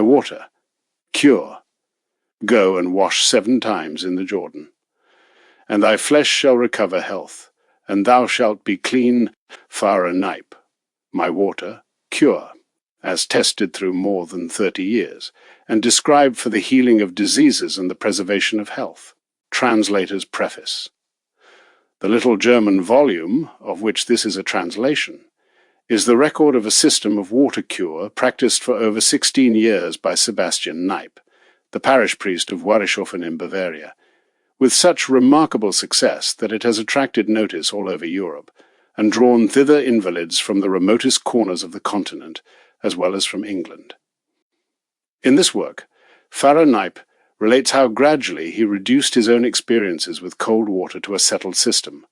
my water, cure. Go and wash 7 times in the Jordan. And thy flesh shall recover health, and thou shalt be clean, Kneipp, my water, cure, as tested through more than 30 years, and described for the healing of diseases and the preservation of health. Translator's Preface. The little German volume, of which this is a translation, is the record of a system of water cure practiced for over 16 years by Sebastian Kneipp, the parish priest of Warishofen in Bavaria, with such remarkable success that it has attracted notice all over Europe and drawn thither invalids from the remotest corners of the continent, as well as from England. In this work, Pfarrer Kneipp relates how gradually he reduced his own experiences with cold water to a settled system,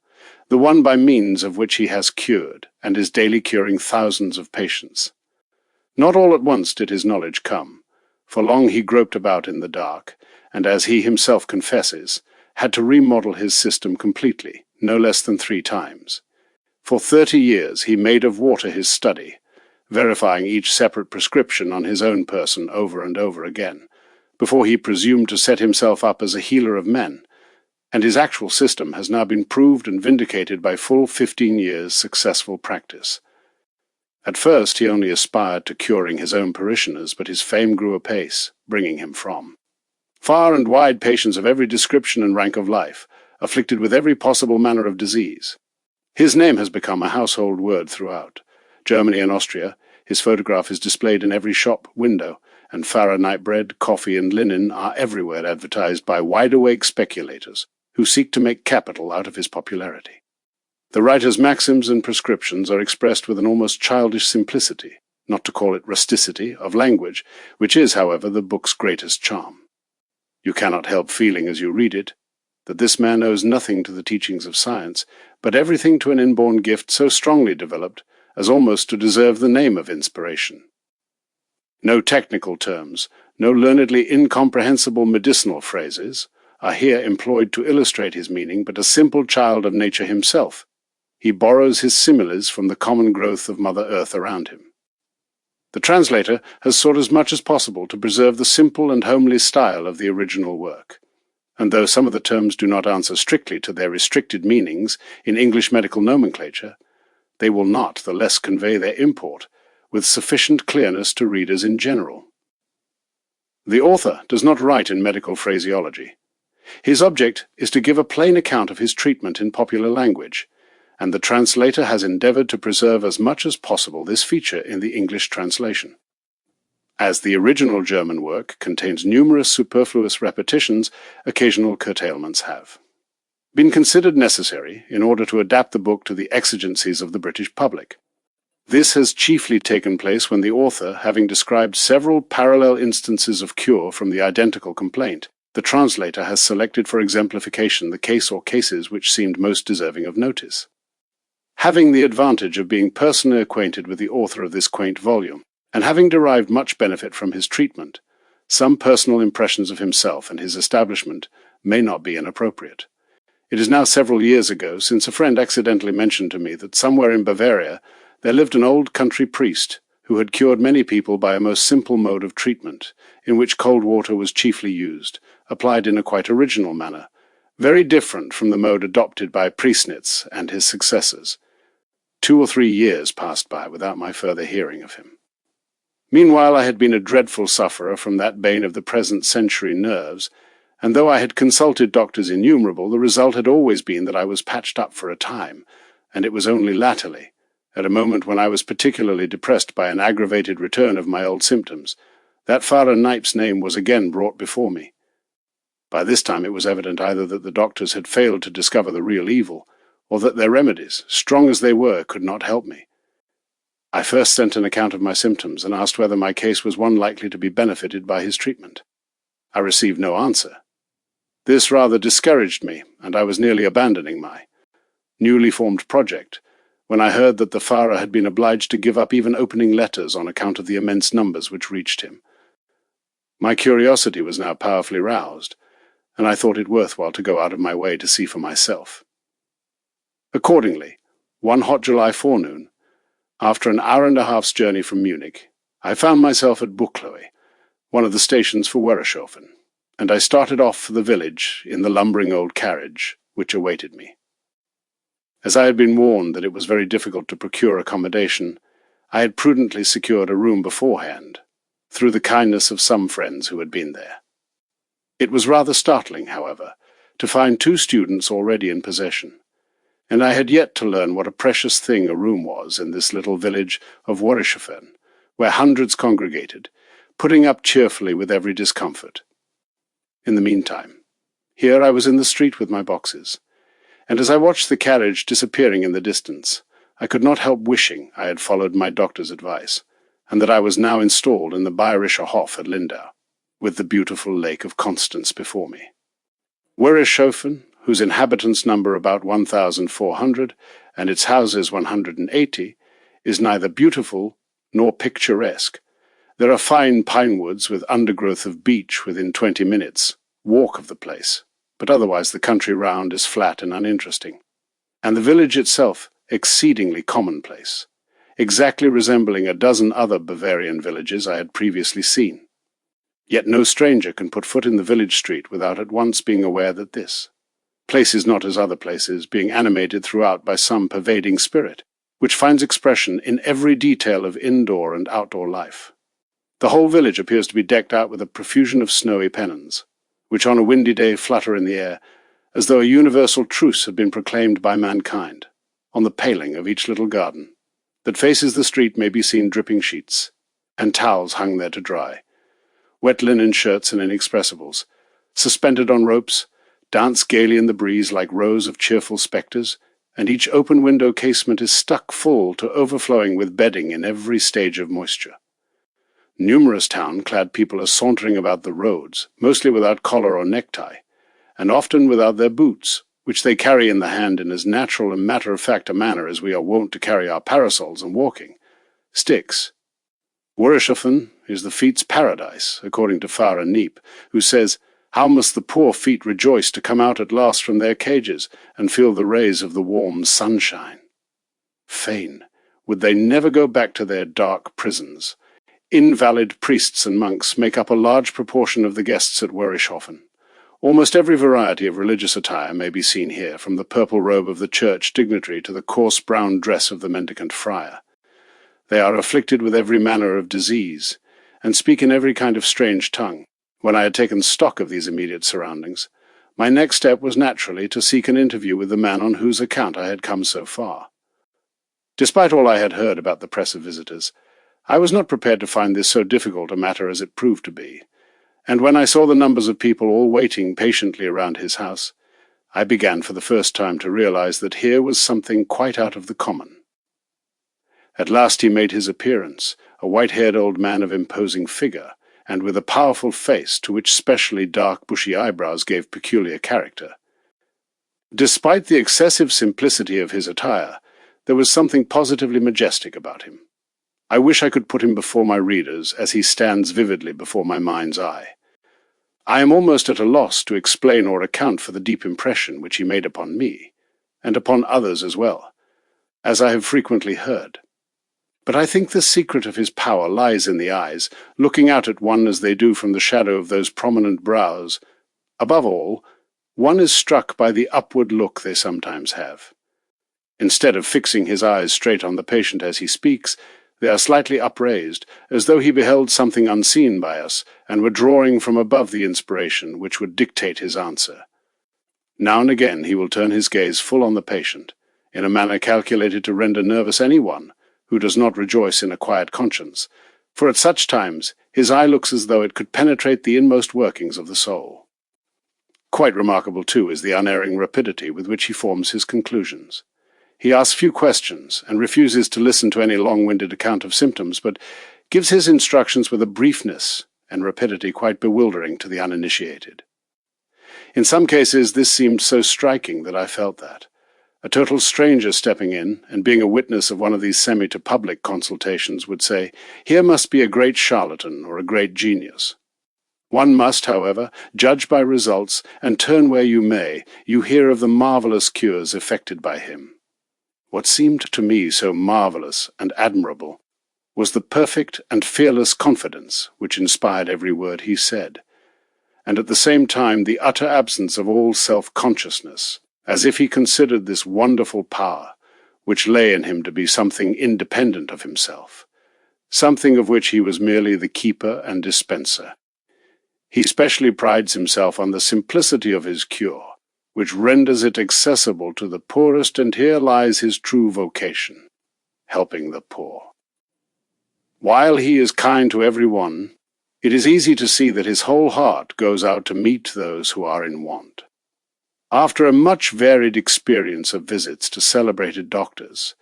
the one by means of which he has cured and is daily curing thousands of patients. Not all at once did his knowledge come, for long he groped about in the dark, and as he himself confesses, had to remodel his system completely, no less than 3 times. For 30 years he made of water his study, verifying each separate prescription on his own person over and over again, before he presumed to set himself up as a healer of men, and his actual system has now been proved and vindicated by full 15 years' successful practice. At first he only aspired to curing his own parishioners, but his fame grew apace, bringing him from far and wide patients of every description and rank of life, afflicted with every possible manner of disease. His name has become a household word throughout Germany and Austria. His photograph is displayed in every shop window, and Pfarrer Kneipp bread, coffee, and linen are everywhere advertised by wide-awake speculators who seek to make capital out of his popularity. The writer's maxims and prescriptions are expressed with an almost childish simplicity, not to call it rusticity, of language, which is, however, the book's greatest charm. You cannot help feeling as you read it that this man owes nothing to the teachings of science, but everything to an inborn gift so strongly developed as almost to deserve the name of inspiration. No technical terms, no learnedly incomprehensible medicinal phrases are here employed to illustrate his meaning, but a simple child of nature himself. He borrows his similes from the common growth of Mother Earth around him. The translator has sought as much as possible to preserve the simple and homely style of the original work, and though some of the terms do not answer strictly to their restricted meanings in English medical nomenclature, they will not the less convey their import with sufficient clearness to readers in general. The author does not write in medical phraseology. His object is to give a plain account of his treatment in popular language, and the translator has endeavored to preserve as much as possible this feature in the English translation. As the original German work contains numerous superfluous repetitions, occasional curtailments have been considered necessary in order to adapt the book to the exigencies of the British public. This has chiefly taken place when the author, having described several parallel instances of cure from the identical complaint, the translator has selected for exemplification the case or cases which seemed most deserving of notice. Having the advantage of being personally acquainted with the author of this quaint volume, and having derived much benefit from his treatment, some personal impressions of himself and his establishment may not be inappropriate. It is now several years ago since a friend accidentally mentioned to me that somewhere in Bavaria there lived an old country priest who had cured many people by a most simple mode of treatment, in which cold water was chiefly used, applied in a quite original manner, very different from the mode adopted by Priesnitz and his successors. 2 or 3 years passed by without my further hearing of him. Meanwhile I had been a dreadful sufferer from that bane of the present century, nerves, and though I had consulted doctors innumerable, the result had always been that I was patched up for a time, and it was only latterly, at a moment when I was particularly depressed by an aggravated return of my old symptoms, that Pfarrer Kneipp's name was again brought before me. By this time it was evident either that the doctors had failed to discover the real evil, or that their remedies, strong as they were, could not help me. I first sent an account of my symptoms, and asked whether my case was one likely to be benefited by his treatment. I received no answer. This rather discouraged me, and I was nearly abandoning my newly formed project, when I heard that the Pfarrer had been obliged to give up even opening letters on account of the immense numbers which reached him. My curiosity was now powerfully roused, and I thought it worthwhile to go out of my way to see for myself. Accordingly, one hot July forenoon, after an hour and a half's journey from Munich, I found myself at Buchloe, one of the stations for Werreshofen, and I started off for the village in the lumbering old carriage which awaited me. As I had been warned that it was very difficult to procure accommodation, I had prudently secured a room beforehand, through the kindness of some friends who had been there. It was rather startling, however, to find 2 students already in possession, and I had yet to learn what a precious thing a room was in this little village of Werreshofen, where hundreds congregated, putting up cheerfully with every discomfort. In the meantime, here I was in the street with my boxes, and as I watched the carriage disappearing in the distance, I could not help wishing I had followed my doctor's advice, and that I was now installed in the Bayerischer Hof at Lindau, with the beautiful Lake of Constance before me. Werreshofen, whose inhabitants number about 1,400, and its houses 180, is neither beautiful nor picturesque. There are fine pine woods with undergrowth of beech within 20 minutes' walk of the place, but otherwise the country round is flat and uninteresting, and the village itself exceedingly commonplace, exactly resembling a dozen other Bavarian villages I had previously seen. Yet no stranger can put foot in the village street without at once being aware that this place is not as other places, being animated throughout by some pervading spirit, which finds expression in every detail of indoor and outdoor life. The whole village appears to be decked out with a profusion of snowy pennons, which on a windy day flutter in the air, as though a universal truce had been proclaimed by mankind. On the paling of each little garden that faces the street may be seen dripping sheets, and towels hung there to dry. Wet linen shirts and inexpressibles, suspended on ropes, dance gaily in the breeze like rows of cheerful spectres, and each open window casement is stuck full to overflowing with bedding in every stage of moisture. Numerous town-clad people are sauntering about the roads, mostly without collar or necktie, and often without their boots, which they carry in the hand in as natural and matter-of-fact a manner as we are wont to carry our parasols and walking sticks. Werreshofen is the feet's paradise, according to Sebastian Kneipp, who says, "How must the poor feet rejoice to come out at last from their cages and feel the rays of the warm sunshine. Fain would they never go back to their dark prisons. Invalid priests and monks make up a large proportion of the guests at Werreshofen. Almost every variety of religious attire may be seen here, from the purple robe of the church dignitary to the coarse brown dress of the mendicant friar. They are afflicted with every manner of disease, and speak in every kind of strange tongue. When I had taken stock of these immediate surroundings, my next step was naturally to seek an interview with the man on whose account I had come so far. Despite all I had heard about the press of visitors, I was not prepared to find this so difficult a matter as it proved to be, and when I saw the numbers of people all waiting patiently around his house, I began for the first time to realize that here was something quite out of the common. At last he made his appearance, a white-haired old man of imposing figure, and with a powerful face to which specially dark bushy eyebrows gave peculiar character. Despite the excessive simplicity of his attire, there was something positively majestic about him. I wish I could put him before my readers as he stands vividly before my mind's eye. I am almost at a loss to explain or account for the deep impression which he made upon me, and upon others as well, as I have frequently heard. But I think the secret of his power lies in the eyes, looking out at one as they do from the shadow of those prominent brows. Above all, one is struck by the upward look they sometimes have. Instead of fixing his eyes straight on the patient as he speaks, they are slightly upraised, as though he beheld something unseen by us, and were drawing from above the inspiration which would dictate his answer. Now and again he will turn his gaze full on the patient, in a manner calculated to render nervous anyone who does not rejoice in a quiet conscience, for at such times his eye looks as though it could penetrate the inmost workings of the soul. Quite remarkable, too, is the unerring rapidity with which he forms his conclusions. He asks few questions, and refuses to listen to any long-winded account of symptoms, but gives his instructions with a briefness and rapidity quite bewildering to the uninitiated. In some cases this seemed so striking that I felt that. A total stranger stepping in, and being a witness of one of these semi-to-public consultations, would say, "Here must be a great charlatan or a great genius." One must, however, judge by results, and turn where you may, you hear of the marvelous cures effected by him. What seemed to me so marvelous and admirable was the perfect and fearless confidence which inspired every word he said, and at the same time the utter absence of all self-consciousness, as if he considered this wonderful power, which lay in him, to be something independent of himself, something of which he was merely the keeper and dispenser. He specially prides himself on the simplicity of his cure, which renders it accessible to the poorest, and here lies his true vocation, helping the poor. While he is kind to every one, it is easy to see that his whole heart goes out to meet those who are in want. After a much varied experience of visits to celebrated doctors,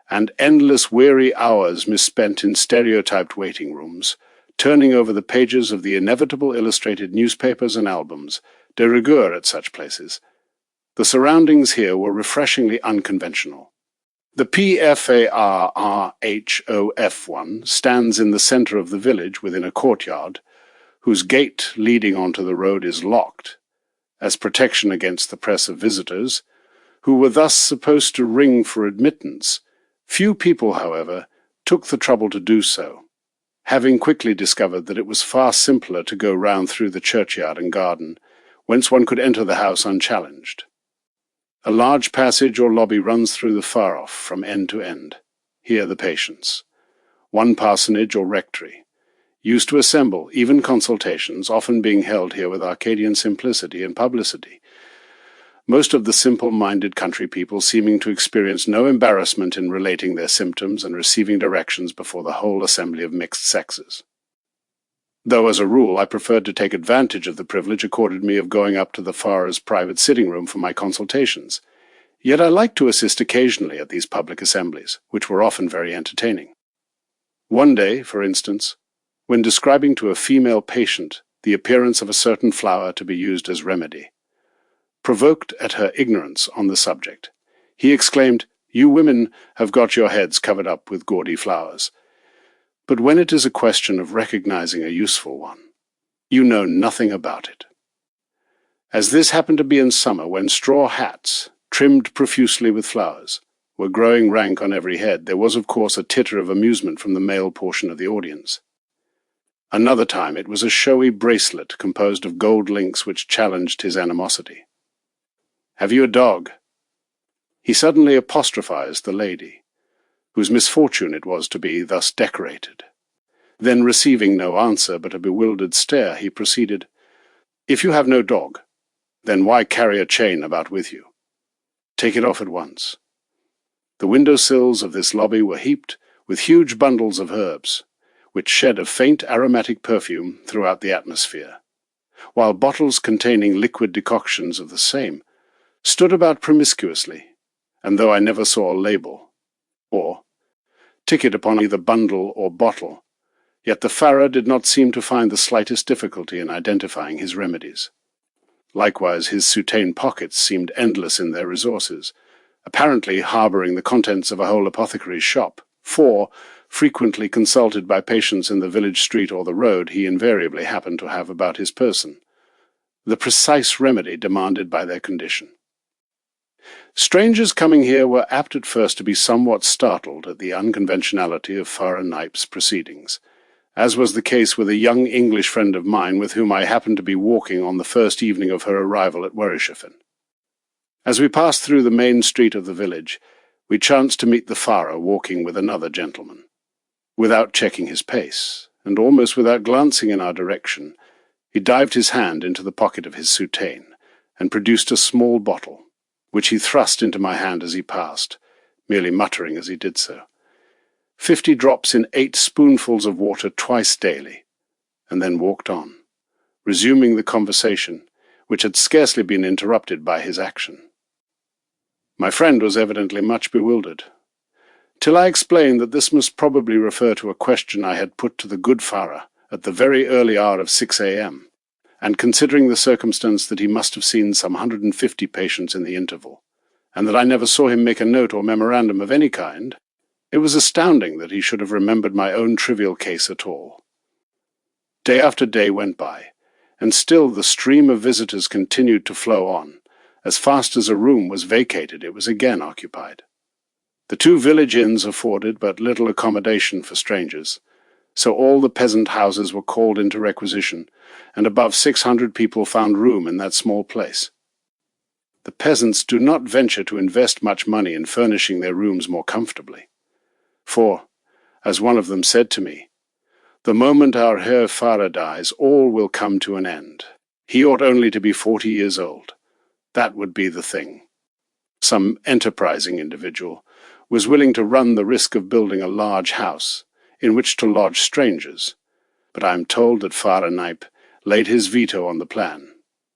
and endless weary hours misspent in stereotyped waiting rooms, turning over the pages of the inevitable illustrated newspapers and albums, de rigueur at such places, the surroundings here were refreshingly unconventional. The PFARRHOF1 stands in the center of the village within a courtyard, whose gate leading onto the road is locked, as protection against the press of visitors, who were thus supposed to ring for admittance. Few people, however, took the trouble to do so, having quickly discovered that it was far simpler to go round through the churchyard and garden, whence one could enter the house unchallenged. A large passage or lobby runs through the far off from end to end. Here the patients. One parsonage or rectory, used to assemble, even consultations, often being held here with Arcadian simplicity and publicity. Most of the simple-minded country people seeming to experience no embarrassment in relating their symptoms and receiving directions before the whole assembly of mixed sexes. Though, as a rule, I preferred to take advantage of the privilege accorded me of going up to the Farrer's private sitting room for my consultations. Yet I liked to assist occasionally at these public assemblies, which were often very entertaining. One day, for instance, when describing to a female patient the appearance of a certain flower to be used as remedy, provoked at her ignorance on the subject, he exclaimed, "You women have got your heads covered up with gaudy flowers. But when it is a question of recognizing a useful one, you know nothing about it." As this happened to be in summer, when straw hats, trimmed profusely with flowers, were growing rank on every head, there was of course a titter of amusement from the male portion of the audience. Another time it was a showy bracelet composed of gold links which challenged his animosity. "Have you a dog?" He suddenly apostrophized the lady, whose misfortune it was to be thus decorated. Then, receiving no answer but a bewildered stare, he proceeded, "If you have no dog, then why carry a chain about with you? Take it off at once." The window-sills of this lobby were heaped with huge bundles of herbs, which shed a faint aromatic perfume throughout the atmosphere, while bottles containing liquid decoctions of the same stood about promiscuously, and though I never saw a label, or ticket upon either bundle or bottle, yet the Farrer did not seem to find the slightest difficulty in identifying his remedies. Likewise his soutane pockets seemed endless in their resources, apparently harbouring the contents of a whole apothecary's shop, for, frequently consulted by patients in the village street or the road, he invariably happened to have about his person the precise remedy demanded by their condition. Strangers coming here were apt at first to be somewhat startled at the unconventionality of Farrer Kneipp's proceedings, as was the case with a young English friend of mine with whom I happened to be walking on the first evening of her arrival at Werrishofen. As we passed through the main street of the village, we chanced to meet the Farrer walking with another gentleman. Without checking his pace, and almost without glancing in our direction, he dived his hand into the pocket of his soutane, and produced a small bottle, which he thrust into my hand as he passed, merely muttering as he did so. 50 drops in 8 spoonfuls of water twice daily, and then walked on, resuming the conversation, which had scarcely been interrupted by his action. My friend was evidently much bewildered, till I explained that this must probably refer to a question I had put to the good Farrer at the very early hour of 6 a.m., and considering the circumstance that he must have seen some 150 patients in the interval, and that I never saw him make a note or memorandum of any kind, it was astounding that he should have remembered my own trivial case at all. Day after day went by, and still the stream of visitors continued to flow on. As fast as a room was vacated, it was again occupied. The two village inns afforded but little accommodation for strangers, so all the peasant houses were called into requisition, and above 600 people found room in that small place. The peasants do not venture to invest much money in furnishing their rooms more comfortably. For, as one of them said to me, "The moment our Herr Pfarrer dies, all will come to an end. He ought only to be 40 years old. That would be the thing." Some enterprising individual was willing to run the risk of building a large house in which to lodge strangers, but I am told that Pfarrer Kneipp laid his veto on the plan,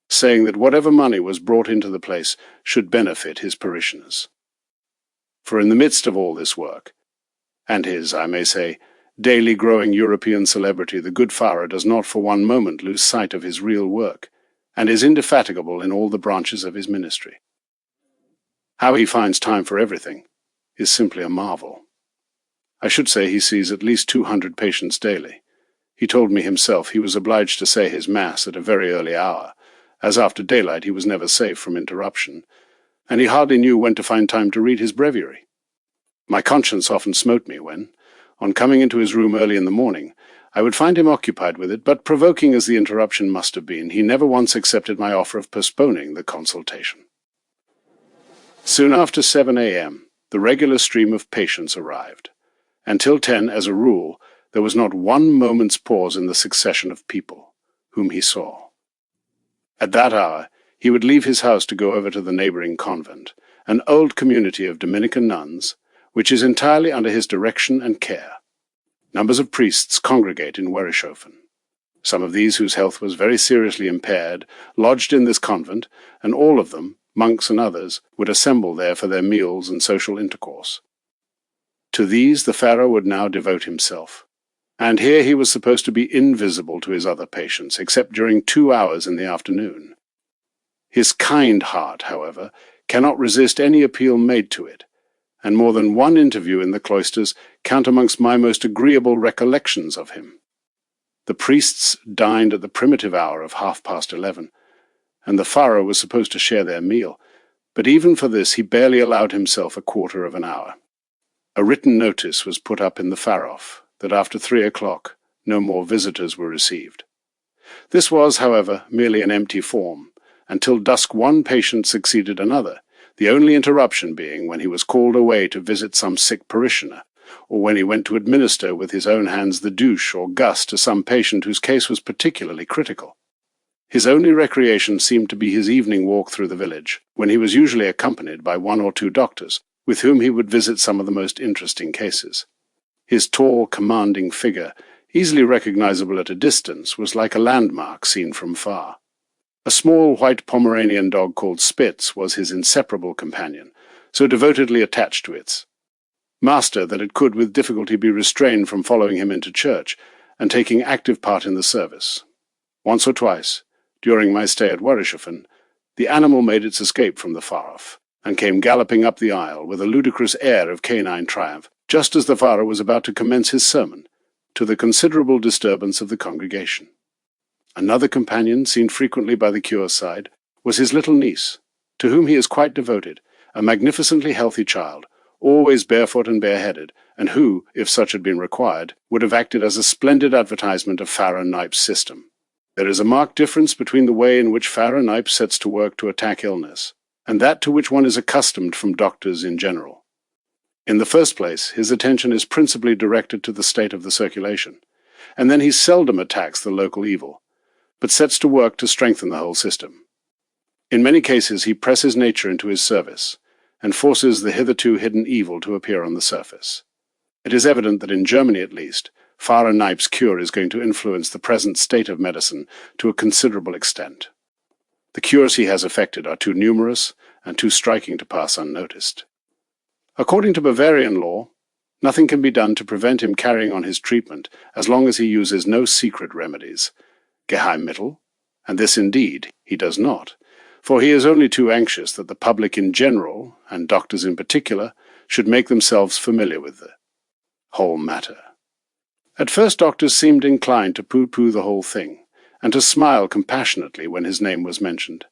saying that whatever money was brought into the place should benefit his parishioners. For in the midst of all this work, and his, I may say, daily growing European celebrity, the good Pfarrer does not for one moment lose sight of his real work, and is indefatigable in all the branches of his ministry. How he finds time for everything is simply a marvel. I should say he sees at least 200 patients daily. He told me himself he was obliged to say his Mass at a very early hour, as after daylight he was never safe from interruption, and he hardly knew when to find time to read his breviary. My conscience often smote me when, on coming into his room early in the morning, I would find him occupied with it, but provoking as the interruption must have been, he never once accepted my offer of postponing the consultation. Soon after 7 a.m., the regular stream of patients arrived. Until 10, as a rule, there was not one moment's pause in the succession of people whom he saw. At that hour, he would leave his house to go over to the neighboring convent, an old community of Dominican nuns, which is entirely under his direction and care. Numbers of priests congregate in Werishofen. Some of these, whose health was very seriously impaired, lodged in this convent, and all of them, monks and others, would assemble there for their meals and social intercourse. To these the Pfarrer would now devote himself, and here he was supposed to be invisible to his other patients, except during 2 hours in the afternoon. His kind heart, however, cannot resist any appeal made to it, and more than one interview in the cloisters count amongst my most agreeable recollections of him. The priests dined at the primitive hour of 11:30, and the Pfarrer was supposed to share their meal, but even for this he barely allowed himself a quarter of an hour. A written notice was put up in the Pfarrhof that after 3 o'clock no more visitors were received. This was, however, merely an empty form. Until dusk one patient succeeded another, the only interruption being when he was called away to visit some sick parishioner, or when he went to administer with his own hands the douche or gus to some patient whose case was particularly critical. His only recreation seemed to be his evening walk through the village, when he was usually accompanied by 1 or 2 doctors, with whom he would visit some of the most interesting cases. His tall, commanding figure, easily recognizable at a distance, was like a landmark seen from far. A small white Pomeranian dog called Spitz was his inseparable companion, so devotedly attached to its master that it could with difficulty be restrained from following him into church and taking active part in the service. Once or twice, during my stay at Werishofen, the animal made its escape from the Pfarrhof, and came galloping up the aisle with a ludicrous air of canine triumph, just as the Pfarrer was about to commence his sermon, to the considerable disturbance of the congregation. Another companion, seen frequently by the cure's side, was his little niece, to whom he is quite devoted, a magnificently healthy child, always barefoot and bareheaded, and who, if such had been required, would have acted as a splendid advertisement of Pfarrer Kneipp's system. There is a marked difference between the way in which Pfarrer Kneipp sets to work to attack illness, and that to which one is accustomed from doctors in general. In the first place, his attention is principally directed to the state of the circulation, and then he seldom attacks the local evil, but sets to work to strengthen the whole system. In many cases he presses nature into his service, and forces the hitherto hidden evil to appear on the surface. It is evident that in Germany at least, Pfarrer Kneipp's cure is going to influence the present state of medicine to a considerable extent. The cures he has effected are too numerous and too striking to pass unnoticed. According to Bavarian law, nothing can be done to prevent him carrying on his treatment as long as he uses no secret remedies, Geheimmittel, and this indeed he does not, for he is only too anxious that the public in general, and doctors in particular, should make themselves familiar with the whole matter. At first doctors seemed inclined to pooh-pooh the whole thing, and to smile compassionately when his name was mentioned.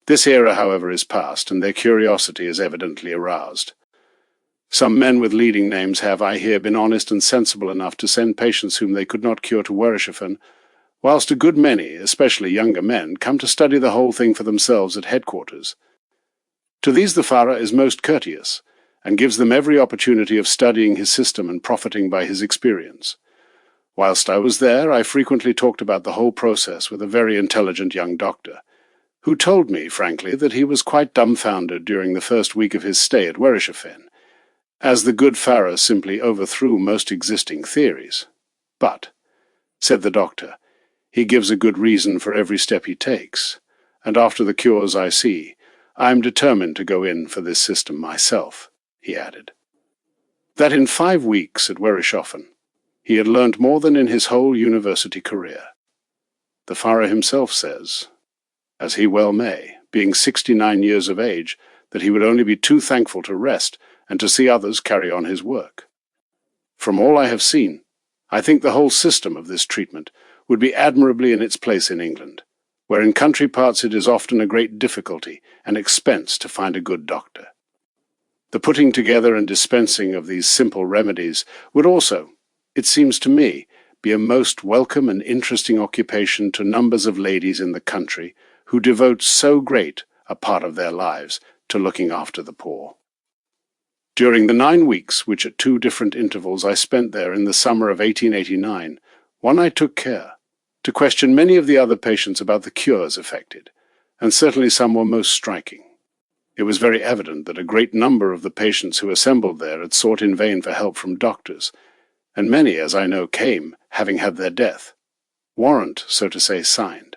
This era, however, is past, and their curiosity is evidently aroused. Some men with leading names have, I hear, been honest and sensible enough to send patients whom they could not cure to Werishaufen, whilst a good many, especially younger men, come to study the whole thing for themselves at headquarters. To these the Pfarrer is most courteous, and gives them every opportunity of studying his system and profiting by his experience. Whilst I was there, I frequently talked about the whole process with a very intelligent young doctor, who told me, frankly, that he was quite dumbfounded during the first week of his stay at Werishaufen, as the good Pfarrer simply overthrew most existing theories. But, said the doctor, he gives a good reason for every step he takes, and after the cures I see, I am determined to go in for this system myself, he added. That in 5 weeks at Werishaufen, he had learnt more than in his whole university career. The Pfarrer himself says, as he well may, being 69 years of age, that he would only be too thankful to rest and to see others carry on his work. From all I have seen, I think the whole system of this treatment would be admirably in its place in England, where in country parts it is often a great difficulty and expense to find a good doctor. The putting together and dispensing of these simple remedies would also, it seems to me, be a most welcome and interesting occupation to numbers of ladies in the country who devote so great a part of their lives to looking after the poor. During the 9 weeks which at 2 different intervals I spent there in the summer of 1889, one I took care to question many of the other patients about the cures effected, and certainly some were most striking. It was very evident that a great number of the patients who assembled there had sought in vain for help from doctors, and many, as I know, came, having had their death, warrant, so to say, signed.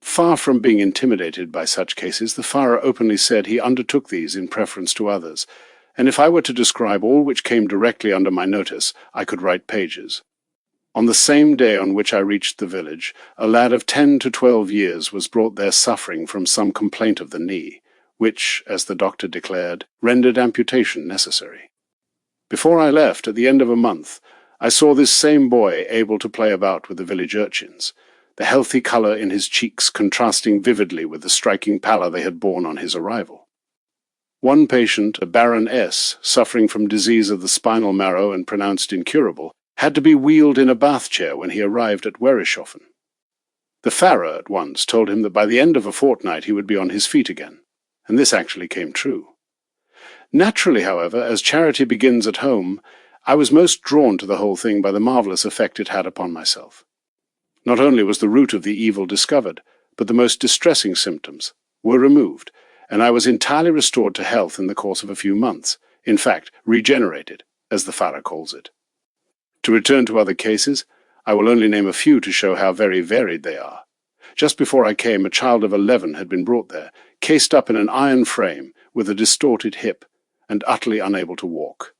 Far from being intimidated by such cases, the Pfarrer openly said he undertook these in preference to others, and if I were to describe all which came directly under my notice, I could write pages. On the same day on which I reached the village, a lad of 10 to 12 years was brought there suffering from some complaint of the knee, which, as the doctor declared, rendered amputation necessary. Before I left, at the end of a month, I saw this same boy able to play about with the village urchins, the healthy colour in his cheeks contrasting vividly with the striking pallor they had borne on his arrival. One patient, a Baron S., suffering from disease of the spinal marrow and pronounced incurable, had to be wheeled in a bath chair when he arrived at Werishaufen. The Pfarrer at once told him that by the end of a fortnight he would be on his feet again, and this actually came true. Naturally, however, as charity begins at home, I was most drawn to the whole thing by the marvellous effect it had upon myself. Not only was the root of the evil discovered, but the most distressing symptoms were removed, and I was entirely restored to health in the course of a few months, in fact, regenerated, as the Pfarrer calls it. To return to other cases, I will only name a few to show how very varied they are. Just before I came, a child of 11 had been brought there, cased up in an iron frame, with a distorted hip, and utterly unable to walk.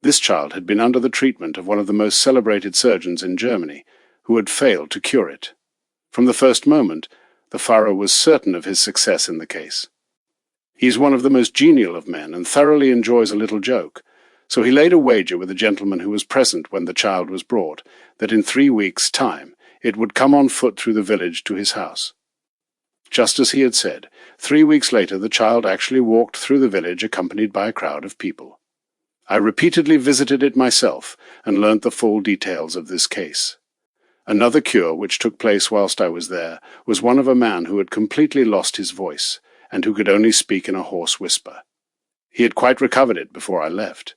This child had been under the treatment of one of the most celebrated surgeons in Germany, who had failed to cure it. From the first moment, the Pfarrer was certain of his success in the case. He is one of the most genial of men, and thoroughly enjoys a little joke, so he laid a wager with a gentleman who was present when the child was brought, that in 3 weeks' time it would come on foot through the village to his house. Just as he had said, 3 weeks later the child actually walked through the village accompanied by a crowd of people. I repeatedly visited it myself, and learnt the full details of this case. Another cure which took place whilst I was there was one of a man who had completely lost his voice, and who could only speak in a hoarse whisper. He had quite recovered it before I left.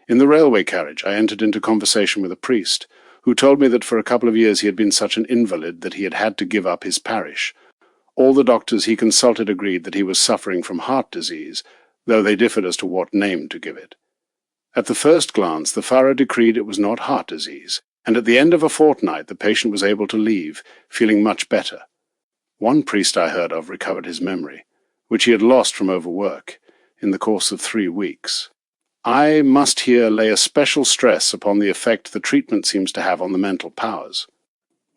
In the railway carriage I entered into conversation with a priest, who told me that for a couple of years he had been such an invalid that he had had to give up his parish. All the doctors he consulted agreed that he was suffering from heart disease, though they differed as to what name to give it. At the first glance the Pfarrer decreed it was not heart disease, and at the end of a fortnight the patient was able to leave, feeling much better. One priest I heard of recovered his memory, which he had lost from overwork, in the course of 3 weeks. I must here lay a special stress upon the effect the treatment seems to have on the mental powers.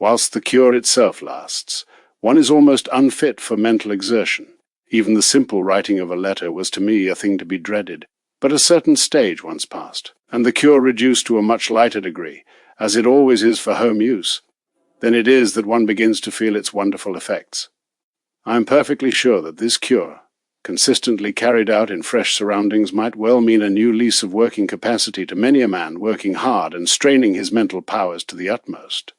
Whilst the cure itself lasts, one is almost unfit for mental exertion. Even the simple writing of a letter was to me a thing to be dreaded, but a certain stage once passed, and the cure reduced to a much lighter degree, as it always is for home use, then it is that one begins to feel its wonderful effects. I am perfectly sure that this cure, consistently carried out in fresh surroundings, might well mean a new lease of working capacity to many a man working hard and straining his mental powers to the utmost.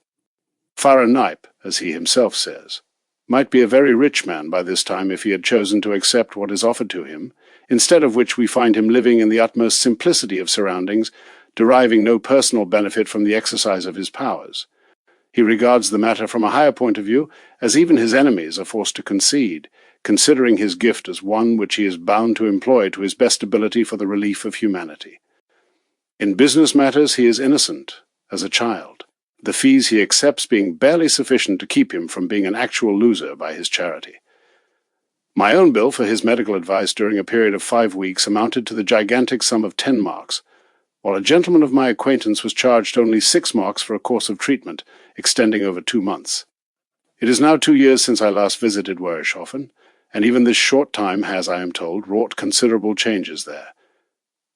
Farah Kneipp, as he himself says, might be a very rich man by this time if he had chosen to accept what is offered to him, instead of which we find him living in the utmost simplicity of surroundings, deriving no personal benefit from the exercise of his powers. He regards the matter from a higher point of view, as even his enemies are forced to concede, considering his gift as one which he is bound to employ to his best ability for the relief of humanity. In business matters he is innocent, as a child, the fees he accepts being barely sufficient to keep him from being an actual loser by his charity. My own bill for his medical advice during a period of 5 weeks amounted to the gigantic sum of 10 marks, while a gentleman of my acquaintance was charged only 6 marks for a course of treatment extending over 2 months. It is now 2 years since I last visited Werishofen, and even this short time has, I am told, wrought considerable changes there.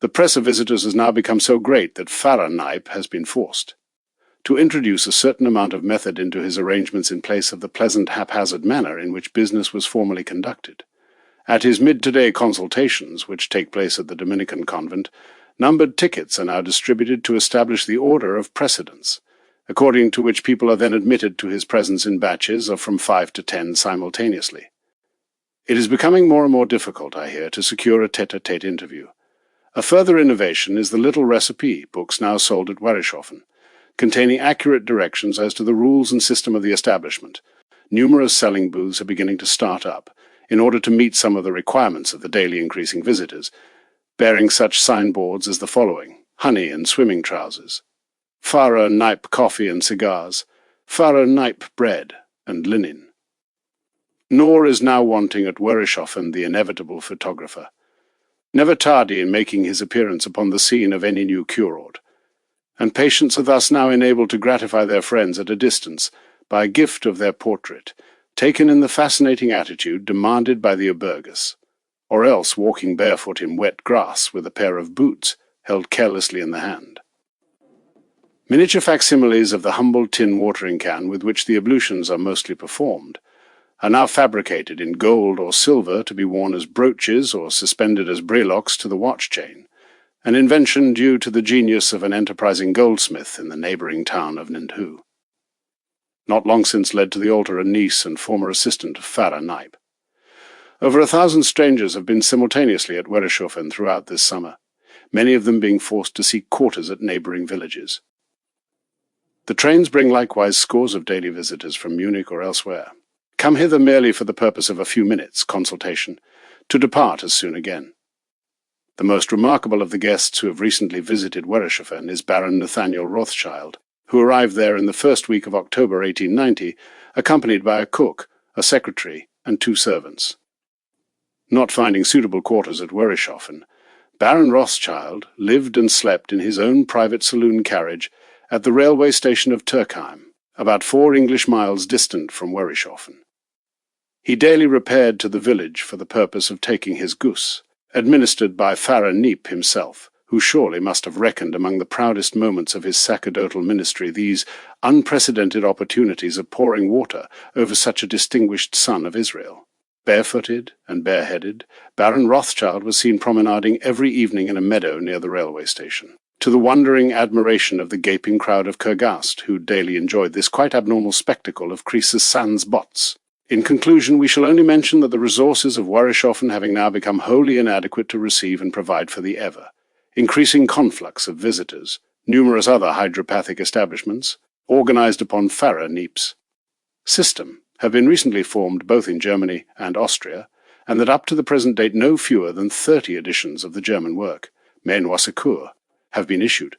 The press of visitors has now become so great that Farah Kneipp has been forced to introduce a certain amount of method into his arrangements in place of the pleasant haphazard manner in which business was formerly conducted. At his mid-to-day consultations, which take place at the Dominican convent, numbered tickets are now distributed to establish the order of precedence, according to which people are then admitted to his presence in batches of from 5 to 10 simultaneously. It is becoming more and more difficult, I hear, to secure a tete-a-tete interview. A further innovation is the little recipe books now sold at Werishofen, containing accurate directions as to the rules and system of the establishment. Numerous selling booths are beginning to start up, in order to meet some of the requirements of the daily increasing visitors, bearing such signboards as the following: honey and swimming trousers, Farah Kneipp coffee and cigars, Farah Kneipp bread and linen. Nor is now wanting at Werishofen the inevitable photographer, never tardy in making his appearance upon the scene of any new curort, and patients are thus now enabled to gratify their friends at a distance by a gift of their portrait, taken in the fascinating attitude demanded by the obergus, or else walking barefoot in wet grass with a pair of boots held carelessly in the hand. Miniature facsimiles of the humble tin watering can with which the ablutions are mostly performed are now fabricated in gold or silver to be worn as brooches or suspended as breloques to the watch chain, an invention due to the genius of an enterprising goldsmith in the neighbouring town of Nindhu. Not long since led to the altar a niece and former assistant of Farah Kneipp. Over 1,000 strangers have been simultaneously at Werishofen throughout this summer, many of them being forced to seek quarters at neighbouring villages. The trains bring likewise scores of daily visitors from Munich or elsewhere, come hither merely for the purpose of a few minutes' consultation, to depart as soon again. The most remarkable of the guests who have recently visited Werishofen is Baron Nathaniel Rothschild, who arrived there in the first week of October 1890, accompanied by a cook, a secretary, and 2 servants. Not finding suitable quarters at Werishofen, Baron Rothschild lived and slept in his own private saloon carriage at the railway station of Turkheim, about 4 English miles distant from Werishofen. He daily repaired to the village for the purpose of taking his goose, administered by Farah Kneipp himself, who surely must have reckoned among the proudest moments of his sacerdotal ministry these unprecedented opportunities of pouring water over such a distinguished son of Israel. Barefooted and bareheaded, Baron Rothschild was seen promenading every evening in a meadow near the railway station, to the wondering admiration of the gaping crowd of Kurgast, who daily enjoyed this quite abnormal spectacle of Croesus sans bottes. In conclusion, we shall only mention that the resources of Werishofen having now become wholly inadequate to receive and provide for the increasing conflux of visitors, numerous other hydropathic establishments, organized upon Farah Kneipp's system, have been recently formed both in Germany and Austria, and that up to the present date no fewer than 30 editions of the German work, Menoir Secours, have been issued.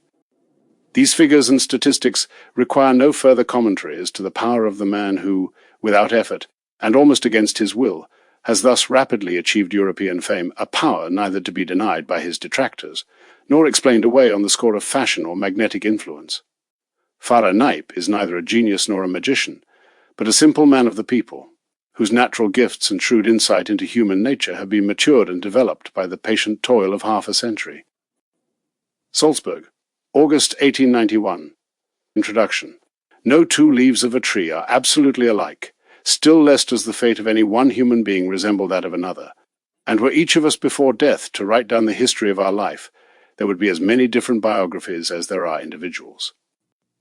These figures and statistics require no further commentary as to the power of the man who, without effort, and almost against his will, has thus rapidly achieved European fame, a power neither to be denied by his detractors, nor explained away on the score of fashion or magnetic influence. Farah Kneipp is neither a genius nor a magician, but a simple man of the people, whose natural gifts and shrewd insight into human nature have been matured and developed by the patient toil of half a century. Salzburg, August 1891. Introduction. No 2 leaves of a tree are absolutely alike, still less does the fate of any one human being resemble that of another. And were each of us before death to write down the history of our life, there would be as many different biographies as there are individuals.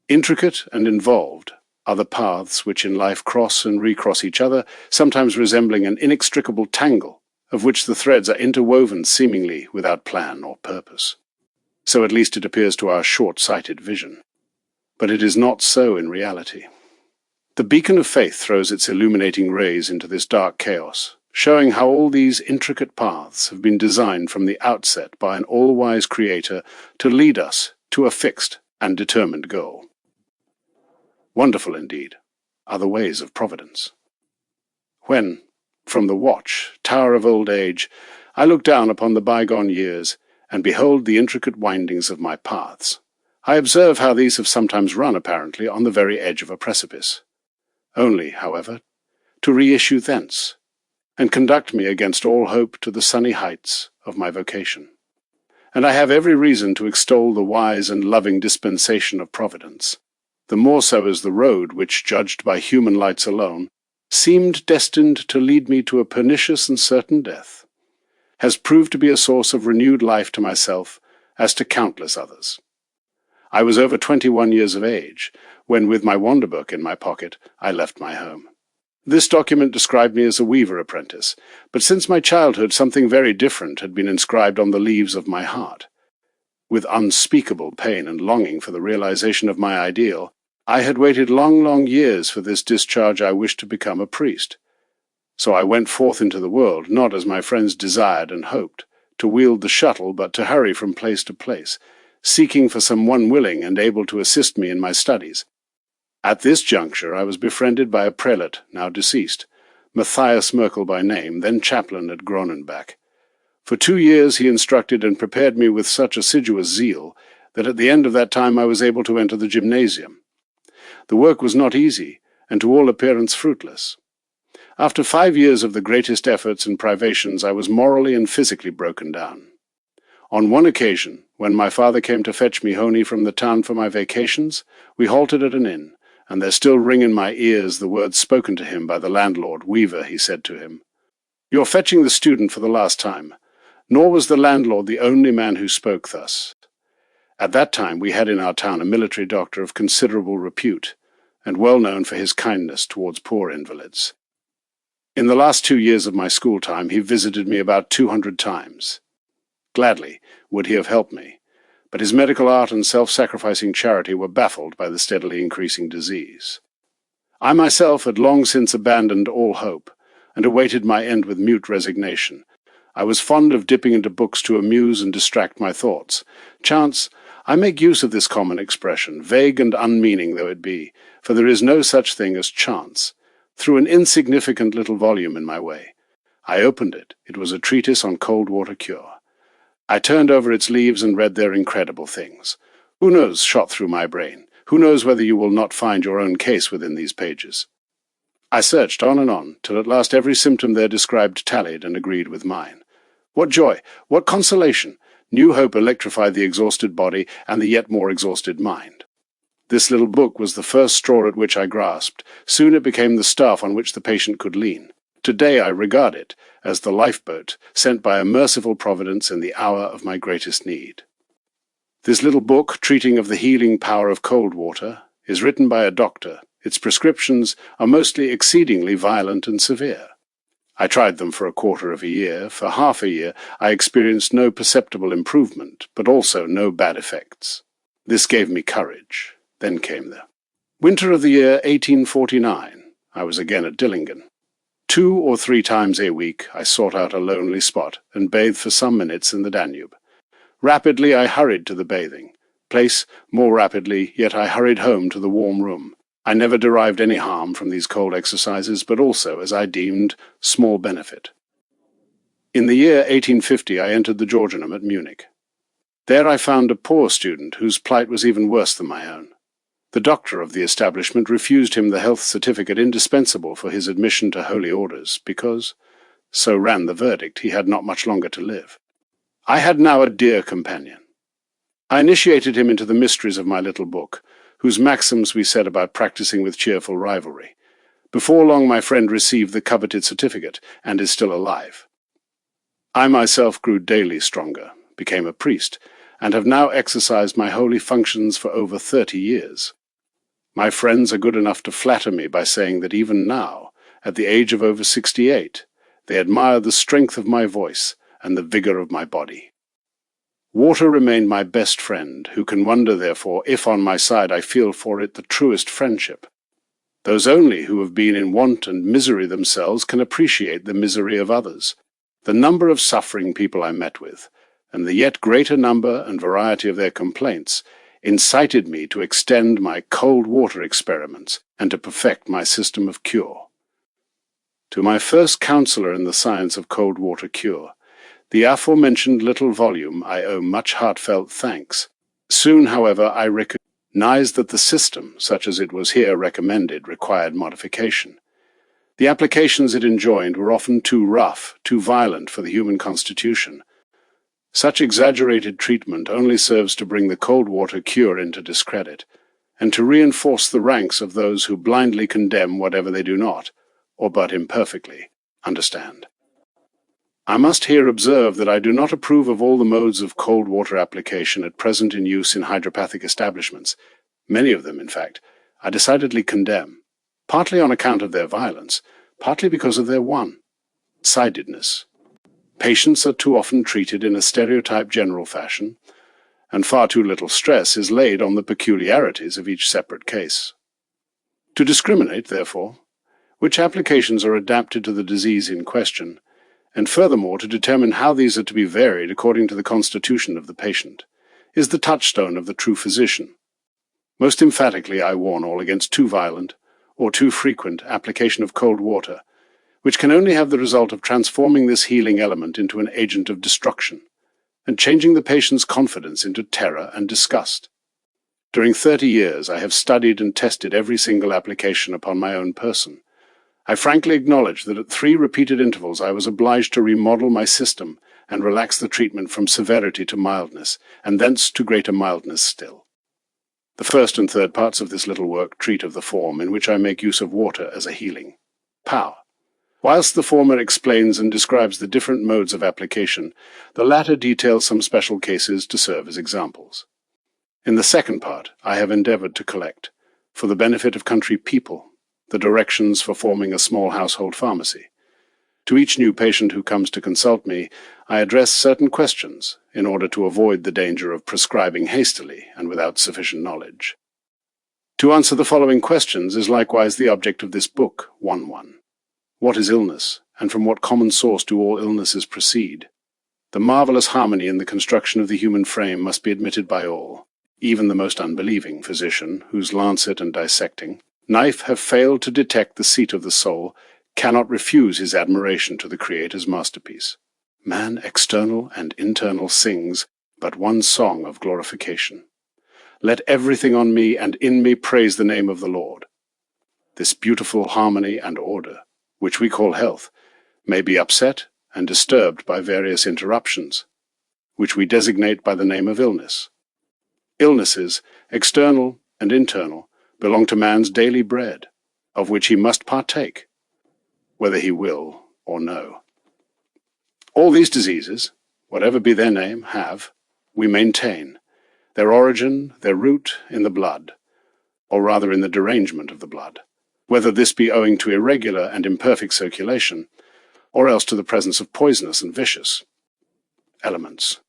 Intricate and involved are the paths which in life cross and recross each other, sometimes resembling an inextricable tangle, of which the threads are interwoven seemingly without plan or purpose. So at least it appears to our short-sighted vision. But it is not so in reality. The beacon of faith throws its illuminating rays into this dark chaos, showing how all these intricate paths have been designed from the outset by an all-wise Creator to lead us to a fixed and determined goal. Wonderful indeed are the ways of providence. When, from the watch, tower of old age, I look down upon the bygone years and behold the intricate windings of my paths, I observe how these have sometimes run apparently on the very edge of a precipice, only, however, to reissue thence, and conduct me against all hope to the sunny heights of my vocation. And I have every reason to extol the wise and loving dispensation of Providence, the more so as the road which, judged by human lights alone, seemed destined to lead me to a pernicious and certain death, has proved to be a source of renewed life to myself as to countless others. I was over 21 years of age, when with my wander book in my pocket I left my home. This document described me as a weaver apprentice, but since my childhood something very different had been inscribed on the leaves of my heart. With unspeakable pain and longing for the realization of my ideal, I had waited long, long years for this discharge. I wished to become a priest. So I went forth into the world, not as my friends desired and hoped, to wield the shuttle, but to hurry from place to place, seeking for some one willing and able to assist me in my studies. At this juncture I was befriended by a prelate, now deceased, Matthias Merkel by name, then chaplain at Gronenbach. For 2 years he instructed and prepared me with such assiduous zeal that at the end of that time I was able to enter the gymnasium. The work was not easy, and to all appearance fruitless. After 5 years of the greatest efforts and privations, I was morally and physically broken down. On one occasion, when my father came to fetch me honey from the town for my vacations, we halted at an inn, and there still ring in my ears the words spoken to him by the landlord. "Weaver," he said to him, "you're fetching the student for the last time." Nor was the landlord the only man who spoke thus. At that time we had in our town a military doctor of considerable repute, and well known for his kindness towards poor invalids. In the last 2 years of my school time he visited me about 200 times. Gladly would he have helped me, but his medical art and self-sacrificing charity were baffled by the steadily increasing disease. I myself had long since abandoned all hope, and awaited my end with mute resignation. I was fond of dipping into books to amuse and distract my thoughts. Chance, I make use of this common expression, vague and unmeaning though it be, for there is no such thing as chance, threw an insignificant little volume in my way. I opened it. It was a treatise on cold water cure. I turned over its leaves and read their incredible things. Who knows, shot through my brain, who knows whether you will not find your own case within these pages? I searched on and on, till at last every symptom there described tallied and agreed with mine. What joy, what consolation! New hope electrified the exhausted body and the yet more exhausted mind. This little book was the first straw at which I grasped. Soon it became the staff on which the patient could lean. Today I regard it as the lifeboat sent by a merciful Providence in the hour of my greatest need. This little book, treating of the healing power of cold water, is written by a doctor. Its prescriptions are mostly exceedingly violent and severe. I tried them for a quarter of a year. For half a year I experienced no perceptible improvement, but also no bad effects. This gave me courage. Then came the winter of the year 1849. I was again at Dillingen. 2 or 3 times a week I sought out a lonely spot and bathed for some minutes in the Danube. Rapidly I hurried to the bathing place, more rapidly, yet I hurried home to the warm room. I never derived any harm from these cold exercises, but also, as I deemed, small benefit. In the year 1850 I entered the Georgianum at Munich. There I found a poor student whose plight was even worse than my own. The doctor of the establishment refused him the health certificate indispensable for his admission to holy orders, because, so ran the verdict, he had not much longer to live. I had now a dear companion. I initiated him into the mysteries of my little book, whose maxims we set about practicing with cheerful rivalry. Before long my friend received the coveted certificate, and is still alive. I myself grew daily stronger, became a priest, and have now exercised my holy functions for over 30 years. My friends are good enough to flatter me by saying that even now, at the age of over 68, they admire the strength of my voice and the vigor of my body. Water remained my best friend, who can wonder, therefore, if on my side I feel for it the truest friendship. Those only who have been in want and misery themselves can appreciate the misery of others. The number of suffering people I met with, and the yet greater number and variety of their complaints, incited me to extend my cold water experiments and to perfect my system of cure. To my first counselor in the science of cold water cure, the aforementioned little volume, I owe much heartfelt thanks. Soon, however, I recognized that the system, such as it was here recommended, required modification. The applications it enjoined were often too rough, too violent for the human constitution. Such exaggerated treatment only serves to bring the cold water cure into discredit, and to reinforce the ranks of those who blindly condemn whatever they do not, or but imperfectly, understand. I must here observe that I do not approve of all the modes of cold water application at present in use in hydropathic establishments. Many of them, in fact, I decidedly condemn, partly on account of their violence, partly because of their one-sidedness. Patients are too often treated in a stereotyped general fashion, and far too little stress is laid on the peculiarities of each separate case. To discriminate, therefore, which applications are adapted to the disease in question, and furthermore to determine how these are to be varied according to the constitution of the patient, is the touchstone of the true physician. Most emphatically I warn all against too violent, or too frequent, application of cold water, which can only have the result of transforming this healing element into an agent of destruction, and changing the patient's confidence into terror and disgust. During 30 years I have studied and tested every single application upon my own person. I frankly acknowledge that at 3 repeated intervals I was obliged to remodel my system and relax the treatment from severity to mildness, and thence to greater mildness still. The first and third parts of this little work treat of the form in which I make use of water as a healing power. Whilst the former explains and describes the different modes of application, the latter details some special cases to serve as examples. In the second part, I have endeavored to collect, for the benefit of country people, the directions for forming a small household pharmacy. To each new patient who comes to consult me, I address certain questions in order to avoid the danger of prescribing hastily and without sufficient knowledge. To answer the following questions is likewise the object of this book, 1.1. What is illness, and from what common source do all illnesses proceed? The marvelous harmony in the construction of the human frame must be admitted by all, even the most unbelieving physician, whose lancet and dissecting knife have failed to detect the seat of the soul, cannot refuse his admiration to the Creator's masterpiece. Man external and internal sings but one song of glorification. Let everything on me and in me praise the name of the Lord. This beautiful harmony and order, which we call health, may be upset and disturbed by various interruptions, which we designate by the name of illness. Illnesses, external and internal, belong to man's daily bread, of which he must partake, whether he will or no. All these diseases, whatever be their name, have, we maintain, their origin, their root in the blood, or rather in the derangement of the blood, whether this be owing to irregular and imperfect circulation, or else to the presence of poisonous and vicious elements.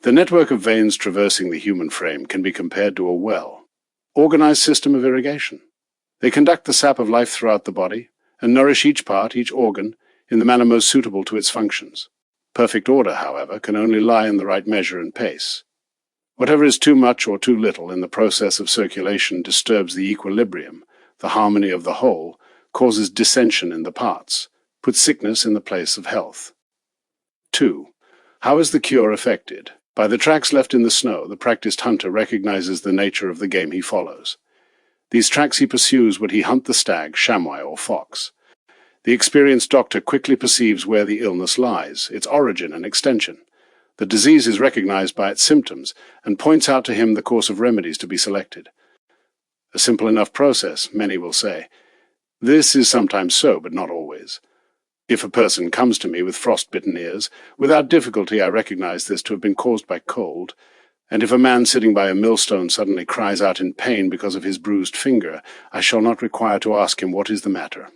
The network of veins traversing the human frame can be compared to a well-organized system of irrigation. They conduct the sap of life throughout the body, and nourish each part, each organ, in the manner most suitable to its functions. Perfect order, however, can only lie in the right measure and pace. Whatever is too much or too little in the process of circulation disturbs the equilibrium, the harmony of the whole, causes dissension in the parts, puts sickness in the place of health. 2. How is the cure effected? By the tracks left in the snow, the practiced hunter recognizes the nature of the game he follows. These tracks he pursues would he hunt the stag, chamois, or fox. The experienced doctor quickly perceives where the illness lies, its origin and extension. The disease is recognized by its symptoms, and points out to him the course of remedies to be selected. A simple enough process, many will say. This is sometimes so, but not always. If a person comes to me with frostbitten ears, without difficulty I recognize this to have been caused by cold, and if a man sitting by a millstone suddenly cries out in pain because of his bruised finger, I shall not require to ask him what is the matter.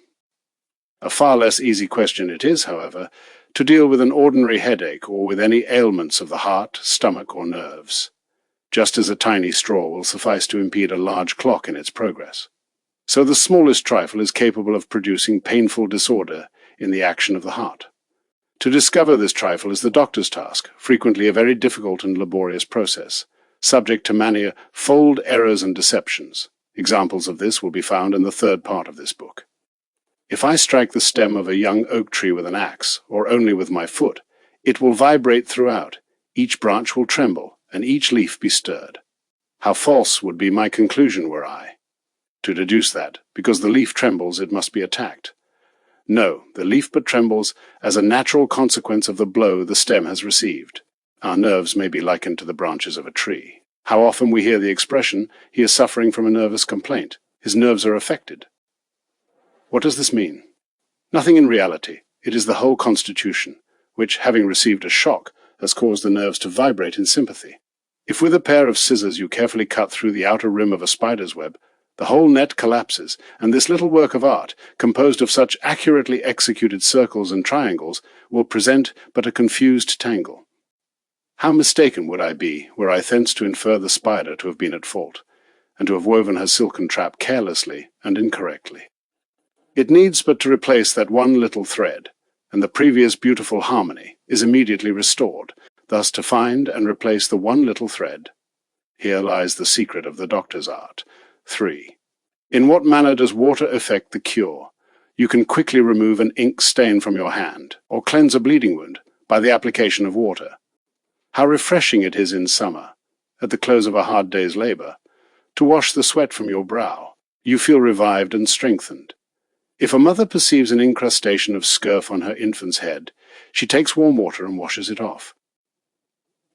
A far less easy question it is, however, to deal with an ordinary headache or with any ailments of the heart, stomach, or nerves, just as a tiny straw will suffice to impede a large clock in its progress. So the smallest trifle is capable of producing painful disorder in the action of the heart. To discover this trifle is the doctor's task, frequently a very difficult and laborious process, subject to many fold errors and deceptions. Examples of this will be found in the third part of this book. If I strike the stem of a young oak tree with an axe, or only with my foot, it will vibrate throughout, each branch will tremble, and each leaf be stirred. How false would be my conclusion were I to deduce that, because the leaf trembles, it must be attacked. No, the leaf but trembles as a natural consequence of the blow the stem has received. Our nerves may be likened to the branches of a tree. How often we hear the expression, he is suffering from a nervous complaint. His nerves are affected. What does this mean? Nothing in reality. It is the whole constitution, which, having received a shock, has caused the nerves to vibrate in sympathy. If with a pair of scissors you carefully cut through the outer rim of a spider's web, the whole net collapses, and this little work of art, composed of such accurately executed circles and triangles, will present but a confused tangle. How mistaken would I be were I thence to infer the spider to have been at fault, and to have woven her silken trap carelessly and incorrectly. It needs but to replace that one little thread, and the previous beautiful harmony is immediately restored, thus to find and replace the one little thread. Here lies the secret of the doctor's art. 3. In what manner does water effect the cure? You can quickly remove an ink stain from your hand, or cleanse a bleeding wound, by the application of water. How refreshing it is in summer, at the close of a hard day's labor, to wash the sweat from your brow. You feel revived and strengthened. If a mother perceives an incrustation of scurf on her infant's head, she takes warm water and washes it off.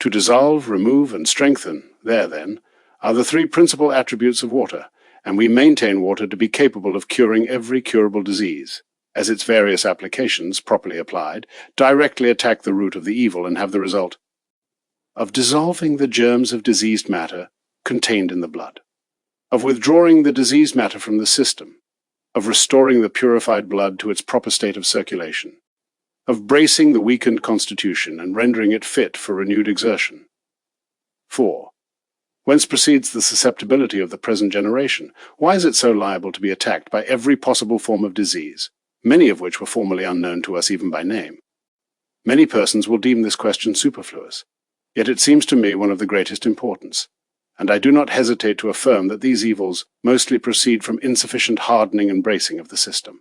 To dissolve, remove, and strengthen, there, then, are the three principal attributes of water, and we maintain water to be capable of curing every curable disease, as its various applications, properly applied, directly attack the root of the evil and have the result of dissolving the germs of diseased matter contained in the blood, of withdrawing the diseased matter from the system, of restoring the purified blood to its proper state of circulation, of bracing the weakened constitution and rendering it fit for renewed exertion. 4. Whence proceeds the susceptibility of the present generation? Why is it so liable to be attacked by every possible form of disease, many of which were formerly unknown to us even by name? Many persons will deem this question superfluous, yet it seems to me one of the greatest importance, and I do not hesitate to affirm that these evils mostly proceed from insufficient hardening and bracing of the system.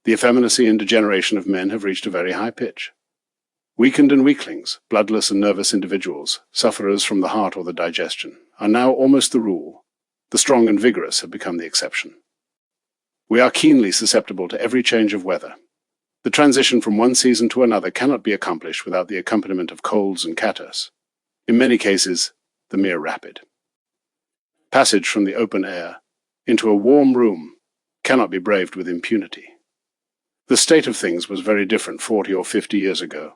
The effeminacy and degeneration of men have reached a very high pitch. Weakened and weaklings, bloodless and nervous individuals, sufferers from the heart or the digestion, are now almost the rule. The strong and vigorous have become the exception. We are keenly susceptible to every change of weather. The transition from one season to another cannot be accomplished without the accompaniment of colds and catarrhs. In many cases, the mere rapid passage from the open air into a warm room cannot be braved with impunity. The state of things was very different 40 or 50 years ago.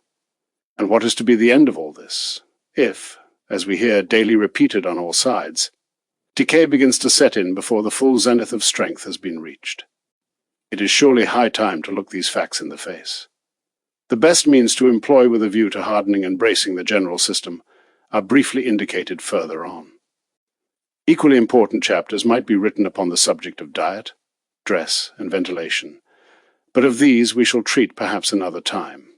And what is to be the end of all this, if, as we hear daily repeated on all sides, decay begins to set in before the full zenith of strength has been reached? It is surely high time to look these facts in the face. The best means to employ with a view to hardening and bracing the general system are briefly indicated further on. Equally important chapters might be written upon the subject of diet, dress, and ventilation, but of these we shall treat perhaps another time.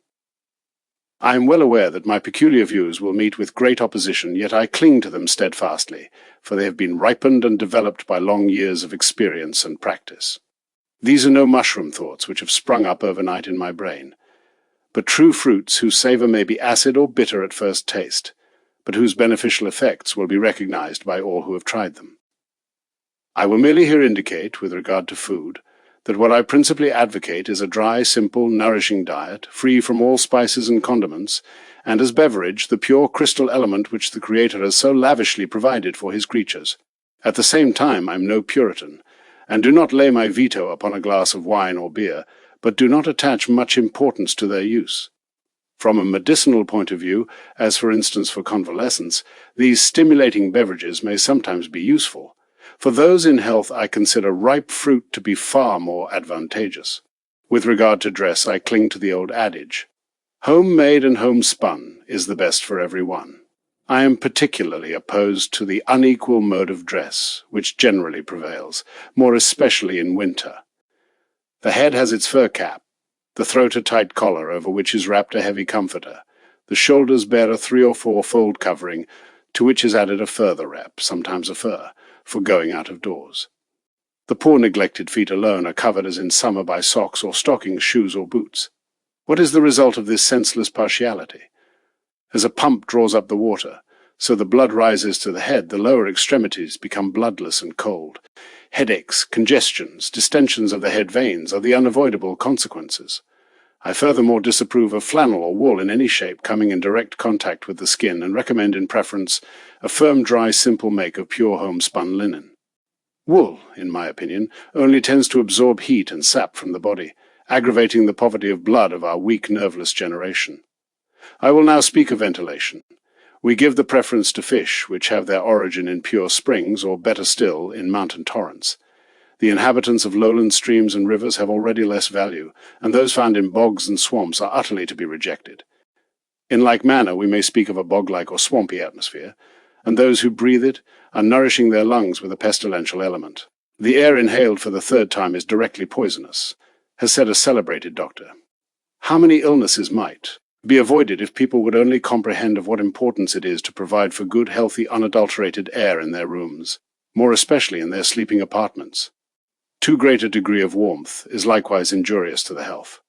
I am well aware that my peculiar views will meet with great opposition, yet I cling to them steadfastly, for they have been ripened and developed by long years of experience and practice. These are no mushroom thoughts which have sprung up overnight in my brain, but true fruits whose savour may be acid or bitter at first taste, but whose beneficial effects will be recognized by all who have tried them. I will merely here indicate, with regard to food, that what I principally advocate is a dry, simple, nourishing diet, free from all spices and condiments, and as beverage the pure crystal element which the Creator has so lavishly provided for his creatures. At the same time I am no Puritan, and do not lay my veto upon a glass of wine or beer, but do not attach much importance to their use. From a medicinal point of view, as for instance for convalescents, these stimulating beverages may sometimes be useful. For those in health, I consider ripe fruit to be far more advantageous. With regard to dress, I cling to the old adage, homemade and homespun is the best for every one. I am particularly opposed to the unequal mode of dress, which generally prevails, more especially in winter. The head has its fur cap, the throat a tight collar over which is wrapped a heavy comforter, the shoulders bear a 3 or 4 fold covering, to which is added a further wrap, sometimes a fur, for going out of doors. The poor neglected feet alone are covered as in summer by socks or stockings, shoes or boots. What is the result of this senseless partiality? As a pump draws up the water, so the blood rises to the head, the lower extremities become bloodless and cold. Headaches, congestions, distensions of the head veins are the unavoidable consequences. I furthermore disapprove of flannel or wool in any shape coming in direct contact with the skin, and recommend in preference a firm, dry, simple make of pure homespun linen. Wool, in my opinion, only tends to absorb heat and sap from the body, aggravating the poverty of blood of our weak, nerveless generation. I will now speak of ventilation. We give the preference to fish, which have their origin in pure springs, or better still, in mountain torrents. The inhabitants of lowland streams and rivers have already less value, and those found in bogs and swamps are utterly to be rejected. In like manner, we may speak of a bog-like or swampy atmosphere, and those who breathe it are nourishing their lungs with a pestilential element. The air inhaled for the 3rd time is directly poisonous, has said a celebrated doctor. How many illnesses might be avoided if people would only comprehend of what importance it is to provide for good, healthy, unadulterated air in their rooms, more especially in their sleeping apartments. Too great a degree of warmth is likewise injurious to the health.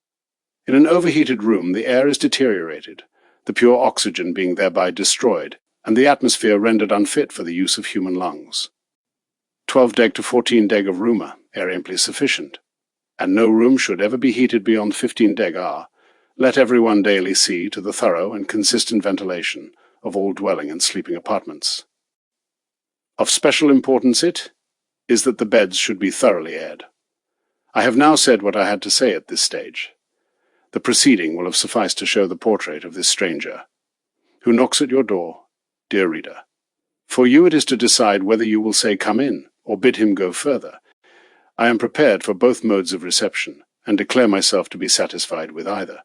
In an overheated room, the air is deteriorated, the pure oxygen being thereby destroyed, and the atmosphere rendered unfit for the use of human lungs. 12 deg to 14 deg of Ruma, air amply sufficient, and no room should ever be heated beyond 15 deg R. Let everyone daily see to the thorough and consistent ventilation of all dwelling and sleeping apartments. Of special importance it is that the beds should be thoroughly aired. I have now said what I had to say at this stage. The preceding will have sufficed to show the portrait of this stranger, who knocks at your door, dear reader. For you it is to decide whether you will say come in, or bid him go further. I am prepared for both modes of reception, and declare myself to be satisfied with either.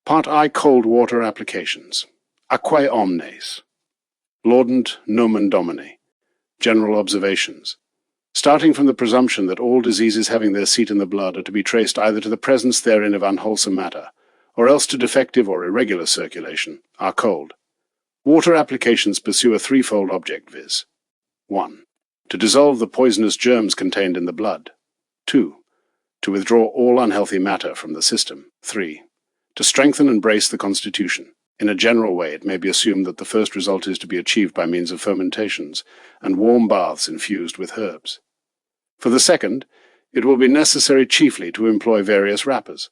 Part I. Cold water applications. Aquae omnes. Laudant nomen domini. General observations. Starting from the presumption that all diseases having their seat in the blood are to be traced either to the presence therein of unwholesome matter, or else to defective or irregular circulation, are cold. Water applications pursue a 3-fold object, viz. 1. To dissolve the poisonous germs contained in the blood. 2. To withdraw all unhealthy matter from the system. 3. To strengthen and brace the constitution. In a general way, it may be assumed that the first result is to be achieved by means of fermentations and warm baths infused with herbs. For the second, it will be necessary chiefly to employ various wrappers,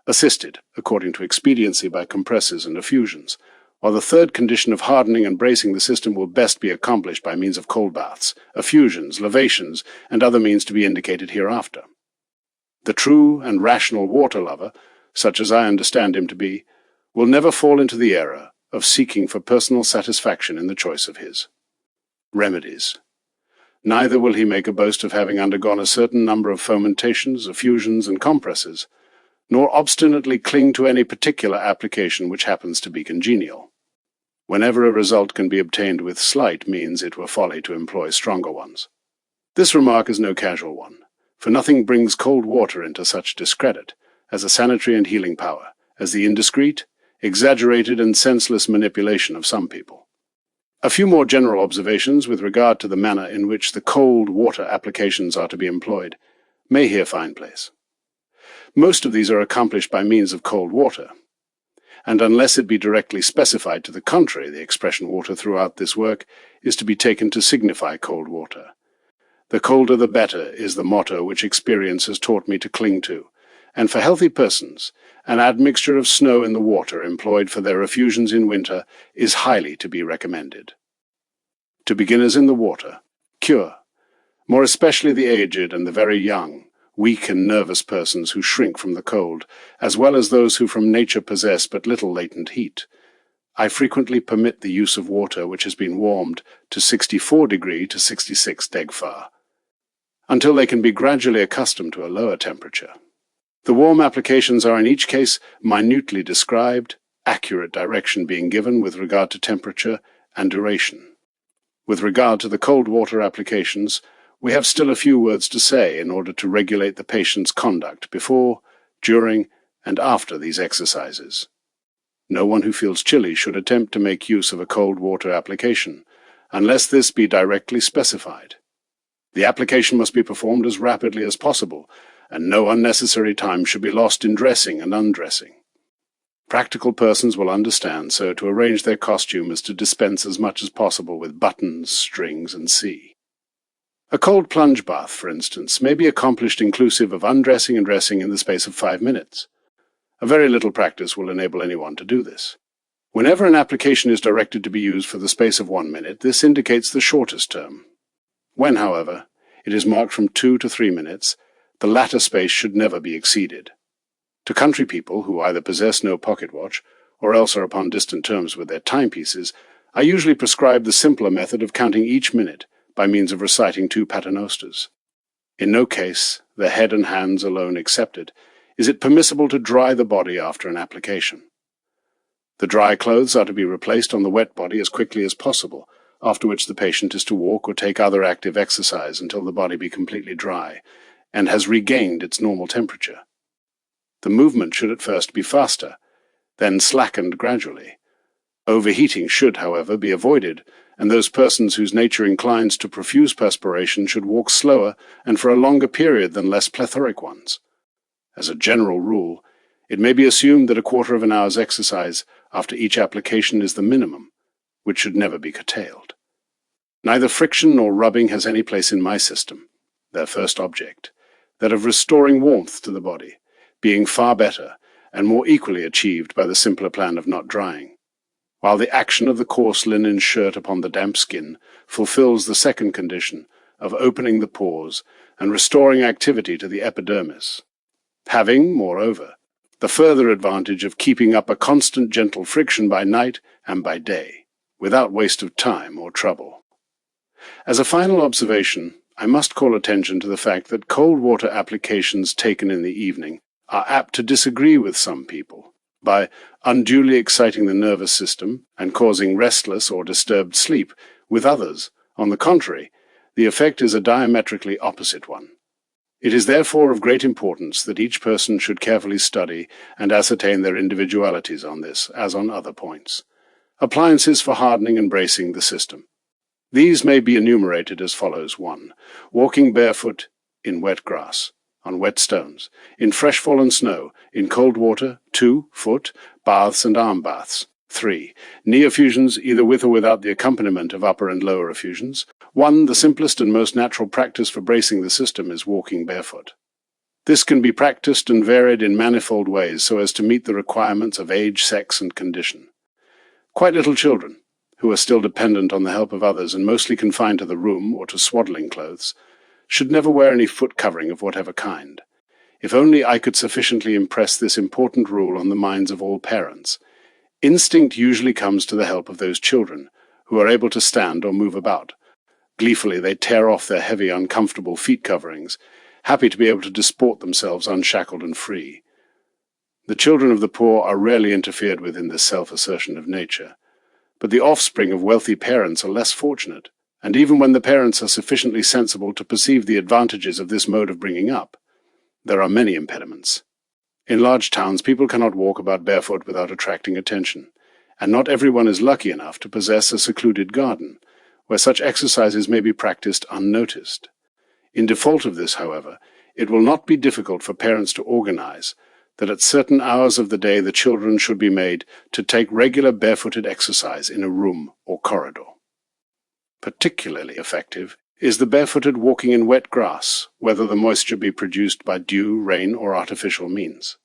assisted, according to expediency, by compresses and effusions, while the third condition of hardening and bracing the system will best be accomplished by means of cold baths, effusions, lavations, and other means to be indicated hereafter. The true and rational water-lover, such as I understand him to be, will never fall into the error of seeking for personal satisfaction in the choice of his remedies. Neither will he make a boast of having undergone a certain number of fomentations, effusions, and compresses, nor obstinately cling to any particular application which happens to be congenial. Whenever a result can be obtained with slight means, it were folly to employ stronger ones. This remark is no casual one, for nothing brings cold water into such discredit as a sanitary and healing power, as the indiscreet, exaggerated, and senseless manipulation of some people. A few more general observations with regard to the manner in which the cold water applications are to be employed may here find place. Most of these are accomplished by means of cold water, and unless it be directly specified to the contrary, the expression water throughout this work is to be taken to signify cold water. The colder the better is the motto which experience has taught me to cling to, and for healthy persons, an admixture of snow in the water employed for their effusions in winter is highly to be recommended. To beginners in the water, cure, more especially the aged and the very young, weak and nervous persons who shrink from the cold, as well as those who from nature possess but little latent heat. I frequently permit the use of water which has been warmed to 64° to 66°F, until they can be gradually accustomed to a lower temperature. The warm applications are in each case minutely described, accurate direction being given with regard to temperature and duration. With regard to the cold water applications, we have still a few words to say in order to regulate the patient's conduct before, during, and after these exercises. No one who feels chilly should attempt to make use of a cold water application, unless this be directly specified. The application must be performed as rapidly as possible, and no unnecessary time should be lost in dressing and undressing. Practical persons will understand so to arrange their costume as to dispense as much as possible with buttons, strings, and sea. A cold plunge bath, for instance, may be accomplished inclusive of undressing and dressing in the space of 5 minutes. A very little practice will enable anyone to do this. Whenever an application is directed to be used for the space of 1 minute, this indicates the shortest term. When, however, it is marked from 2 to 3 minutes, the latter space should never be exceeded. To country people who either possess no pocket watch or else are upon distant terms with their timepieces, I usually prescribe the simpler method of counting each minute by means of reciting 2 paternosters. In no case, the head and hands alone excepted, is it permissible to dry the body after an application. The dry clothes are to be replaced on the wet body as quickly as possible, after which the patient is to walk or take other active exercise until the body be completely dry and has regained its normal temperature. The movement should at first be faster, then slackened gradually. Overheating should, however, be avoided, and those persons whose nature inclines to profuse perspiration should walk slower and for a longer period than less plethoric ones. As a general rule, it may be assumed that a quarter of an hour's exercise after each application is the minimum, which should never be curtailed. Neither friction nor rubbing has any place in my system, their first object, that of restoring warmth to the body, being far better and more equally achieved by the simpler plan of not drying, while the action of the coarse linen shirt upon the damp skin fulfills the second condition of opening the pores and restoring activity to the epidermis, having, moreover, the further advantage of keeping up a constant gentle friction by night and by day, without waste of time or trouble. As a final observation, I must call attention to the fact that cold water applications taken in the evening are apt to disagree with some people by unduly exciting the nervous system and causing restless or disturbed sleep. With others, on the contrary, the effect is a diametrically opposite one. It is therefore of great importance that each person should carefully study and ascertain their individualities on this, as on other points. Appliances for hardening and bracing the system. These may be enumerated as follows. 1. Walking barefoot in wet grass, on wet stones, in fresh fallen snow, in cold water. 2. Foot, baths and arm baths. 3. Knee effusions, either with or without the accompaniment of upper and lower effusions. 1. The simplest and most natural practice for bracing the system is walking barefoot. This can be practiced and varied in manifold ways so as to meet the requirements of age, sex, and condition. Quite little children, who are still dependent on the help of others and mostly confined to the room or to swaddling clothes, should never wear any foot covering of whatever kind. If only I could sufficiently impress this important rule on the minds of all parents. Instinct usually comes to the help of those children who are able to stand or move about. Gleefully they tear off their heavy, uncomfortable feet coverings, happy to be able to disport themselves unshackled and free. The children of the poor are rarely interfered with in this self-assertion of nature, but the offspring of wealthy parents are less fortunate, and even when the parents are sufficiently sensible to perceive the advantages of this mode of bringing up, there are many impediments. In large towns, people cannot walk about barefoot without attracting attention, and not everyone is lucky enough to possess a secluded garden, where such exercises may be practiced unnoticed. In default of this, however, it will not be difficult for parents to organize that at certain hours of the day the children should be made to take regular barefooted exercise in a room or corridor. Particularly effective is the barefooted walking in wet grass, whether the moisture be produced by dew, rain, or artificial means.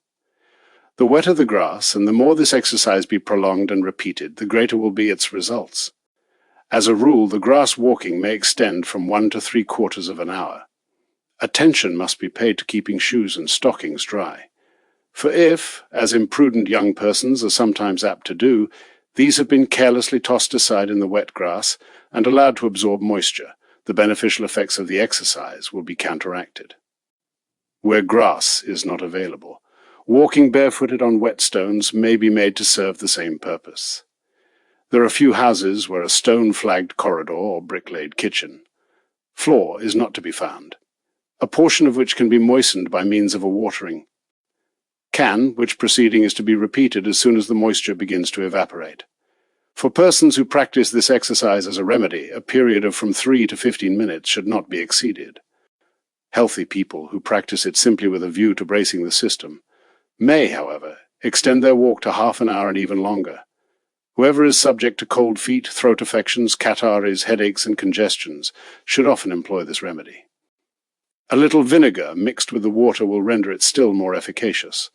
The wetter the grass, and the more this exercise be prolonged and repeated, the greater will be its results. As a rule, the grass walking may extend from 1 to 3/4 of an hour. Attention must be paid to keeping shoes and stockings dry. For if, as imprudent young persons are sometimes apt to do, these have been carelessly tossed aside in the wet grass and allowed to absorb moisture, the beneficial effects of the exercise will be counteracted. Where grass is not available, walking barefooted on wet stones may be made to serve the same purpose. There are few houses where a stone-flagged corridor or brick-laid kitchen floor is not to be found, a portion of which can be moistened by means of a watering can, which proceeding is to be repeated as soon as the moisture begins to evaporate. For persons who practice this exercise as a remedy, a period of from 3 to 15 minutes should not be exceeded. Healthy people who practice it simply with a view to bracing the system may, however, extend their walk to half an hour and even longer. Whoever is subject to cold feet, throat affections, catarrhs, headaches, and congestions should often employ this remedy. A little vinegar mixed with the water will render it still more efficacious.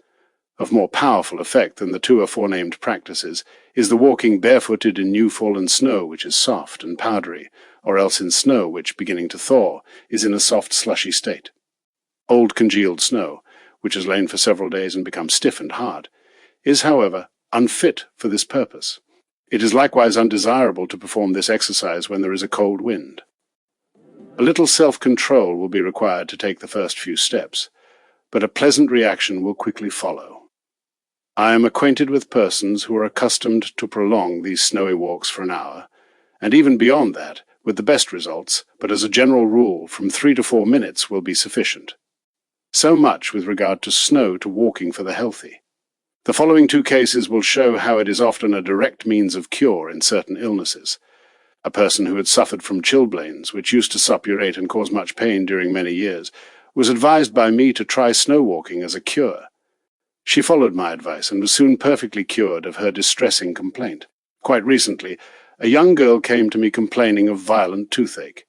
Of more powerful effect than the two aforenamed practices is the walking barefooted in new-fallen snow, which is soft and powdery, or else in snow which, beginning to thaw, is in a soft slushy state. Old congealed snow, which has lain for several days and become stiff and hard, is, however, unfit for this purpose. It is likewise undesirable to perform this exercise when there is a cold wind. A little self-control will be required to take the first few steps, but a pleasant reaction will quickly follow. I am acquainted with persons who are accustomed to prolong these snowy walks for an hour, and even beyond that, with the best results, but as a general rule, from 3 to 4 minutes will be sufficient. So much with regard to snow to walking for the healthy. The following two cases will show how it is often a direct means of cure in certain illnesses. A person who had suffered from chilblains, which used to suppurate and cause much pain during many years, was advised by me to try snow walking as a cure. She followed my advice and was soon perfectly cured of her distressing complaint. Quite recently, a young girl came to me complaining of violent toothache.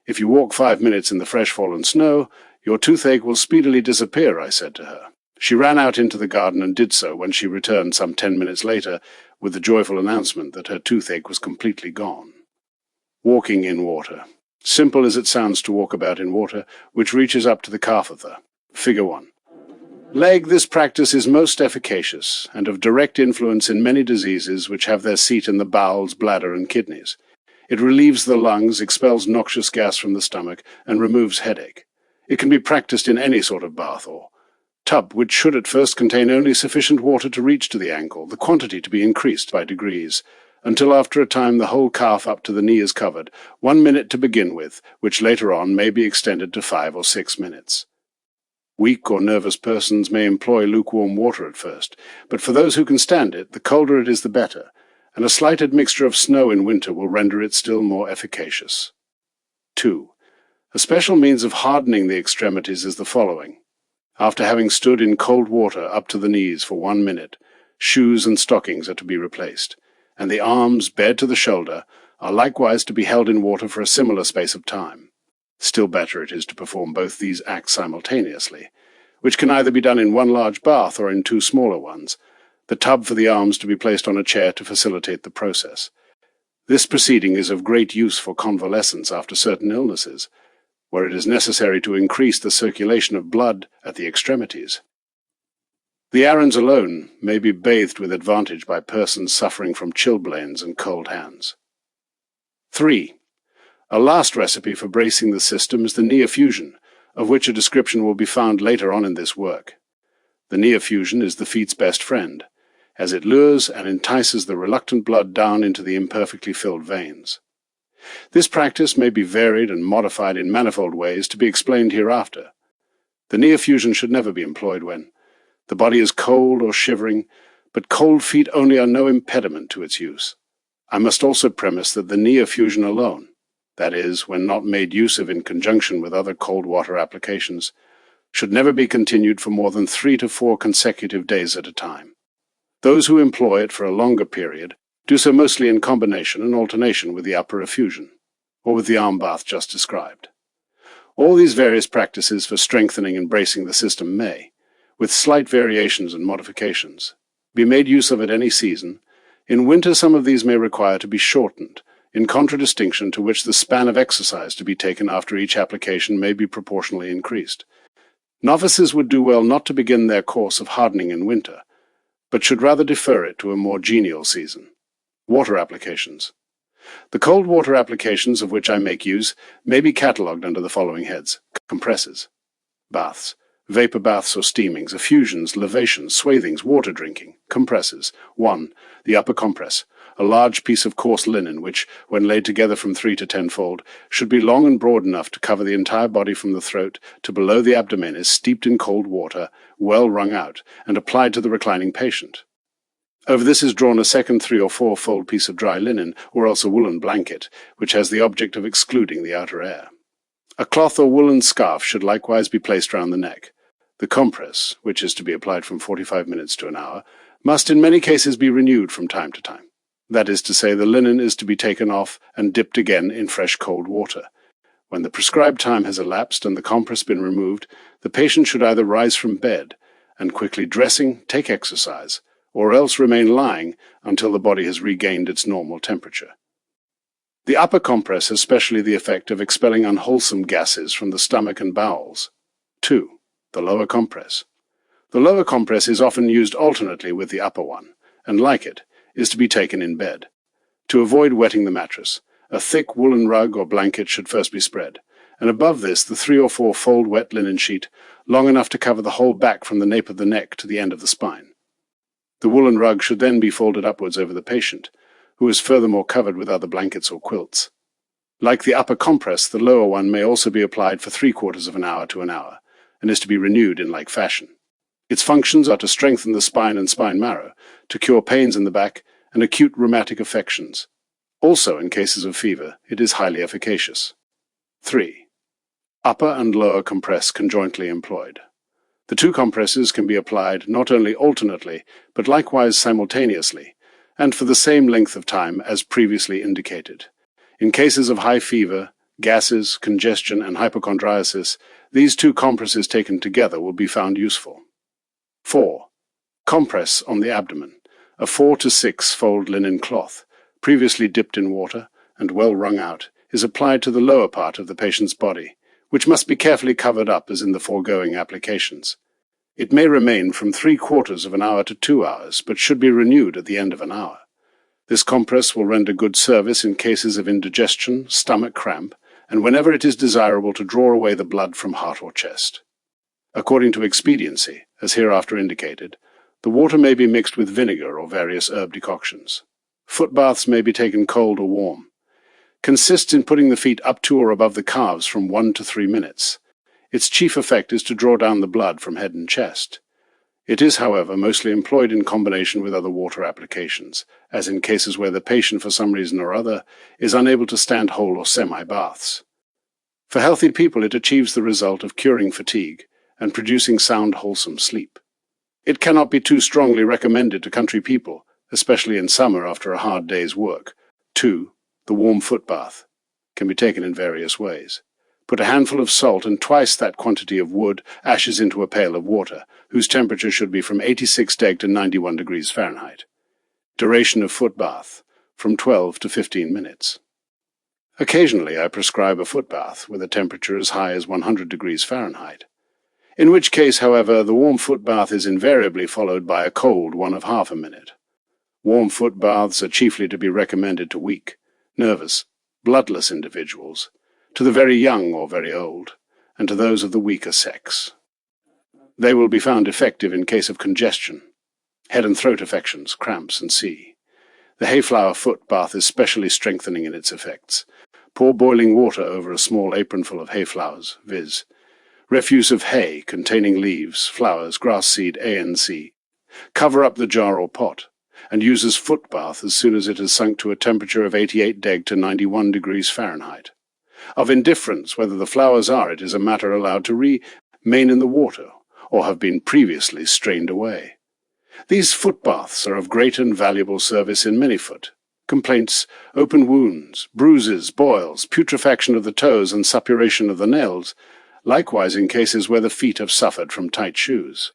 If you walk 5 minutes in the fresh-fallen snow, your toothache will speedily disappear, I said to her. She ran out into the garden and did so when she returned some 10 minutes later with the joyful announcement that her toothache was completely gone. Walking in water. Simple as it sounds to walk about in water, which reaches up to the calf of the Figure 1. Leg, this practice is most efficacious and of direct influence in many diseases which have their seat in the bowels, bladder, and kidneys. It relieves the lungs, expels noxious gas from the stomach, and removes headache. It can be practiced in any sort of bath or tub, which should at first contain only sufficient water to reach to the ankle, the quantity to be increased by degrees, until after a time the whole calf up to the knee is covered, 1 minute to begin with, which later on may be extended to 5 or 6 minutes. Weak or nervous persons may employ lukewarm water at first, but for those who can stand it, the colder it is the better, and a slight admixture of snow in winter will render it still more efficacious. 2. A special means of hardening the extremities is the following. After having stood in cold water up to the knees for 1 minute, shoes and stockings are to be replaced, and the arms, bared to the shoulder, are likewise to be held in water for a similar space of time. Still better it is to perform both these acts simultaneously, which can either be done in one large bath or in 2 smaller ones, the tub for the arms to be placed on a chair to facilitate the process. This proceeding is of great use for convalescence after certain illnesses, where it is necessary to increase the circulation of blood at the extremities. The arons alone may be bathed with advantage by persons suffering from chilblains and cold hands. 3. A last recipe for bracing the system is the knee effusion, of which a description will be found later on in this work. The knee effusion is the feet's best friend, as it lures and entices the reluctant blood down into the imperfectly filled veins. This practice may be varied and modified in manifold ways to be explained hereafter. The knee effusion should never be employed when the body is cold or shivering, but cold feet only are no impediment to its use. I must also premise that the knee effusion alone, that is, when not made use of in conjunction with other cold water applications, should never be continued for more than 3 to 4 consecutive days at a time. Those who employ it for a longer period do so mostly in combination and alternation with the upper effusion, or with the arm bath just described. All these various practices for strengthening and bracing the system may, with slight variations and modifications, be made use of at any season. In winter some of these may require to be shortened, in contradistinction to which the span of exercise to be taken after each application may be proportionally increased. Novices would do well not to begin their course of hardening in winter, but should rather defer it to a more genial season. Water applications. The cold water applications of which I make use may be catalogued under the following heads: compresses, baths, vapor baths or steamings, effusions, lavations, swathings, water drinking. Compresses. 1. The upper compress, a large piece of coarse linen which, when laid together from 3 to 10-fold, should be long and broad enough to cover the entire body from the throat to below the abdomen, is steeped in cold water, well wrung out, and applied to the reclining patient. Over this is drawn a second 3 or 4-fold piece of dry linen, or else a woolen blanket, which has the object of excluding the outer air. A cloth or woolen scarf should likewise be placed round the neck. The compress, which is to be applied from 45 minutes to an hour, must in many cases be renewed from time to time. That is to say, the linen is to be taken off and dipped again in fresh cold water. When the prescribed time has elapsed and the compress been removed, the patient should either rise from bed and, quickly dressing, take exercise, or else remain lying until the body has regained its normal temperature. The upper compress has specially the effect of expelling unwholesome gases from the stomach and bowels. 2. The lower compress. The lower compress is often used alternately with the upper one, and, like it, is to be taken in bed. To avoid wetting the mattress, a thick woolen rug or blanket should first be spread, and above this the 3 or 4-fold wet linen sheet, long enough to cover the whole back from the nape of the neck to the end of the spine. The woolen rug should then be folded upwards over the patient, who is furthermore covered with other blankets or quilts. Like the upper compress, the lower one may also be applied for 3/4 of an hour to an hour, and is to be renewed in like fashion. Its functions are to strengthen the spine and spine marrow, to cure pains in the back, and acute rheumatic affections. Also, in cases of fever, it is highly efficacious. 3. Upper and lower compress conjointly employed. The 2 compresses can be applied not only alternately, but likewise simultaneously, and for the same length of time as previously indicated. In cases of high fever, gases, congestion, and hypochondriasis, these 2 compresses taken together will be found useful. 4. Compress on the abdomen, a 4 to 6-fold linen cloth, previously dipped in water and well wrung out, is applied to the lower part of the patient's body, which must be carefully covered up as in the foregoing applications. It may remain from 3/4 of an hour to 2 hours, but should be renewed at the end of an hour. This compress will render good service in cases of indigestion, stomach cramp, and whenever it is desirable to draw away the blood from heart or chest. According to expediency, as hereafter indicated, the water may be mixed with vinegar or various herb decoctions. Foot baths may be taken cold or warm. Consists in putting the feet up to or above the calves from 1 to 3 minutes. Its chief effect is to draw down the blood from head and chest. It is, however, mostly employed in combination with other water applications, as in cases where the patient, for some reason or other, is unable to stand whole or semi-baths. For healthy people, it achieves the result of curing fatigue and producing sound, wholesome sleep. It cannot be too strongly recommended to country people, especially in summer after a hard day's work. 2. The warm foot bath can be taken in various ways. Put a handful of salt and twice that quantity of wood, ashes into a pail of water, whose temperature should be from 86° to 91 degrees Fahrenheit. Duration of foot bath, from 12 to 15 minutes. Occasionally I prescribe a foot bath with a temperature as high as 100 degrees Fahrenheit. In which case, however, the warm foot bath is invariably followed by a cold one of half a minute. Warm foot baths are chiefly to be recommended to weak, nervous, bloodless individuals, to the very young or very old, and to those of the weaker sex. They will be found effective in case of congestion, head and throat affections, cramps, and C. The hayflower foot bath is specially strengthening in its effects. Pour boiling water over a small apronful of hayflowers, viz., refuse of hay containing leaves, flowers, grass seed, A and C. Cover up the jar or pot, and use as foot bath as soon as it has sunk to a temperature of 88° to 91 degrees Fahrenheit. Of indifference whether the flowers are, it is a matter allowed to remain in the water, or have been previously strained away. These foot baths are of great and valuable service in many foot complaints, open wounds, bruises, boils, putrefaction of the toes, and suppuration of the nails, likewise in cases where the feet have suffered from tight shoes.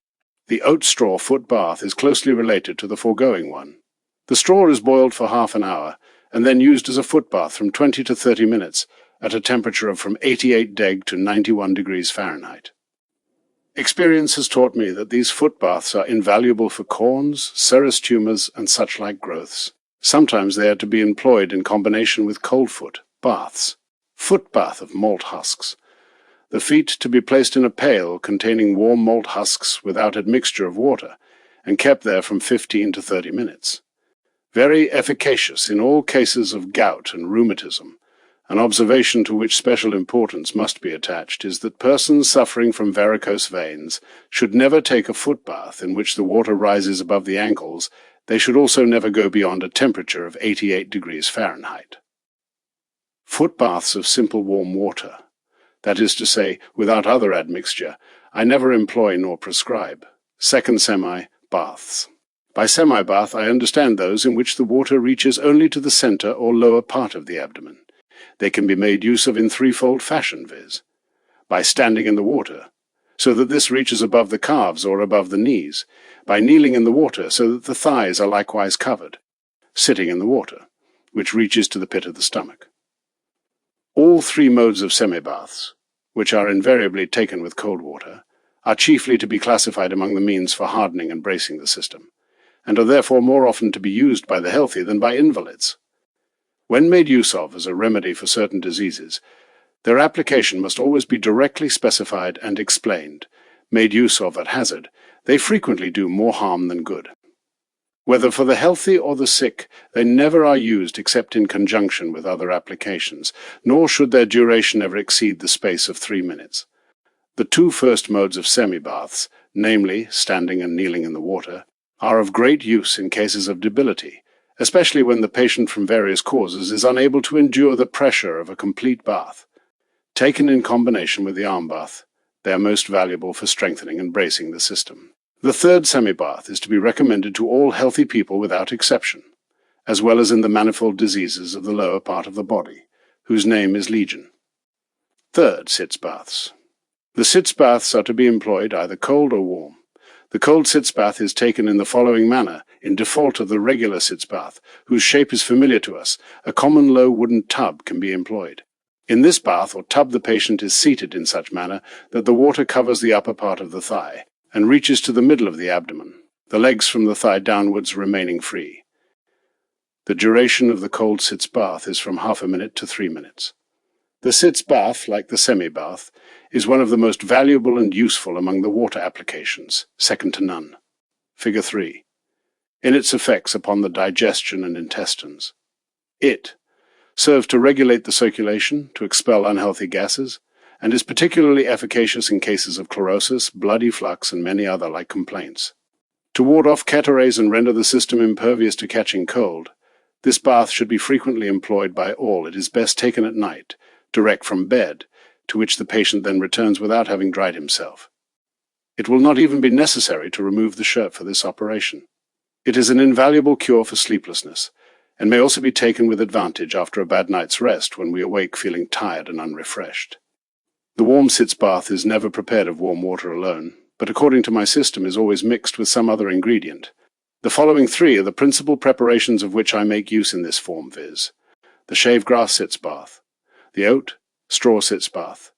The oat straw foot bath is closely related to the foregoing one. The straw is boiled for half an hour, and then used as a foot bath from 20 to 30 minutes at a temperature of from 88 deg to 91 degrees Fahrenheit. Experience has taught me that these foot baths are invaluable for corns, serous tumours, and such like growths. Sometimes they are to be employed in combination with cold foot baths. Foot bath of malt husks. The feet to be placed in a pail containing warm malt husks without admixture of water, and kept there from 15 to 30 minutes. Very efficacious in all cases of gout and rheumatism. An observation to which special importance must be attached is that persons suffering from varicose veins should never take a foot bath in which the water rises above the ankles. They should also never go beyond a temperature of 88 degrees Fahrenheit. Foot baths of simple warm water, that is to say, without other admixture, I never employ nor prescribe. Second semi-baths. By semi-bath I understand those in which the water reaches only to the center or lower part of the abdomen. They can be made use of in threefold fashion, viz. By standing in the water, so that this reaches above the calves or above the knees, by kneeling in the water so that the thighs are likewise covered, sitting in the water, which reaches to the pit of the stomach. All three modes of semi-baths, which are invariably taken with cold water, are chiefly to be classified among the means for hardening and bracing the system, and are therefore more often to be used by the healthy than by invalids. When made use of as a remedy for certain diseases, their application must always be directly specified and explained. Made use of at hazard, they frequently do more harm than good. Whether for the healthy or the sick, they never are used except in conjunction with other applications, nor should their duration ever exceed the space of 3 minutes. The two first modes of semi-baths, namely standing and kneeling in the water, are of great use in cases of debility, especially when the patient from various causes is unable to endure the pressure of a complete bath. Taken in combination with the arm bath, they are most valuable for strengthening and bracing the system. The third semi-bath is to be recommended to all healthy people without exception, as well as in the manifold diseases of the lower part of the body, whose name is legion. Third, sitz baths. The sitz baths are to be employed either cold or warm. The cold sitz bath is taken in the following manner, in default of the regular sitz bath, whose shape is familiar to us. A common low wooden tub can be employed. In this bath or tub the patient is seated in such manner that the water covers the upper part of the thigh, and reaches to the middle of the abdomen, the legs from the thigh downwards remaining free. The duration of the cold sitz bath is from half a minute to 3 minutes. The sitz bath, like the semi-bath, is one of the most valuable and useful among the water applications, second to none. Figure 3. In its effects upon the digestion and intestines. It serves to regulate the circulation, to expel unhealthy gases, and is particularly efficacious in cases of chlorosis, blood efflux, and many other like complaints. To ward off catarrhs and render the system impervious to catching cold, this bath should be frequently employed by all. It is best taken at night, direct from bed, to which the patient then returns without having dried himself. It will not even be necessary to remove the shirt for this operation. It is an invaluable cure for sleeplessness, and may also be taken with advantage after a bad night's rest when we awake feeling tired and unrefreshed. The warm sitz bath is never prepared of warm water alone, but according to my system is always mixed with some other ingredient. The following three are the principal preparations of which I make use in this form, viz. The shave grass sitz bath, the oat, straw sitz bath,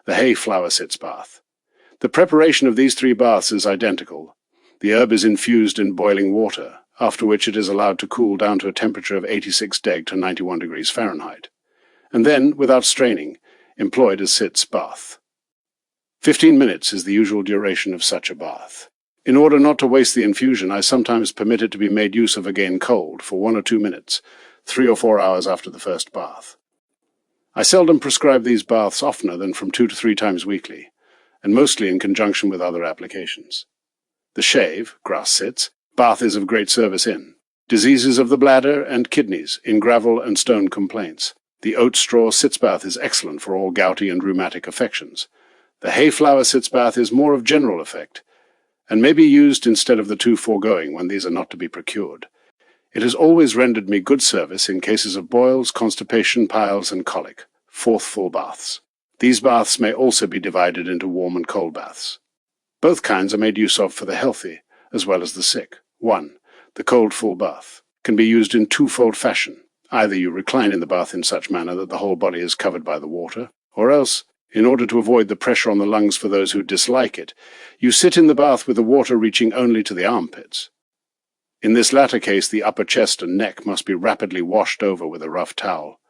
the hay flower sitz bath. The preparation of these 3 baths is identical. The herb is infused in boiling water, after which it is allowed to cool down to a temperature of 86 deg to 91 degrees Fahrenheit, and then, without straining, employed as sitz bath. 15 minutes is the usual duration of such a bath. In order not to waste the infusion, I sometimes permit it to be made use of again cold for 1 or 2 minutes, 3 or 4 hours after the first bath. I seldom prescribe these baths oftener than from 2 to 3 times weekly, and mostly in conjunction with other applications. The shave, grass sitz, bath is of great service in diseases of the bladder and kidneys, in gravel and stone complaints. The oat straw sitz bath is excellent for all gouty and rheumatic affections. The hay flower sitz bath is more of general effect, and may be used instead of the 2 foregoing when these are not to be procured. It has always rendered me good service in cases of boils, constipation, piles, and colic. 4th full baths. These baths may also be divided into warm and cold baths. Both kinds are made use of for the healthy, as well as the sick. 1. The cold full bath can be used in 2-fold fashion. Either you recline in the bath in such manner that the whole body is covered by the water, or else, in order to avoid the pressure on the lungs for those who dislike it, you sit in the bath with the water reaching only to the armpits. In this latter case, the upper chest and neck must be rapidly washed over with a rough towel.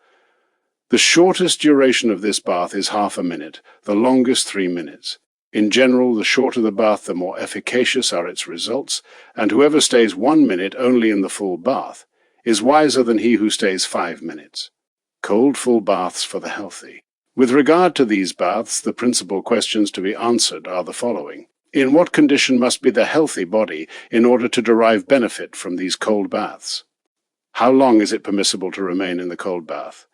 The shortest duration of this bath is half a minute, the longest 3 minutes. In general, the shorter the bath, the more efficacious are its results, and whoever stays 1 minute only in the full bath is wiser than he who stays 5 minutes. Cold full baths for the healthy. With regard to these baths, the principal questions to be answered are the following. In what condition must be the healthy body in order to derive benefit from these cold baths? How long is it permissible to remain in the cold bath?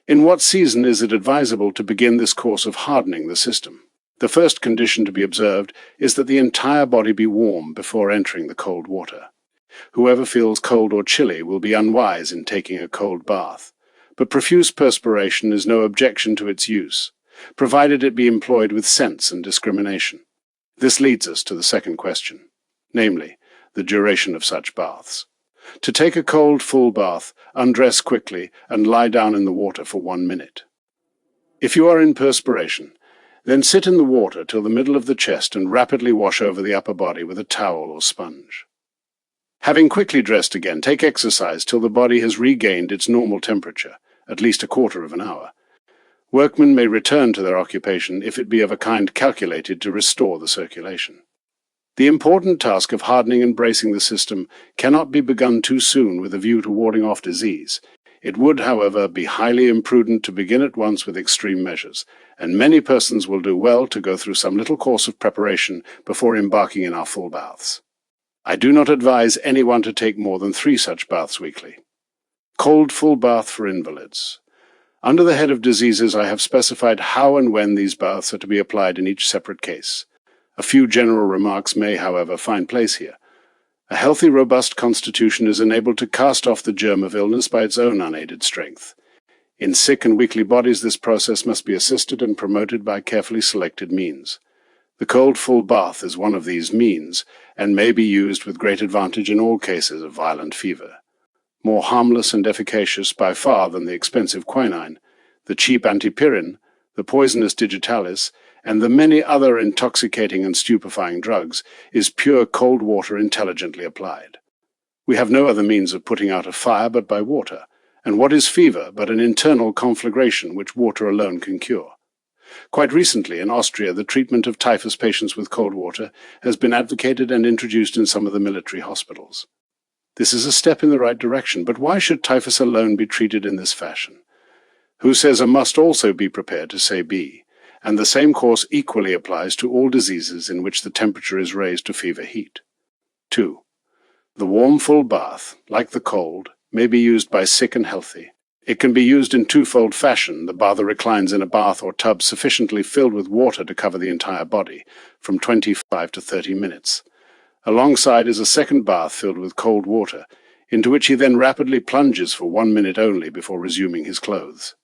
In what season is it advisable to begin this course of hardening the system? The first condition to be observed is that the entire body be warm before entering the cold water. Whoever feels cold or chilly will be unwise in taking a cold bath, but profuse perspiration is no objection to its use, provided it be employed with sense and discrimination. This leads us to the second question, namely, the duration of such baths. To take a cold, full bath, undress quickly and lie down in the water for 1 minute. If you are in perspiration, then sit in the water till the middle of the chest and rapidly wash over the upper body with a towel or sponge. Having quickly dressed again, take exercise till the body has regained its normal temperature, at least a quarter of an hour. Workmen may return to their occupation if it be of a kind calculated to restore the circulation. The important task of hardening and bracing the system cannot be begun too soon with a view to warding off disease. It would, however, be highly imprudent to begin at once with extreme measures, and many persons will do well to go through some little course of preparation before embarking in our full baths. I do not advise anyone to take more than 3 such baths weekly. Cold full bath for invalids. Under the head of diseases, I have specified how and when these baths are to be applied in each separate case. A few general remarks may, however, find place here. A healthy, robust constitution is enabled to cast off the germ of illness by its own unaided strength. In sick and weakly bodies, this process must be assisted and promoted by carefully selected means. The cold full bath is one of these means, and may be used with great advantage in all cases of violent fever. More harmless and efficacious by far than the expensive quinine, the cheap antipyrin, the poisonous digitalis, and the many other intoxicating and stupefying drugs, is pure cold water intelligently applied. We have no other means of putting out a fire but by water, and what is fever but an internal conflagration which water alone can cure? Quite recently, in Austria, the treatment of typhus patients with cold water has been advocated and introduced in some of the military hospitals. This is a step in the right direction, but why should typhus alone be treated in this fashion? Who says A must also be prepared to say B, and the same course equally applies to all diseases in which the temperature is raised to fever heat. 2. The warm full bath, like the cold, may be used by sick and healthy. It can be used in twofold fashion. The bather reclines in a bath or tub sufficiently filled with water to cover the entire body, from 25 to 30 minutes. Alongside is a second bath filled with cold water, into which he then rapidly plunges for 1 minute only before resuming his clothes.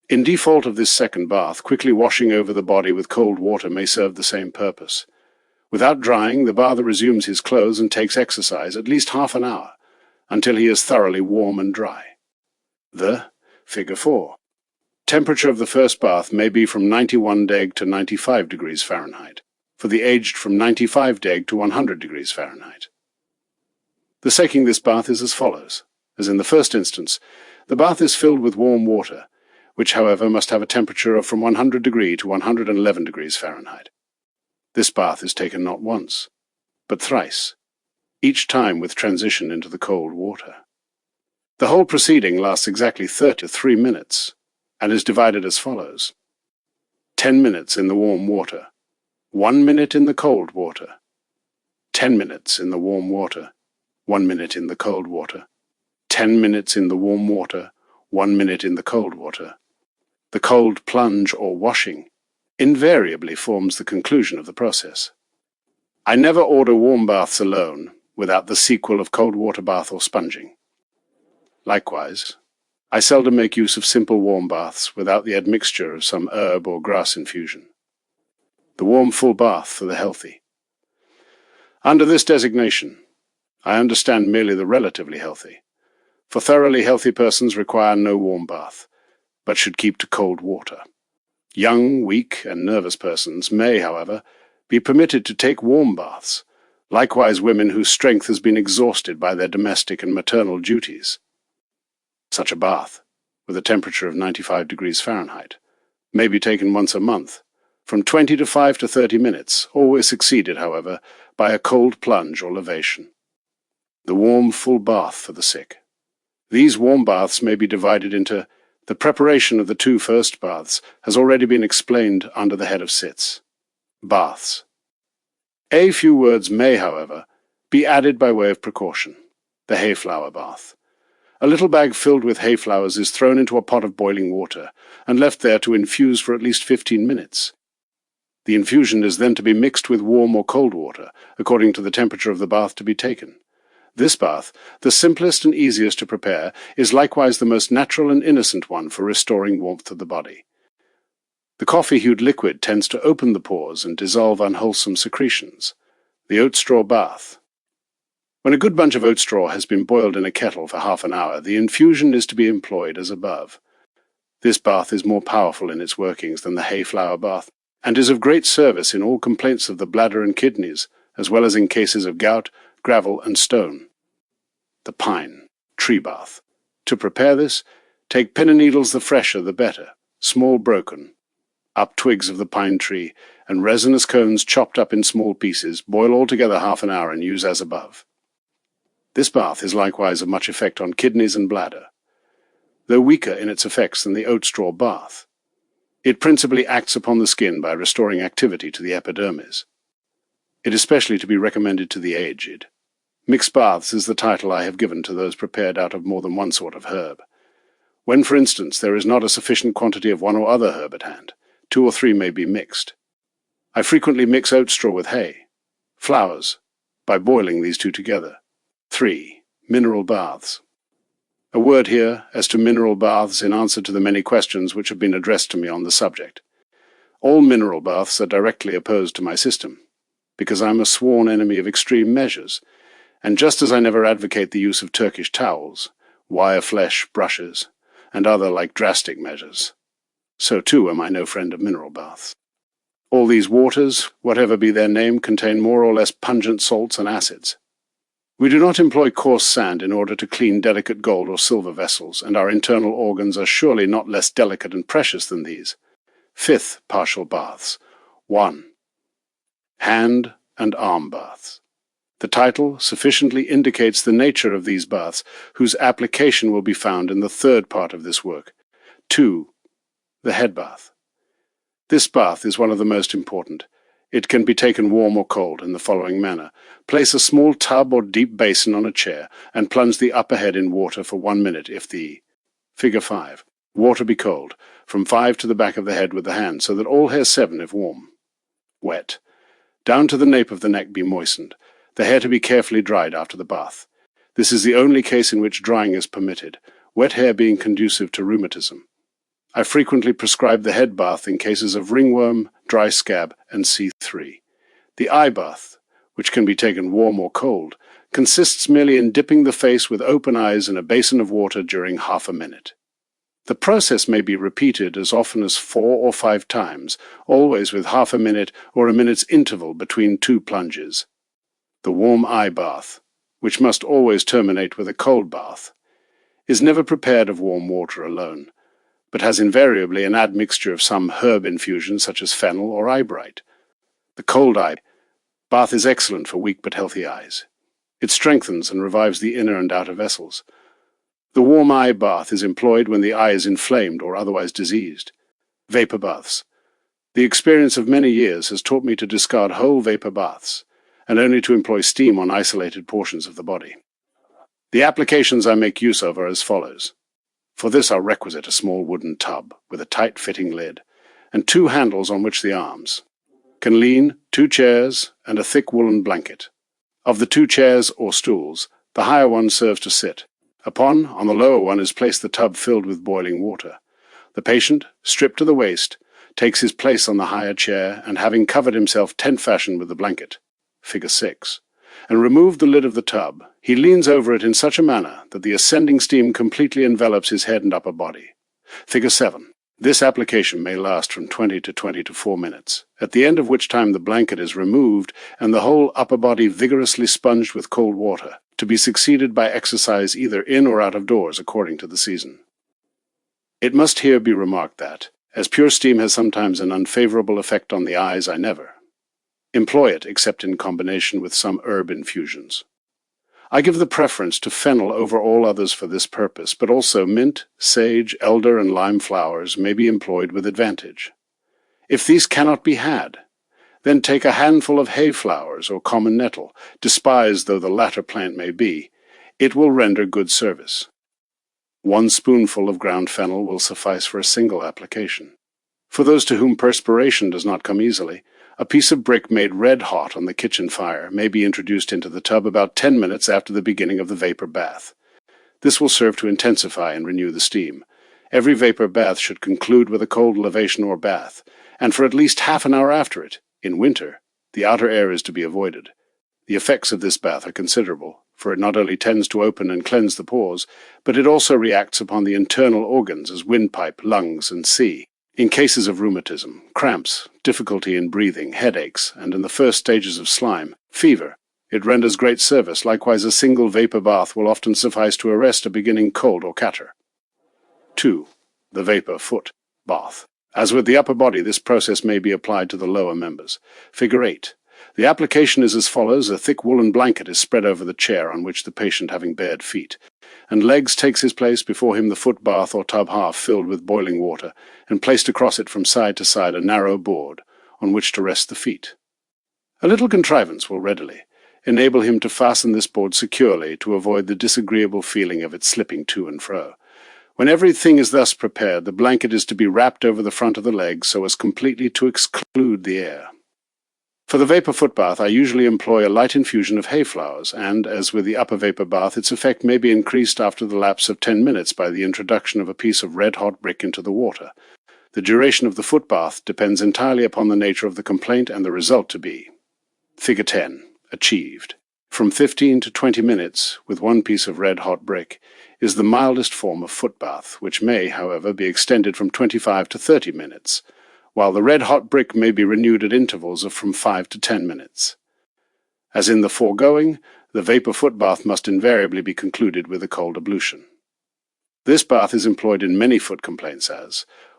In default of this second bath, quickly washing over the body with cold water may serve the same purpose. Without drying, the bather resumes his clothes and takes exercise at least half an hour, until he is thoroughly warm and dry. Figure 4. Temperature of the first bath may be from 91 deg to 95 degrees Fahrenheit, for the aged from 95 deg to 100 degrees Fahrenheit. The taking this bath is as follows. As in the first instance, the bath is filled with warm water, which, however, must have a temperature of from 100 degree to 111 degrees Fahrenheit. This bath is taken not once, but thrice, each time with transition into the cold water. The whole proceeding lasts exactly 33 minutes, and is divided as follows. 10 minutes in the warm water, 1 minute in the cold water, 10 minutes in the warm water, 1 minute in the cold water, 10 minutes in the warm water, 1 minute in the cold water. The cold plunge or washing invariably forms the conclusion of the process. I never order warm baths alone without the sequel of cold water bath or sponging. Likewise, I seldom make use of simple warm baths without the admixture of some herb or grass infusion. The warm full bath for the healthy. Under this designation, I understand merely the relatively healthy. For thoroughly healthy persons require no warm bath, but should keep to cold water. Young, weak, and nervous persons may, however, be permitted to take warm baths, likewise women whose strength has been exhausted by their domestic and maternal duties. Such a bath, with a temperature of 95 degrees Fahrenheit, may be taken once a month, from 25 to 30 minutes, always succeeded, however, by a cold plunge or lavation. The warm, full bath for the sick. These warm baths may be divided into the preparation of the 2 first baths has already been explained under the head of sits. Baths. A few words may, however, be added by way of precaution. The hayflower bath. A little bag filled with hayflowers is thrown into a pot of boiling water and left there to infuse for at least 15 minutes. The infusion is then to be mixed with warm or cold water, according to the temperature of the bath to be taken. This bath, the simplest and easiest to prepare, is likewise the most natural and innocent one for restoring warmth of the body. The coffee-hued liquid tends to open the pores and dissolve unwholesome secretions. The oat straw bath. When a good bunch of oat straw has been boiled in a kettle for half an hour, the infusion is to be employed as above. This bath is more powerful in its workings than the hayflower bath, and is of great service in all complaints of the bladder and kidneys, as well as in cases of gout, gravel, and stone. The pine, tree bath. To prepare this, take pin and needles the fresher the better, small broken, up twigs of the pine tree, and resinous cones chopped up in small pieces, boil all together half an hour and use as above. This bath is likewise of much effect on kidneys and bladder, though weaker in its effects than the oat straw bath. It principally acts upon the skin by restoring activity to the epidermis. It is specially to be recommended to the aged. Mixed baths is the title I have given to those prepared out of more than one sort of herb. When, for instance, there is not a sufficient quantity of one or other herb at hand, 2 or 3 may be mixed. I frequently mix oat straw with hay, flowers, by boiling these 2 together. 3. Mineral baths. A word here as to mineral baths in answer to the many questions which have been addressed to me on the subject. All mineral baths are directly opposed to my system, because I am a sworn enemy of extreme measures, and just as I never advocate the use of Turkish towels, wire flesh brushes, and other like drastic measures, so too am I no friend of mineral baths. All these waters, whatever be their name, contain more or less pungent salts and acids. We do not employ coarse sand in order to clean delicate gold or silver vessels, and our internal organs are surely not less delicate and precious than these. 5th partial baths. 1. Hand and arm baths. The title sufficiently indicates the nature of these baths, whose application will be found in the 3rd part of this work. 2. The head bath. This bath is one of the most important. It can be taken warm or cold in the following manner. Place a small tub or deep basin on a chair and plunge the upper head in water for 1 minute if the Figure 5. Water be cold, from 5 to the back of the head with the hand, so that all hair 7 if warm. Wet. Down to the nape of the neck be moistened, the hair to be carefully dried after the bath. This is the only case in which drying is permitted, wet hair being conducive to rheumatism. I frequently prescribe the head bath in cases of ringworm, dry scab, and C3. The eye bath, which can be taken warm or cold, consists merely in dipping the face with open eyes in a basin of water during half a minute. The process may be repeated as often as 4 or 5 times, always with half a minute or a minute's interval between 2 plunges. The warm eye bath, which must always terminate with a cold bath, is never prepared of warm water alone, but has invariably an admixture of some herb infusion such as fennel or eyebright. The cold eye bath is excellent for weak but healthy eyes. It strengthens and revives the inner and outer vessels. The warm eye bath is employed when the eye is inflamed or otherwise diseased. Vapor baths. The experience of many years has taught me to discard whole vapor baths, and only to employ steam on isolated portions of the body. The applications I make use of are as follows. For this are requisite a small wooden tub with a tight-fitting lid, and 2 handles on which the arms can lean, 2 chairs, and a thick woolen blanket. Of the 2 chairs or stools, the higher one serves to sit. On the lower one is placed the tub filled with boiling water. The patient, stripped to the waist, takes his place on the higher chair, and having covered himself tent fashion with the blanket, Figure 6, and remove the lid of the tub, he leans over it in such a manner that the ascending steam completely envelops his head and upper body. Figure 7. This application may last from 20 to 24 minutes, at the end of which time the blanket is removed and the whole upper body vigorously sponged with cold water, to be succeeded by exercise either in or out of doors according to the season. It must here be remarked that, as pure steam has sometimes an unfavorable effect on the eyes, I never employ it except in combination with some herb infusions. I give the preference to fennel over all others for this purpose, but also mint, sage, elder, and lime flowers may be employed with advantage. If these cannot be had, then take a handful of hay flowers or common nettle, despised though the latter plant may be. It will render good service. 1 spoonful of ground fennel will suffice for a single application. For those to whom perspiration does not come easily, a piece of brick made red hot on the kitchen fire may be introduced into the tub about 10 minutes after the beginning of the vapor bath. This will serve to intensify and renew the steam. Every vapor bath should conclude with a cold lavation or bath, and for at least half an hour after it. In winter, the outer air is to be avoided. The effects of this bath are considerable, for it not only tends to open and cleanse the pores, but it also reacts upon the internal organs as windpipe, lungs, and sea. In cases of rheumatism, cramps, difficulty in breathing, headaches, and in the first stages of slime, fever, it renders great service. Likewise, a single vapor bath will often suffice to arrest a beginning cold or catarrh. 2. The vapor foot bath. As with the upper body, this process may be applied to the lower members. Figure 8. The application is as follows. A thick woolen blanket is spread over the chair on which the patient having bared feet, and legs takes his place before him the foot bath or tub half filled with boiling water, and placed across it from side to side a narrow board on which to rest the feet. A little contrivance will readily enable him to fasten this board securely to avoid the disagreeable feeling of its slipping to and fro. When everything is thus prepared, the blanket is to be wrapped over the front of the legs so as completely to exclude the air. For the vapor foot bath, I usually employ a light infusion of hay flowers, and, as with the upper vapor bath, its effect may be increased after the lapse of 10 minutes by the introduction of a piece of red-hot brick into the water. The duration of the foot bath depends entirely upon the nature of the complaint and the result to be. Figure 10. Achieved. From 15 to 20 minutes, with 1 piece of red-hot brick, is the mildest form of foot bath, which may, however, be extended from 25 to 30 minutes, while the red-hot brick may be renewed at intervals of from 5 to 10 minutes. As in the foregoing, the vapor foot bath must invariably be concluded with a cold ablution. This bath is employed in many foot complaints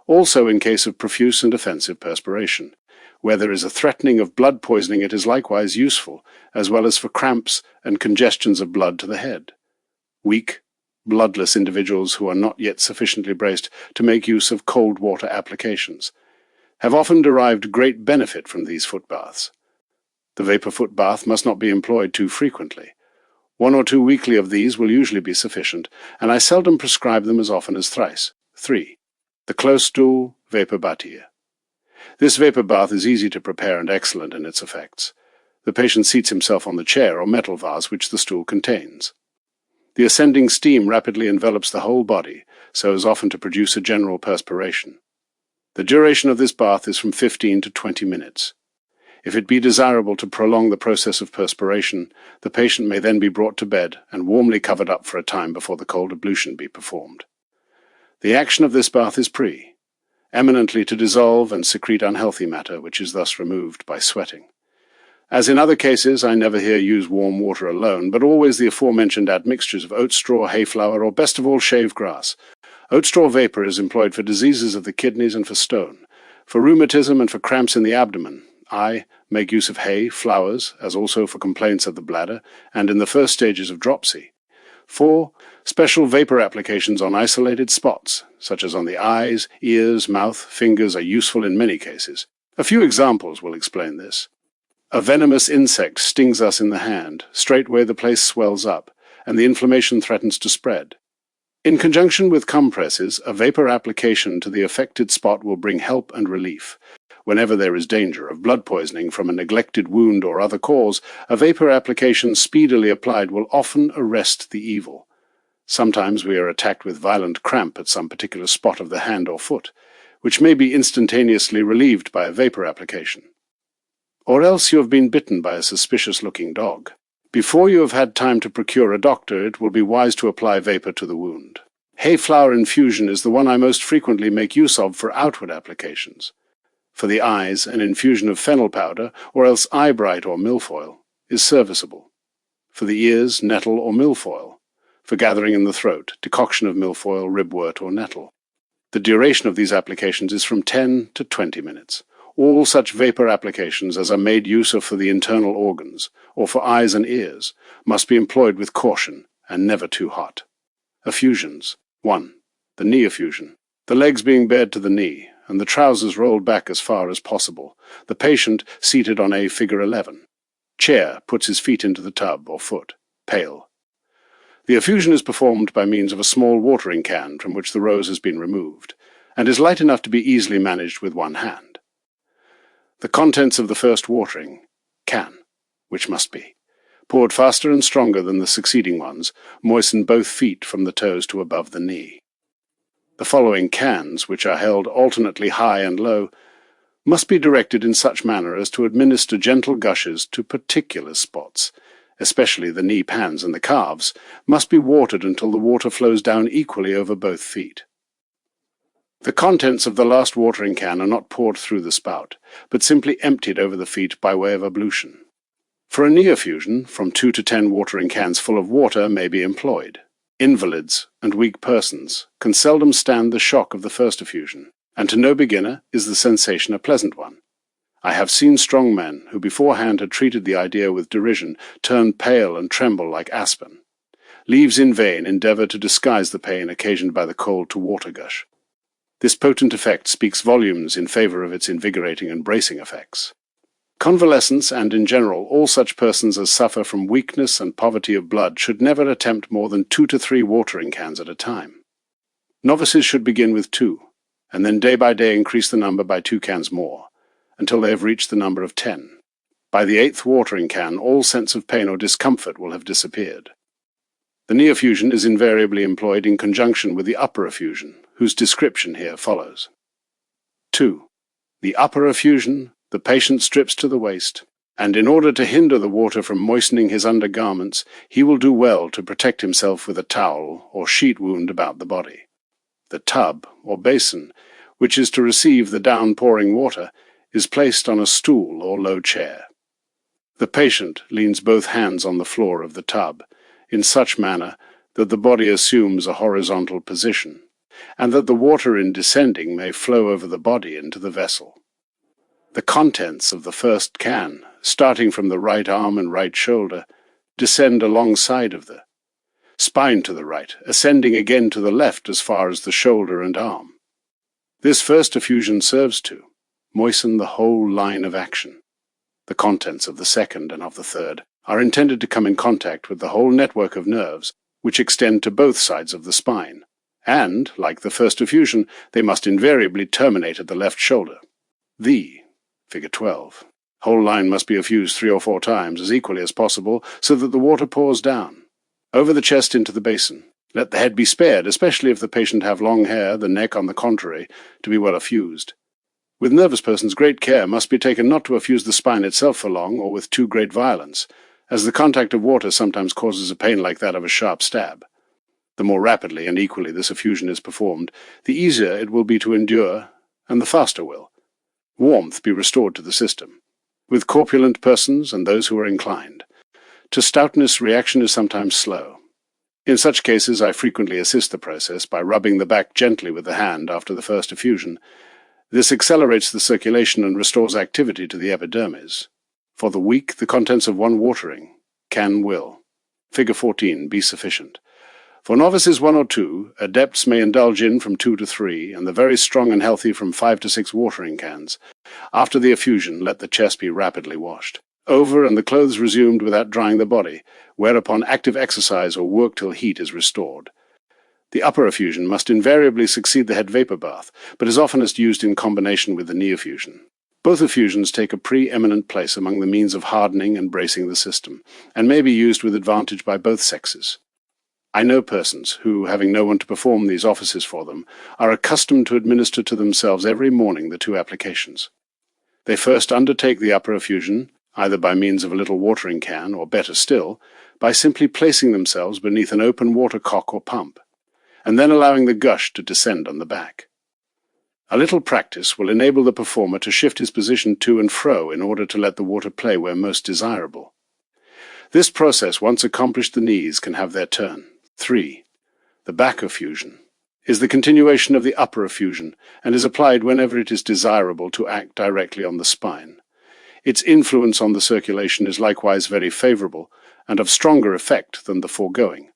also in case of profuse and offensive perspiration. Where there is a threatening of blood poisoning, it is likewise useful, as well as for cramps and congestions of blood to the head. Weak, bloodless individuals who are not yet sufficiently braced to make use of cold water applications have often derived great benefit from these foot baths. The vapor foot bath must not be employed too frequently. 1 or 2 weekly of these will usually be sufficient, and I seldom prescribe them as often as thrice. 3. The close stool vapor bathia. This vapor bath is easy to prepare and excellent in its effects. The patient seats himself on the chair or metal vase which the stool contains. The ascending steam rapidly envelops the whole body, so as often to produce a general perspiration. The duration of this bath is from 15 to 20 minutes. If it be desirable to prolong the process of perspiration, the patient may then be brought to bed and warmly covered up for a time before the cold ablution be performed. The action of this bath is eminently to dissolve and secrete unhealthy matter, which is thus removed by sweating. As in other cases, I never here use warm water alone, but always the aforementioned admixtures of oat straw, hay flour, or best of all shaved grass. Oat straw vapor is employed for diseases of the kidneys and for stone. For rheumatism and for cramps in the abdomen, I make use of hay, flowers, as also for complaints of the bladder, and in the first stages of dropsy. 4. Special vapor applications on isolated spots, such as on the eyes, ears, mouth, fingers, are useful in many cases. A few examples will explain this. A venomous insect stings us in the hand. Straightway the place swells up, and the inflammation threatens to spread. In conjunction with compresses, a vapor application to the affected spot will bring help and relief. Whenever there is danger of blood poisoning from a neglected wound or other cause, a vapor application speedily applied will often arrest the evil. Sometimes we are attacked with violent cramp at some particular spot of the hand or foot, which may be instantaneously relieved by a vapor application. Or else you have been bitten by a suspicious-looking dog. Before you have had time to procure a doctor, it will be wise to apply vapor to the wound. Hayflower infusion is the one I most frequently make use of for outward applications. For the eyes, an infusion of fennel powder, or else eyebright or milfoil, is serviceable. For the ears, nettle or milfoil. For gathering in the throat, decoction of milfoil, ribwort or nettle. The duration of these applications is from 10 to 20 minutes. All such vapor applications as are made use of for the internal organs, or for eyes and ears, must be employed with caution and never too hot. Effusions. 1. The knee effusion. The legs being bared to the knee, and the trousers rolled back as far as possible, the patient seated on a figure 11. Chair puts his feet into the tub or foot. Pail. The effusion is performed by means of a small watering can from which the rose has been removed, and is light enough to be easily managed with one hand. The contents of the first watering can, which must be, poured faster and stronger than the succeeding ones, moisten both feet from the toes to above the knee. The following cans, which are held alternately high and low, must be directed in such manner as to administer gentle gushes to particular spots, especially the knee pans and the calves, must be watered until the water flows down equally over both feet. The contents of the last watering can are not poured through the spout, but simply emptied over the feet by way of ablution. For a knee effusion, from 2 to 10 watering cans full of water may be employed. Invalids and weak persons can seldom stand the shock of the first effusion, and to no beginner is the sensation a pleasant one. I have seen strong men who beforehand had treated the idea with derision turn pale and tremble like aspen. Leaves in vain endeavour to disguise the pain occasioned by the cold to water gush. This potent effect speaks volumes in favour of its invigorating and bracing effects. Convalescents, and in general all such persons as suffer from weakness and poverty of blood, should never attempt more than 2 to 3 watering cans at a time. Novices should begin with 2, and then day by day increase the number by 2 cans more, until they have reached the number of 10. By the 8th watering can, all sense of pain or discomfort will have disappeared. The knee effusion is invariably employed in conjunction with the upper effusion, whose description here follows. 2. The upper effusion, the patient strips to the waist, and in order to hinder the water from moistening his undergarments, he will do well to protect himself with a towel or sheet wound about the body. The tub, or basin, which is to receive the downpouring water, is placed on a stool or low chair. The patient leans both hands on the floor of the tub, in such manner that the body assumes a horizontal position, and that the water in descending may flow over the body into the vessel. The contents of the first can, starting from the right arm and right shoulder, descend alongside of the spine to the right, ascending again to the left as far as the shoulder and arm. This first effusion serves to moisten the whole line of action. The contents of the second and of the third are intended to come in contact with the whole network of nerves which extend to both sides of the spine, and, like the first effusion, they must invariably terminate at the left shoulder. The Figure 12. Whole line must be effused 3 or 4 times, as equally as possible, so that the water pours down, over the chest into the basin. Let the head be spared, especially if the patient have long hair, the neck, on the contrary, to be well effused. With nervous persons, great care must be taken not to effuse the spine itself for long, or with too great violence, as the contact of water sometimes causes a pain like that of a sharp stab. The more rapidly and equally this effusion is performed, the easier it will be to endure, and the faster will warmth be restored to the system. With corpulent persons and those who are inclined to stoutness, reaction is sometimes slow. In such cases I frequently assist the process by rubbing the back gently with the hand after the first effusion. This accelerates the circulation and restores activity to the epidermis. For the weak, the contents of 1 watering can will. Figure 14 be sufficient. For novices 1 or 2, adepts may indulge in from 2 to 3, and the very strong and healthy from 5 to 6 watering cans. After the effusion, let the chest be rapidly washed over and the clothes resumed without drying the body, whereupon active exercise or work till heat is restored. The upper effusion must invariably succeed the head vapor bath, but is oftenest used in combination with the knee effusion. Both effusions take a pre-eminent place among the means of hardening and bracing the system, and may be used with advantage by both sexes. I know persons who, having no one to perform these offices for them, are accustomed to administer to themselves every morning the 2 applications. They first undertake the upper effusion, either by means of a little watering can or, better still, by simply placing themselves beneath an open water cock or pump, and then allowing the gush to descend on the back. A little practice will enable the performer to shift his position to and fro in order to let the water play where most desirable. This process, once accomplished, the knees can have their turn. 3. The back effusion is the continuation of the upper effusion and is applied whenever it is desirable to act directly on the spine. Its influence on the circulation is likewise very favorable and of stronger effect than the foregoing.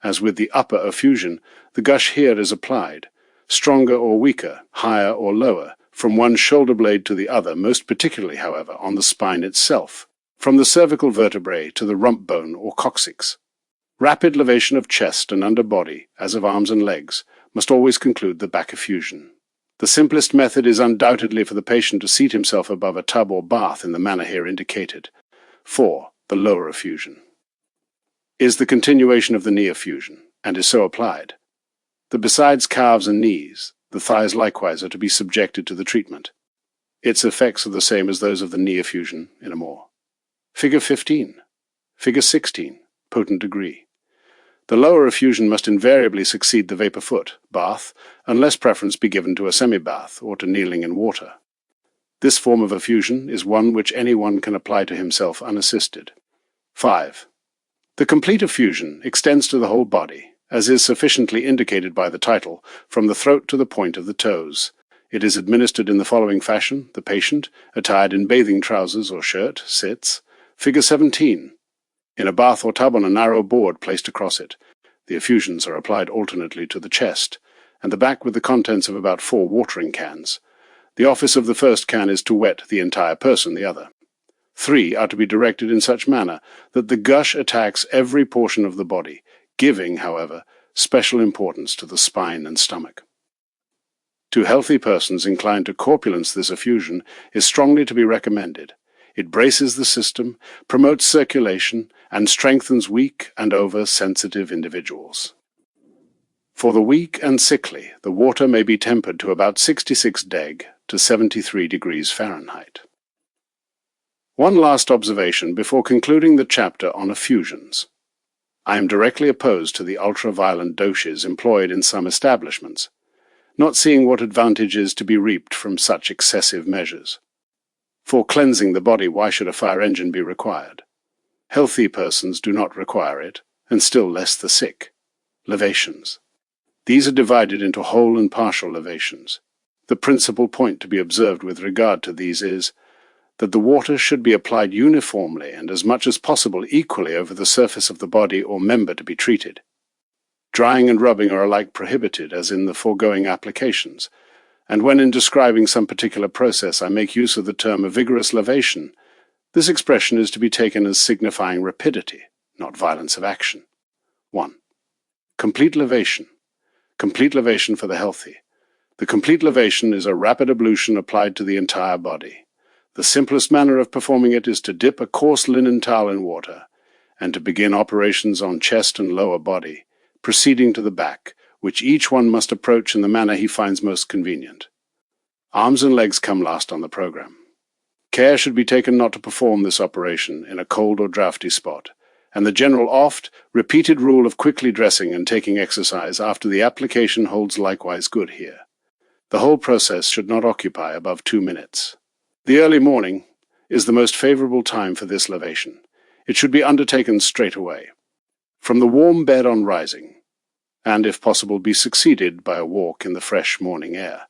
As with the upper effusion, the gush here is applied, stronger or weaker, higher or lower, from one shoulder blade to the other, most particularly, however, on the spine itself, from the cervical vertebrae to the rump bone or coccyx. Rapid elevation of chest and under body, as of arms and legs, must always conclude the back effusion. The simplest method is undoubtedly for the patient to seat himself above a tub or bath in the manner here indicated. 4. The lower effusion is the continuation of the knee effusion, and is so applied that besides calves and knees, the thighs likewise are to be subjected to the treatment. Its effects are the same as those of the knee effusion in a more. Figure 15. Figure 16. Potent degree. The lower effusion must invariably succeed the vapor foot, bath, unless preference be given to a semi-bath or to kneeling in water. This form of effusion is one which anyone can apply to himself unassisted. 5. The complete effusion extends to the whole body, as is sufficiently indicated by the title, from the throat to the point of the toes. It is administered in the following fashion. The patient, attired in bathing trousers or shirt, sits. Figure 17. In a bath or tub on a narrow board placed across it. The effusions are applied alternately to the chest, and the back with the contents of about 4 watering cans. The office of the first can is to wet the entire person, the other. 3 are to be directed in such manner that the gush attacks every portion of the body, giving, however, special importance to the spine and stomach. To healthy persons inclined to corpulence, this effusion is strongly to be recommended. It braces the system, promotes circulation, and strengthens weak and over-sensitive individuals. For the weak and sickly, the water may be tempered to about 66 deg to 73 degrees Fahrenheit. One last observation before concluding the chapter on effusions. I am directly opposed to the ultra-violent doses employed in some establishments, not seeing what advantage is to be reaped from such excessive measures. For cleansing the body, why should a fire engine be required? Healthy persons do not require it, and still less the sick. Lavations. These are divided into whole and partial lavations. The principal point to be observed with regard to these is that the water should be applied uniformly and as much as possible equally over the surface of the body or member to be treated. Drying and rubbing are alike prohibited, as in the foregoing applications, and when in describing some particular process I make use of the term a vigorous lavation, this expression is to be taken as signifying rapidity, not violence of action. 1. Complete lavation. Complete lavation for the healthy. The complete lavation is a rapid ablution applied to the entire body. The simplest manner of performing it is to dip a coarse linen towel in water, and to begin operations on chest and lower body, proceeding to the back, which each one must approach in the manner he finds most convenient. Arms and legs come last on the program. Care should be taken not to perform this operation in a cold or draughty spot, and the general repeated rule of quickly dressing and taking exercise after the application holds likewise good here. The whole process should not occupy above 2 minutes. The early morning is the most favorable time for this lavation. It should be undertaken straight away. From the warm bed on rising, and if possible be succeeded by a walk in the fresh morning air.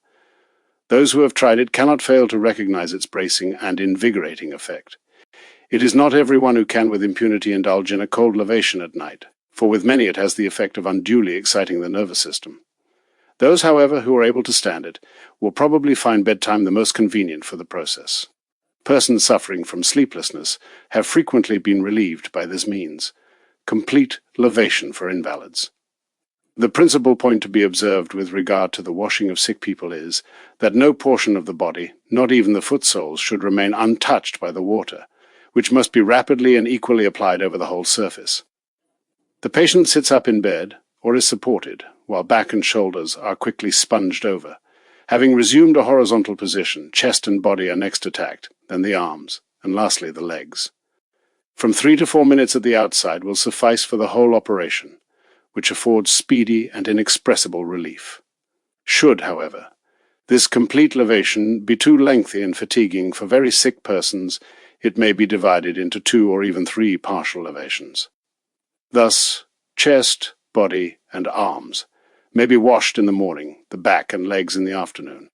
Those who have tried it cannot fail to recognize its bracing and invigorating effect. It is not everyone who can with impunity indulge in a cold lavation at night, for with many it has the effect of unduly exciting the nervous system. Those, however, who are able to stand it, will probably find bedtime the most convenient for the process. Persons suffering from sleeplessness have frequently been relieved by this means. Complete lavation for invalids. The principal point to be observed with regard to the washing of sick people is that no portion of the body, not even the foot soles, should remain untouched by the water, which must be rapidly and equally applied over the whole surface. The patient sits up in bed or is supported, while back and shoulders are quickly sponged over. Having resumed a horizontal position, chest and body are next attacked, then the arms, and lastly the legs. From 3 to 4 minutes at the outside will suffice for the whole operation, which affords speedy and inexpressible relief. Should, however, this complete lavation be too lengthy and fatiguing for very sick persons, it may be divided into 2 or even 3 partial lavations. Thus, chest, body, and arms may be washed in the morning, the back and legs in the afternoon.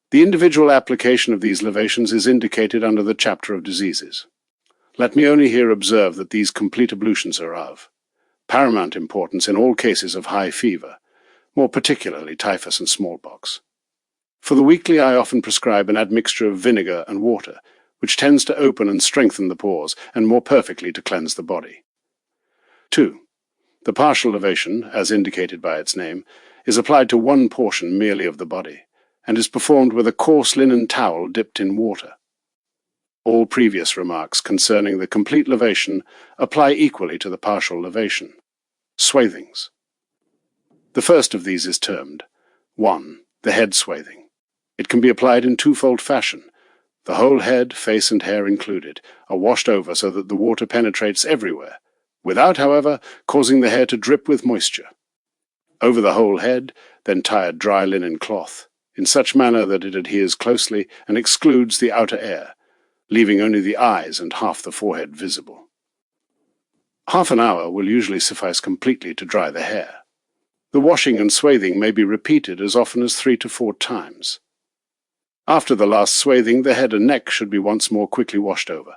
The individual application of these lavations is indicated under the chapter of diseases. Let me only here observe that these complete ablutions are of paramount importance in all cases of high fever, more particularly typhus and smallpox. For the weakly I often prescribe an admixture of vinegar and water, which tends to open and strengthen the pores, and more perfectly to cleanse the body. 2. The partial lavation, as indicated by its name, is applied to one portion merely of the body, and is performed with a coarse linen towel dipped in water. All previous remarks concerning the complete lavation apply equally to the partial lavation. Swathings. The first of these is termed 1. The head swathing. It can be applied in twofold fashion. The whole head, face and hair included, are washed over so that the water penetrates everywhere, without, however, causing the hair to drip with moisture. Over the whole head, then tie a dry linen cloth, in such manner that it adheres closely and excludes the outer air, leaving only the eyes and half the forehead visible. Half an hour will usually suffice completely to dry the hair. The washing and swathing may be repeated as often as 3 to 4 times. After the last swathing, the head and neck should be once more quickly washed over.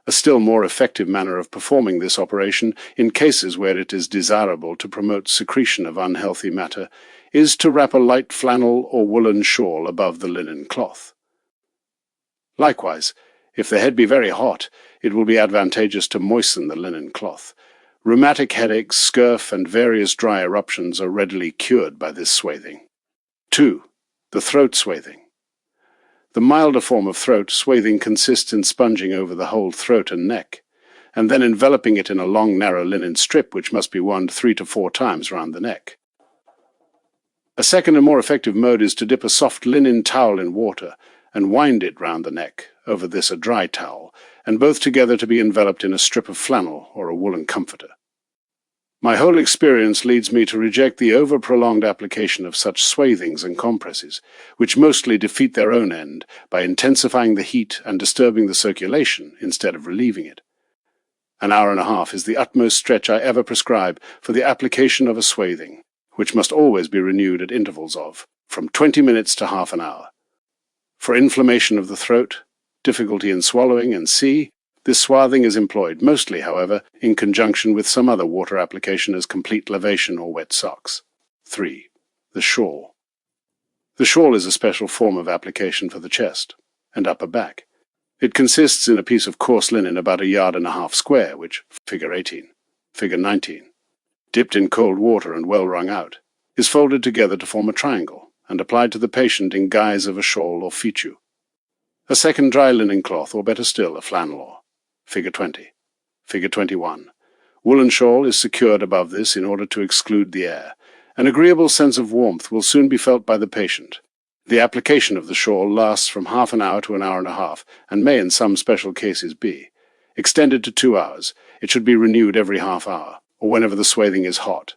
A still more effective manner of performing this operation, in cases where it is desirable to promote secretion of unhealthy matter, is to wrap a light flannel or woolen shawl above the linen cloth. Likewise, if the head be very hot, it will be advantageous to moisten the linen cloth. Rheumatic headaches, scurf, and various dry eruptions are readily cured by this swathing. 2. The throat swathing. The milder form of throat swathing consists in sponging over the whole throat and neck, and then enveloping it in a long narrow linen strip which must be wound 3 to 4 times round the neck. A second and more effective mode is to dip a soft linen towel in water and wind it round the neck, over this a dry towel, and both together to be enveloped in a strip of flannel or a woolen comforter. My whole experience leads me to reject the over-prolonged application of such swathings and compresses, which mostly defeat their own end by intensifying the heat and disturbing the circulation instead of relieving it. An hour and a half is the utmost stretch I ever prescribe for the application of a swathing, which must always be renewed at intervals of from 20 minutes to half an hour. For inflammation of the throat, difficulty in swallowing, and this swathing is employed mostly, however, in conjunction with some other water application as complete lavation or wet socks. 3. The shawl. The shawl is a special form of application for the chest and upper back. It consists in a piece of coarse linen about 1.5 yards square, which, figure 18, figure 19, dipped in cold water and well wrung out, is folded together to form a triangle and applied to the patient in guise of a shawl or fichu. A second dry linen cloth, or better still, a flannel or figure 20, figure 21. Woolen shawl is secured above this in order to exclude the air. An agreeable sense of warmth will soon be felt by the patient. The application of the shawl lasts from half an hour to an hour and a half, and may in some special cases be extended to 2 hours. It should be renewed every half hour, or whenever the swathing is hot.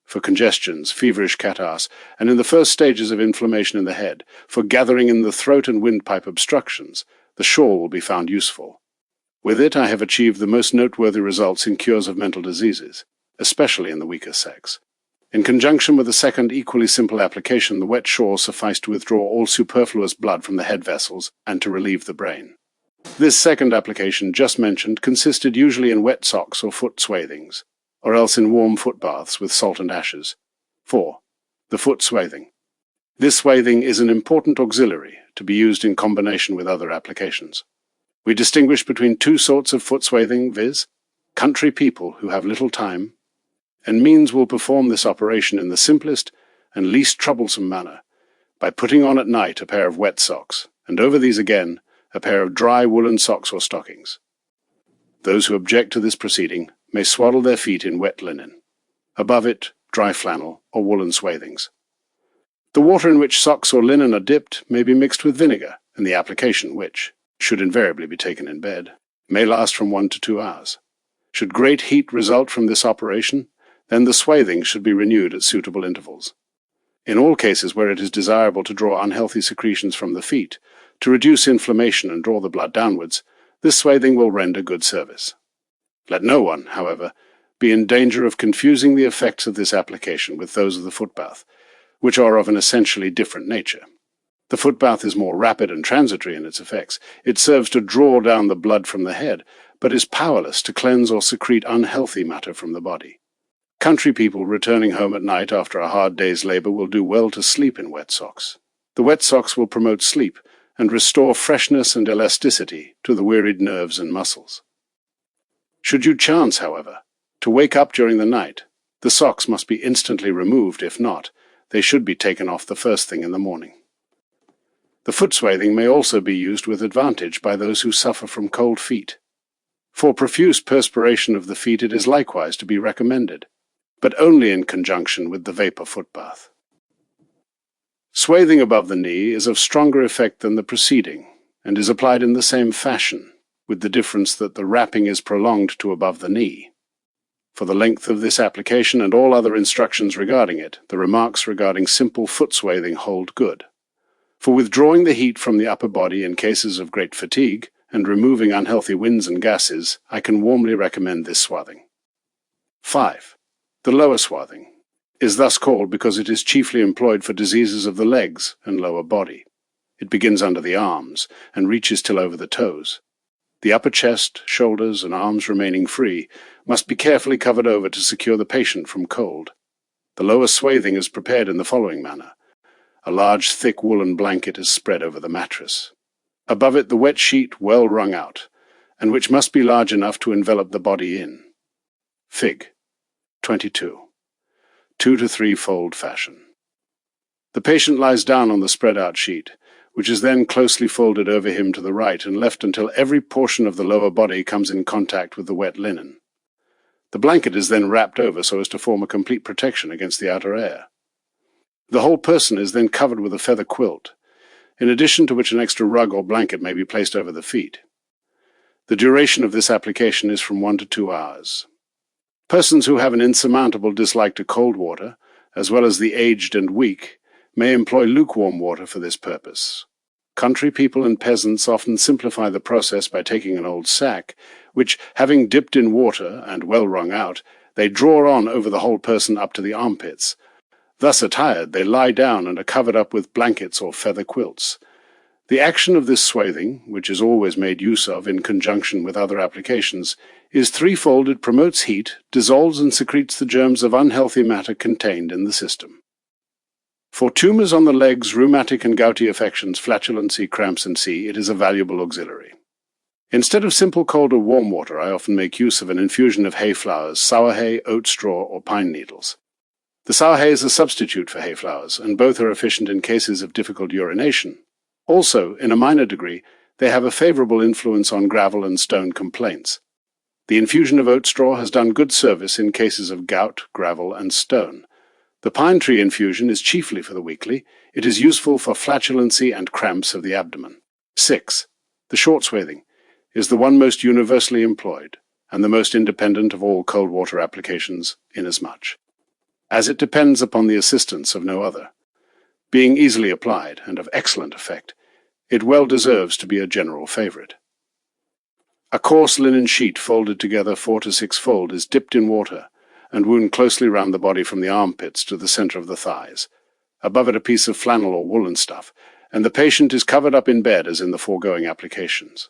For congestions, feverish catarrhs, and in the first stages of inflammation in the head, for gathering in the throat and windpipe obstructions, the shawl will be found useful. With it I have achieved the most noteworthy results in cures of mental diseases, especially in the weaker sex. In conjunction with a second equally simple application, the wet shawl sufficed to withdraw all superfluous blood from the head vessels and to relieve the brain. This second application just mentioned consisted usually in wet socks or foot swathings, or else in warm foot baths with salt and ashes. 4. The foot swathing. This swathing is an important auxiliary to be used in combination with other applications. We distinguish between 2 sorts of foot swathing, viz., country people who have little time, and means will perform this operation in the simplest and least troublesome manner, by putting on at night a pair of wet socks, and over these again a pair of dry woolen socks or stockings. Those who object to this proceeding may swaddle their feet in wet linen. Above it, dry flannel or woolen swathings. The water in which socks or linen are dipped may be mixed with vinegar, and the application which, should invariably be taken in bed, may last from 1 to 2 hours. Should great heat result from this operation, then the swathing should be renewed at suitable intervals. In all cases where it is desirable to draw unhealthy secretions from the feet, to reduce inflammation and draw the blood downwards, this swathing will render good service. Let no one, however, be in danger of confusing the effects of this application with those of the foot bath, which are of an essentially different nature. The foot bath is more rapid and transitory in its effects. It serves to draw down the blood from the head, but is powerless to cleanse or secrete unhealthy matter from the body. Country people returning home at night after a hard day's labor will do well to sleep in wet socks. The wet socks will promote sleep and restore freshness and elasticity to the wearied nerves and muscles. Should you chance, however, to wake up during the night, the socks must be instantly removed. If not, they should be taken off the first thing in the morning. The foot swathing may also be used with advantage by those who suffer from cold feet. For profuse perspiration of the feet it is likewise to be recommended, but only in conjunction with the vapor foot bath. Swathing above the knee is of stronger effect than the preceding, and is applied in the same fashion, with the difference that the wrapping is prolonged to above the knee. For the length of this application and all other instructions regarding it, the remarks regarding simple foot swathing hold good. For withdrawing the heat from the upper body in cases of great fatigue, and removing unhealthy winds and gases, I can warmly recommend this swathing. 5. The lower swathing is thus called because it is chiefly employed for diseases of the legs and lower body. It begins under the arms, and reaches till over the toes. The upper chest, shoulders, and arms remaining free must be carefully covered over to secure the patient from cold. The lower swathing is prepared in the following manner. A large thick woolen blanket is spread over the mattress. Above it the wet sheet well wrung out, and which must be large enough to envelop the body in. Fig. 22. 2 to 3 fold fashion. The patient lies down on the spread-out sheet, which is then closely folded over him to the right and left until every portion of the lower body comes in contact with the wet linen. The blanket is then wrapped over so as to form a complete protection against the outer air. The whole person is then covered with a feather quilt, in addition to which an extra rug or blanket may be placed over the feet. The duration of this application is from 1 to 2 hours. Persons who have an insurmountable dislike to cold water, as well as the aged and weak, may employ lukewarm water for this purpose. Country people and peasants often simplify the process by taking an old sack, which, having dipped in water and well wrung out, they draw on over the whole person up to the armpits. Thus attired, they lie down and are covered up with blankets or feather quilts. The action of this swathing, which is always made use of in conjunction with other applications, is threefold. It promotes heat, dissolves and secretes the germs of unhealthy matter contained in the system. For tumors on the legs, rheumatic and gouty affections, flatulency, cramps, and it is a valuable auxiliary. Instead of simple cold or warm water, I often make use of an infusion of hay flowers, sour hay, oat straw, or pine needles. The sour hay is a substitute for hay flowers, and both are efficient in cases of difficult urination. Also, in a minor degree, they have a favorable influence on gravel and stone complaints. The infusion of oat straw has done good service in cases of gout, gravel, and stone. The pine tree infusion is chiefly for the weakly. It is useful for flatulency and cramps of the abdomen. 6. The short swathing is the one most universally employed, and the most independent of all cold water applications, inasmuch as it depends upon the assistance of no other. Being easily applied and of excellent effect, it well deserves to be a general favorite. A coarse linen sheet folded together 4 to 6 fold is dipped in water and wound closely round the body from the armpits to the center of the thighs. Above it a piece of flannel or woolen stuff, and the patient is covered up in bed as in the foregoing applications.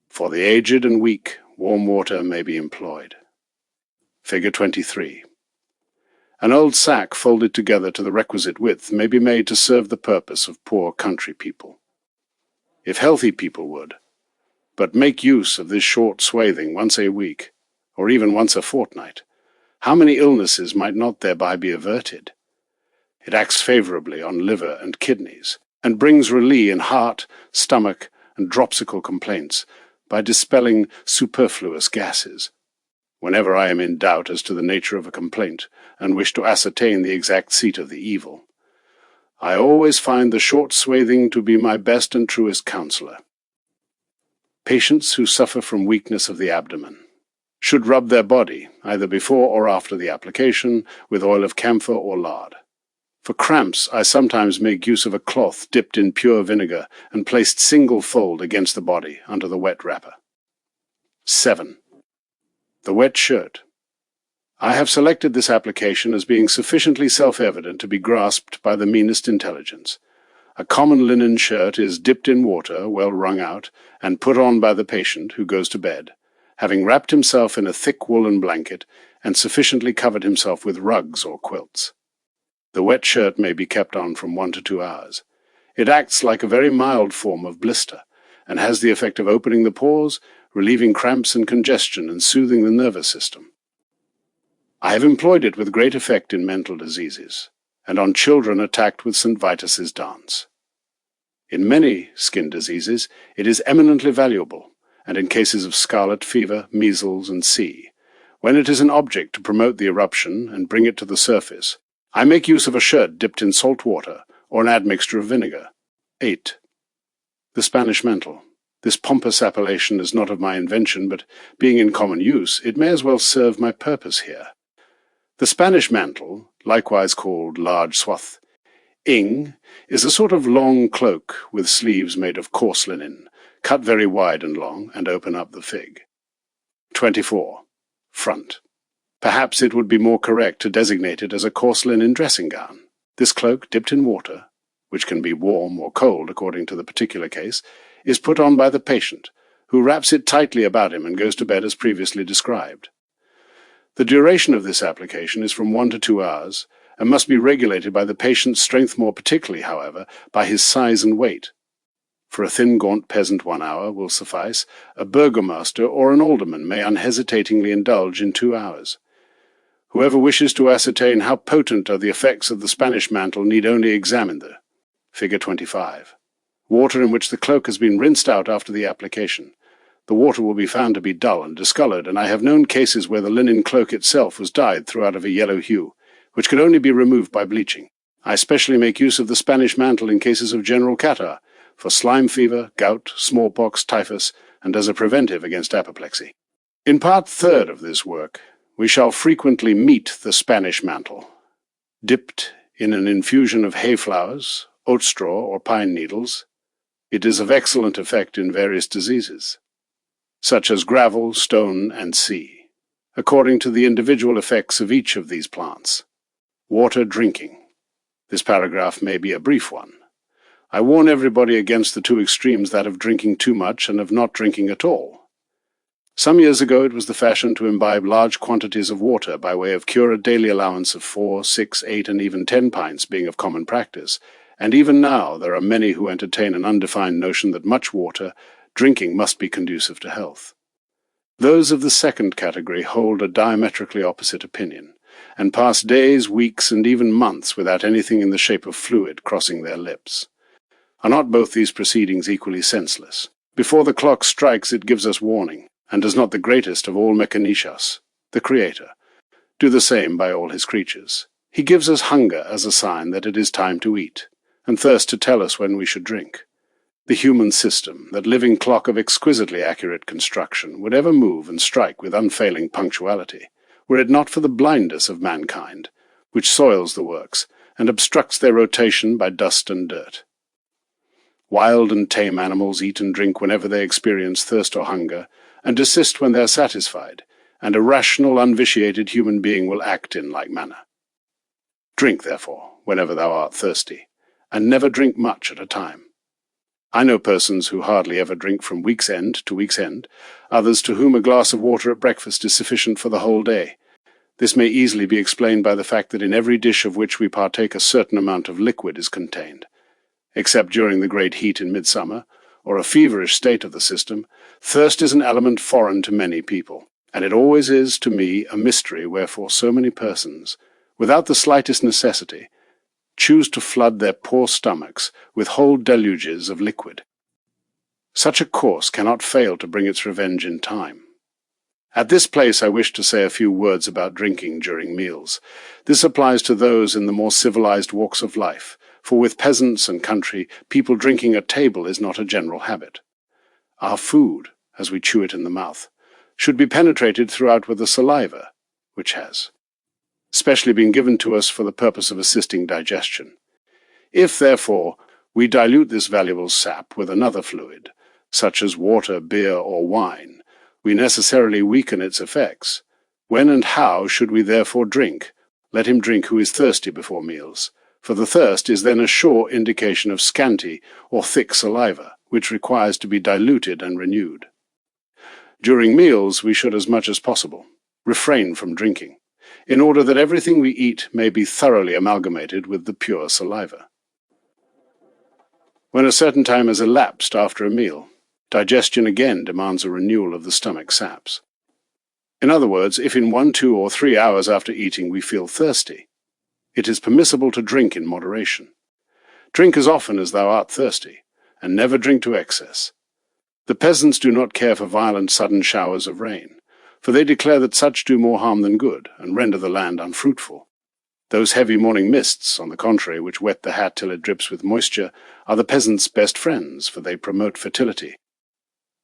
For the aged and weak, warm water may be employed. Figure 23. An old sack folded together to the requisite width may be made to serve the purpose of poor country people. If healthy people would, but make use of this short swathing once a week, or even once a fortnight, how many illnesses might not thereby be averted? It acts favorably on liver and kidneys, and brings relief in heart, stomach, and dropsical complaints by dispelling superfluous gases. Whenever I am in doubt as to the nature of a complaint, and wish to ascertain the exact seat of the evil, I always find the short swathing to be my best and truest counselor. Patients who suffer from weakness of the abdomen should rub their body, either before or after the application, with oil of camphor or lard. For cramps, I sometimes make use of a cloth dipped in pure vinegar and placed single fold against the body under the wet wrapper. 7. The wet shirt. I have selected this application as being sufficiently self-evident to be grasped by the meanest intelligence. A common linen shirt is dipped in water, well wrung out, and put on by the patient who goes to bed, having wrapped himself in a thick woolen blanket and sufficiently covered himself with rugs or quilts. The wet shirt may be kept on from 1 to 2 hours. It acts like a very mild form of blister, and has the effect of opening the pores, relieving cramps and congestion, and soothing the nervous system. I have employed it with great effect in mental diseases, and on children attacked with St. Vitus's dance. In many skin diseases, it is eminently valuable, and in cases of scarlet fever, measles, and C, when it is an object to promote the eruption and bring it to the surface, I make use of a shirt dipped in salt water or an admixture of vinegar. 8. The Spanish mantle. This pompous appellation is not of my invention, but being in common use, it may as well serve my purpose here. The Spanish mantle, likewise called large swath, ing, is a sort of long cloak with sleeves made of coarse linen, cut very wide and long, and open up the fig. 24. Front. Perhaps it would be more correct to designate it as a coarse linen dressing gown. This cloak, dipped in water, which can be warm or cold according to the particular case, is put on by the patient, who wraps it tightly about him and goes to bed as previously described. The duration of this application is from 1 to 2 hours, and must be regulated by the patient's strength, more particularly, however, by his size and weight. For a thin, gaunt peasant 1 hour will suffice. A burgomaster or an alderman may unhesitatingly indulge in 2 hours. Whoever wishes to ascertain how potent are the effects of the Spanish mantle need only examine the Figure 25. Water in which the cloak has been rinsed out after the application. The water will be found to be dull and discoloured, and I have known cases where the linen cloak itself was dyed throughout of a yellow hue, which could only be removed by bleaching. I especially make use of the Spanish mantle in cases of general catarrh, for slime fever, gout, smallpox, typhus, and as a preventive against apoplexy. In part 3rd of this work, we shall frequently meet the Spanish mantle, dipped in an infusion of hay flowers, oat straw, or pine needles. It is of excellent effect in various diseases, such as gravel, stone, and sea, according to the individual effects of each of these plants. Water drinking. This paragraph may be a brief one. I warn everybody against the two extremes, that of drinking too much and of not drinking at all. Some years ago it was the fashion to imbibe large quantities of water by way of cure, a daily allowance of 4, 6, 8, and even 10 pints being of common practice, and even now there are many who entertain an undefined notion that much water drinking must be conducive to health. Those of the second category hold a diametrically opposite opinion, and pass days, weeks, and even months without anything in the shape of fluid crossing their lips. Are not both these proceedings equally senseless? Before the clock strikes it gives us warning, and does not the greatest of all Mechanicias, the Creator, do the same by all his creatures? He gives us hunger as a sign that it is time to eat, and thirst to tell us when we should drink. The human system, that living clock of exquisitely accurate construction, would ever move and strike with unfailing punctuality, were it not for the blindness of mankind, which soils the works, and obstructs their rotation by dust and dirt. Wild and tame animals eat and drink whenever they experience thirst or hunger, and desist when they are satisfied, and a rational, unvitiated human being will act in like manner. Drink, therefore, whenever thou art thirsty, and never drink much at a time. I know persons who hardly ever drink from week's end to week's end, others to whom a glass of water at breakfast is sufficient for the whole day. This may easily be explained by the fact that in every dish of which we partake a certain amount of liquid is contained. Except during the great heat in midsummer, or a feverish state of the system, thirst is an element foreign to many people, and it always is to me a mystery wherefore so many persons, without the slightest necessity, choose to flood their poor stomachs with whole deluges of liquid. Such a course cannot fail to bring its revenge in time. At this place I wish to say a few words about drinking during meals. This applies to those in the more civilized walks of life, for with peasants and country, people drinking at table is not a general habit. our food, as we chew it in the mouth, should be penetrated throughout with the saliva, which has specially been given to us for the purpose of assisting digestion. If, therefore, we dilute this valuable sap with another fluid, such as water, beer, or wine, we necessarily weaken its effects. When and how should we therefore drink? Let him drink who is thirsty before meals, for the thirst is then a sure indication of scanty or thick saliva, which requires to be diluted and renewed. During meals we should, as much as possible, refrain from drinking, in order that everything we eat may be thoroughly amalgamated with the pure saliva. When a certain time has elapsed after a meal, digestion again demands a renewal of the stomach saps. In other words, if in 1, 2, or 3 hours after eating we feel thirsty, it is permissible to drink in moderation. Drink as often as thou art thirsty, and never drink to excess. The peasants do not care for violent sudden showers of rain, for they declare that such do more harm than good, and render the land unfruitful. Those heavy morning mists, on the contrary, which wet the hat till it drips with moisture, are the peasants' best friends, for they promote fertility.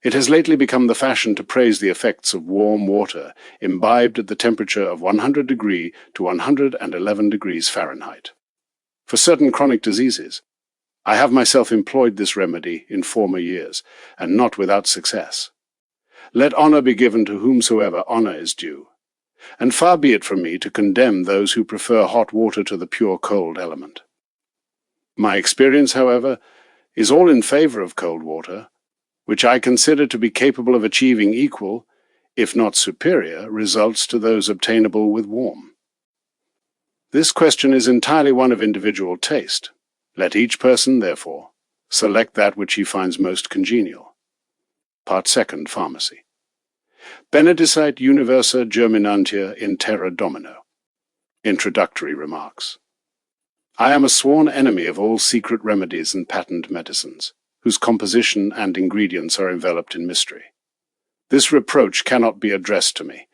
It has lately become the fashion to praise the effects of warm water imbibed at the temperature of 100 degrees to 111 degrees Fahrenheit. For certain chronic diseases, I have myself employed this remedy in former years, and not without success. Let honor be given to whomsoever honor is due, and far be it from me to condemn those who prefer hot water to the pure cold element. My experience, however, is all in favor of cold water, which I consider to be capable of achieving equal, if not superior, results to those obtainable with warm. This question is entirely one of individual taste. Let each person, therefore, select that which he finds most congenial. Part 2, Pharmacy. Benedicite universa germinantia in terra domino. Introductory remarks. I am a sworn enemy of all secret remedies and patent medicines, whose composition and ingredients are enveloped in mystery. This reproach cannot be addressed to me.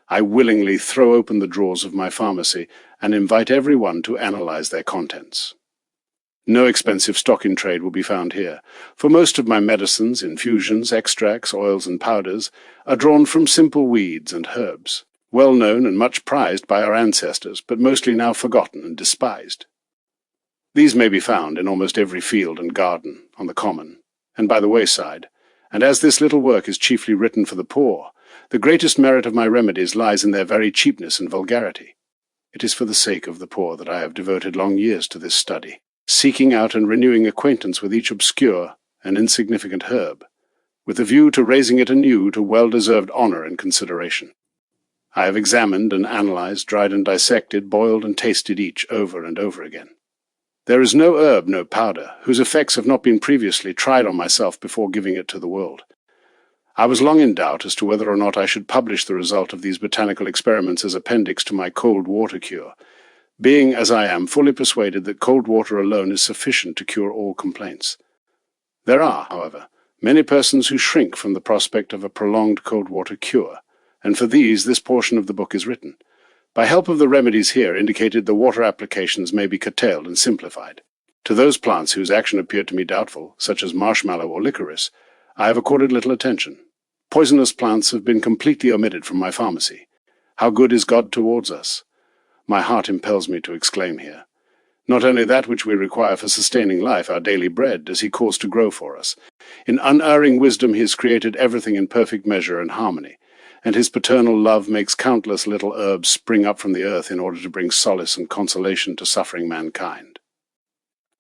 I willingly throw open the drawers of my pharmacy and invite every one to analyze their contents. No expensive stock in trade will be found here, for most of my medicines, infusions, extracts, oils, and powders are drawn from simple weeds and herbs, well known and much prized by our ancestors, but mostly now forgotten and despised. These may be found in almost every field and garden, on the common, and by the wayside, and as this little work is chiefly written for the poor, the greatest merit of my remedies lies in their very cheapness and vulgarity. It is for the sake of the poor that I have devoted long years to this study, seeking out and renewing acquaintance with each obscure and insignificant herb, with a view to raising it anew to well-deserved honor and consideration. I have examined and analyzed, dried and dissected, boiled and tasted each over and over again. There is no herb, no powder, whose effects have not been previously tried on myself before giving it to the world. I was long in doubt as to whether or not I should publish the result of these botanical experiments as appendix to my cold water cure, being, as I am, fully persuaded that cold water alone is sufficient to cure all complaints. There are, however, many persons who shrink from the prospect of a prolonged cold water cure, and for these this portion of the book is written. By help of the remedies here indicated, the water applications may be curtailed and simplified. To those plants whose action appeared to me doubtful, such as marshmallow or licorice, I have accorded little attention. Poisonous plants have been completely omitted from my pharmacy. How good is God towards us! My heart impels me to exclaim here. Not only that which we require for sustaining life, our daily bread, does he cause to grow for us. In unerring wisdom he has created everything in perfect measure and harmony, and his paternal love makes countless little herbs spring up from the earth in order to bring solace and consolation to suffering mankind.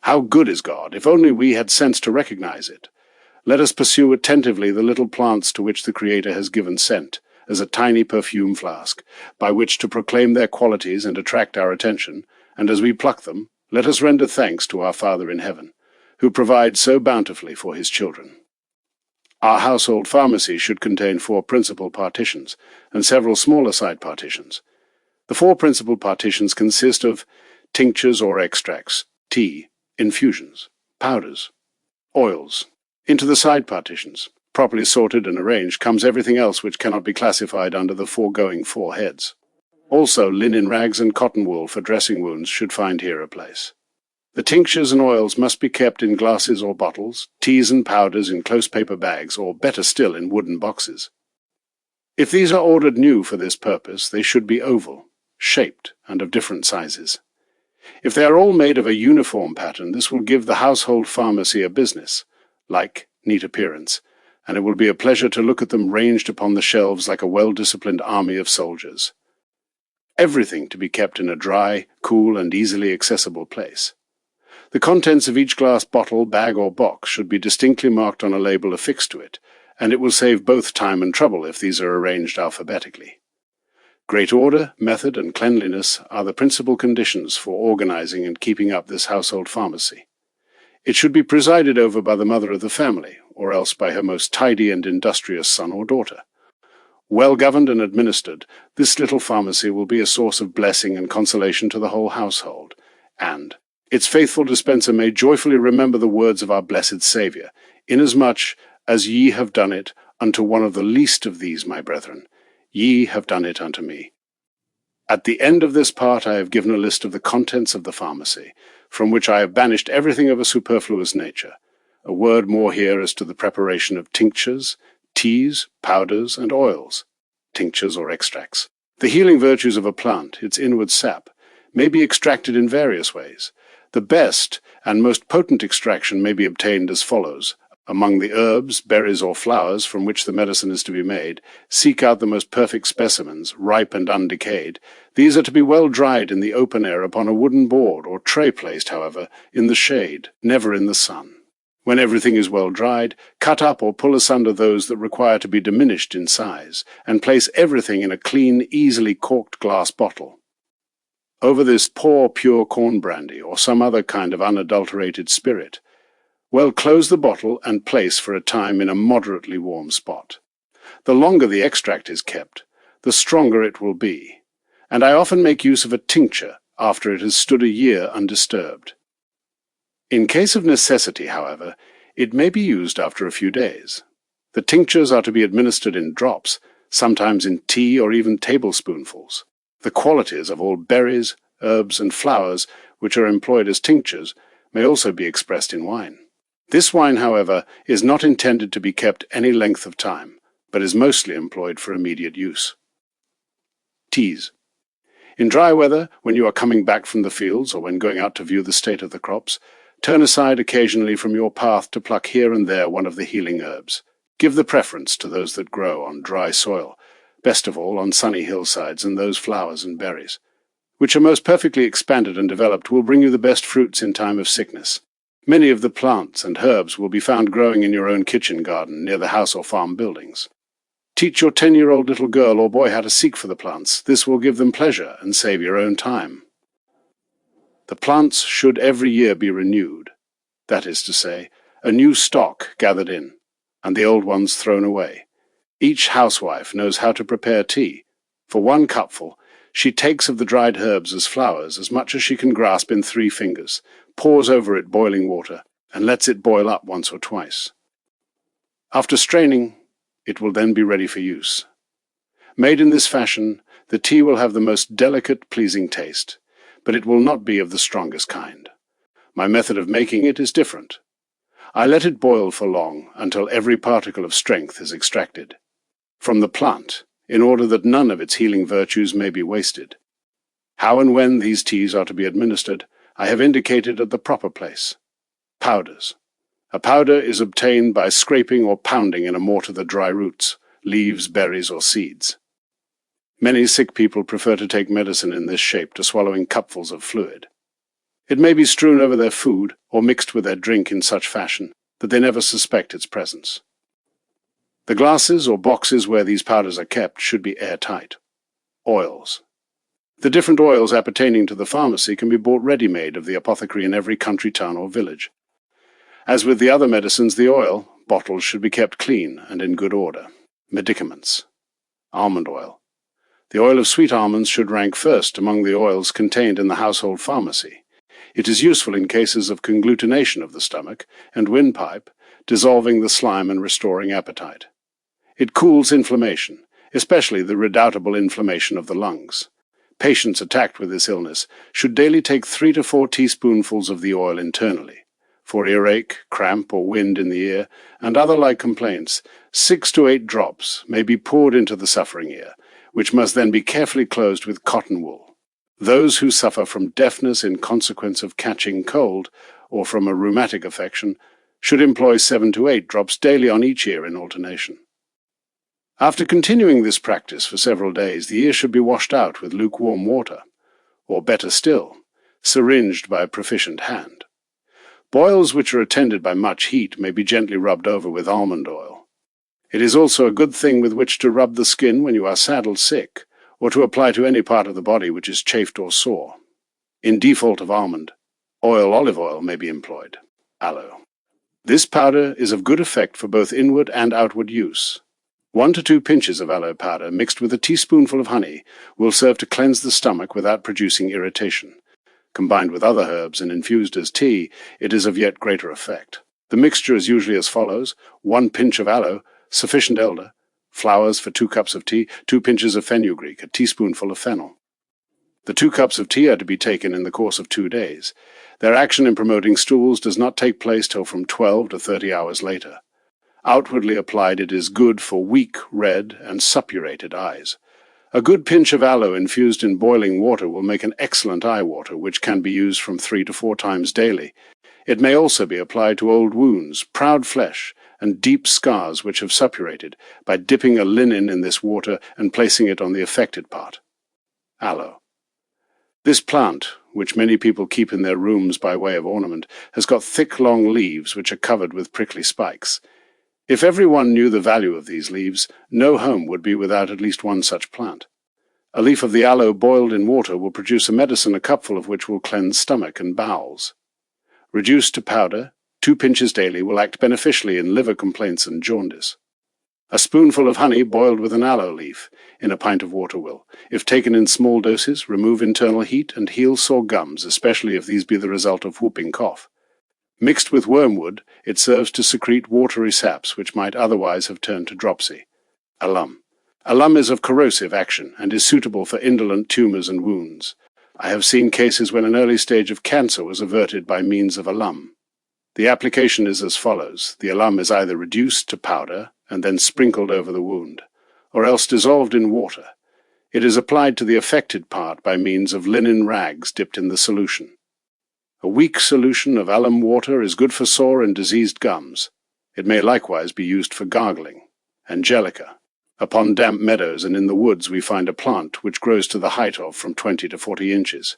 How good is God, if only we had sense to recognize it! Let us pursue attentively the little plants to which the Creator has given scent, as a tiny perfume flask, by which to proclaim their qualities and attract our attention, and as we pluck them, let us render thanks to our Father in heaven, who provides so bountifully for his children. Our household pharmacy should contain 4 principal partitions, and several smaller side partitions. The 4 principal partitions consist of tinctures or extracts, tea, infusions, powders, oils. Into the side partitions, properly sorted and arranged, comes everything else which cannot be classified under the foregoing 4 heads. Also, linen rags and cotton wool for dressing wounds should find here a place. The tinctures and oils must be kept in glasses or bottles, teas and powders in close paper bags, or better still in wooden boxes. If these are ordered new for this purpose, they should be oval, shaped, and of different sizes. If they are all made of a uniform pattern, this will give the household pharmacy a business-like, neat appearance, and it will be a pleasure to look at them ranged upon the shelves like a well-disciplined army of soldiers. Everything to be kept in a dry, cool, and easily accessible place. The contents of each glass bottle, bag, or box should be distinctly marked on a label affixed to it, and it will save both time and trouble if these are arranged alphabetically. Great order, method, and cleanliness are the principal conditions for organizing and keeping up this household pharmacy. It should be presided over by the mother of the family, or else by her most tidy and industrious son or daughter. Well governed and administered, this little pharmacy will be a source of blessing and consolation to the whole household, and its faithful dispenser may joyfully remember the words of our blessed Saviour, inasmuch as ye have done it unto one of the least of these, my brethren, ye have done it unto me. At the end of this part I have given a list of the contents of the pharmacy, from which I have banished everything of a superfluous nature. A word more here as to the preparation of tinctures, teas, powders, and oils, tinctures or extracts. The healing virtues of a plant, its inward sap, may be extracted in various ways. The best and most potent extraction may be obtained as follows. Among the herbs, berries, or flowers from which the medicine is to be made, seek out the most perfect specimens, ripe and undecayed. These are to be well dried in the open air upon a wooden board or tray placed, however, in the shade, never in the sun. When everything is well dried, cut up or pull asunder those that require to be diminished in size, and place everything in a clean, easily corked glass bottle. Over this pour pure corn brandy or some other kind of unadulterated spirit. Well, close the bottle and place for a time in a moderately warm spot. The longer the extract is kept, the stronger it will be, and I often make use of a tincture after it has stood a year undisturbed. In case of necessity, however, it may be used after a few days. The tinctures are to be administered in drops, sometimes in tea or even tablespoonfuls. The qualities of all berries, herbs, and flowers which are employed as tinctures may also be expressed in wine. This wine, however, is not intended to be kept any length of time, but is mostly employed for immediate use. Teas. In dry weather, when you are coming back from the fields or when going out to view the state of the crops, turn aside occasionally from your path to pluck here and there one of the healing herbs. Give the preference to those that grow on dry soil, best of all on sunny hillsides, and those flowers and berries, which are most perfectly expanded and developed, will bring you the best fruits in time of sickness. Many of the plants and herbs will be found growing in your own kitchen garden near the house or farm buildings. Teach your 10-year-old little girl or boy how to seek for the plants. This will give them pleasure and save your own time. The plants should every year be renewed, that is to say, a new stock gathered in, and the old ones thrown away. Each housewife knows how to prepare tea. For one cupful, she takes of the dried herbs as flowers as much as she can grasp in 3 fingers, pours over it boiling water, and lets it boil up once or twice. After straining, it will then be ready for use. Made in this fashion, the tea will have the most delicate, pleasing taste, but it will not be of the strongest kind. My method of making it is different. I let it boil for long until every particle of strength is extracted from the plant, in order that none of its healing virtues may be wasted. How and when these teas are to be administered, I have indicated at the proper place. Powders. A powder is obtained by scraping or pounding in a mortar the dry roots, leaves, berries, or seeds. Many sick people prefer to take medicine in this shape to swallowing cupfuls of fluid. It may be strewn over their food or mixed with their drink in such fashion that they never suspect its presence. The glasses or boxes where these powders are kept should be airtight. Oils. The different oils appertaining to the pharmacy can be bought ready-made of the apothecary in every country town or village. As with the other medicines, the oil bottles should be kept clean and in good order. Medicaments. Almond oil. The oil of sweet almonds should rank first among the oils contained in the household pharmacy. It is useful in cases of conglutination of the stomach and windpipe, dissolving the slime and restoring appetite. It cools inflammation, especially the redoubtable inflammation of the lungs. Patients attacked with this illness should daily take 3 to 4 teaspoonfuls of the oil internally. For earache, cramp, or wind in the ear, and other like complaints, 6 to 8 drops may be poured into the suffering ear, which must then be carefully closed with cotton wool. Those who suffer from deafness in consequence of catching cold, or from a rheumatic affection, should employ 7 to 8 drops daily on each ear in alternation. After continuing this practice for several days, the ear should be washed out with lukewarm water, or better still, syringed by a proficient hand. Boils which are attended by much heat may be gently rubbed over with almond oil. It is also a good thing with which to rub the skin when you are saddle sick, or to apply to any part of the body which is chafed or sore. In default of almond, olive oil may be employed. Aloe. This powder is of good effect for both inward and outward use. 1 to 2 pinches of aloe powder mixed with a teaspoonful of honey will serve to cleanse the stomach without producing irritation. Combined with other herbs and infused as tea, it is of yet greater effect. The mixture is usually as follows: 1 pinch of aloe, sufficient elder, flowers for 2 cups of tea, 2 pinches of fenugreek, a teaspoonful of fennel. The 2 cups of tea are to be taken in the course of 2 days. Their action in promoting stools does not take place till from 12 to 30 hours later. Outwardly applied, it is good for weak, red, and suppurated eyes. A good pinch of aloe infused in boiling water will make an excellent eye water, which can be used from 3 to 4 times daily. It may also be applied to old wounds, proud flesh, and deep scars which have suppurated, by dipping a linen in this water and placing it on the affected part. Aloe. This plant, which many people keep in their rooms by way of ornament, has got thick, long leaves which are covered with prickly spikes. If everyone knew the value of these leaves, no home would be without at least one such plant. A leaf of the aloe boiled in water will produce a medicine, a cupful of which will cleanse stomach and bowels. Reduced to powder, 2 pinches daily will act beneficially in liver complaints and jaundice. A spoonful of honey boiled with an aloe leaf in a pint of water will, if taken in small doses, remove internal heat and heal sore gums, especially if these be the result of whooping cough. Mixed with wormwood, it serves to secrete watery saps which might otherwise have turned to dropsy. Alum. Alum is of corrosive action and is suitable for indolent tumors and wounds. I have seen cases when an early stage of cancer was averted by means of alum. The application is as follows. The alum is either reduced to powder and then sprinkled over the wound, or else dissolved in water. It is applied to the affected part by means of linen rags dipped in the solution. A weak solution of alum water is good for sore and diseased gums. It may likewise be used for gargling. Angelica. Upon damp meadows and in the woods we find a plant which grows to the height of from 20 to 40 inches.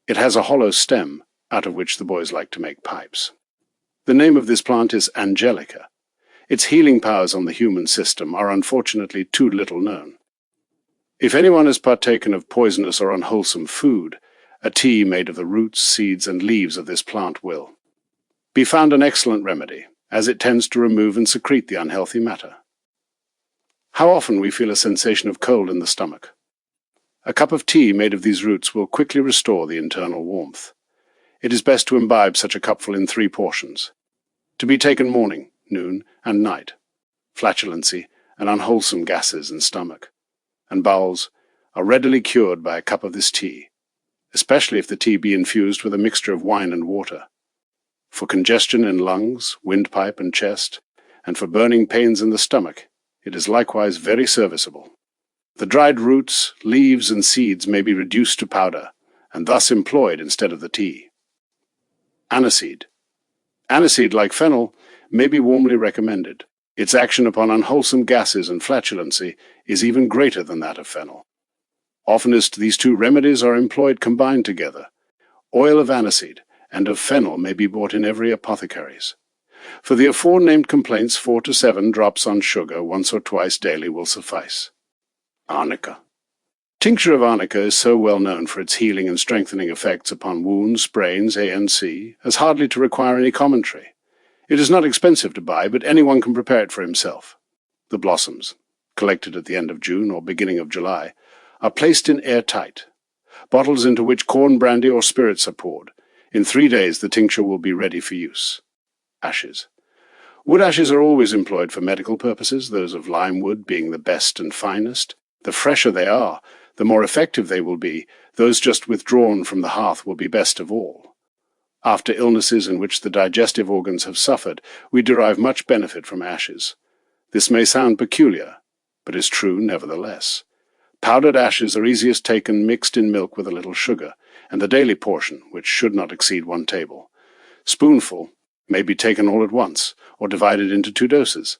It has a hollow stem, out of which the boys like to make pipes. The name of this plant is Angelica. Its healing powers on the human system are unfortunately too little known. If anyone has partaken of poisonous or unwholesome food, a tea made of the roots, seeds, and leaves of this plant will be found an excellent remedy, as it tends to remove and secrete the unhealthy matter. How often we feel a sensation of cold in the stomach. A cup of tea made of these roots will quickly restore the internal warmth. It is best to imbibe such a cupful in 3 portions, to be taken morning, noon, and night. Flatulency and unwholesome gases in stomach and bowels are readily cured by a cup of this tea, especially if the tea be infused with a mixture of wine and water. For congestion in lungs, windpipe, and chest, and for burning pains in the stomach, it is likewise very serviceable. The dried roots, leaves, and seeds may be reduced to powder, and thus employed instead of the tea. Aniseed. Aniseed, like fennel, may be warmly recommended. Its action upon unwholesome gases and flatulency is even greater than that of fennel. Oftenest these 2 remedies are employed combined together. Oil of aniseed and of fennel may be bought in every apothecary's. For the aforenamed complaints, 4 to 7 drops on sugar once or twice daily will suffice. Arnica. Tincture of arnica is so well known for its healing and strengthening effects upon wounds, sprains, ANC, as hardly to require any commentary. It is not expensive to buy, but anyone can prepare it for himself. The blossoms, collected at the end of June or beginning of July, are placed in airtight bottles into which corn brandy or spirits are poured. In 3 days the tincture will be ready for use. Ashes. Wood ashes are always employed for medical purposes, those of lime wood being the best and finest. The fresher they are, The more effective they will be, those just withdrawn from the hearth will be best of all. After illnesses in which the digestive organs have suffered, we derive much benefit from ashes. This may sound peculiar, but is true nevertheless. Powdered ashes are easiest taken mixed in milk with a little sugar, and the daily portion, which should not exceed 1 table. Spoonful may be taken all at once, or divided into 2 doses.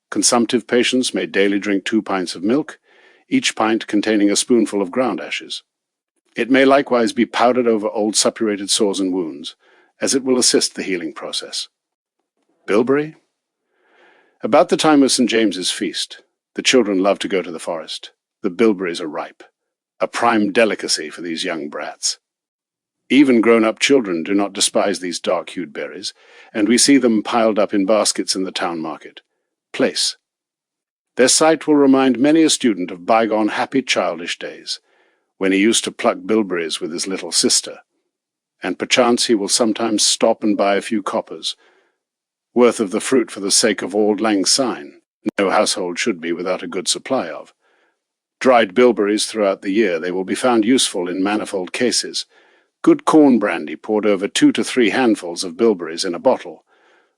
Consumptive patients may daily drink 2 pints of milk, each pint containing a spoonful of ground ashes. It may likewise be powdered over old suppurated sores and wounds, as it will assist the healing process. Bilberry? About the time of St. James's feast, the children love to go to the forest. The bilberries are ripe, a prime delicacy for these young brats. Even grown-up children do not despise these dark-hued berries, and we see them piled up in baskets in the town market. Place. Their sight will remind many a student of bygone happy childish days, when he used to pluck bilberries with his little sister, and perchance he will sometimes stop and buy a few coppers, worth of the fruit for the sake of auld lang syne, no household should be without a good supply of. Dried bilberries throughout the year, they will be found useful in manifold cases. Good corn brandy poured over 2 to 3 handfuls of bilberries in a bottle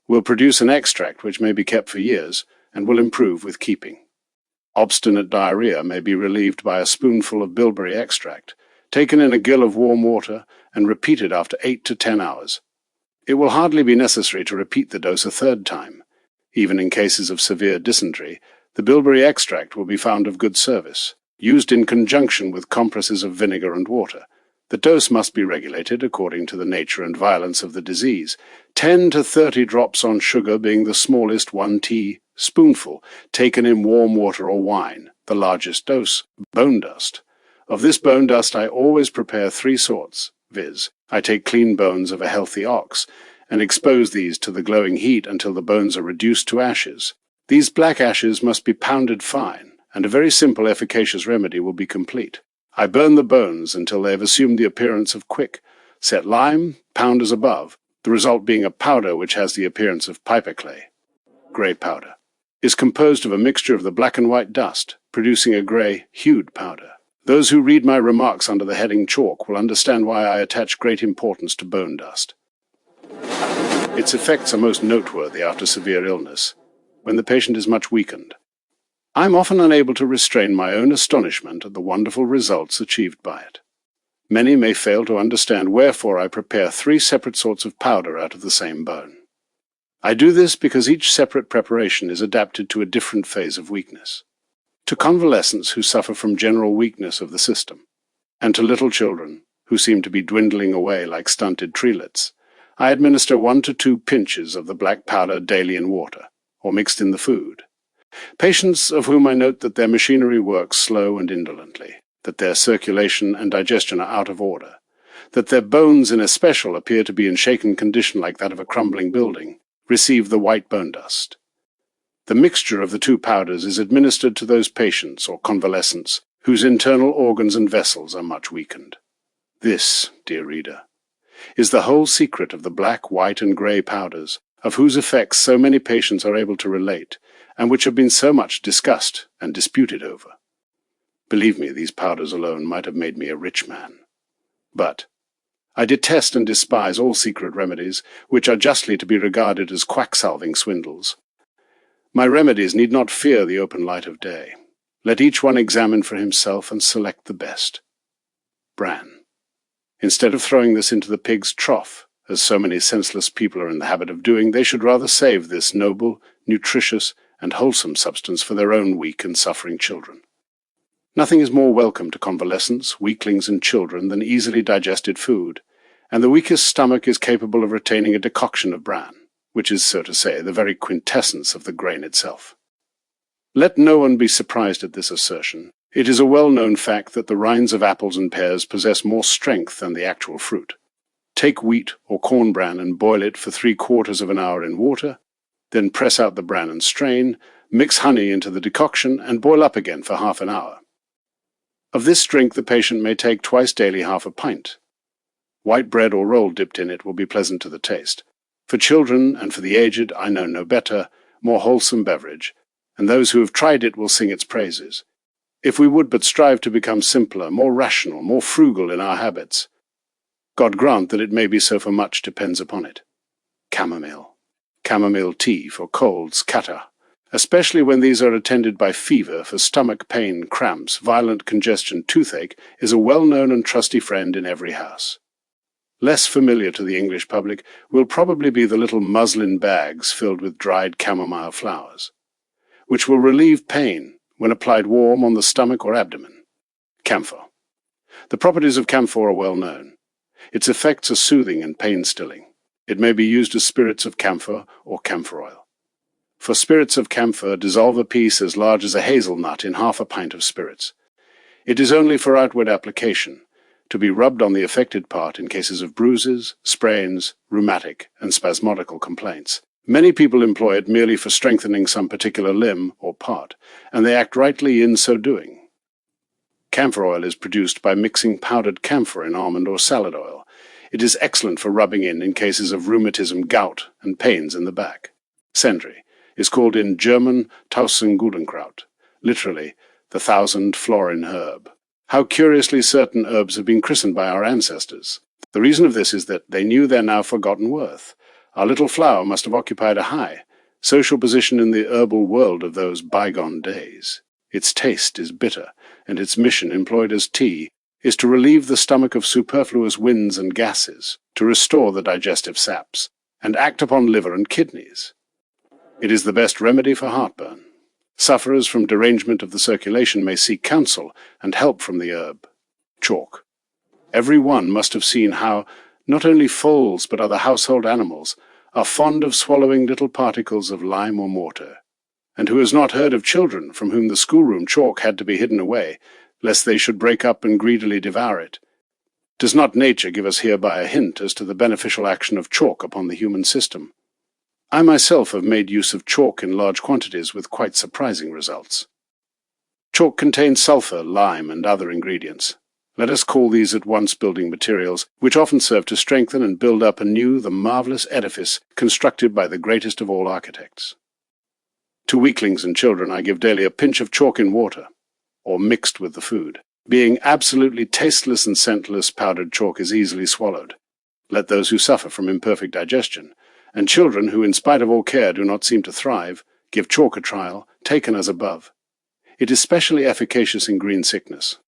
will produce an extract which may be kept for years and will improve with keeping. Obstinate diarrhea may be relieved by a spoonful of bilberry extract, taken in a gill of warm water and repeated after 8 to 10 hours. It will hardly be necessary to repeat the dose a 3rd time. Even in cases of severe dysentery, the bilberry extract will be found of good service, used in conjunction with compresses of vinegar and water. The dose must be regulated according to the nature and violence of the disease, 10 to 30 drops on sugar being the smallest 1 teaspoonful, taken in warm water or wine, the largest dose, bone dust. Of this bone dust I always prepare 3 sorts, viz. I take clean bones of a healthy ox, and expose these to the glowing heat until the bones are reduced to ashes. These black ashes must be pounded fine, and a very simple efficacious remedy will be complete. I burn the bones until they have assumed the appearance of quick, set lime, pound as above, the result being a powder which has the appearance of piper clay. Grey powder is composed of a mixture of the black and white dust, producing a grey-hued powder. Those who read my remarks under the heading chalk will understand why I attach great importance to bone dust. Its effects are most noteworthy after severe illness, when the patient is much weakened. I am often unable to restrain my own astonishment at the wonderful results achieved by it. Many may fail to understand wherefore I prepare 3 separate sorts of powder out of the same bone. I do this because each separate preparation is adapted to a different phase of weakness. To convalescents who suffer from general weakness of the system, and to little children who seem to be dwindling away like stunted treelets, I administer 1 to 2 pinches of the black powder daily in water, or mixed in the food. Patients of whom I note that their machinery works slow and indolently, that their circulation and digestion are out of order, that their bones in especial appear to be in shaken condition like that of a crumbling building, receive the white bone dust. The mixture of the 2 powders is administered to those patients or convalescents whose internal organs and vessels are much weakened. This, dear reader, is the whole secret of the black, white, and grey powders, of whose effects so many patients are able to relate, and which have been so much discussed and disputed over. Believe me, these powders alone might have made me a rich man. But I detest and despise all secret remedies, which are justly to be regarded as quack-salving swindles. My remedies need not fear the open light of day. Let each one examine for himself and select the best. Bran. Instead of throwing this into the pig's trough, as so many senseless people are in the habit of doing, they should rather save this noble, nutritious, and wholesome substance for their own weak and suffering children. Nothing is more welcome to convalescents, weaklings, and children than easily digested food, and the weakest stomach is capable of retaining a decoction of bran, which is, so to say, the very quintessence of the grain itself. Let no one be surprised at this assertion. It is a well-known fact that the rinds of apples and pears possess more strength than the actual fruit. Take wheat or corn bran and boil it for 3/4 of an hour in water, then press out the bran and strain, mix honey into the decoction, and boil up again for half an hour. Of this drink the patient may take twice daily half a pint. White bread or roll dipped in it will be pleasant to the taste. For children and for the aged, I know no better, more wholesome beverage, and those who have tried it will sing its praises. if we would but strive to become simpler, more rational, more frugal in our habits. God grant that it may be so, for much depends upon it. Chamomile. Chamomile tea for colds, catarrh, especially when these are attended by fever, for stomach pain, cramps, violent congestion, toothache, is a well-known and trusty friend in every house. Less familiar to the English public will probably be the little muslin bags filled with dried chamomile flowers, which will relieve pain when applied warm on the stomach or abdomen. Camphor. The properties of camphor are well known. Its effects are soothing and pain-stilling. It may be used as spirits of camphor or camphor oil. For spirits of camphor, dissolve a piece as large as a hazelnut in half a pint of spirits. It is only for outward application, to be rubbed on the affected part in cases of bruises, sprains, rheumatic, and spasmodical complaints. Many people employ it merely for strengthening some particular limb or part, and they act rightly in so doing. Camphor oil is produced by mixing powdered camphor in almond or salad oil. It is excellent for rubbing in cases of rheumatism, gout, and pains in the back. Sendri is called in German Tausendgudenkraut, literally the 1,000 florin herb. How curiously certain herbs have been christened by our ancestors. The reason of this is that they knew their now forgotten worth. Our little flower must have occupied a high social position in the herbal world of those bygone days. Its taste is bitter, and its mission, employed as tea, is to relieve the stomach of superfluous winds and gases, to restore the digestive saps, and act upon liver and kidneys. It is the best remedy for heartburn. Sufferers from derangement of the circulation may seek counsel and help from the herb. Chalk. Every one must have seen how not only foals but other household animals are fond of swallowing little particles of lime or mortar, and who has not heard of children from whom the schoolroom chalk had to be hidden away, lest they should break up and greedily devour it? Does not nature give us hereby a hint as to the beneficial action of chalk upon the human system? I myself have made use of chalk in large quantities with quite surprising results. Chalk contains sulfur, lime, and other ingredients. Let us call these at once building materials, which often serve to strengthen and build up anew the marvellous edifice constructed by the greatest of all architects. To weaklings and children I give daily a pinch of chalk in water, or mixed with the food. Being absolutely tasteless and scentless, powdered chalk is easily swallowed. Let those who suffer from imperfect digestion, and children who, in spite of all care, do not seem to thrive, give chalk a trial, taken as above. It is specially efficacious in green sickness.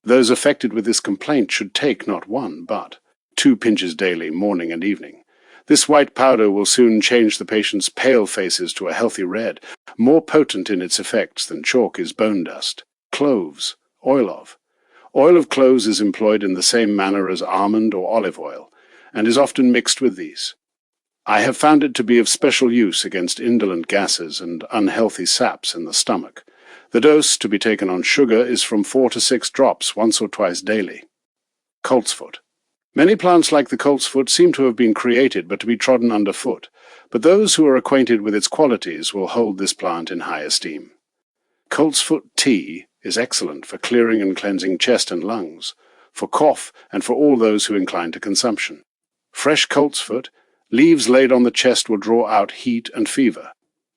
Those affected with this complaint should take not 1, but 2 pinches daily, morning and evening. This white powder will soon change the patient's pale faces to a healthy red. More potent in its effects than chalk is bone dust. Cloves, oil of. Oil of cloves is employed in the same manner as almond or olive oil, and is often mixed with these. I have found it to be of special use against indolent gases and unhealthy saps in the stomach. The dose to be taken on sugar is from 4 to 6 drops once or twice daily. Coltsfoot. Many plants like the coltsfoot seem to have been created but to be trodden underfoot, but those who are acquainted with its qualities will hold this plant in high esteem. Coltsfoot tea is excellent for clearing and cleansing chest and lungs, for cough, and for all those who incline to consumption. Fresh coltsfoot, leaves laid on the chest will draw out heat and fever,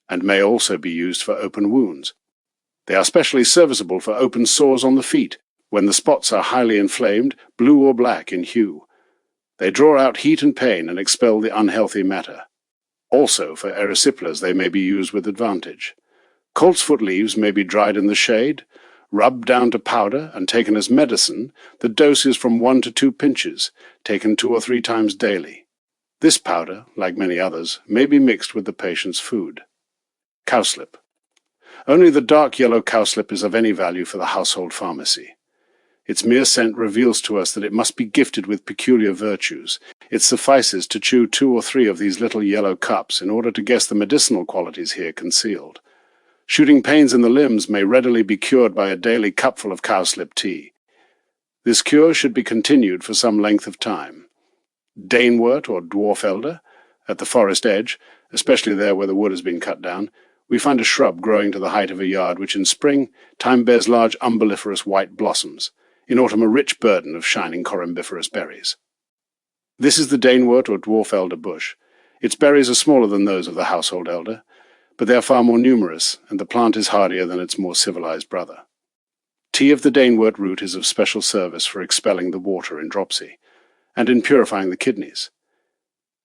and may also be used for open wounds. They are specially serviceable for open sores on the feet, when the spots are highly inflamed, blue or black in hue. They draw out heat and pain and expel the unhealthy matter. Also for erysipelas they may be used with advantage. Coltsfoot leaves may be dried in the shade, rubbed down to powder, and taken as medicine. The dose is from 1 to 2 pinches, taken 2 or 3 times daily. This powder, like many others, may be mixed with the patient's food. Cowslip. Only the dark yellow cowslip is of any value for the household pharmacy. Its mere scent reveals to us that it must be gifted with peculiar virtues. It suffices to chew 2 or 3 of these little yellow cups in order to guess the medicinal qualities here concealed. Shooting pains in the limbs may readily be cured by a daily cupful of cowslip tea. This cure should be continued for some length of time. Danewort or dwarf elder. At the forest edge, especially there where the wood has been cut down, we find a shrub growing to the height of a yard, which in spring time bears large umbelliferous white blossoms, in autumn a rich burden of shining corymbiferous berries. This is the Danewort or dwarf elder bush. Its berries are smaller than those of the household elder, but they are far more numerous, and the plant is hardier than its more civilized brother. Tea of the Danewort root is of special service for expelling the water in dropsy, and in purifying the kidneys.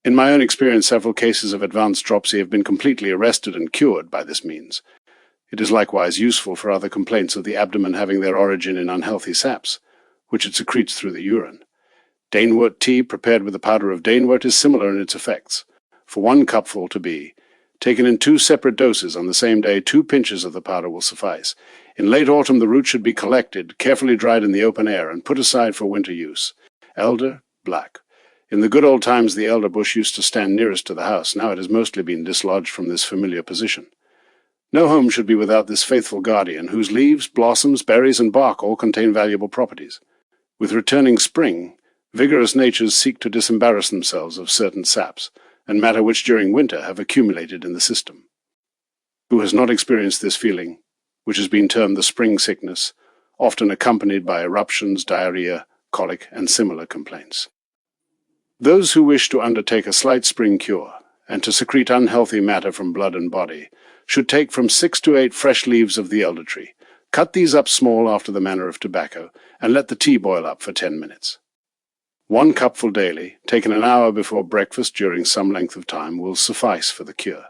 In my own experience, several cases of advanced dropsy have been completely arrested and cured by this means. It is likewise useful for other complaints of the abdomen having their origin in unhealthy saps, which it secretes through the urine. Danewort tea prepared with the powder of Danewort is similar in its effects. For 1 cupful to be taken in 2 separate doses on the same day, 2 pinches of the powder will suffice. In late autumn, the root should be collected, carefully dried in the open air, and put aside for winter use. Elder, black. In the good old times, the elder bush used to stand nearest to the house. Now it has mostly been dislodged from this familiar position. No home should be without this faithful guardian, whose leaves, blossoms, berries, and bark all contain valuable properties. With returning spring, vigorous natures seek to disembarrass themselves of certain saps, and matter which during winter have accumulated in the system. Who has not experienced this feeling, which has been termed the spring sickness, often accompanied by eruptions, diarrhea, colic, and similar complaints? Those who wish to undertake a slight spring cure, and to secrete unhealthy matter from blood and body, should take from 6 to 8 fresh leaves of the elder tree. Cut these up small after the manner of tobacco, and let the tea boil up for 10 minutes. 1 cupful daily, taken an hour before breakfast during some length of time, will suffice for the cure.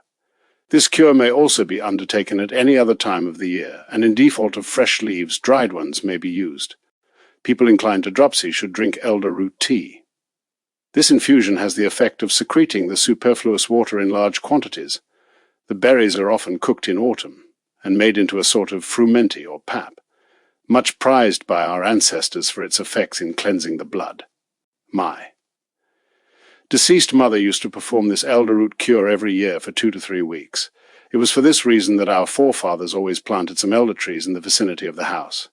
This cure may also be undertaken at any other time of the year, and in default of fresh leaves, dried ones may be used. People inclined to dropsy should drink elder root tea. This infusion has the effect of secreting the superfluous water in large quantities. The berries are often cooked in autumn, and made into a sort of frumenti or pap, much prized by our ancestors for its effects in cleansing the blood. My deceased mother used to perform this elder root cure every year for 2 to 3 weeks. It was for this reason that our forefathers always planted some elder trees in the vicinity of the house.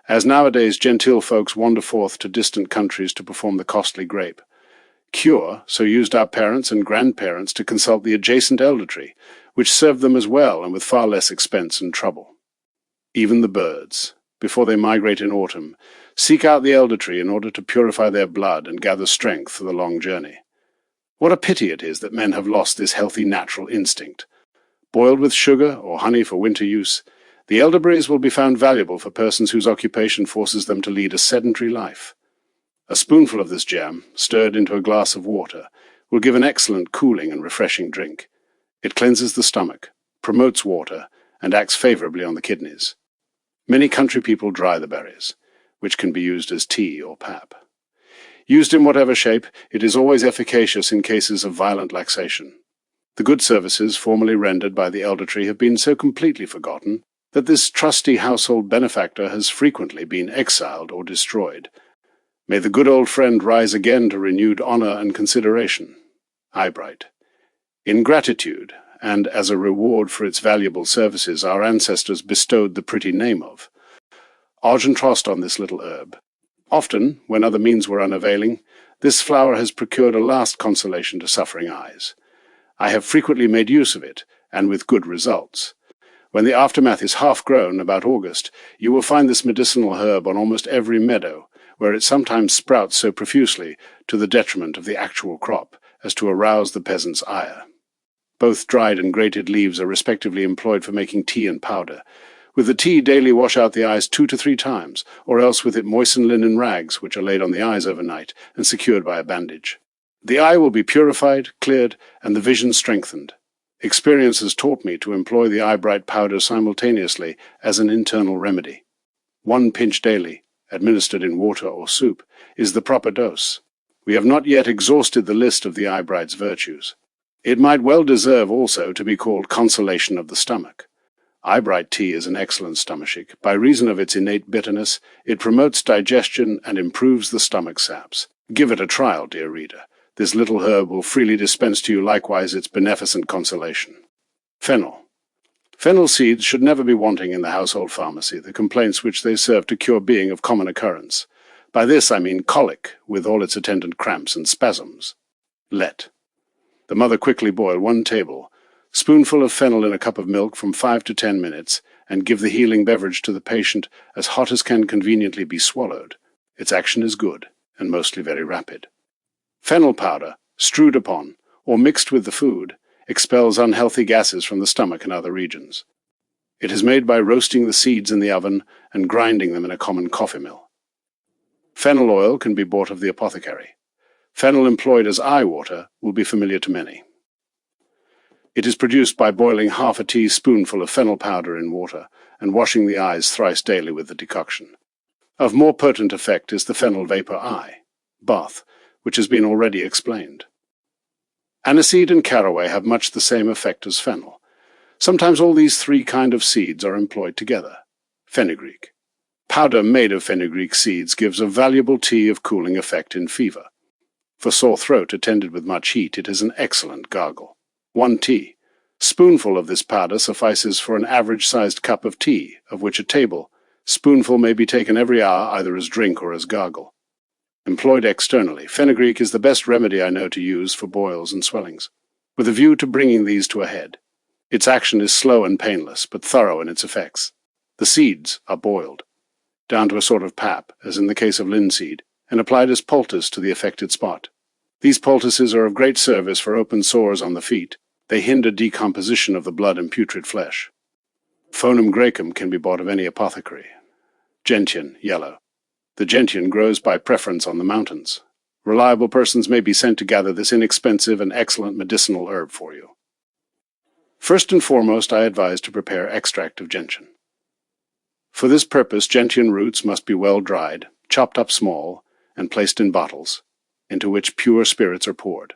As nowadays genteel folks wander forth to distant countries to perform the costly grape cure, so used our parents and grandparents to consult the adjacent elder tree, which served them as well and with far less expense and trouble. Even the birds, before they migrate in autumn, seek out the elder tree in order to purify their blood and gather strength for the long journey. What a pity it is that men have lost this healthy natural instinct. Boiled with sugar or honey for winter use, the elderberries will be found valuable for persons whose occupation forces them to lead a sedentary life. A spoonful of this jam, stirred into a glass of water, will give an excellent cooling and refreshing drink. It cleanses the stomach, promotes water, and acts favorably on the kidneys. Many country people dry the berries, which can be used as tea or pap. Used in whatever shape, it is always efficacious in cases of violent laxation. The good services formerly rendered by the elder tree have been so completely forgotten that this trusty household benefactor has frequently been exiled or destroyed. May the good old friend rise again to renewed honor and consideration. Eyebright. In gratitude, and as a reward for its valuable services, our ancestors bestowed the pretty name of Argentrost on this little herb. Often, when other means were unavailing, this flower has procured a last consolation to suffering eyes. I have frequently made use of it, and with good results. When the aftermath is half grown, about August, you will find this medicinal herb on almost every meadow, where it sometimes sprouts so profusely to the detriment of the actual crop as to arouse the peasant's ire. Both dried and grated leaves are respectively employed for making tea and powder. With the tea, daily wash out the eyes 2 to 3 times, or else with it moisten linen rags, which are laid on the eyes overnight and secured by a bandage. The eye will be purified, cleared, and the vision strengthened. Experience has taught me to employ the Eyebright powder simultaneously as an internal remedy. 1 pinch daily, administered in water or soup, is the proper dose. We have not yet exhausted the list of the Eyebright's virtues. It might well deserve also to be called consolation of the stomach. Eyebright tea is an excellent stomachic. By reason of its innate bitterness, it promotes digestion and improves the stomach saps. Give it a trial, dear reader. This little herb will freely dispense to you likewise its beneficent consolation. Fennel. Fennel seeds should never be wanting in the household pharmacy, the complaints which they serve to cure being of common occurrence. By this I mean colic, with all its attendant cramps and spasms. Let the mother quickly boil 1 tablespoonful of fennel in a cup of milk from 5 to 10 minutes, and give the healing beverage to the patient as hot as can conveniently be swallowed. Its action is good, and mostly very rapid. Fennel powder, strewed upon, or mixed with the food, expels unhealthy gases from the stomach and other regions. It is made by roasting the seeds in the oven and grinding them in a common coffee mill. Fennel oil can be bought of the apothecary. Fennel employed as eye water will be familiar to many. It is produced by boiling half a teaspoonful of fennel powder in water and washing the eyes thrice daily with the decoction. Of more potent effect is the fennel vapor eye bath, which has been already explained. Aniseed and caraway have much the same effect as fennel. Sometimes all these three kinds of seeds are employed together. Fenugreek. Powder made of fenugreek seeds gives a valuable tea of cooling effect in fever. For sore throat attended with much heat, it is an excellent gargle. 1 teaspoonful of this powder suffices for an average-sized cup of tea, of which a tablespoonful may be taken every hour either as drink or as gargle. Employed externally, fenugreek is the best remedy I know to use for boils and swellings, with a view to bringing these to a head. Its action is slow and painless, but thorough in its effects. The seeds are boiled down to a sort of pap, as in the case of linseed, and applied as poultice to the affected spot. These poultices are of great service for open sores on the feet. They hinder decomposition of the blood and putrid flesh. Phonem graecum can be bought of any apothecary. Gentian, yellow. The gentian grows by preference on the mountains. Reliable persons may be sent to gather this inexpensive and excellent medicinal herb for you. First and foremost, I advise to prepare extract of gentian. For this purpose, gentian roots must be well dried, chopped up small, and placed in bottles, into which pure spirits are poured.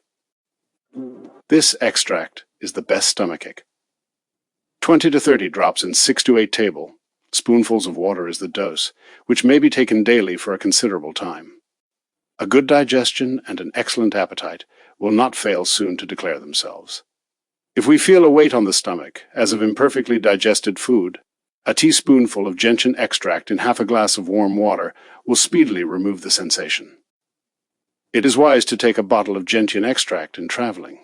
This extract is the best stomachache. 20 to 30 drops in 6 to 8 tablespoonfuls of water is the dose, which may be taken daily for a considerable time. A good digestion and an excellent appetite will not fail soon to declare themselves. If we feel a weight on the stomach, as of imperfectly digested food, a teaspoonful of gentian extract in half a glass of warm water will speedily remove the sensation. It is wise to take a bottle of gentian extract in traveling.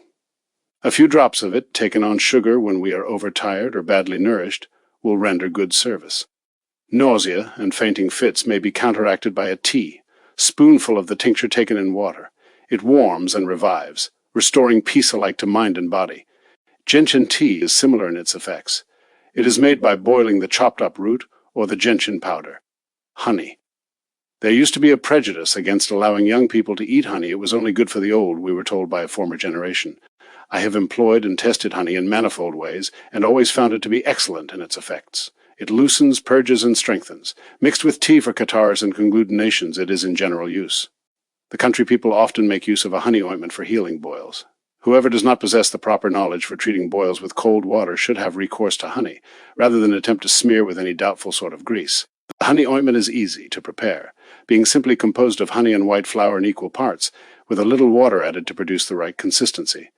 A few drops of it, taken on sugar when we are overtired or badly nourished, will render good service. Nausea and fainting fits may be counteracted by a teaspoonful of the tincture taken in water. It warms and revives, restoring peace alike to mind and body. Gentian tea is similar in its effects. It is made by boiling the chopped-up root or the gentian powder. Honey. There used to be a prejudice against allowing young people to eat honey. It was only good for the old, we were told by a former generation. I have employed and tested honey in manifold ways, and always found it to be excellent in its effects. It loosens, purges, and strengthens. Mixed with tea for catarrhs and conglutinations, it is in general use. The country people often make use of a honey ointment for healing boils. Whoever does not possess the proper knowledge for treating boils with cold water should have recourse to honey, rather than attempt to smear with any doubtful sort of grease. The honey ointment is easy to prepare, being simply composed of honey and white flour in equal parts, with a little water added to produce the right consistency.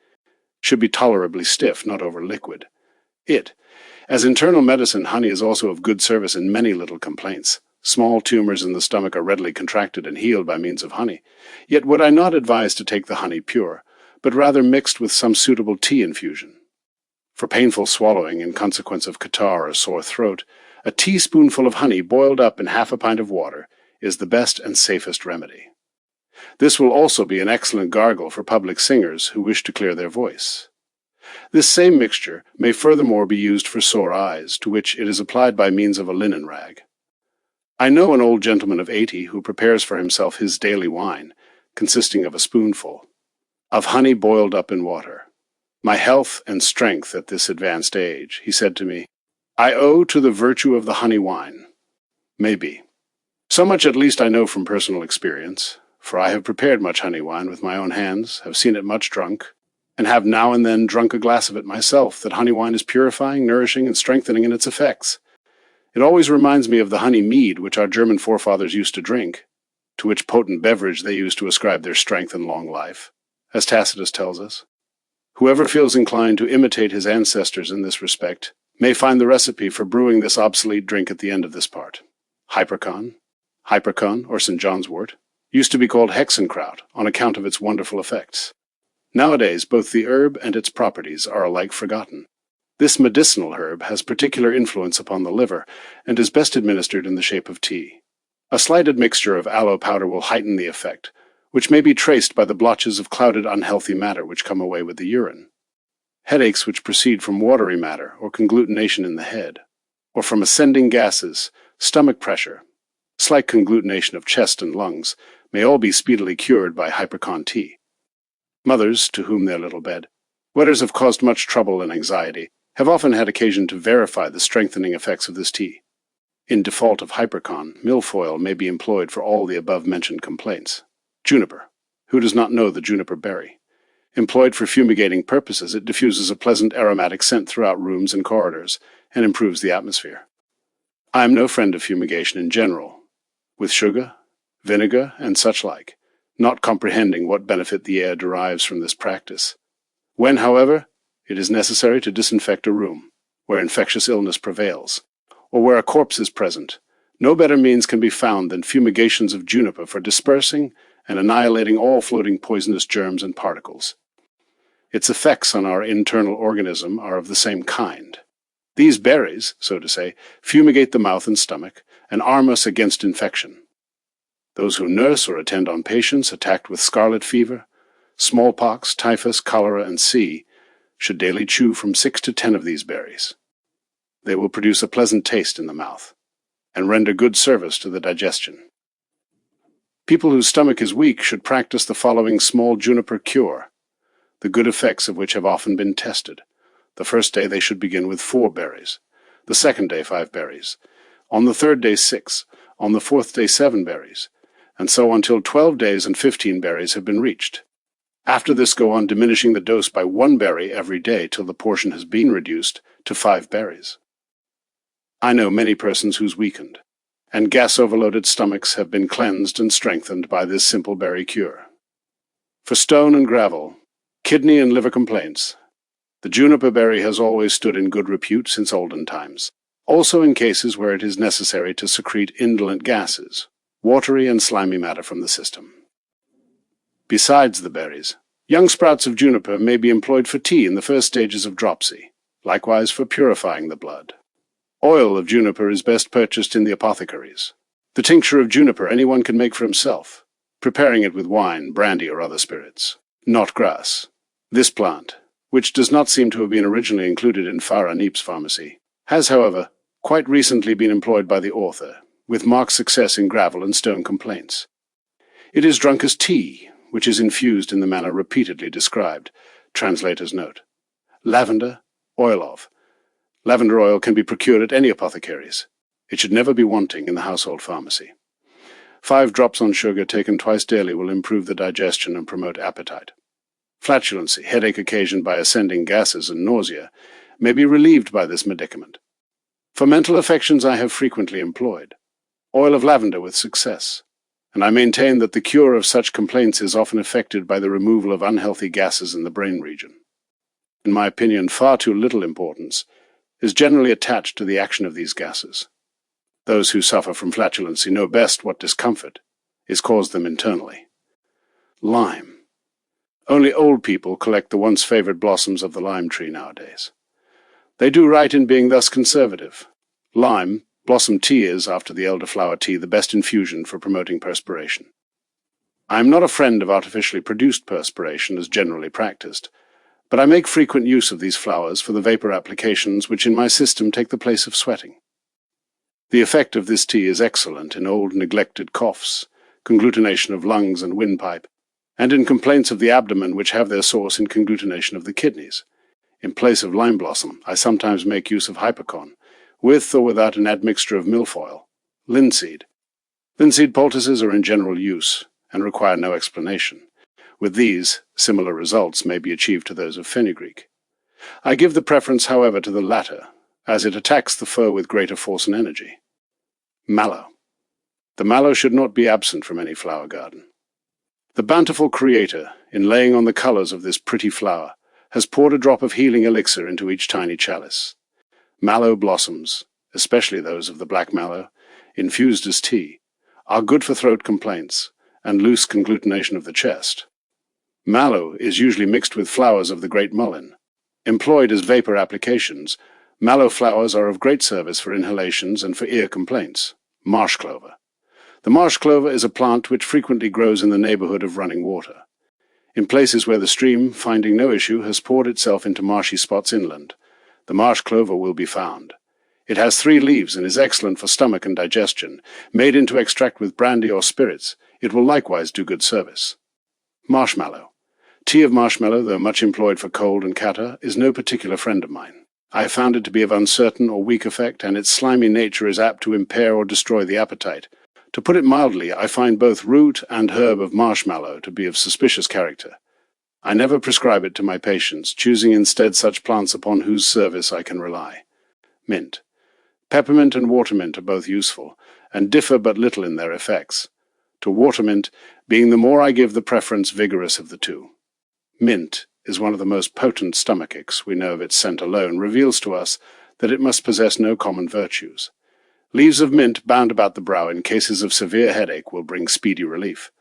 Should be tolerably stiff, not over liquid. As internal medicine, honey is also of good service in many little complaints. Small tumors in the stomach are readily contracted and healed by means of honey. Yet would I not advise to take the honey pure, but rather mixed with some suitable tea infusion. For painful swallowing in consequence of catarrh or sore throat, a teaspoonful of honey boiled up in half a pint of water is the best and safest remedy. This will also be an excellent gargle for public singers who wish to clear their voice. This same mixture may furthermore be used for sore eyes, to which it is applied by means of a linen rag. I know an old gentleman of 80 who prepares for himself his daily wine, consisting of a spoonful of honey boiled up in water. My health and strength at this advanced age, he said to me, I owe to the virtue of the honey wine. Maybe. So much at least I know from personal experience, for I have prepared much honey wine with my own hands, have seen it much drunk, and have now and then drunk a glass of it myself, that honey wine is purifying, nourishing, and strengthening in its effects. It always reminds me of the honey mead which our German forefathers used to drink, to which potent beverage they used to ascribe their strength and long life, as Tacitus tells us. Whoever feels inclined to imitate his ancestors in this respect may find the recipe for brewing this obsolete drink at the end of this part. Hypercon, or St. John's wort, used to be called hexenkraut on account of its wonderful effects. Nowadays, both the herb and its properties are alike forgotten. This medicinal herb has particular influence upon the liver and is best administered in the shape of tea. A slight admixture of aloe powder will heighten the effect, which may be traced by the blotches of clouded unhealthy matter which come away with the urine. Headaches which proceed from watery matter or conglutination in the head, or from ascending gases, stomach pressure, slight conglutination of chest and lungs may all be speedily cured by hypercon tea. Mothers, to whom their little bed wetters have caused much trouble and anxiety, have often had occasion to verify the strengthening effects of this tea. In default of hypercon, milfoil may be employed for all the above-mentioned complaints. Juniper. Who does not know the juniper berry? Employed for fumigating purposes, it diffuses a pleasant aromatic scent throughout rooms and corridors and improves the atmosphere. I am no friend of fumigation in general, with sugar, vinegar, and such like, not comprehending what benefit the air derives from this practice. When, however, it is necessary to disinfect a room where infectious illness prevails, or where a corpse is present, no better means can be found than fumigations of juniper for dispersing and annihilating all floating poisonous germs and particles. Its effects on our internal organism are of the same kind. These berries, so to say, fumigate the mouth and stomach and arm us against infection. Those who nurse or attend on patients attacked with scarlet fever, smallpox, typhus, cholera, and C should daily chew from 6 to 10 of these berries. They will produce a pleasant taste in the mouth and render good service to the digestion. People whose stomach is weak should practice the following small juniper cure, the good effects of which have often been tested. The first day they should begin with 4 berries, the second day 5 berries, on the third day 6, on the fourth day 7 berries, and so until 12 days and 15 berries have been reached. After this go on diminishing the dose by 1 berry every day till the portion has been reduced to 5 berries. I know many persons whose weakened and gas-overloaded stomachs have been cleansed and strengthened by this simple berry cure. For stone and gravel, kidney and liver complaints, the juniper berry has always stood in good repute since olden times, also in cases where it is necessary to secrete indolent gases, watery and slimy matter from the system. Besides the berries, young sprouts of juniper may be employed for tea in the first stages of dropsy, likewise for purifying the blood. Oil of juniper is best purchased in the apothecaries. The tincture of juniper anyone can make for himself, preparing it with wine, brandy, or other spirits. Not grass. This plant, which does not seem to have been originally included in Kneipp's pharmacy, has, however, quite recently been employed by the author, with marked success in gravel and stone complaints. It is drunk as tea, which is infused in the manner repeatedly described. Translator's note. Lavender, oil of. Lavender oil can be procured at any apothecaries. It should never be wanting in the household pharmacy. 5 drops on sugar taken twice daily will improve the digestion and promote appetite. Flatulency, headache occasioned by ascending gases and nausea, may be relieved by this medicament. For mental affections I have frequently employed oil of lavender with success, and I maintain that the cure of such complaints is often effected by the removal of unhealthy gases in the brain region. In my opinion, far too little importance is generally attached to the action of these gases. Those who suffer from flatulency know best what discomfort is caused them internally. Lime. Only old people collect the once favored blossoms of the lime tree nowadays. They do right in being thus conservative. Lime, blossom tea is, after the elderflower tea, the best infusion for promoting perspiration. I am not a friend of artificially produced perspiration as generally practiced, but I make frequent use of these flowers for the vapor applications which in my system take the place of sweating. The effect of this tea is excellent in old neglected coughs, conglutination of lungs and windpipe, and in complaints of the abdomen which have their source in conglutination of the kidneys. In place of lime blossom, I sometimes make use of hypercon, with or without an admixture of milfoil, linseed. Linseed poultices are in general use and require no explanation. With these, similar results may be achieved to those of fenugreek. I give the preference, however, to the latter, as it attacks the foe with greater force and energy. Mallow. The mallow should not be absent from any flower garden. The bountiful Creator, in laying on the colors of this pretty flower, has poured a drop of healing elixir into each tiny chalice. Mallow blossoms, especially those of the black mallow, infused as tea, are good for throat complaints and loose conglutination of the chest. Mallow is usually mixed with flowers of the great mullein. Employed as vapor applications, mallow flowers are of great service for inhalations and for ear complaints. Marsh clover. The marsh clover is a plant which frequently grows in the neighborhood of running water. In places where the stream, finding no issue, has poured itself into marshy spots inland, the marsh clover will be found. It has 3 leaves and is excellent for stomach and digestion. Made into extract with brandy or spirits, it will likewise do good service. Marshmallow. Tea of marshmallow, though much employed for cold and catarrh, is no particular friend of mine. I have found it to be of uncertain or weak effect, and its slimy nature is apt to impair or destroy the appetite. To put it mildly, I find both root and herb of marshmallow to be of suspicious character. I never prescribe it to my patients, choosing instead such plants upon whose service I can rely. Mint. Peppermint and watermint are both useful, and differ but little in their effects. To watermint, being the more I give the preference vigorous of the two. Mint is one of the most potent stomachics. We know of its scent alone reveals to us that it must possess no common virtues. Leaves of mint bound about the brow in cases of severe headache will bring speedy relief.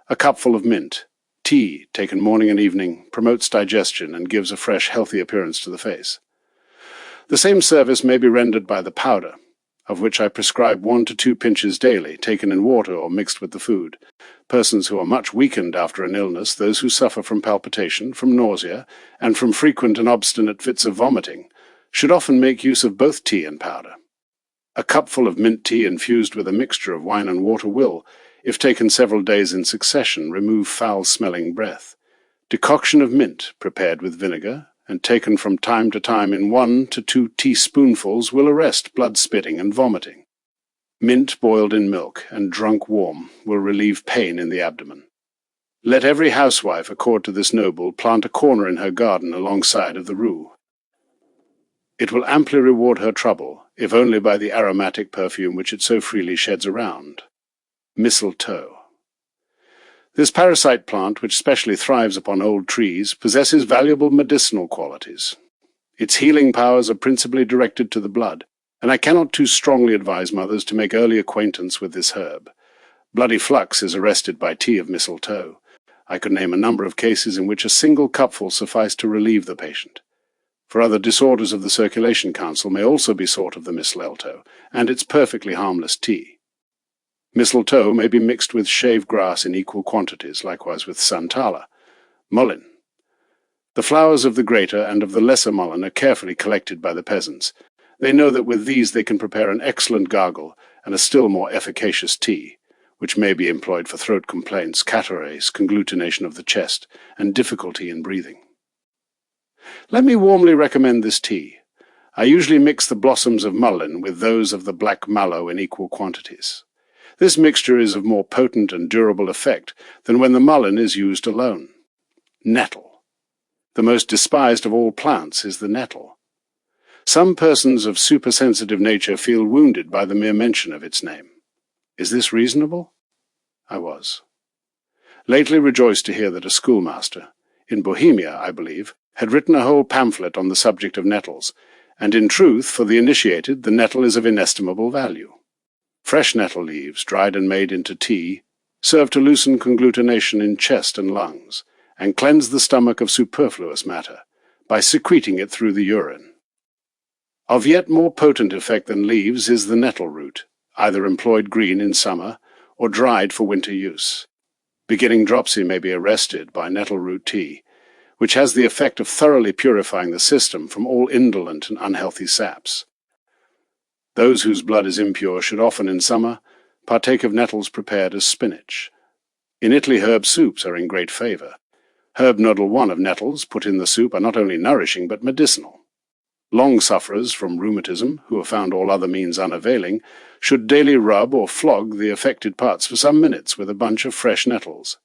A cupful of mint, tea taken morning and evening, promotes digestion and gives a fresh, healthy appearance to the face. The same service may be rendered by the powder, of which I prescribe 1 to 2 pinches daily, taken in water or mixed with the food. Persons who are much weakened after an illness, those who suffer from palpitation, from nausea, and from frequent and obstinate fits of vomiting, should often make use of both tea and powder. A cupful of mint tea infused with a mixture of wine and water will, if taken several days in succession, remove foul-smelling breath. Decoction of mint, prepared with vinegar, and taken from time to time in 1 to 2 teaspoonfuls, will arrest blood-spitting and vomiting. Mint boiled in milk and drunk warm will relieve pain in the abdomen. Let every housewife accord to this noble plant a corner in her garden alongside of the rue. It will amply reward her trouble, if only by the aromatic perfume which it so freely sheds around. Mistletoe. This parasite plant, which specially thrives upon old trees, possesses valuable medicinal qualities. Its healing powers are principally directed to the blood, and I cannot too strongly advise mothers to make early acquaintance with this herb. Bloody flux is arrested by tea of mistletoe. I could name a number of cases in which a single cupful sufficed to relieve the patient. For other disorders of the circulation counsel may also be sought of the mistletoe, and its perfectly harmless tea. Mistletoe may be mixed with shave grass in equal quantities, likewise with santala. Mullein. The flowers of the greater and of the lesser mullein are carefully collected by the peasants. They know that with these they can prepare an excellent gargle and a still more efficacious tea, which may be employed for throat complaints, catarrhs, conglutination of the chest, and difficulty in breathing. Let me warmly recommend this tea. I usually mix the blossoms of mullein with those of the black mallow in equal quantities. This mixture is of more potent and durable effect than when the mullein is used alone. Nettle. The most despised of all plants is the nettle. Some persons of supersensitive nature feel wounded by the mere mention of its name. Is this reasonable? I was. Lately rejoiced to hear that a schoolmaster, in Bohemia, I believe, had written a whole pamphlet on the subject of nettles, and in truth, for the initiated, the nettle is of inestimable value. Fresh nettle leaves, dried and made into tea, serve to loosen conglutination in chest and lungs, and cleanse the stomach of superfluous matter, by secreting it through the urine. Of yet more potent effect than leaves is the nettle root, either employed green in summer, or dried for winter use. Beginning dropsy may be arrested by nettle root tea, which has the effect of thoroughly purifying the system from all indolent and unhealthy saps. Those whose blood is impure should often, in summer, partake of nettles prepared as spinach. In Italy, herb soups are in great favour. Herb noodle 1 of nettles put in the soup are not only nourishing but medicinal. Long sufferers from rheumatism, who have found all other means unavailing, should daily rub or flog the affected parts for some minutes with a bunch of fresh nettles.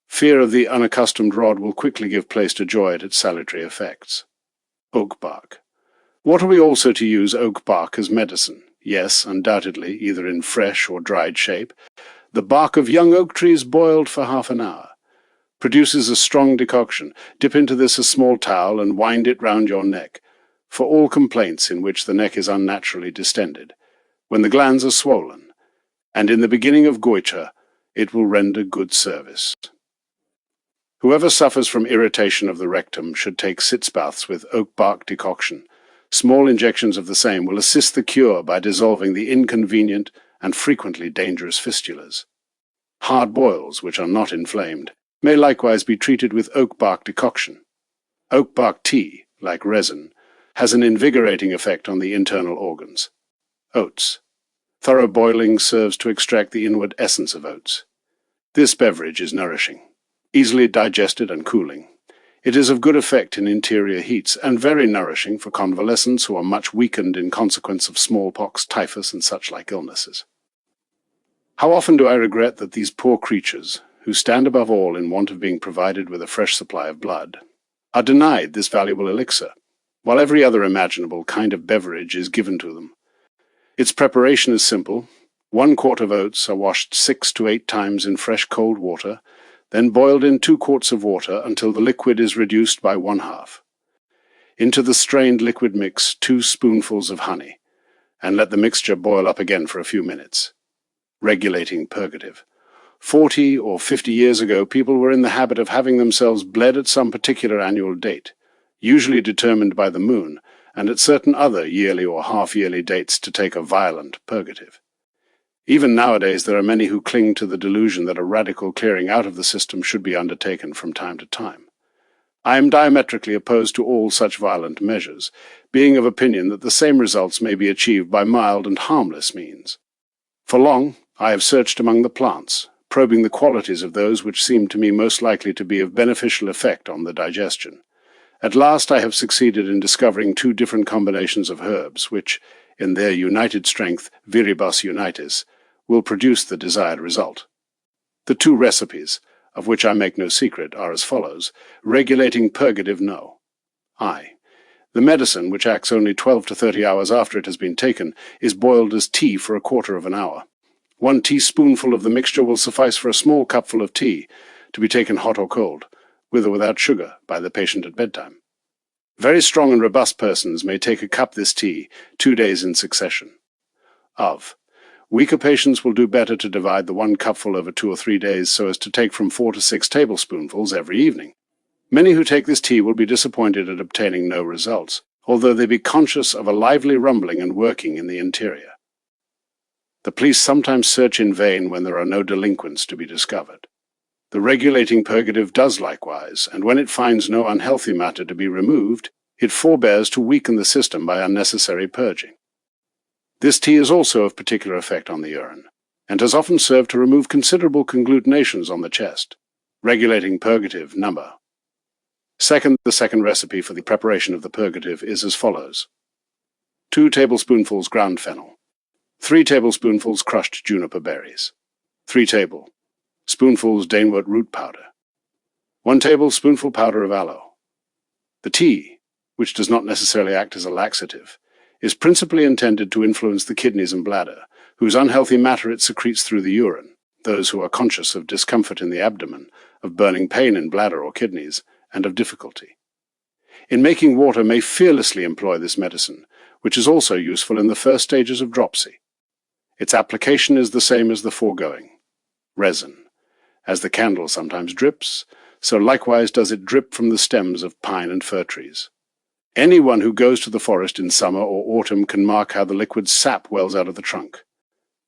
Fear of the unaccustomed rod will quickly give place to joy at its salutary effects. Oak bark. What are we also to use oak bark as medicine? Yes, undoubtedly, either in fresh or dried shape. The bark of young oak trees boiled for half an hour produces a strong decoction. Dip into this a small towel and wind it round your neck, for all complaints in which the neck is unnaturally distended, when the glands are swollen, and in the beginning of goitre, it will render good service. Whoever suffers from irritation of the rectum should take sitz baths with oak bark decoction. Small injections of the same will assist the cure by dissolving the inconvenient and frequently dangerous fistulas. Hard boils, which are not inflamed, may likewise be treated with oak bark decoction. Oak bark tea, like resin, has an invigorating effect on the internal organs. Oats. Thorough boiling serves to extract the inward essence of oats. This beverage is nourishing, easily digested and cooling. It is of good effect in interior heats and very nourishing for convalescents who are much weakened in consequence of smallpox, typhus, and such like illnesses. How often do I regret that these poor creatures, who stand above all in want of being provided with a fresh supply of blood, are denied this valuable elixir, while every other imaginable kind of beverage is given to them. Its preparation is simple. 1 quart of oats are washed 6 to 8 times in fresh cold water, then boiled in 2 quarts of water until the liquid is reduced by 1/2. Into the strained liquid mix 2 spoonfuls of honey, and let the mixture boil up again for a few minutes. Regulating purgative. 40 or 50 years ago, people were in the habit of having themselves bled at some particular annual date, usually determined by the moon, and at certain other yearly or half-yearly dates to take a violent purgative. Even nowadays there are many who cling to the delusion that a radical clearing out of the system should be undertaken from time to time. I am diametrically opposed to all such violent measures, being of opinion that the same results may be achieved by mild and harmless means. For long I have searched among the plants, probing the qualities of those which seem to me most likely to be of beneficial effect on the digestion. At last I have succeeded in discovering 2 different combinations of herbs which, in their united strength, viribus unitis, will produce the desired result. The 2 recipes, of which I make no secret, are as follows. Regulating purgative No. I. The medicine, which acts only 12 to 30 hours after it has been taken, is boiled as tea for 1/4 of an hour. 1 teaspoonful of the mixture will suffice for a small cupful of tea, to be taken hot or cold, with or without sugar, by the patient at bedtime. Very strong and robust persons may take a cup this tea 2 days in succession. Of. Weaker patients will do better to divide the 1 cupful over 2 or 3 days so as to take from 4 to 6 tablespoonfuls every evening. Many who take this tea will be disappointed at obtaining no results, although they be conscious of a lively rumbling and working in the interior. The police sometimes search in vain when there are no delinquents to be discovered. The regulating purgative does likewise, and when it finds no unhealthy matter to be removed, it forbears to weaken the system by unnecessary purging. This tea is also of particular effect on the urine, and has often served to remove considerable conglutinations on the chest. Regulating purgative number. The second recipe for the preparation of the purgative is as follows. 2 tablespoonfuls ground fennel, 3 tablespoonfuls crushed juniper berries, 3 tablespoonfuls Danewort root powder, 1 tablespoonful powder of aloe. The tea, which does not necessarily act as a laxative, is principally intended to influence the kidneys and bladder, whose unhealthy matter it secretes through the urine, those who are conscious of discomfort in the abdomen, of burning pain in bladder or kidneys, and of difficulty. In making water may fearlessly employ this medicine, which is also useful in the first stages of dropsy. Its application is the same as the foregoing. Resin. As the candle sometimes drips, so likewise does it drip from the stems of pine and fir trees. Anyone who goes to the forest in summer or autumn can mark how the liquid sap wells out of the trunk.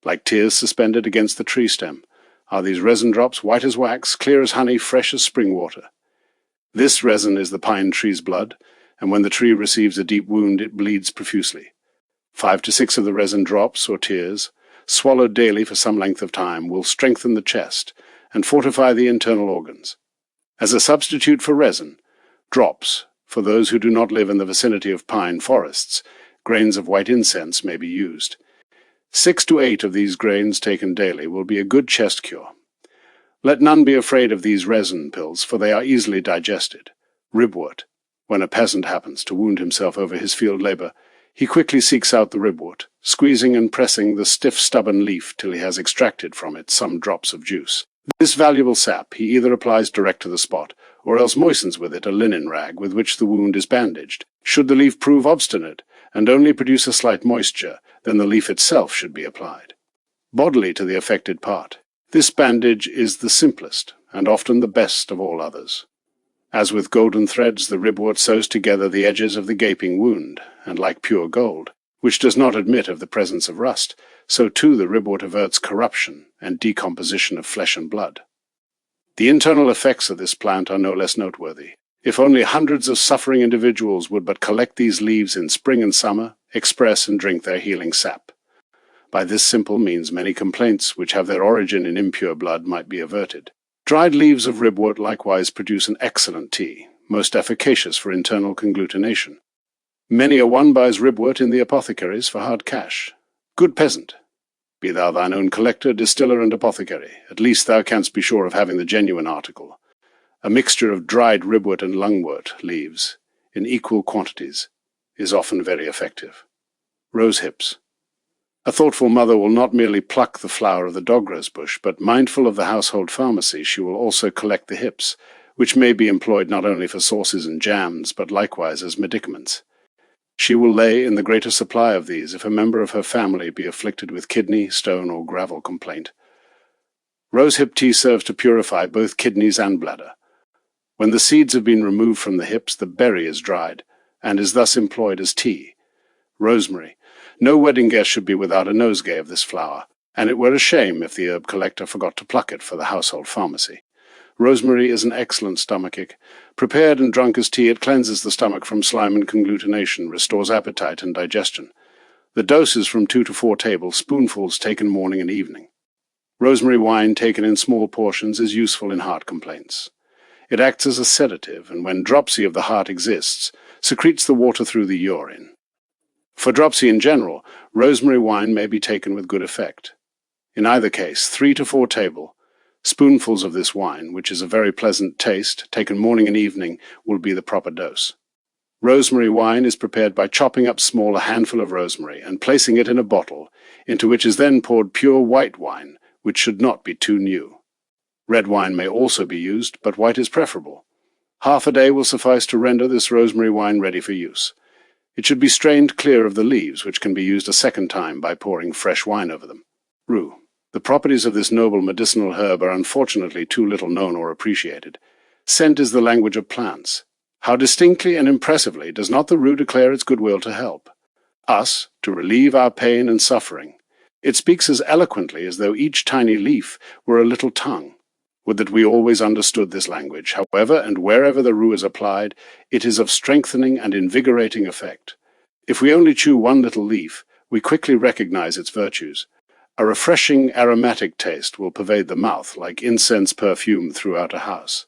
Like tears suspended against the tree stem, are these resin drops, white as wax, clear as honey, fresh as spring water. This resin is the pine tree's blood, and when the tree receives a deep wound, it bleeds profusely. 5 to 6 of the resin drops, or tears, swallowed daily for some length of time, will strengthen the chest and fortify the internal organs. As a substitute for resin, drops, for those who do not live in the vicinity of pine forests, grains of white incense may be used. 6 to 8 of these grains taken daily will be a good chest cure. Let none be afraid of these resin pills, for they are easily digested. Ribwort. When a peasant happens to wound himself over his field labor, he quickly seeks out the ribwort, squeezing and pressing the stiff, stubborn leaf till he has extracted from it some drops of juice. This valuable sap he either applies direct to the spot, or else moistens with it a linen rag with which the wound is bandaged. Should the leaf prove obstinate, and only produce a slight moisture, then the leaf itself should be applied bodily to the affected part. This bandage is the simplest, and often the best of all others. As with golden threads, the ribwort sews together the edges of the gaping wound, and like pure gold, which does not admit of the presence of rust, so too the ribwort averts corruption and decomposition of flesh and blood. The internal effects of this plant are no less noteworthy. If only hundreds of suffering individuals would but collect these leaves in spring and summer, express and drink their healing sap. By this simple means many complaints which have their origin in impure blood might be averted. Dried leaves of ribwort likewise produce an excellent tea, most efficacious for internal conglutination. Many a one buys ribwort in the apothecaries for hard cash. Good peasant, be thou thine own collector, distiller, and apothecary, at least thou canst be sure of having the genuine article. A mixture of dried ribwort and lungwort leaves, in equal quantities, is often very effective. Rose hips. A thoughtful mother will not merely pluck the flower of the dogrose bush, but mindful of the household pharmacy, she will also collect the hips, which may be employed not only for sauces and jams, but likewise as medicaments. She will lay in the greater supply of these if a member of her family be afflicted with kidney, stone, or gravel complaint. Rosehip tea serves to purify both kidneys and bladder. When the seeds have been removed from the hips, the berry is dried, and is thus employed as tea. Rosemary. No wedding guest should be without a nosegay of this flower, and it were a shame if the herb collector forgot to pluck it for the household pharmacy. Rosemary is an excellent stomachic. Prepared and drunk as tea, it cleanses the stomach from slime and conglutination, restores appetite and digestion. The dose is from 2 to 4 tablespoonfuls taken morning and evening. Rosemary wine taken in small portions is useful in heart complaints. It acts as a sedative, and when dropsy of the heart exists, secretes the water through the urine. For dropsy in general, rosemary wine may be taken with good effect. In either case, 3 to 4 tablespoonfuls of this wine, which is a very pleasant taste, taken morning and evening, will be the proper dose. Rosemary wine is prepared by chopping up small a handful of rosemary and placing it in a bottle, into which is then poured pure white wine, which should not be too new. Red wine may also be used, but white is preferable. Half a day will suffice to render this rosemary wine ready for use. It should be strained clear of the leaves, which can be used a second time by pouring fresh wine over them. Rue. The properties of this noble medicinal herb are unfortunately too little known or appreciated. Scent is the language of plants. How distinctly and impressively does not the rue declare its goodwill to help us, to relieve our pain and suffering? It speaks as eloquently as though each tiny leaf were a little tongue. Would that we always understood this language. However and wherever the rue is applied, it is of strengthening and invigorating effect. If we only chew one little leaf, we quickly recognize its virtues. A refreshing aromatic taste will pervade the mouth like incense perfume throughout a house.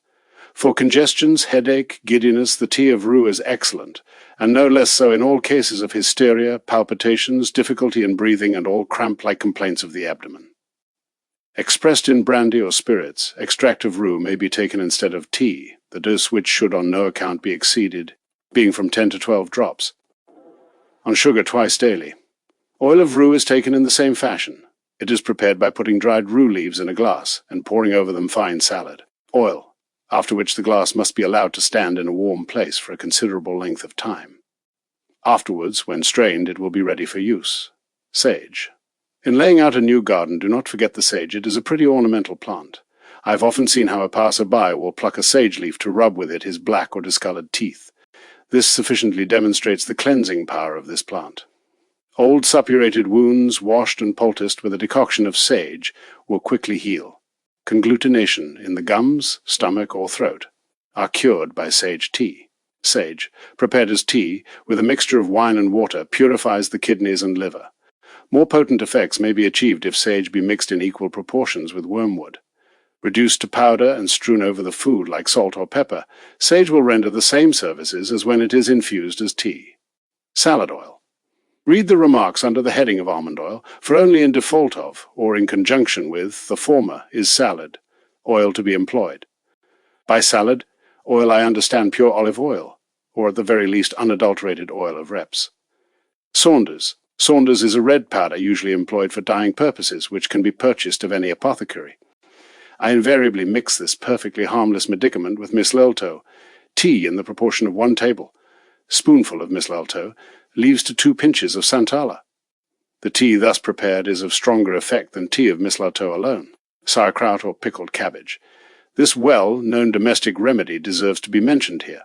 For congestions, headache, giddiness, the tea of rue is excellent, and no less so in all cases of hysteria, palpitations, difficulty in breathing, and all cramp-like complaints of the abdomen. Expressed in brandy or spirits, extract of rue may be taken instead of tea, the dose which should on no account be exceeded, being from 10 to 12 drops. On sugar twice daily. Oil of rue is taken in the same fashion. It is prepared by putting dried rue leaves in a glass and pouring over them fine salad. Oil, after which the glass must be allowed to stand in a warm place for a considerable length of time. Afterwards, when strained, it will be ready for use. Sage. In laying out a new garden, do not forget the sage. It is a pretty ornamental plant. I have often seen how a passer-by will pluck a sage leaf to rub with it his black or discolored teeth. This sufficiently demonstrates the cleansing power of this plant. Old suppurated wounds, washed and poulticed with a decoction of sage, will quickly heal. Conglutination in the gums, stomach, or throat are cured by sage tea. Sage, prepared as tea, with a mixture of wine and water, purifies the kidneys and liver. More potent effects may be achieved if sage be mixed in equal proportions with wormwood. Reduced to powder and strewn over the food like salt or pepper, sage will render the same services as when it is infused as tea. Salad oil. Read the remarks under the heading of almond oil, for only in default of, or in conjunction with, the former is salad, oil to be employed. By salad, oil I understand pure olive oil, or at the very least unadulterated oil of reps. Saunders. Saunders is a red powder usually employed for dyeing purposes, which can be purchased of any apothecary. I invariably mix this perfectly harmless medicament with mistletoe, tea in the proportion of 1 tablespoonful of mistletoe, leaves to 2 pinches of santala. The tea thus prepared is of stronger effect than tea of mistletoe alone, sauerkraut or pickled cabbage. This well-known domestic remedy deserves to be mentioned here.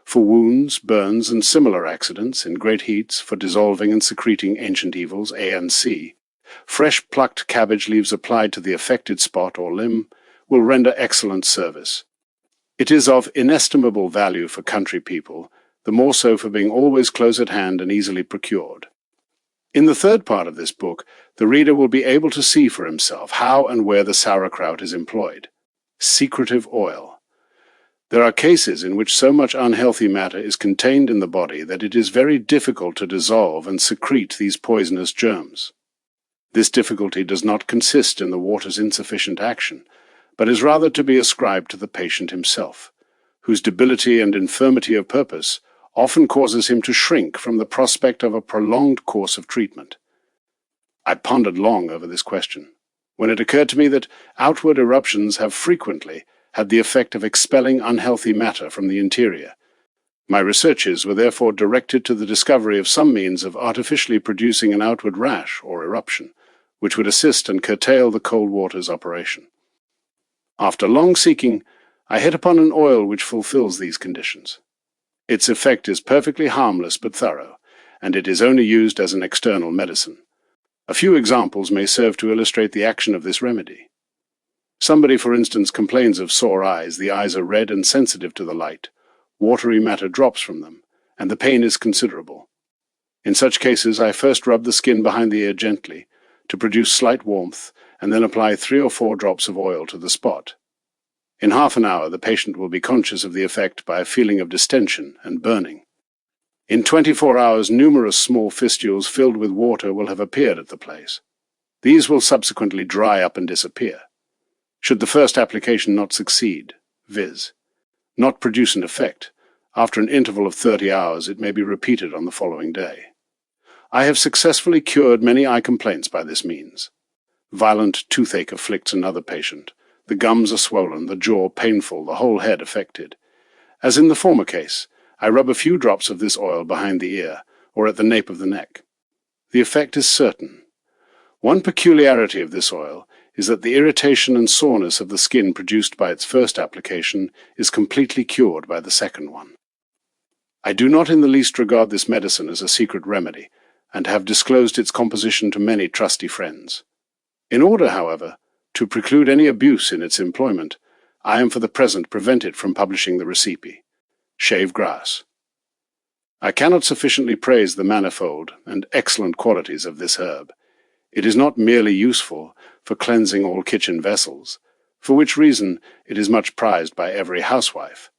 For wounds, burns, and similar accidents, in great heats, for dissolving and secreting ancient evils, A and C, fresh plucked cabbage leaves applied to the affected spot or limb will render excellent service. It is of inestimable value for country people, the more so for being always close at hand and easily procured. In the third part of this book, the reader will be able to see for himself how and where the sauerkraut is employed. Secretive oil. There are cases in which so much unhealthy matter is contained in the body that it is very difficult to dissolve and secrete these poisonous germs. This difficulty does not consist in the water's insufficient action, but is rather to be ascribed to the patient himself, whose debility and infirmity of purpose often causes him to shrink from the prospect of a prolonged course of treatment. I pondered long over this question, when it occurred to me that outward eruptions have frequently had the effect of expelling unhealthy matter from the interior. My researches were therefore directed to the discovery of some means of artificially producing an outward rash or eruption, which would assist and curtail the cold water's operation. After long seeking, I hit upon an oil which fulfills these conditions. Its effect is perfectly harmless but thorough, and it is only used as an external medicine. A few examples may serve to illustrate the action of this remedy. Somebody, for instance, complains of sore eyes. The eyes are red and sensitive to the light. Watery matter drops from them, and the pain is considerable. In such cases, I first rub the skin behind the ear gently, to produce slight warmth, and then apply 3 or 4 drops of oil to the spot. In half an hour, the patient will be conscious of the effect by a feeling of distension and burning. In 24 hours, numerous small fistules filled with water will have appeared at the place. These will subsequently dry up and disappear. Should the first application not succeed, viz., not produce an effect, after an interval of 30 hours it may be repeated on the following day. I have successfully cured many eye complaints by this means. Violent toothache afflicts another patient. The gums are swollen, the jaw painful, the whole head affected. As in the former case, I rub a few drops of this oil behind the ear, or at the nape of the neck. The effect is certain. One peculiarity of this oil is that the irritation and soreness of the skin produced by its first application is completely cured by the second one. I do not in the least regard this medicine as a secret remedy, and have disclosed its composition to many trusty friends. In order, however, to preclude any abuse in its employment, I am for the present prevented from publishing the recipe. Shave grass. I cannot sufficiently praise the manifold and excellent qualities of this herb. It is not merely useful for cleansing all kitchen vessels, for which reason it is much prized by every housewife,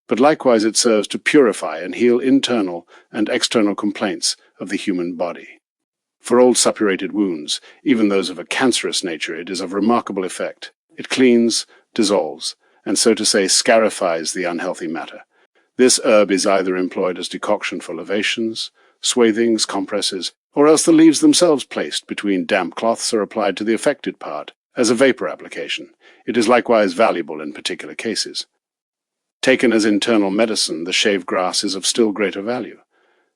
but likewise it serves to purify and heal internal and external complaints of the human body. For old suppurated wounds, even those of a cancerous nature, it is of remarkable effect. It cleans, dissolves, and so to say scarifies the unhealthy matter. This herb is either employed as decoction for lavations, swathings, compresses, or else the leaves themselves placed between damp cloths are applied to the affected part, as a vapor application. It is likewise valuable in particular cases. Taken as internal medicine, the shave grass is of still greater value.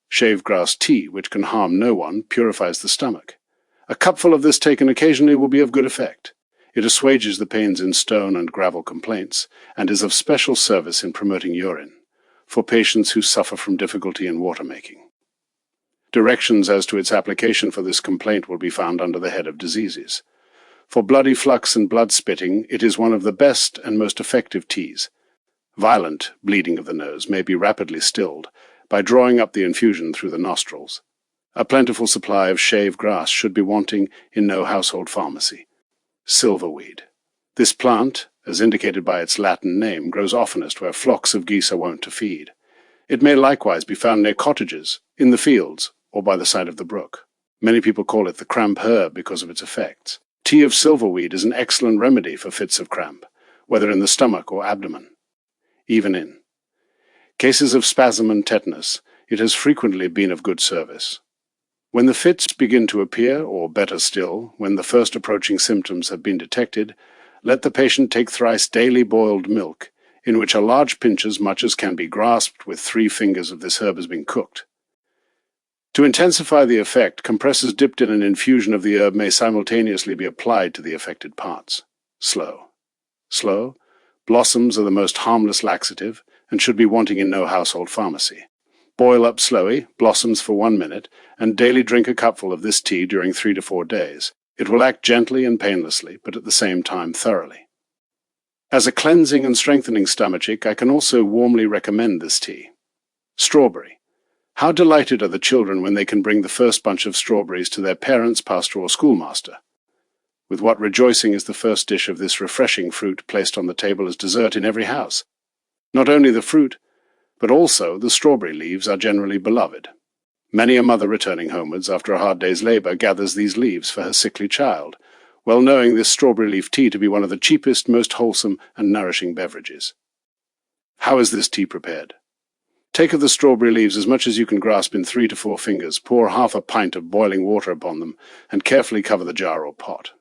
Shave grass tea, which can harm no one, purifies the stomach. A cupful of this taken occasionally will be of good effect. It assuages the pains in stone and gravel complaints, and is of special service in promoting urine, for patients who suffer from difficulty in water-making. Directions as to its application for this complaint will be found under the head of diseases. For bloody flux and blood spitting, it is one of the best and most effective teas. Violent bleeding of the nose may be rapidly stilled by drawing up the infusion through the nostrils. A plentiful supply of shave grass should be wanting in no household pharmacy. Silverweed. This plant, as indicated by its Latin name, grows oftenest where flocks of geese are wont to feed. It may likewise be found near cottages, in the fields, or by the side of the brook. Many people call it the cramp herb because of its effects. Tea of silverweed is an excellent remedy for fits of cramp, whether in the stomach or abdomen. Even in cases of spasm and tetanus, it has frequently been of good service. When the fits begin to appear, or better still, when the first approaching symptoms have been detected, let the patient take thrice daily boiled milk, in which a large pinch as much as can be grasped with 3 fingers of this herb has been cooked. To intensify the effect, compresses dipped in an infusion of the herb may simultaneously be applied to the affected parts. Slow. Slow. Blossoms are the most harmless laxative, and should be wanting in no household pharmacy. Boil up slowly, blossoms for 1 minute, and daily drink a cupful of this tea during 3 to 4 days. It will act gently and painlessly, but at the same time thoroughly. As a cleansing and strengthening stomachic, I can also warmly recommend this tea. Strawberry. How delighted are the children when they can bring the first bunch of strawberries to their parents, pastor, or schoolmaster. With what rejoicing is the first dish of this refreshing fruit placed on the table as dessert in every house. Not only the fruit, but also the strawberry leaves are generally beloved. Many a mother returning homewards after a hard day's labour gathers these leaves for her sickly child, well knowing this strawberry leaf tea to be one of the cheapest, most wholesome and nourishing beverages. How is this tea prepared? Take of the strawberry leaves as much as you can grasp in 3 to 4 fingers, pour half a pint of boiling water upon them, and carefully cover the jar or pot.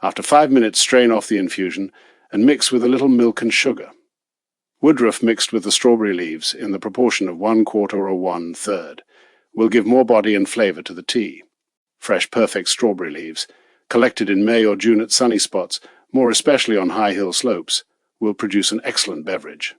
After 5 minutes, strain off the infusion and mix with a little milk and sugar. Woodruff mixed with the strawberry leaves in the proportion of 1/4 or 1/3 will give more body and flavour to the tea. Fresh, perfect strawberry leaves, collected in May or June at sunny spots, more especially on high hill slopes, will produce an excellent beverage.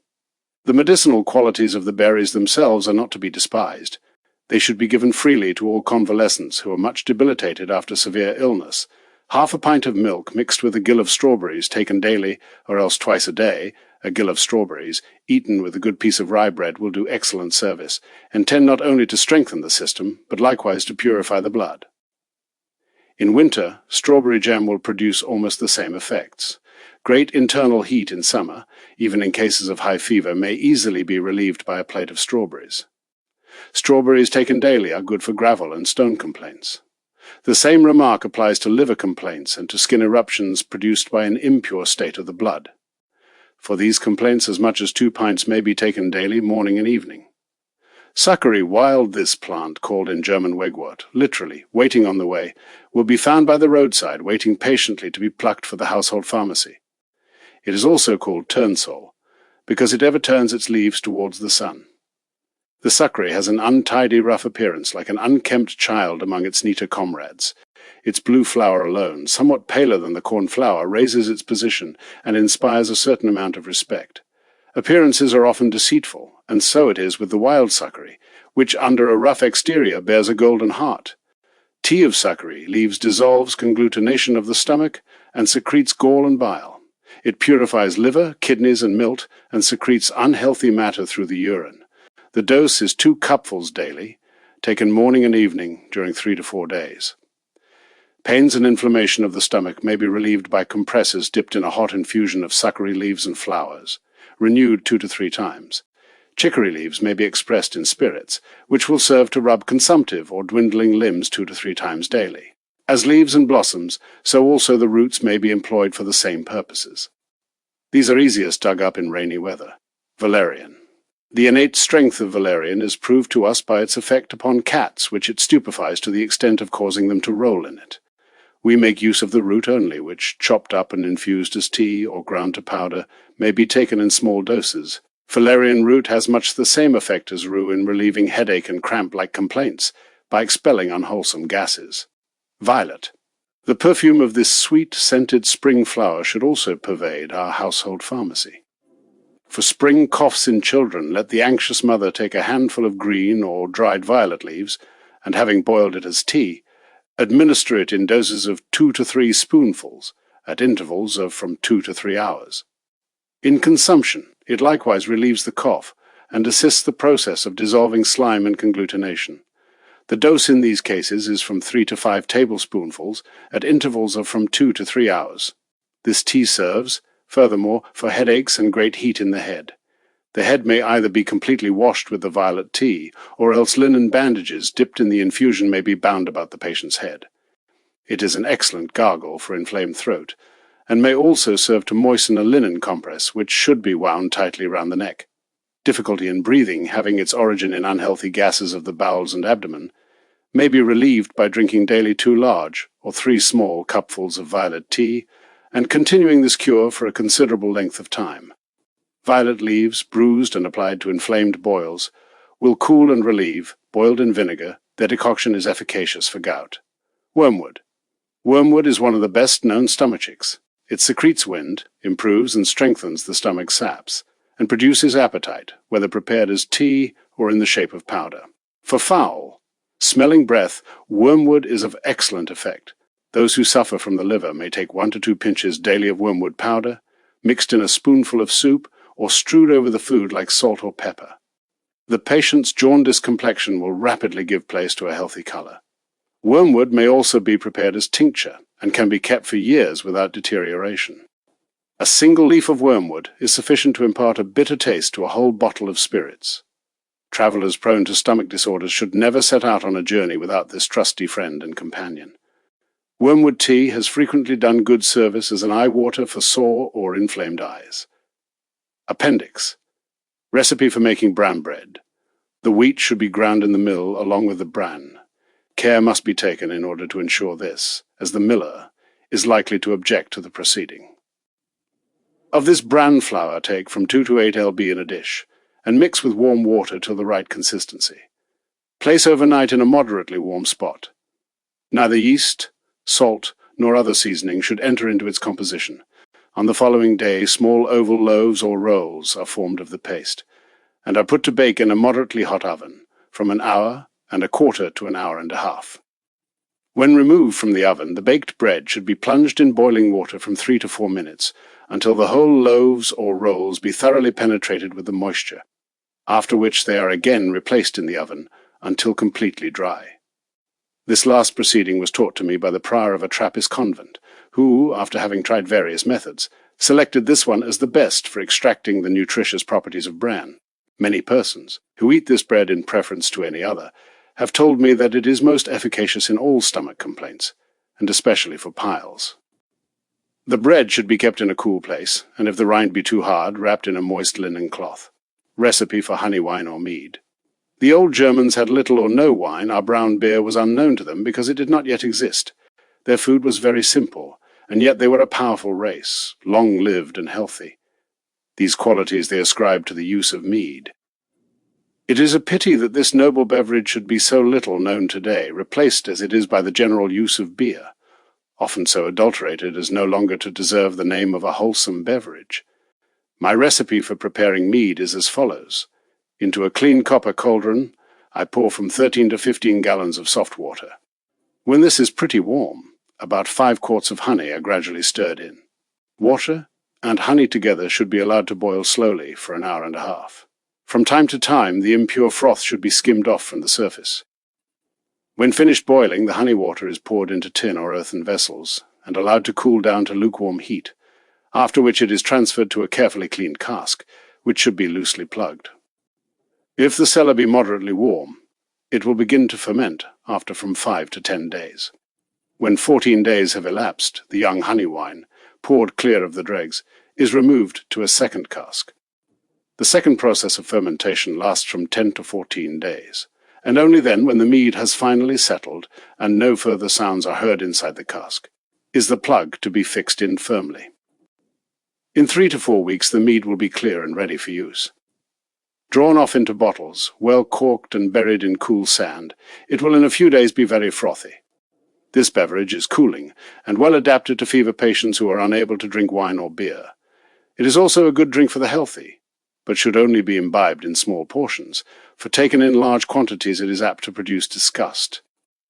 The medicinal qualities of the berries themselves are not to be despised. They should be given freely to all convalescents who are much debilitated after severe illness. Half a pint of milk mixed with a gill of strawberries taken daily or else twice a day, a gill of strawberries, eaten with a good piece of rye bread will do excellent service, and tend not only to strengthen the system, but likewise to purify the blood. In winter, strawberry jam will produce almost the same effects. Great internal heat in summer, even in cases of high fever, may easily be relieved by a plate of strawberries. Strawberries taken daily are good for gravel and stone complaints. The same remark applies to liver complaints and to skin eruptions produced by an impure state of the blood. For these complaints as much as 2 pints may be taken daily, morning and evening. Succory wild, this plant, called in German Wegwort, literally, waiting on the way, will be found by the roadside, waiting patiently to be plucked for the household pharmacy. It is also called turnsole, because it ever turns its leaves towards the sun. The succory has an untidy, rough appearance, like an unkempt child among its neater comrades. Its blue flower alone, somewhat paler than the corn flower, raises its position and inspires a certain amount of respect. Appearances are often deceitful, and so it is with the wild succory, which under a rough exterior bears a golden heart. Tea of succory leaves dissolves conglutination of the stomach and secretes gall and bile. It purifies liver, kidneys, and milt, and secretes unhealthy matter through the urine. The dose is 2 cupfuls daily, taken morning and evening during 3 to 4 days. Pains and inflammation of the stomach may be relieved by compresses dipped in a hot infusion of succory leaves and flowers, renewed 2 to 3 times. Chicory leaves may be expressed in spirits, which will serve to rub consumptive or dwindling limbs 2 to 3 times daily. As leaves and blossoms, so also the roots may be employed for the same purposes. These are easiest dug up in rainy weather. Valerian. The innate strength of valerian is proved to us by its effect upon cats, which it stupefies to the extent of causing them to roll in it. We make use of the root only, which, chopped up and infused as tea or ground to powder, may be taken in small doses. Valerian root has much the same effect as rue in relieving headache and cramp-like complaints, by expelling unwholesome gases. Violet. The perfume of this sweet, scented spring flower should also pervade our household pharmacy. For spring coughs in children, let the anxious mother take a handful of green or dried violet leaves, and having boiled it as tea, administer it in doses of 2 to 3 spoonfuls, at intervals of from 2 to 3 hours. In consumption, it likewise relieves the cough, and assists the process of dissolving slime and conglutination. The dose in these cases is from 3 to 5 tablespoonfuls, at intervals of from 2 to 3 hours. This tea serves, furthermore, for headaches and great heat in the head. The head may either be completely washed with the violet tea, or else linen bandages dipped in the infusion may be bound about the patient's head. It is an excellent gargle for inflamed throat, and may also serve to moisten a linen compress, which should be wound tightly round the neck. Difficulty in breathing, having its origin in unhealthy gases of the bowels and abdomen, may be relieved by drinking daily 2 large or 3 small cupfuls of violet tea, and continuing this cure for a considerable length of time. Violet leaves, bruised and applied to inflamed boils, will cool and relieve, boiled in vinegar. Their decoction is efficacious for gout. Wormwood. Wormwood is one of the best-known stomachics. It secretes wind, improves and strengthens the stomach saps, and produces appetite, whether prepared as tea or in the shape of powder. For foul, smelling breath, wormwood is of excellent effect. Those who suffer from the liver may take 1 to 2 pinches daily of wormwood powder, mixed in a spoonful of soup, or strewed over the food like salt or pepper. The patient's jaundiced complexion will rapidly give place to a healthy color. Wormwood may also be prepared as tincture and can be kept for years without deterioration. A single leaf of wormwood is sufficient to impart a bitter taste to a whole bottle of spirits. Travelers prone to stomach disorders should never set out on a journey without this trusty friend and companion. Wormwood tea has frequently done good service as an eye water for sore or inflamed eyes. Appendix. Recipe for making bran bread. The wheat should be ground in the mill along with the bran. Care must be taken in order to ensure this, as the miller is likely to object to the proceeding. Of this bran flour take from 2 to 8 lb in a dish, and mix with warm water till the right consistency. Place overnight in a moderately warm spot. Neither yeast, salt, nor other seasoning should enter into its composition. On the following day, small oval loaves or rolls are formed of the paste, and are put to bake in a moderately hot oven, from an hour and a quarter to an hour and a half. When removed from the oven, the baked bread should be plunged in boiling water from 3 to 4 minutes, until the whole loaves or rolls be thoroughly penetrated with the moisture, after which they are again replaced in the oven until completely dry. This last proceeding was taught to me by the prior of a Trappist convent, who, after having tried various methods, selected this one as the best for extracting the nutritious properties of bran. Many persons, who eat this bread in preference to any other, have told me that it is most efficacious in all stomach complaints, and especially for piles. The bread should be kept in a cool place, and if the rind be too hard, wrapped in a moist linen cloth. Recipe for honey wine or mead. The old Germans had little or no wine. Our brown beer was unknown to them because it did not yet exist. Their food was very simple, and yet they were a powerful race, long-lived and healthy. These qualities they ascribed to the use of mead. It is a pity that this noble beverage should be so little known today, replaced as it is by the general use of beer, often so adulterated as no longer to deserve the name of a wholesome beverage. My recipe for preparing mead is as follows. Into a clean copper cauldron, I pour from 13 to 15 gallons of soft water. When this is pretty warm, about 5 quarts of honey are gradually stirred in. Water and honey together should be allowed to boil slowly for an hour and a half. From time to time, the impure froth should be skimmed off from the surface. When finished boiling, the honey water is poured into tin or earthen vessels and allowed to cool down to lukewarm heat, after which it is transferred to a carefully cleaned cask, which should be loosely plugged. If the cellar be moderately warm, it will begin to ferment after from 5 to 10 days. When 14 days have elapsed, the young honey wine, poured clear of the dregs, is removed to a second cask. The second process of fermentation lasts from 10 to 14 days, and only then, when the mead has finally settled and no further sounds are heard inside the cask, is the plug to be fixed in firmly. In 3 to 4 weeks, the mead will be clear and ready for use. Drawn off into bottles, well corked and buried in cool sand, it will in a few days be very frothy. This beverage is cooling and well adapted to fever patients who are unable to drink wine or beer. It is also a good drink for the healthy, but should only be imbibed in small portions, for taken in large quantities it is apt to produce disgust.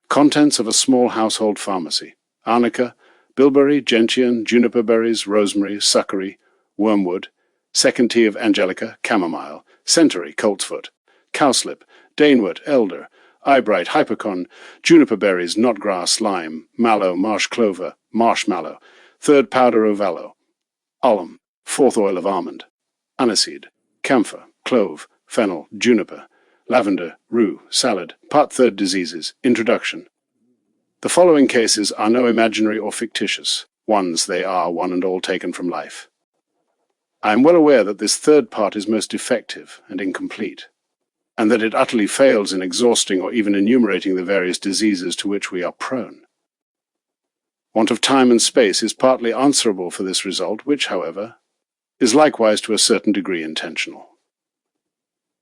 Contents of a small household pharmacy: arnica, bilberry, gentian, juniper berries, rosemary, succory, wormwood, second tea of angelica, chamomile, centaury, coltsfoot, cowslip, danewort, elder, eyebright, hypercon, juniper berries, knotgrass, lime, mallow, marsh clover, marshmallow, third powder of aloe, alum, fourth oil of almond, aniseed, camphor, clove, fennel, juniper, lavender, rue, salad, part third diseases, introduction. The following cases are no imaginary or fictitious ones, they are one and all taken from life. I am well aware that this third part is most defective and incomplete, and that it utterly fails in exhausting or even enumerating the various diseases to which we are prone. Want of time and space is partly answerable for this result, which, however, is likewise to a certain degree intentional.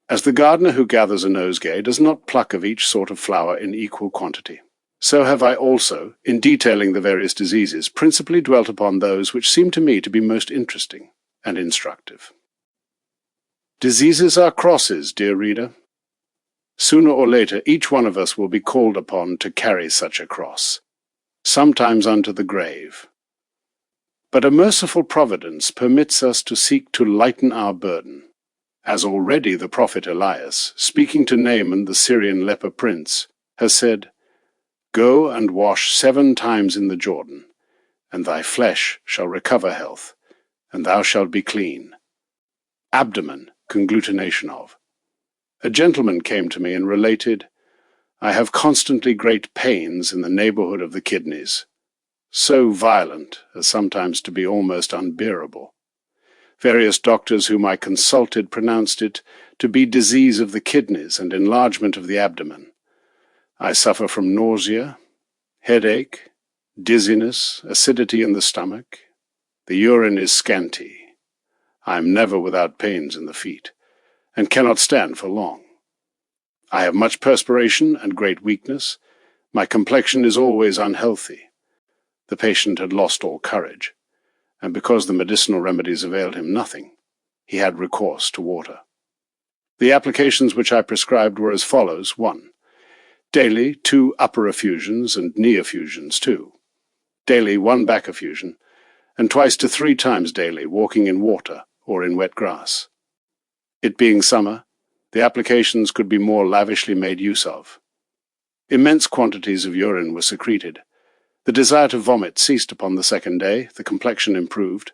As the gardener who gathers a nosegay does not pluck of each sort of flower in equal quantity, so have I also, in detailing the various diseases, principally dwelt upon those which seem to me to be most interesting and instructive. Diseases are crosses, dear reader. Sooner or later, each one of us will be called upon to carry such a cross, sometimes unto the grave. But a merciful providence permits us to seek to lighten our burden. As already the prophet Elias, speaking to Naaman the Syrian leper prince, has said, "Go and wash 7 times in the Jordan, and thy flesh shall recover health, and thou shalt be clean." Abdomen, conglutination of. A gentleman came to me and related, "I have constantly great pains in the neighborhood of the kidneys, so violent as sometimes to be almost unbearable. Various doctors whom I consulted pronounced it to be disease of the kidneys and enlargement of the abdomen. I suffer from nausea, headache, dizziness, acidity in the stomach. The urine is scanty. I am never without pains in the feet, and cannot stand for long. I have much perspiration and great weakness. My complexion is always unhealthy." The patient had lost all courage, and because the medicinal remedies availed him nothing, he had recourse to water. The applications which I prescribed were as follows. 1. Daily 2 upper effusions and knee effusions 2. Daily 1 back effusion, and twice to 3 times daily walking in water or in wet grass. It being summer, the applications could be more lavishly made use of. Immense quantities of urine were secreted. The desire to vomit ceased upon the 2nd day, the complexion improved,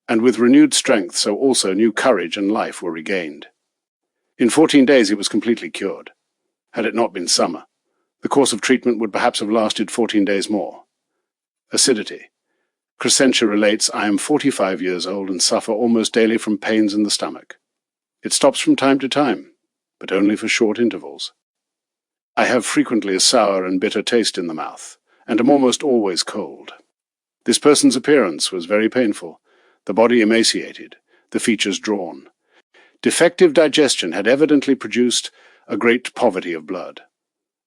and with renewed strength so also new courage and life were regained. In 14 days he was completely cured. Had it not been summer, the course of treatment would perhaps have lasted 14 days more. Acidity. Crescentia relates, "I am 45 years old and suffer almost daily from pains in the stomach. It stops from time to time, but only for short intervals. I have frequently a sour and bitter taste in the mouth, and am almost always cold." This person's appearance was very painful, the body emaciated, the features drawn. Defective digestion had evidently produced a great poverty of blood.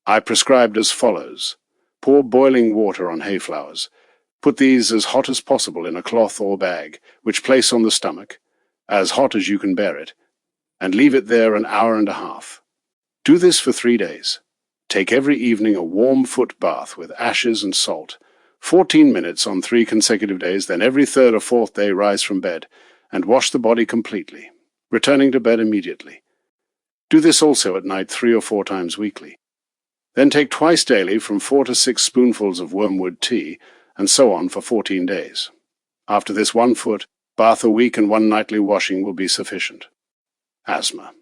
I prescribed as follows. Pour boiling water on hay flowers. Put these as hot as possible in a cloth or bag, which place on the stomach, as hot as you can bear it, and leave it there an hour and a half. Do this for 3 days. Take every evening a warm foot bath with ashes and salt, 14 minutes on 3 consecutive days, then every 3rd or 4th day rise from bed, and wash the body completely, returning to bed immediately. Do this also at night 3 or 4 times weekly. Then take twice daily from 4 to 6 spoonfuls of wormwood tea, and so on for 14 days. After this 1 foot, bath a week and 1 nightly washing will be sufficient. Asthma.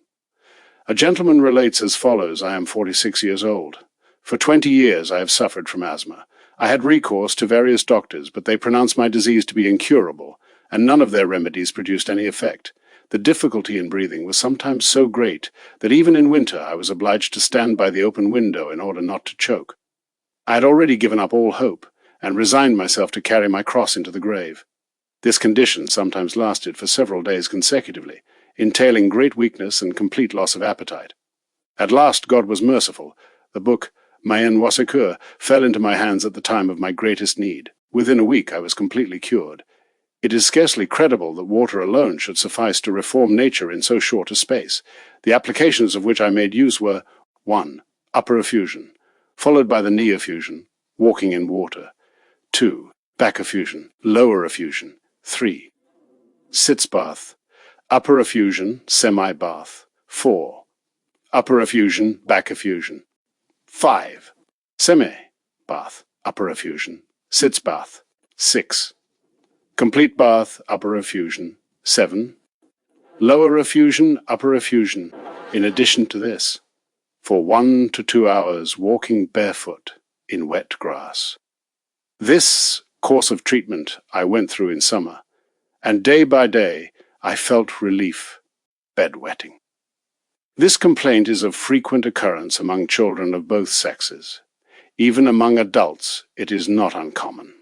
A gentleman relates as follows. I am 46 years old. For 20 years I have suffered from asthma. I had recourse to various doctors, but they pronounced my disease to be incurable, and none of their remedies produced any effect. The difficulty in breathing was sometimes so great that even in winter I was obliged to stand by the open window in order not to choke. I had already given up all hope, and resigned myself to carry my cross into the grave. This condition sometimes lasted for several days consecutively, entailing great weakness and complete loss of appetite. At last God was merciful. The book Mayen Wasekur fell into my hands at the time of my greatest need. Within a week I was completely cured. It is scarcely credible that water alone should suffice to reform nature in so short a space. The applications of which I made use were 1. Upper effusion, followed by the knee effusion, walking in water. 2. Back effusion, lower effusion. 3. Sitz bath, upper effusion, semi-bath. 4. Upper effusion, back effusion. 5. Semi-bath, upper effusion, sitz bath. 6. Complete bath, upper effusion. 7. Lower effusion, upper effusion. In addition to this, for 1 to 2 hours walking barefoot in wet grass. This course of treatment I went through in summer, and day by day I felt relief, bedwetting. This complaint is of frequent occurrence among children of both sexes. Even among adults it is not uncommon.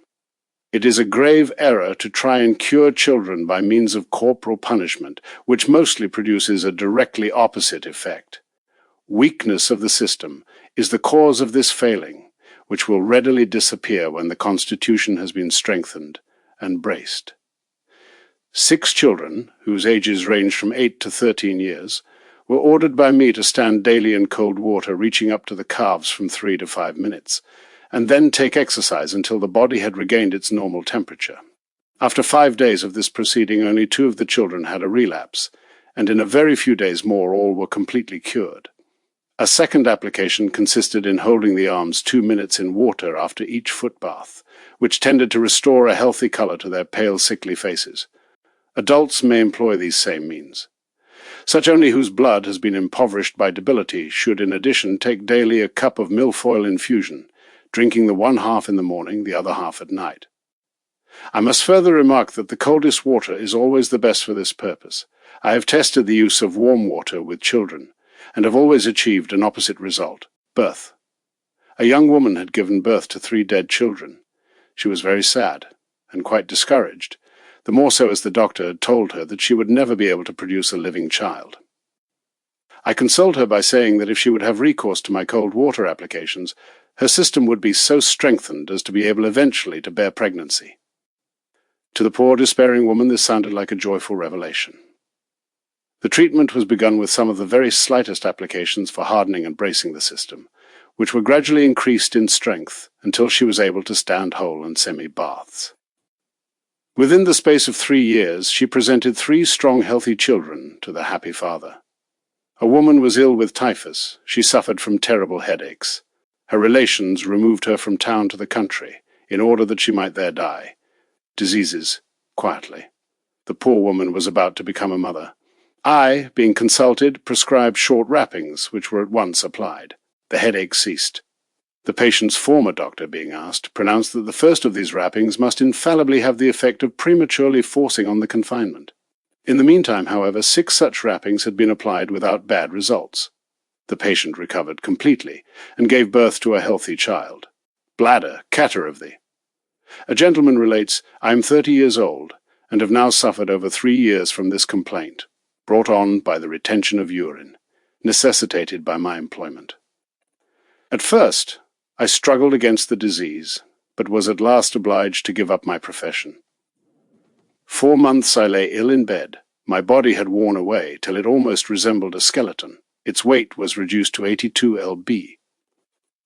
It is a grave error to try and cure children by means of corporal punishment, which mostly produces a directly opposite effect. Weakness of the system is the cause of this failing, which will readily disappear when the constitution has been strengthened and braced. 6 children, whose ages ranged from 8 to 13 years, were ordered by me to stand daily in cold water reaching up to the calves from 3 to 5 minutes, and then take exercise until the body had regained its normal temperature. After 5 days of this proceeding, only 2 of the children had a relapse, and in a very few days more all were completely cured. A second application consisted in holding the arms 2 minutes in water after each foot bath, which tended to restore a healthy color to their pale, sickly faces. Adults may employ these same means. Such only whose blood has been impoverished by debility should in addition take daily a cup of milfoil infusion, drinking the one half in the morning, the other half at night. I must further remark that the coldest water is always the best for this purpose. I have tested the use of warm water with children, and have always achieved an opposite result: birth. A young woman had given birth to 3 dead children. She was very sad, and quite discouraged, the more so as the doctor had told her that she would never be able to produce a living child. I consoled her by saying that if she would have recourse to my cold water applications, her system would be so strengthened as to be able eventually to bear pregnancy. To the poor, despairing woman this sounded like a joyful revelation. The treatment was begun with some of the very slightest applications for hardening and bracing the system, which were gradually increased in strength until she was able to stand whole and semi-baths. Within the space of 3 years, she presented 3 strong, healthy children to the happy father. A woman was ill with typhus. She suffered from terrible headaches. Her relations removed her from town to the country, in order that she might there die. Diseases, quietly. The poor woman was about to become a mother. I, being consulted, prescribed short wrappings, which were at once applied. The headache ceased. The patient's former doctor, being asked, pronounced that the first of these wrappings must infallibly have the effect of prematurely forcing on the confinement. In the meantime, however, 6 such wrappings had been applied without bad results. The patient recovered completely, and gave birth to a healthy child. Bladder, catar of thee. A gentleman relates, I am 30 years old, and have now suffered over 3 years from this complaint, brought on by the retention of urine, necessitated by my employment. At first, I struggled against the disease, but was at last obliged to give up my profession. 4 months I lay ill in bed. My body had worn away till it almost resembled a skeleton. Its weight was reduced to 82 lb.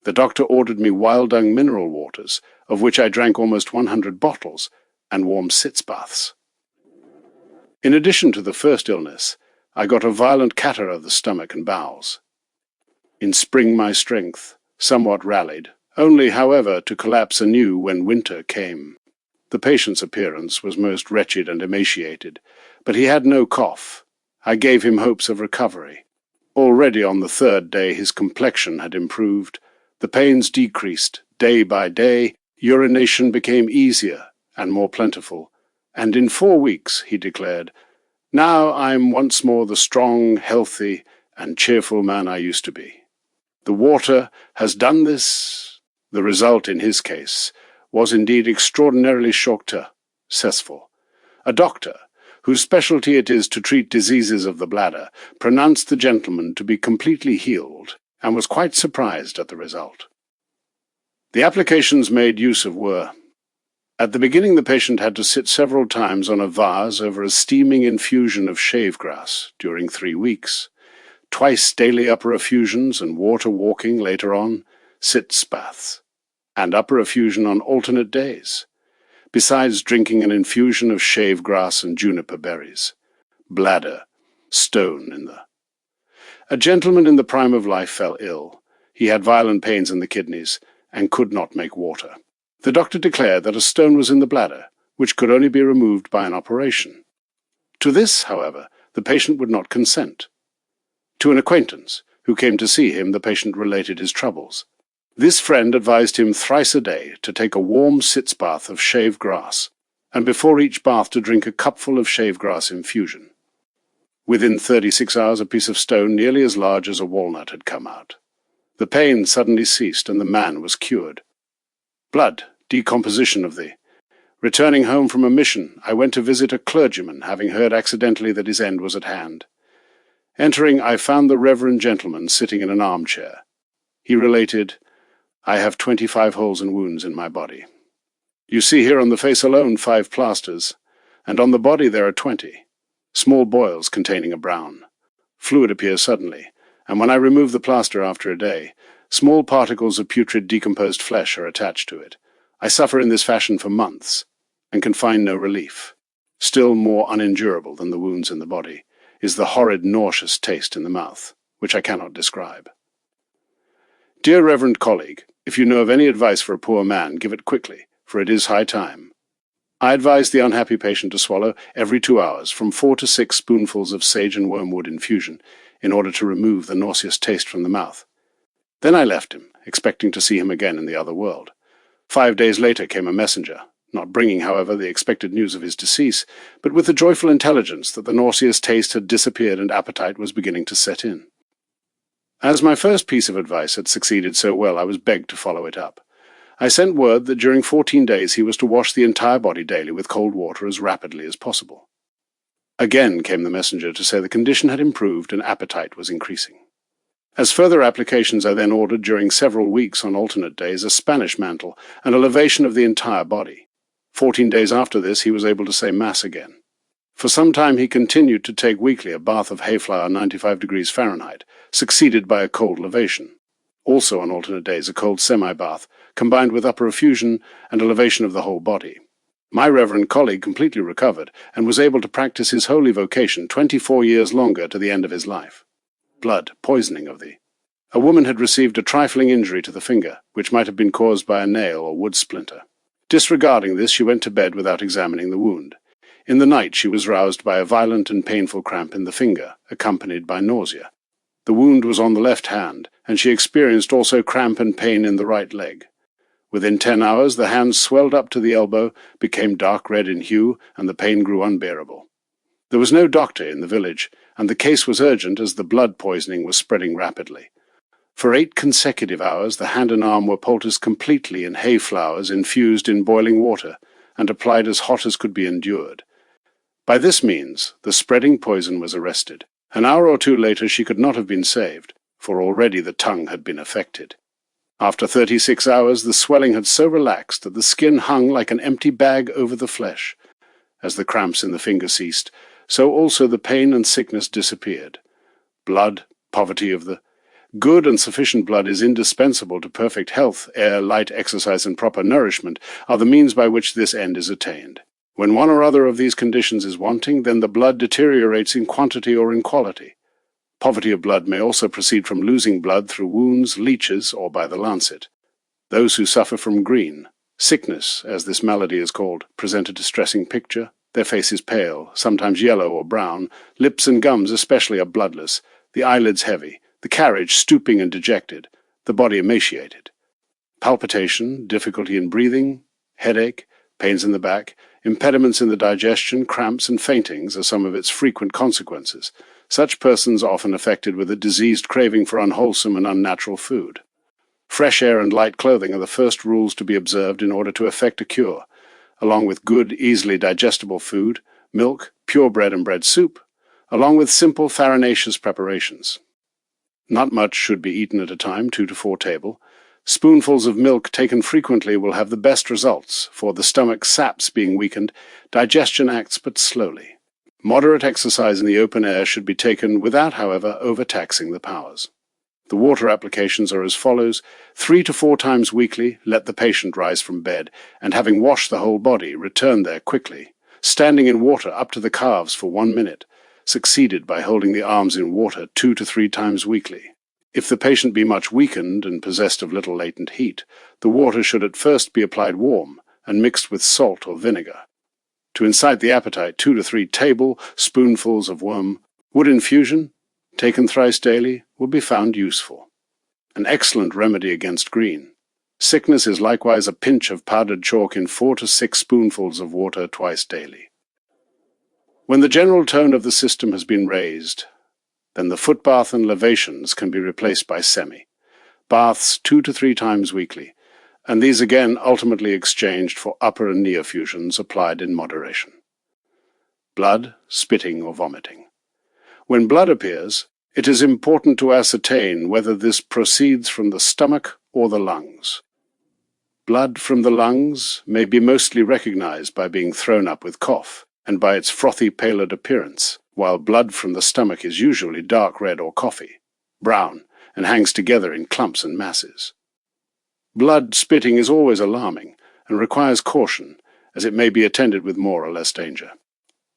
The doctor ordered me wild dung mineral waters, of which I drank almost 100 bottles, and warm sitz baths. In addition to the first illness, I got a violent catarrh of the stomach and bowels. In spring my strength somewhat rallied, only, however, to collapse anew when winter came. The patient's appearance was most wretched and emaciated, but he had no cough. I gave him hopes of recovery. Already on the 3rd day his complexion had improved, the pains decreased day by day, urination became easier and more plentiful, and in 4 weeks, he declared, now I'm once more the strong, healthy, and cheerful man I used to be. The water has done this. The result, in his case, was indeed extraordinarily successful. A doctor, whose specialty it is to treat diseases of the bladder, pronounced the gentleman to be completely healed, and was quite surprised at the result. The applications made use of were: at the beginning the patient had to sit several times on a vase over a steaming infusion of shave grass during 3 weeks. Twice daily upper effusions and water walking later on, sitz baths, and upper effusion on alternate days, besides drinking an infusion of shave grass and juniper berries. Bladder, stone in the... A gentleman in the prime of life fell ill. He had violent pains in the kidneys, and could not make water. The doctor declared that a stone was in the bladder, which could only be removed by an operation. To this, however, the patient would not consent. To an acquaintance, who came to see him, the patient related his troubles. This friend advised him thrice a day to take a warm sitz bath of shave grass, and before each bath to drink a cupful of shave grass infusion. Within 36 hours a piece of stone nearly as large as a walnut had come out. The pain suddenly ceased, and the man was cured. Blood, decomposition of the... Returning home from a mission, I went to visit a clergyman, having heard accidentally that his end was at hand. Entering, I found the reverend gentleman sitting in an armchair. He related, I have 25 holes and wounds in my body. You see here on the face alone 5 plasters, and on the body there are 20, small boils containing a brown. Fluid appears suddenly, and when I remove the plaster after a day, small particles of putrid decomposed flesh are attached to it. I suffer in this fashion for months, and can find no relief. Still more unendurable than the wounds in the body is the horrid nauseous taste in the mouth, which I cannot describe. Dear Reverend colleague, if you know of any advice for a poor man, give it quickly, for it is high time. I advise the unhappy patient to swallow every 2 hours from 4 to 6 spoonfuls of sage and wormwood infusion in order to remove the nauseous taste from the mouth. Then I left him, expecting to see him again in the other world. 5 days later came a messenger, not bringing, however, the expected news of his decease, but with the joyful intelligence that the nauseous taste had disappeared and appetite was beginning to set in. As my first piece of advice had succeeded so well, I was begged to follow it up. I sent word that during 14 days he was to wash the entire body daily with cold water as rapidly as possible. Again came the messenger to say the condition had improved and appetite was increasing. As further applications, I then ordered during several weeks on alternate days a Spanish mantle and a lavation of the entire body. 14 days after this he was able to say Mass again. For some time he continued to take weekly a bath of hayflower 95 degrees Fahrenheit, succeeded by a cold lavation. Also on alternate days a cold semi-bath, combined with upper effusion and a lavation of the whole body. My reverend colleague completely recovered and was able to practice his holy vocation 24 years longer to the end of his life. Blood poisoning of the. A woman had received a trifling injury to the finger, which might have been caused by a nail or wood splinter. Disregarding this, she went to bed without examining the wound. In the night she was roused by a violent and painful cramp in the finger, accompanied by nausea. The wound was on the left hand, and she experienced also cramp and pain in the right leg. Within 10 hours the hand swelled up to the elbow, became dark red in hue, and the pain grew unbearable. There was no doctor in the village, and the case was urgent as the blood poisoning was spreading rapidly. For 8 consecutive hours the hand and arm were poulticed completely in hay flowers infused in boiling water, and applied as hot as could be endured. By this means the spreading poison was arrested. An hour or 2 later she could not have been saved, for already the tongue had been affected. After 36 hours the swelling had so relaxed that the skin hung like an empty bag over the flesh. As the cramps in the finger ceased, so also the pain and sickness disappeared. Blood, poverty of the. Good and sufficient blood is indispensable to perfect health. Air, light, exercise, and proper nourishment are the means by which this end is attained. When one or other of these conditions is wanting, then the blood deteriorates in quantity or in quality. Poverty of blood may also proceed from losing blood through wounds, leeches, or by the lancet. Those who suffer from green, sickness, as this malady is called, present a distressing picture. Their face is pale, sometimes yellow or brown, lips and gums especially are bloodless, the eyelids heavy, the carriage stooping and dejected, the body emaciated. Palpitation, difficulty in breathing, headache, pains in the back, impediments in the digestion, cramps and faintings are some of its frequent consequences. Such persons are often affected with a diseased craving for unwholesome and unnatural food. Fresh air and light clothing are the first rules to be observed in order to effect a cure, along with good, easily digestible food, milk, pure bread and bread soup, along with simple farinaceous preparations. Not much should be eaten at a time, 2 to 4 tables. Spoonfuls of milk taken frequently will have the best results, for the stomach saps being weakened, digestion acts but slowly. Moderate exercise in the open air should be taken without, however, overtaxing the powers. The water applications are as follows: 3 to 4 times weekly, let the patient rise from bed, and having washed the whole body, return there quickly, standing in water up to the calves for 1 minute, succeeded by holding the arms in water 2 to 3 times weekly. If the patient be much weakened and possessed of little latent heat, the water should at first be applied warm and mixed with salt or vinegar. To incite the appetite, 2 to 3 tablespoonfuls of wormwood infusion, taken thrice daily, will be found useful. An excellent remedy against green. Sickness is likewise a pinch of powdered chalk in 4 to 6 spoonfuls of water twice daily. When the general tone of the system has been raised, then the foot bath and lavations can be replaced by baths 2 to 3 times weekly, and these again ultimately exchanged for upper and knee effusions applied in moderation. Blood, spitting or vomiting. When blood appears, it is important to ascertain whether this proceeds from the stomach or the lungs. Blood from the lungs may be mostly recognized by being thrown up with cough, and by its frothy pallid appearance, while blood from the stomach is usually dark red or coffee, brown, and hangs together in clumps and masses. Blood spitting is always alarming, and requires caution, as it may be attended with more or less danger.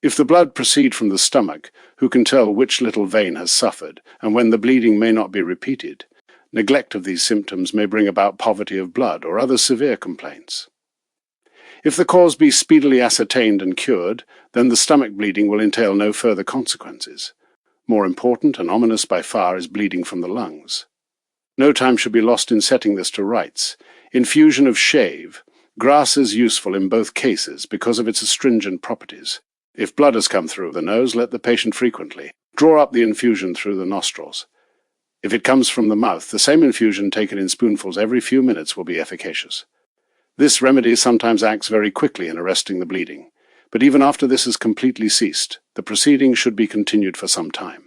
If the blood proceed from the stomach, who can tell which little vein has suffered, and when the bleeding may not be repeated, neglect of these symptoms may bring about poverty of blood or other severe complaints. If the cause be speedily ascertained and cured, then the stomach bleeding will entail no further consequences. More important and ominous by far is bleeding from the lungs. No time should be lost in setting this to rights. Infusion of shave. Grass is useful in both cases because of its astringent properties. If blood has come through the nose, let the patient frequently draw up the infusion through the nostrils. If it comes from the mouth, the same infusion taken in spoonfuls every few minutes will be efficacious. This remedy sometimes acts very quickly in arresting the bleeding, but even after this has completely ceased, the proceeding should be continued for some time.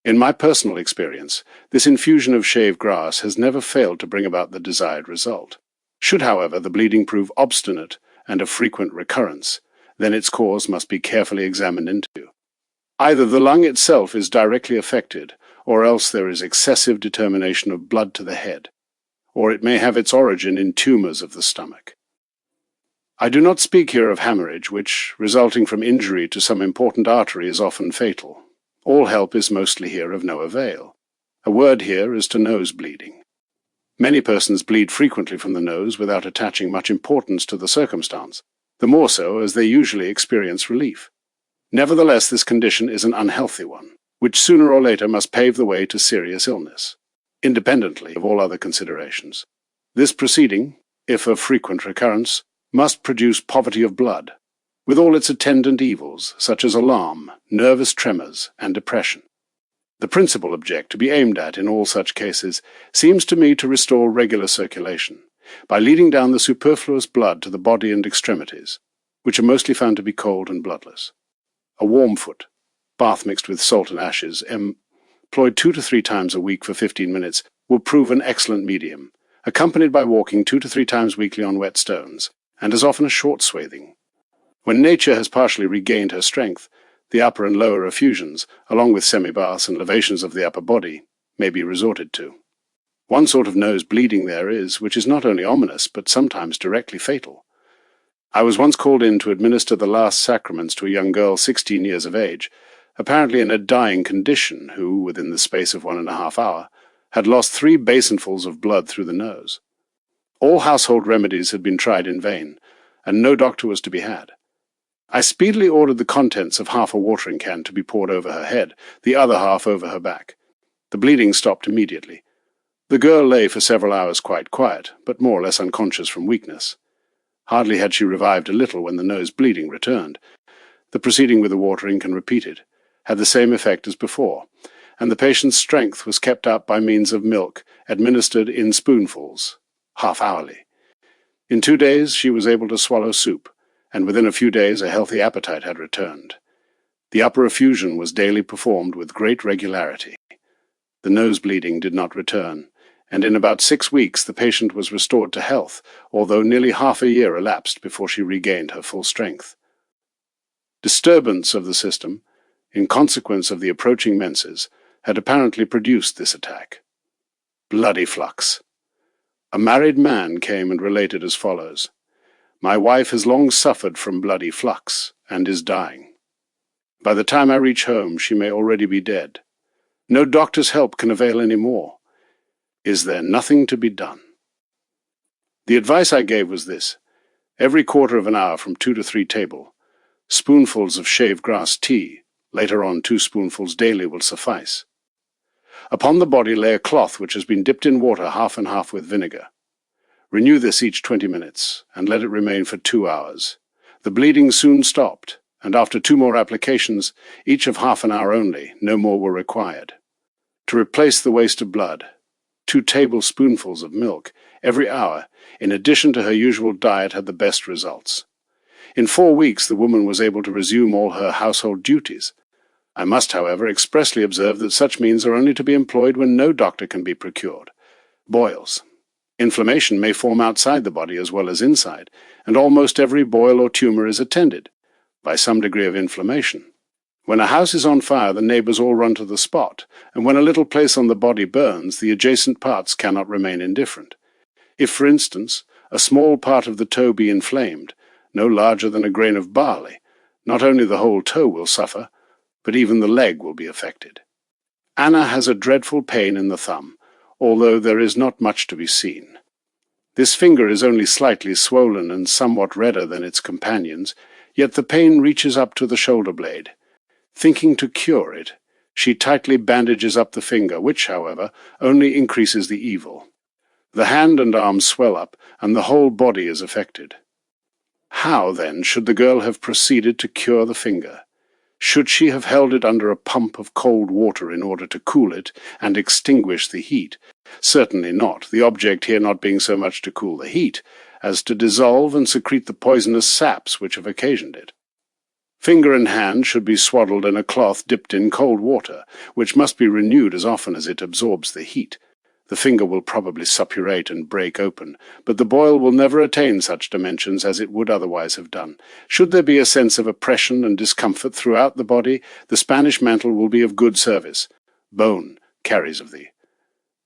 In my personal experience, this infusion of shave grass has never failed to bring about the desired result. Should, however, the bleeding prove obstinate and of frequent recurrence, then its cause must be carefully examined into. Either the lung itself is directly affected, or else there is excessive determination of blood to the head, or it may have its origin in tumors of the stomach. I do not speak here of hemorrhage, which, resulting from injury to some important artery, is often fatal. All help is mostly here of no avail. A word here is to nose bleeding. Many persons bleed frequently from the nose without attaching much importance to the circumstance, the more so as they usually experience relief. Nevertheless, this condition is an unhealthy one, which sooner or later must pave the way to serious illness, independently of all other considerations. This proceeding, if of frequent recurrence, must produce poverty of blood, with all its attendant evils, such as alarm, nervous tremors, and depression. The principal object to be aimed at in all such cases seems to me to restore regular circulation, by leading down the superfluous blood to the body and extremities, which are mostly found to be cold and bloodless. A warm foot, bath mixed with salt and ashes, employed 2 to 3 times a week for 15 minutes, will prove an excellent medium, accompanied by walking 2 to 3 times weekly on wet stones, and as often as short swathing. When nature has partially regained her strength, the upper and lower effusions, along with semi-baths and lavations of the upper body, may be resorted to. One sort of nose bleeding there is, which is not only ominous, but sometimes directly fatal. I was once called in to administer the last sacraments to a young girl 16 years of age, apparently in a dying condition, who, within the space of 1.5 hours, had lost 3 basinfuls of blood through the nose. All household remedies had been tried in vain, and no doctor was to be had. I speedily ordered the contents of half a watering can to be poured over her head, the other half over her back. The bleeding stopped immediately. The girl lay for several hours quite quiet, but more or less unconscious from weakness. Hardly had she revived a little when the nose bleeding returned. The proceeding with the watering can repeated had the same effect as before, and the patient's strength was kept up by means of milk administered in spoonfuls, half-hourly. In 2 days she was able to swallow soup, and within a few days a healthy appetite had returned. The upper effusion was daily performed with great regularity. The nose bleeding did not return, and in about 6 weeks the patient was restored to health, although nearly half a year elapsed before she regained her full strength. Disturbance of the system, in consequence of the approaching menses, had apparently produced this attack. Bloody flux. A married man came and related as follows: "My wife has long suffered from bloody flux, and is dying. By the time I reach home, she may already be dead. No doctor's help can avail any more. Is there nothing to be done?" The advice I gave was this: every quarter of an hour from 2 to 3 table, spoonfuls of shaved grass tea, later on 2 spoonfuls daily will suffice. Upon the body lay a cloth which has been dipped in water half and half with vinegar. Renew this each 20 minutes, and let it remain for 2 hours. The bleeding soon stopped, and after 2 more applications, each of half an hour only, no more were required. To replace the waste of blood, 2 tablespoonfuls of milk every hour, in addition to her usual diet, had the best results. In 4 weeks the woman was able to resume all her household duties. I must, however, expressly observe that such means are only to be employed when no doctor can be procured. Boils. Inflammation may form outside the body as well as inside, and almost every boil or tumor is attended by some degree of inflammation. When a house is on fire, the neighbors all run to the spot, and when a little place on the body burns, the adjacent parts cannot remain indifferent. If, for instance, a small part of the toe be inflamed, no larger than a grain of barley. Not only the whole toe will suffer, but even the leg will be affected. Anna has a dreadful pain in the thumb, although there is not much to be seen. This finger is only slightly swollen and somewhat redder than its companions, yet the pain reaches up to the shoulder blade. Thinking to cure it, she tightly bandages up the finger, which, however, only increases the evil. The hand and arm swell up, and the whole body is affected. How, then, should the girl have proceeded to cure the finger? Should she have held it under a pump of cold water in order to cool it and extinguish the heat? Certainly not, the object here not being so much to cool the heat, as to dissolve and secrete the poisonous saps which have occasioned it. Finger and hand should be swaddled in a cloth dipped in cold water, which must be renewed as often as it absorbs the heat. The finger will probably suppurate and break open, but the boil will never attain such dimensions as it would otherwise have done. Should there be a sense of oppression and discomfort throughout the body, the Spanish mantle will be of good service. Bone carries of thee.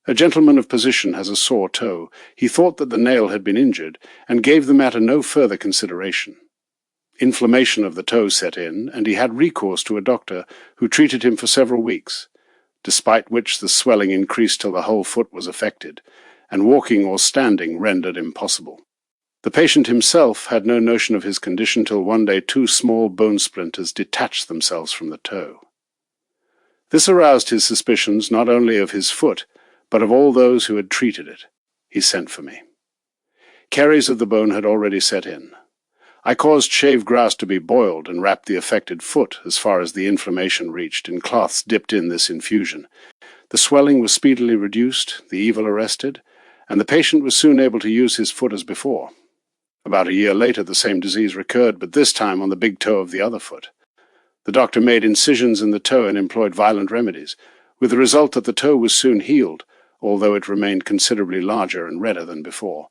A gentleman of position has a sore toe. He thought that the nail had been injured, and gave the matter no further consideration. Inflammation of the toe set in, and he had recourse to a doctor, who treated him for several weeks, despite which the swelling increased till the whole foot was affected, and walking or standing rendered impossible. The patient himself had no notion of his condition till one day 2 small bone splinters detached themselves from the toe. This aroused his suspicions not only of his foot, but of all those who had treated it. He sent for me. Caries of the bone had already set in. I caused shaved grass to be boiled and wrapped the affected foot, as far as the inflammation reached, in cloths dipped in this infusion. The swelling was speedily reduced, the evil arrested, and the patient was soon able to use his foot as before. About a year later the same disease recurred, but this time on the big toe of the other foot. The doctor made incisions in the toe and employed violent remedies, with the result that the toe was soon healed, although it remained considerably larger and redder than before.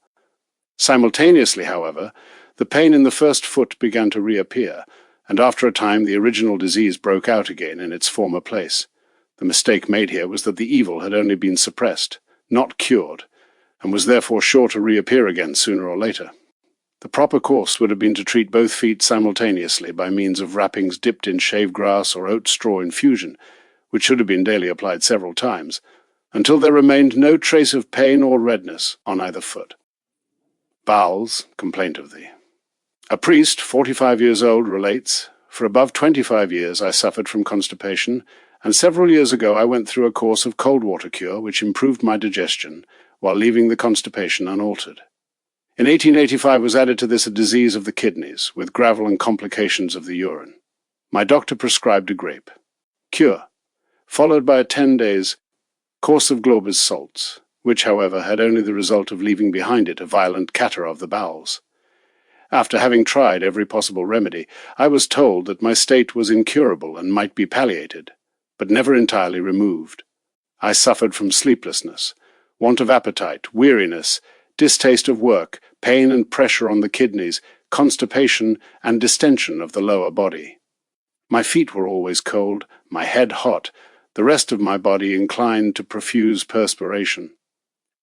Simultaneously, however, the pain in the first foot began to reappear, and after a time the original disease broke out again in its former place. The mistake made here was that the evil had only been suppressed, not cured, and was therefore sure to reappear again sooner or later. The proper course would have been to treat both feet simultaneously by means of wrappings dipped in shaved grass or oat straw infusion, which should have been daily applied several times, until there remained no trace of pain or redness on either foot. Bowels, complaint of thee. A priest, 45 years old, relates, "For above 25 years I suffered from constipation, and several years ago I went through a course of cold water cure which improved my digestion, while leaving the constipation unaltered. In 1885 was added to this a disease of the kidneys, with gravel and complications of the urine. My doctor prescribed a grape. Cure, followed by a 10 days course of Glauber's salts, which, however, had only the result of leaving behind it a violent catarrh of the bowels. After having tried every possible remedy, I was told that my state was incurable and might be palliated, but never entirely removed. I suffered from sleeplessness, want of appetite, weariness, distaste of work, pain and pressure on the kidneys, constipation, and distension of the lower body. My feet were always cold, my head hot, the rest of my body inclined to profuse perspiration.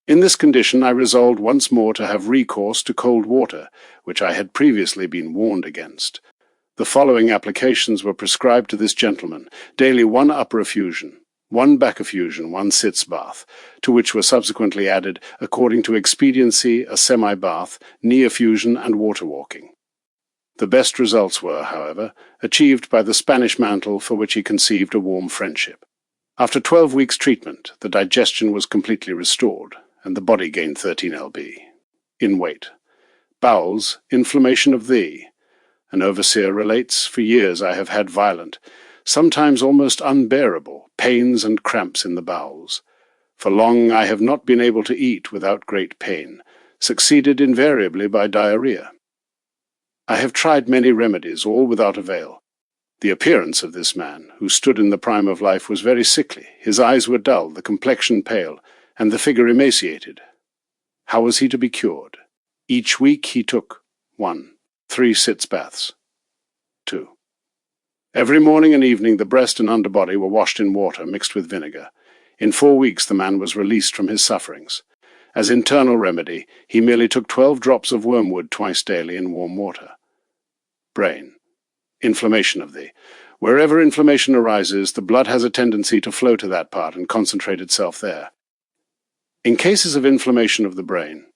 In this condition I resolved once more to have recourse to cold water, which I had previously been warned against. The following applications were prescribed to this gentleman: daily 1 upper effusion, 1 back effusion, 1 sitz bath, to which were subsequently added, according to expediency, a semi-bath, knee effusion, and water walking. The best results were, however, achieved by the Spanish mantle, for which he conceived a warm friendship. After 12 weeks' treatment, the digestion was completely restored, and the body gained 13 lb. In weight. Bowels, inflammation of thee. An overseer relates, "For years I have had violent, sometimes almost unbearable, pains and cramps in the bowels. For long I have not been able to eat without great pain, succeeded invariably by diarrhea. I have tried many remedies, all without avail. The appearance of this man, who stood in the prime of life, was very sickly. His eyes were dull, the complexion pale, and the figure emaciated. How was he to be cured? Each week he took 1. 3 sitz baths. 2. Every morning and evening the breast and underbody were washed in water mixed with vinegar. In 4 weeks the man was released from his sufferings. As internal remedy, he merely took 12 drops of wormwood twice daily in warm water. brain. Inflammation of the. Wherever inflammation arises, the blood has a tendency to flow to that part and concentrate itself there. In cases of inflammation of the brain,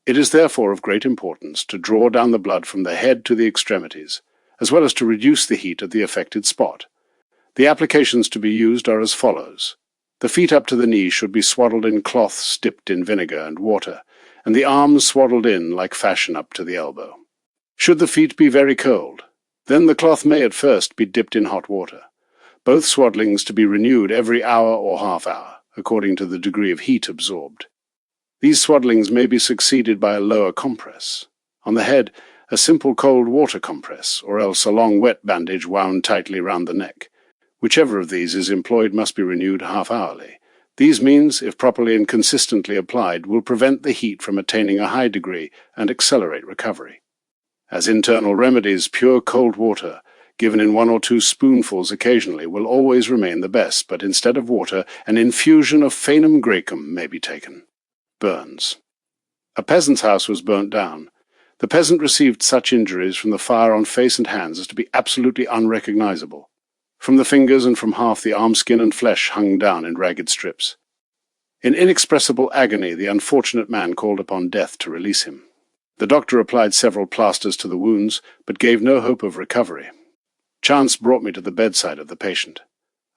it is therefore of great importance to draw down the blood from the head to the extremities, as well as to reduce the heat at the affected spot. The applications to be used are as follows. The feet up to the knee should be swaddled in cloths dipped in vinegar and water, and the arms swaddled in like fashion up to the elbow. Should the feet be very cold, then the cloth may at first be dipped in hot water, both swaddlings to be renewed every hour or half hour, according to the degree of heat absorbed. These swaddlings may be succeeded by a lower compress. On the head, a simple cold water compress, or else a long wet bandage wound tightly round the neck. Whichever of these is employed must be renewed half-hourly. These means, if properly and consistently applied, will prevent the heat from attaining a high degree and accelerate recovery. As internal remedies, pure cold water, given in 1 or 2 spoonfuls occasionally, will always remain the best, but instead of water, an infusion of Phaenum Graecum may be taken. Burns. A peasant's house was burnt down. The peasant received such injuries from the fire on face and hands as to be absolutely unrecognizable. From the fingers and from half the arm skin and flesh hung down in ragged strips. In inexpressible agony, the unfortunate man called upon death to release him. The doctor applied several plasters to the wounds, but gave no hope of recovery. Chance brought me to the bedside of the patient.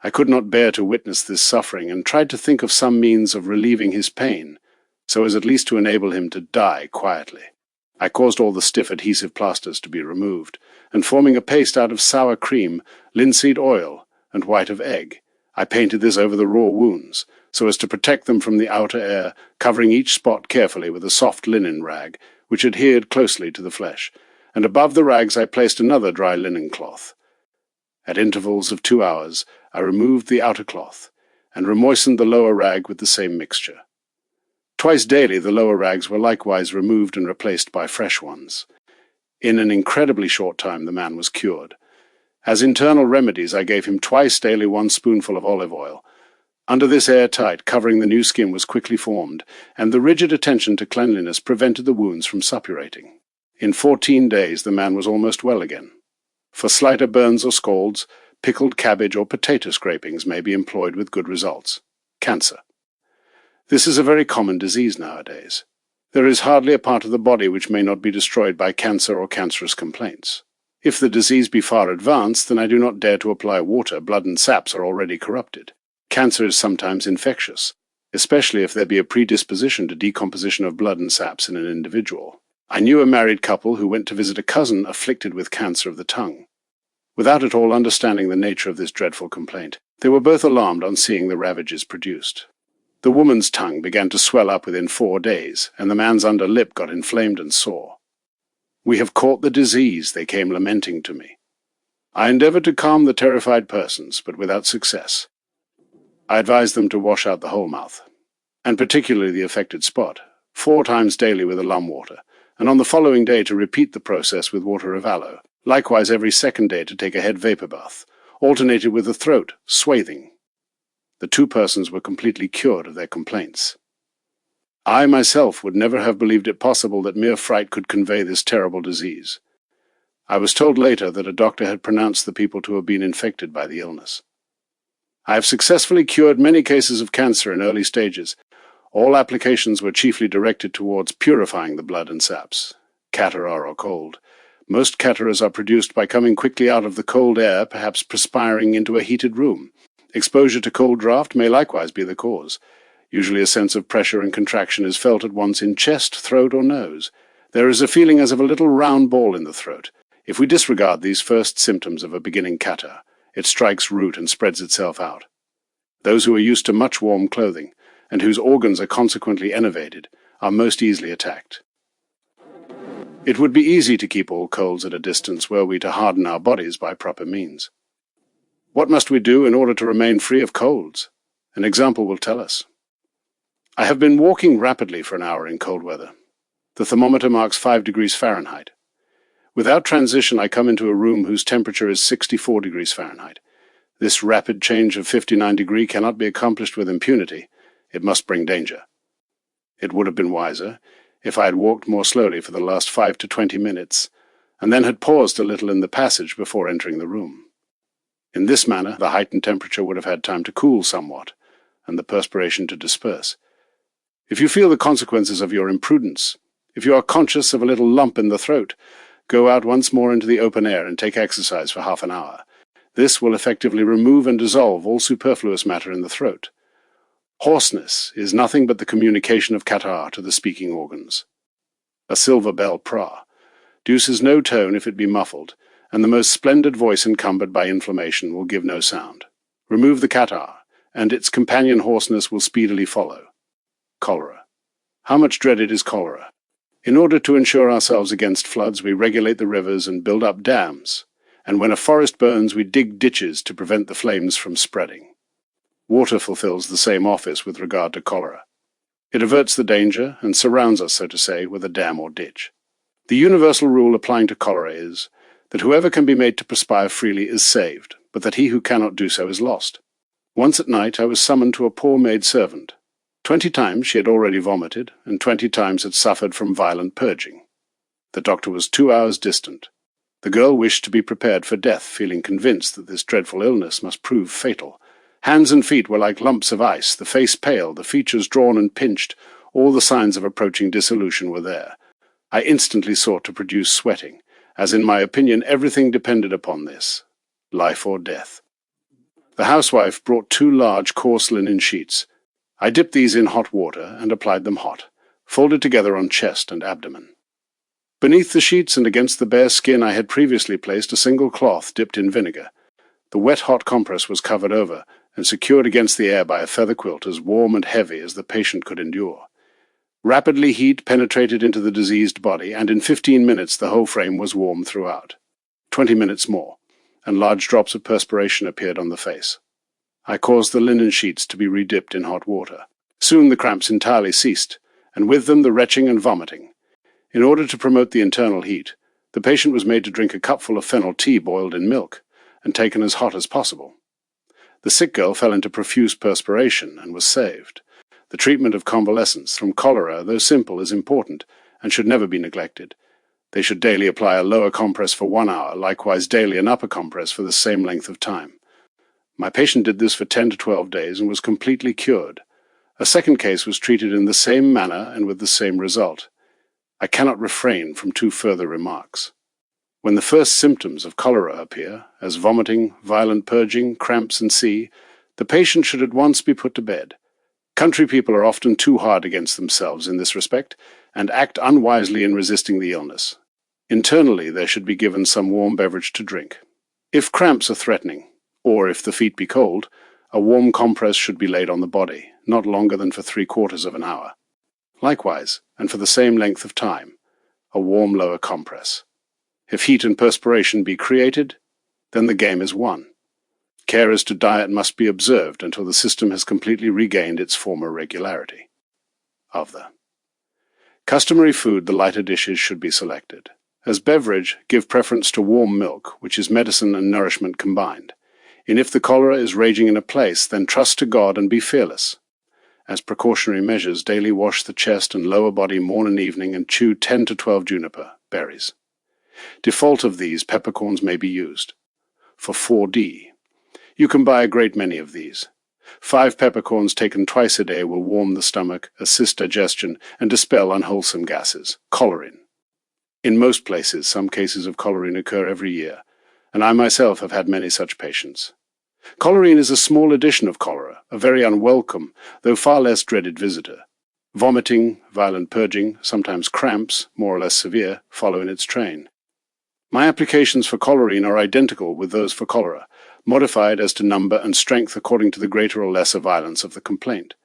I could not bear to witness this suffering, and tried to think of some means of relieving his pain, so as at least to enable him to die quietly. I caused all the stiff adhesive plasters to be removed, and forming a paste out of sour cream, linseed oil, and white of egg, I painted this over the raw wounds, so as to protect them from the outer air, covering each spot carefully with a soft linen rag, which adhered closely to the flesh, and above the rags I placed another dry linen cloth. At intervals of 2 hours, I removed the outer cloth, and remoistened the lower rag with the same mixture. Twice daily the lower rags were likewise removed and replaced by fresh ones. In an incredibly short time the man was cured. As internal remedies I gave him twice daily 1 spoonful of olive oil. Under this airtight covering the new skin was quickly formed, and the rigid attention to cleanliness prevented the wounds from suppurating. In 14 days the man was almost well again. For slighter burns or scalds, pickled cabbage or potato scrapings may be employed with good results. Cancer. This is a very common disease nowadays. There is hardly a part of the body which may not be destroyed by cancer or cancerous complaints. If the disease be far advanced, then I do not dare to apply water. Blood and saps are already corrupted. Cancer is sometimes infectious, especially if there be a predisposition to decomposition of blood and saps in an individual. I knew a married couple who went to visit a cousin afflicted with cancer of the tongue. Without at all understanding the nature of this dreadful complaint, they were both alarmed on seeing the ravages produced. The woman's tongue began to swell up within 4 days, and the man's under lip got inflamed and sore. "We have caught the disease," they came lamenting to me. I endeavored to calm the terrified persons, but without success. I advised them to wash out the whole mouth, and particularly the affected spot, 4 times daily with alum water, and on the following day to repeat the process with water of aloe, likewise every 2nd day to take a head vapor bath, alternated with the throat, swathing. The 2 persons were completely cured of their complaints. I myself would never have believed it possible that mere fright could convey this terrible disease. I was told later that a doctor had pronounced the people to have been infected by the illness. I have successfully cured many cases of cancer in early stages. All applications were chiefly directed towards purifying the blood and saps, catarrh or cold. Most catarrhs are produced by coming quickly out of the cold air, perhaps perspiring into a heated room. Exposure to cold draught may likewise be the cause. Usually a sense of pressure and contraction is felt at once in chest, throat, or nose. There is a feeling as of a little round ball in the throat. If we disregard these first symptoms of a beginning catarrh, it strikes root and spreads itself out. Those who are used to much warm clothing, and whose organs are consequently enervated, are most easily attacked. It would be easy to keep all colds at a distance were we to harden our bodies by proper means. What must we do in order to remain free of colds? An example will tell us. I have been walking rapidly for an hour in cold weather. The thermometer marks 5 degrees Fahrenheit. Without transition, I come into a room whose temperature is 64 degrees Fahrenheit. This rapid change of 59 degrees cannot be accomplished with impunity. It must bring danger. It would have been wiser if I had walked more slowly for the last 5 to 20 minutes. and then had paused a little in the passage before entering the room. In this manner, the heightened temperature would have had time to cool somewhat, and the perspiration to disperse. If you feel the consequences of your imprudence, if you are conscious of a little lump in the throat, go out once more into the open air and take exercise for half an hour. This will effectively remove and dissolve all superfluous matter in the throat. Hoarseness is nothing but the communication of catarrh to the speaking organs. A silver bell produces no tone if it be muffled, and the most splendid voice encumbered by inflammation will give no sound. Remove the catarrh, and its companion hoarseness will speedily follow. Cholera. How much dreaded is cholera? In order to ensure ourselves against floods, we regulate the rivers and build up dams, and when a forest burns, we dig ditches to prevent the flames from spreading. Water fulfills the same office with regard to cholera. It averts the danger and surrounds us, so to say, with a dam or ditch. The universal rule applying to cholera is that whoever can be made to perspire freely is saved, but that he who cannot do so is lost. Once at night I was summoned to a poor maid-servant. 20 times she had already vomited, and 20 times had suffered from violent purging. The doctor was 2 hours distant. The girl wished to be prepared for death, feeling convinced that this dreadful illness must prove fatal. Hands and feet were like lumps of ice, the face pale, the features drawn and pinched. All the signs of approaching dissolution were there. I instantly sought to produce sweating, as in my opinion everything depended upon this, life or death. The housewife brought 2 large coarse linen sheets. I dipped these in hot water and applied them hot, folded together on chest and abdomen. Beneath the sheets and against the bare skin I had previously placed a single cloth dipped in vinegar. The wet hot compress was covered over and secured against the air by a feather quilt as warm and heavy as the patient could endure. Rapidly heat penetrated into the diseased body, and in 15 minutes the whole frame was warm throughout. 20 minutes more, and large drops of perspiration appeared on the face. I caused the linen sheets to be redipped in hot water. Soon the cramps entirely ceased, and with them the retching and vomiting. In order to promote the internal heat, the patient was made to drink a cupful of fennel tea boiled in milk, and taken as hot as possible. The sick girl fell into profuse perspiration and was saved. The treatment of convalescents from cholera, though simple, is important, and should never be neglected. They should daily apply a lower compress for 1 hour, likewise daily an upper compress for the same length of time. My patient did this for 10 to 12 days and was completely cured. A second case was treated in the same manner and with the same result. I cannot refrain from 2 further remarks. When the first symptoms of cholera appear, as vomiting, violent purging, cramps, and the patient should at once be put to bed. Country people are often too hard against themselves in this respect, and act unwisely in resisting the illness. Internally there should be given some warm beverage to drink. If cramps are threatening, or if the feet be cold, a warm compress should be laid on the body, not longer than for 3/4 of an hour. Likewise, and for the same length of time, a warm lower compress. If heat and perspiration be created, then the game is won. Care as to diet must be observed until the system has completely regained its former regularity. Of the customary food, the lighter dishes should be selected. As beverage, give preference to warm milk, which is medicine and nourishment combined. And if the cholera is raging in a place, then trust to God and be fearless. As precautionary measures, daily wash the chest and lower body morn and evening and chew 10 to 12 juniper berries. Default of these, peppercorns may be used. For 4D, you can buy a great many of these. 5 peppercorns taken twice a day will warm the stomach, assist digestion, and dispel unwholesome gases. Cholerin. In most places, some cases of cholerin occur every year, and I myself have had many such patients. Cholerin is a small edition of cholera, a very unwelcome, though far less dreaded visitor. Vomiting, violent purging, sometimes cramps, more or less severe, follow in its train. My applications for cholerin are identical with those for cholera, modified as to number and strength according to the greater or lesser violence of the complaint.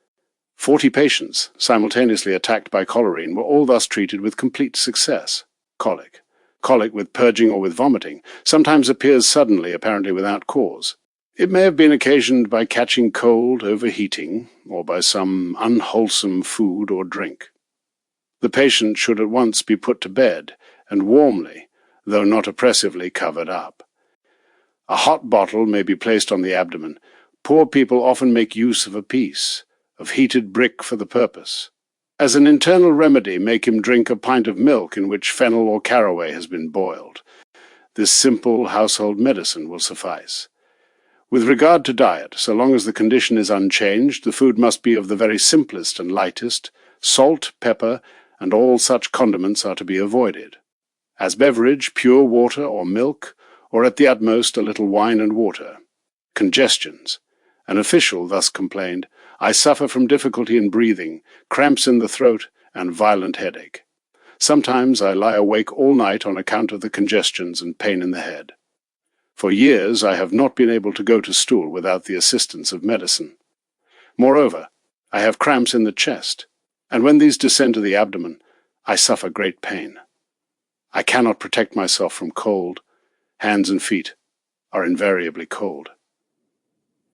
40 patients, simultaneously attacked by cholerin, were all thus treated with complete success. Colic. Colic with purging or with vomiting sometimes appears suddenly, apparently without cause. It may have been occasioned by catching cold, overheating, or by some unwholesome food or drink. The patient should at once be put to bed, and warmly, though not oppressively, covered up. A hot bottle may be placed on the abdomen. Poor people often make use of a piece of heated brick for the purpose. As an internal remedy, make him drink a pint of milk in which fennel or caraway has been boiled. This simple household medicine will suffice. With regard to diet, so long as the condition is unchanged, the food must be of the very simplest and lightest. Salt, pepper, and all such condiments are to be avoided. As beverage, pure water or milk, or at the utmost a little wine and water. Congestions. An official thus complained, "I suffer from difficulty in breathing, cramps in the throat, and violent headache. Sometimes I lie awake all night on account of the congestions and pain in the head. For years I have not been able to go to stool without the assistance of medicine. Moreover, I have cramps in the chest, and when these descend to the abdomen, I suffer great pain. I cannot protect myself from cold. Hands and feet are invariably cold.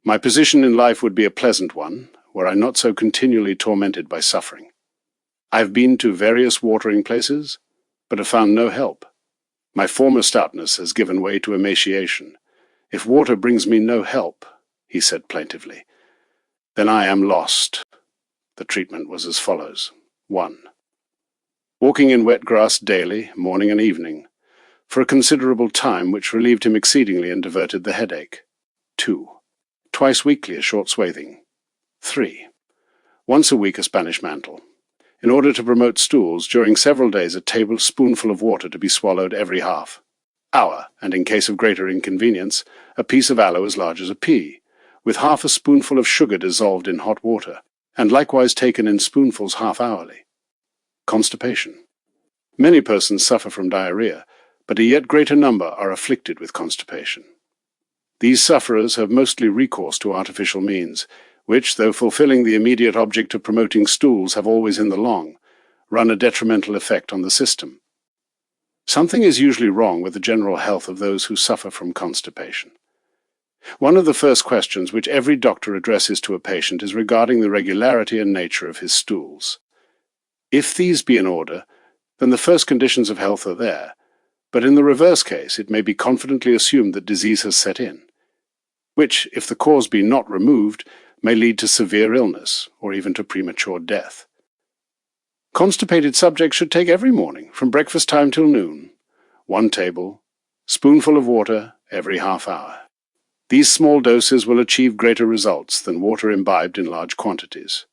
My position in life would be a pleasant one, were I not so continually tormented by suffering. I have been to various watering places, but have found no help. My former stoutness has given way to emaciation. If water brings me no help," he said plaintively, "then I am lost." The treatment was as follows. 1. Walking in wet grass daily, morning and evening, for a considerable time, which relieved him exceedingly and diverted the headache. 2. Twice weekly a short swathing. 3. Once a week a Spanish mantle. In order to promote stools, during several days a tablespoonful of water to be swallowed every half hour, and in case of greater inconvenience, a piece of aloe as large as a pea, with half a spoonful of sugar dissolved in hot water, and likewise taken in spoonfuls half-hourly. Constipation. Many persons suffer from diarrhea, but a yet greater number are afflicted with constipation. These sufferers have mostly recourse to artificial means, which, though fulfilling the immediate object of promoting stools, have always in the long run a detrimental effect on the system. Something is usually wrong with the general health of those who suffer from constipation. One of the first questions which every doctor addresses to a patient is regarding the regularity and nature of his stools. If these be in order, then the first conditions of health are there, but in the reverse case it may be confidently assumed that disease has set in, which, if the cause be not removed, may lead to severe illness, or even to premature death. Constipated subjects should take every morning, from breakfast time till noon, 1 tablespoonful of water every half hour. These small doses will achieve greater results than water imbibed in large quantities.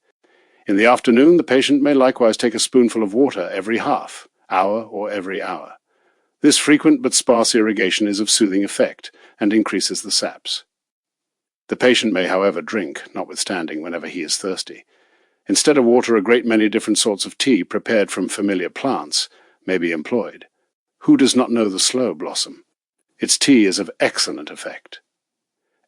In the afternoon, the patient may likewise take a spoonful of water every half hour or every hour. This frequent but sparse irrigation is of soothing effect, and increases the saps. The patient may, however, drink, notwithstanding, whenever he is thirsty. Instead of water, a great many different sorts of tea, prepared from familiar plants, may be employed. Who does not know the sloe blossom? Its tea is of excellent effect.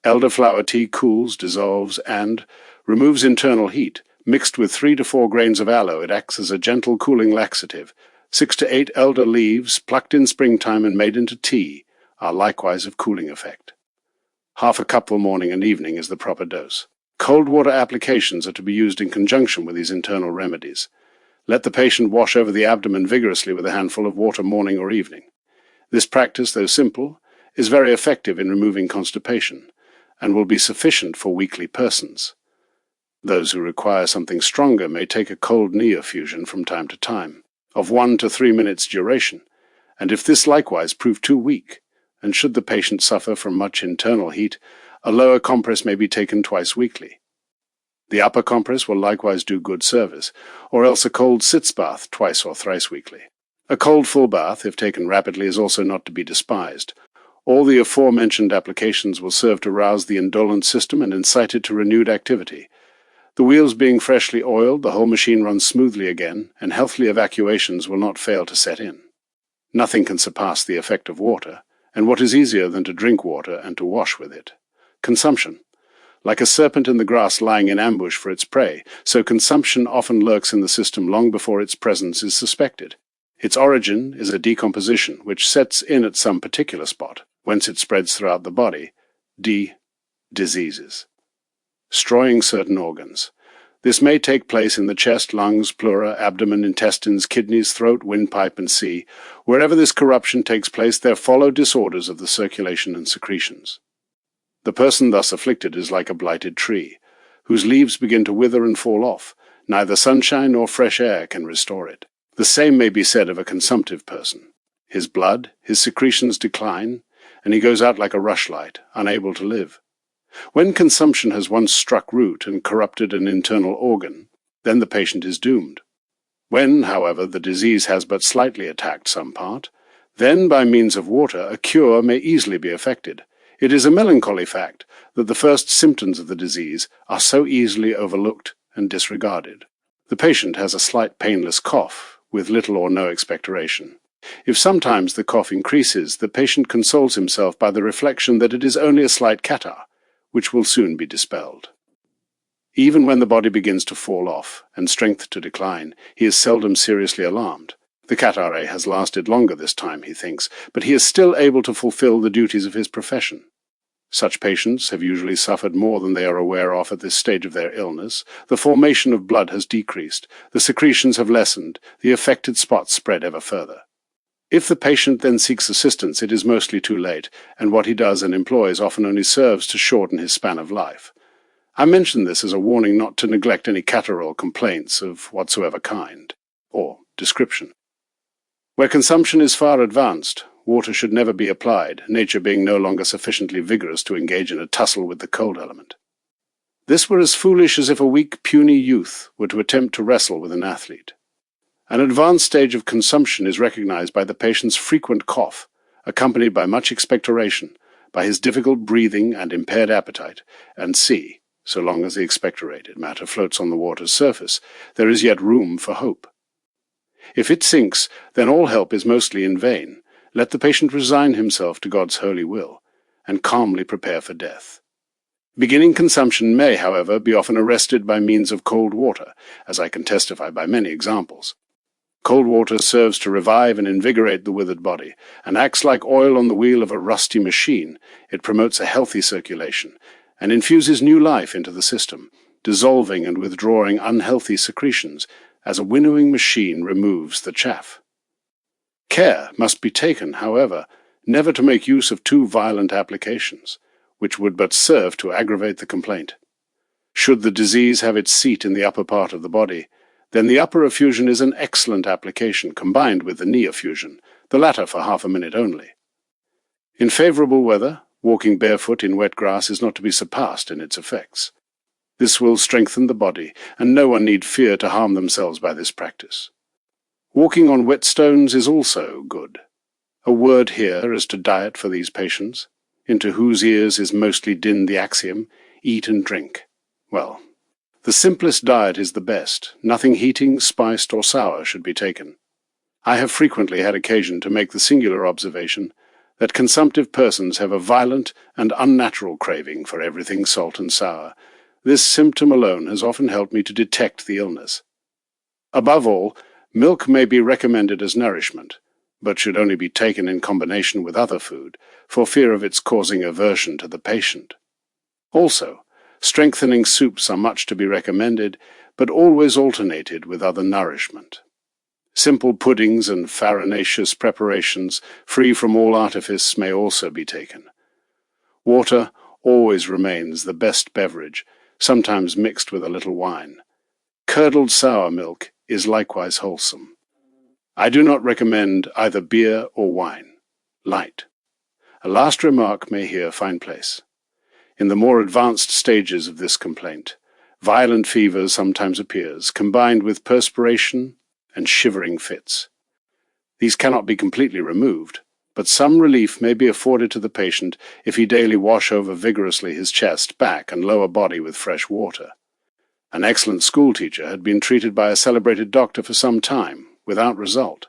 Elderflower tea cools, dissolves, and removes internal heat. Mixed with 3 to 4 grains of aloe, it acts as a gentle cooling laxative. 6 to 8 elder leaves, plucked in springtime and made into tea, are likewise of cooling effect. Half a cupful morning and evening is the proper dose. Cold water applications are to be used in conjunction with these internal remedies. Let the patient wash over the abdomen vigorously with a handful of water morning or evening. This practice, though simple, is very effective in removing constipation, and will be sufficient for weakly persons. Those who require something stronger may take a cold knee effusion from time to time, of 1 to 3 minutes duration, and if this likewise prove too weak, and should the patient suffer from much internal heat, a lower compress may be taken twice weekly. The upper compress will likewise do good service, or else a cold sitz bath twice or thrice weekly. A cold full bath, if taken rapidly, is also not to be despised. All the aforementioned applications will serve to rouse the indolent system and incite it to renewed activity. The wheels being freshly oiled, the whole machine runs smoothly again, and healthly evacuations will not fail to set in. Nothing can surpass the effect of water, and what is easier than to drink water and to wash with it? Consumption. Like a serpent in the grass lying in ambush for its prey, so consumption often lurks in the system long before its presence is suspected. Its origin is a decomposition which sets in at some particular spot, whence it spreads throughout the body. Diseases. Destroying certain organs. This may take place in the chest, lungs, pleura, abdomen, intestines, kidneys, throat, windpipe, and sea. Wherever this corruption takes place, there follow disorders of the circulation and secretions. The person thus afflicted is like a blighted tree, whose leaves begin to wither and fall off, Neither sunshine nor fresh air can restore it. The same may be said of a consumptive person. His blood, his secretions decline, and he goes out like a rushlight, unable to live. When consumption has once struck root and corrupted an internal organ, then the patient is doomed. When, however, the disease has but slightly attacked some part, then by means of water a cure may easily be effected. It is a melancholy fact that the first symptoms of the disease are so easily overlooked and disregarded. The patient has a slight painless cough, with little or no expectoration. If sometimes the cough increases, the patient consoles himself by the reflection that it is only a slight catarrh, which will soon be dispelled. Even when the body begins to fall off and strength to decline, he is seldom seriously alarmed. The catarrh has lasted longer this time, he thinks, but he is still able to fulfill the duties of his profession. Such patients have usually suffered more than they are aware of at this stage of their illness. The formation of blood has decreased, the secretions have lessened, the affected spots spread ever further. If the patient then seeks assistance, it is mostly too late, and what he does and employs often only serves to shorten his span of life. I mention this as a warning not to neglect any catarrhal complaints of whatsoever kind, or description. Where consumption is far advanced, water should never be applied, nature being no longer sufficiently vigorous to engage in a tussle with the cold element. This were as foolish as if a weak, puny youth were to attempt to wrestle with an athlete. An advanced stage of consumption is recognized by the patient's frequent cough, accompanied by much expectoration, by his difficult breathing and impaired appetite, and c. So long as the expectorated matter floats on the water's surface, there is yet room for hope. If it sinks, then all help is mostly in vain. Let the patient resign himself to God's holy will, and calmly prepare for death. Beginning consumption may, however, be often arrested by means of cold water, as I can testify by many examples. Cold water serves to revive and invigorate the withered body, and acts like oil on the wheel of a rusty machine. It promotes a healthy circulation, and infuses new life into the system, dissolving and withdrawing unhealthy secretions, as a winnowing machine removes the chaff. Care must be taken, however, never to make use of too violent applications, which would but serve to aggravate the complaint. Should the disease have its seat in the upper part of the body, then the upper effusion is an excellent application combined with the knee effusion, the latter for half a minute only. In favorable weather, walking barefoot in wet grass is not to be surpassed in its effects. This will strengthen the body, and no one need fear to harm themselves by this practice. Walking on wet stones is also good. A word here as to diet for these patients, into whose ears is mostly dinned the axiom, eat and drink. Well, the simplest diet is the best. Nothing heating, spiced, or sour should be taken. I have frequently had occasion to make the singular observation that consumptive persons have a violent and unnatural craving for everything salt and sour. This symptom alone has often helped me to detect the illness. Above all, milk may be recommended as nourishment, but should only be taken in combination with other food, for fear of its causing aversion to the patient. Also, strengthening soups are much to be recommended, but always alternated with other nourishment. Simple puddings and farinaceous preparations, free from all artifice, may also be taken. Water always remains the best beverage, sometimes mixed with a little wine. Curdled sour milk is likewise wholesome. I do not recommend either beer or wine. Light. A last remark may here find place. In the more advanced stages of this complaint, violent fever sometimes appears, combined with perspiration and shivering fits. These cannot be completely removed, but some relief may be afforded to the patient if he daily wash over vigorously his chest, back, and lower body with fresh water. An excellent schoolteacher had been treated by a celebrated doctor for some time, without result.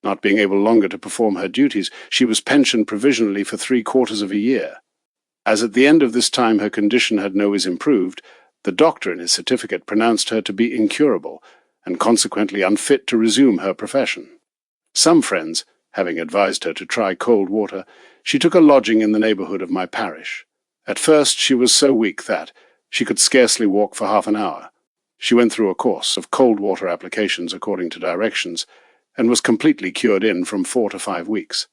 Not being able longer to perform her duties, she was pensioned provisionally for 3/4 of a year. As at the end of this time her condition had nowise improved, the doctor in his certificate pronounced her to be incurable, and consequently unfit to resume her profession. Some friends, having advised her to try cold water, she took a lodging in the neighbourhood of my parish. At first she was so weak that she could scarcely walk for half an hour. She went through a course of cold water applications according to directions, and was completely cured in from 4 to 5 weeks.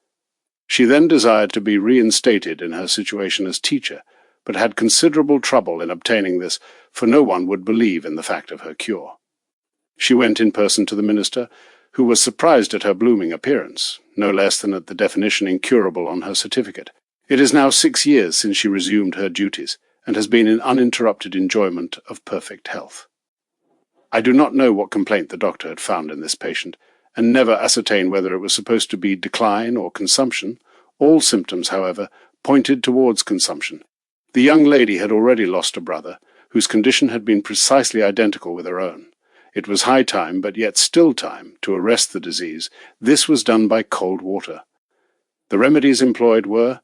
She then desired to be reinstated in her situation as teacher, but had considerable trouble in obtaining this, for no one would believe in the fact of her cure. She went in person to the minister, who was surprised at her blooming appearance, no less than at the definition incurable on her certificate. It is now 6 years since she resumed her duties, and has been in uninterrupted enjoyment of perfect health. I do not know what complaint the doctor had found in this patient, and never ascertained whether it was supposed to be decline or consumption. All symptoms, however, pointed towards consumption. The young lady had already lost a brother, whose condition had been precisely identical with her own. It was high time, but yet still time, to arrest the disease. This was done by cold water. The remedies employed were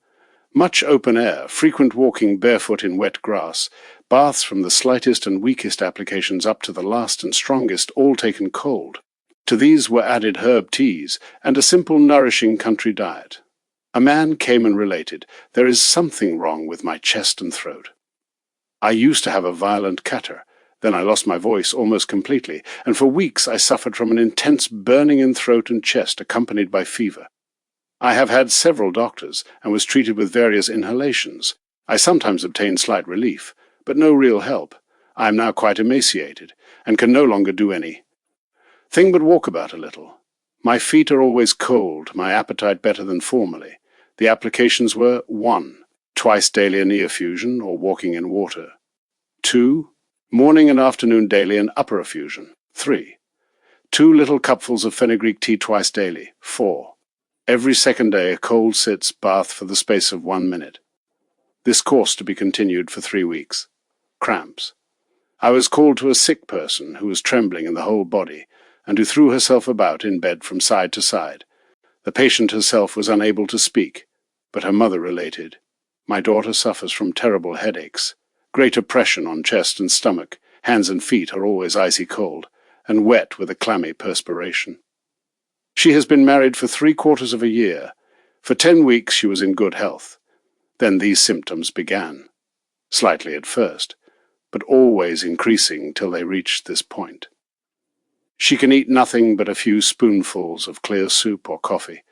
much open air, frequent walking barefoot in wet grass, baths from the slightest and weakest applications up to the last and strongest, all taken cold. To these were added herb teas, and a simple nourishing country diet. A man came and related, "There is something wrong with my chest and throat. I used to have a violent catarrh, then I lost my voice almost completely, and for weeks I suffered from an intense burning in throat and chest accompanied by fever. I have had several doctors, and was treated with various inhalations. I sometimes obtained slight relief, but no real help. I am now quite emaciated, and can no longer do any thing but walk about a little. My feet are always cold, my appetite better than formerly. The applications were 1. Twice daily a neofusion, or walking in water. 2. Morning and afternoon daily an upper effusion. 3. 2 little cupfuls of fenugreek tea twice daily. 4. Every second day a cold sitz bath for the space of 1 minute. This course to be continued for 3 weeks. Cramps. I was called to a sick person who was trembling in the whole body, and who threw herself about in bed from side to side. The patient herself was unable to speak, but her mother related, "My daughter suffers from terrible headaches, great oppression on chest and stomach, hands and feet are always icy cold, and wet with a clammy perspiration. She has been married for 3/4 of a year. For 10 weeks she was in good health. Then these symptoms began, slightly at first, but always increasing till they reached this point. She can eat nothing but a few spoonfuls of clear soup or coffee,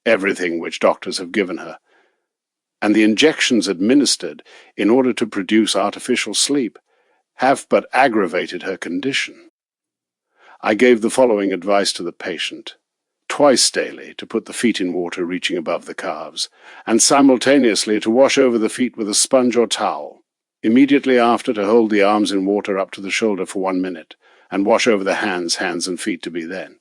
everything which doctors have given her, and the injections administered in order to produce artificial sleep have but aggravated her condition. I gave the following advice to the patient: twice daily to put the feet in water reaching above the calves, and simultaneously to wash over the feet with a sponge or towel. Immediately after to hold the arms in water up to the shoulder for 1 minute, and wash over the hands and feet to be then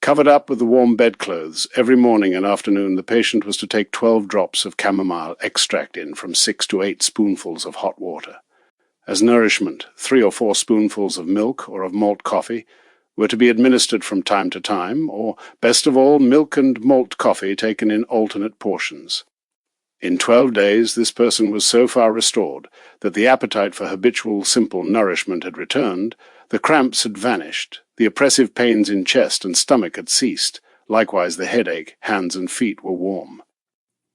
covered up with the warm bedclothes. Every morning and afternoon the patient was to take 12 drops of chamomile extract in from 6 to 8 spoonfuls of hot water. As nourishment, 3 or 4 spoonfuls of milk or of malt coffee were to be administered from time to time, or, best of all, milk and malt coffee taken in alternate portions. In 12 days this person was so far restored that the appetite for habitual simple nourishment had returned, the cramps had vanished, the oppressive pains in chest and stomach had ceased, likewise the headache, hands and feet were warm.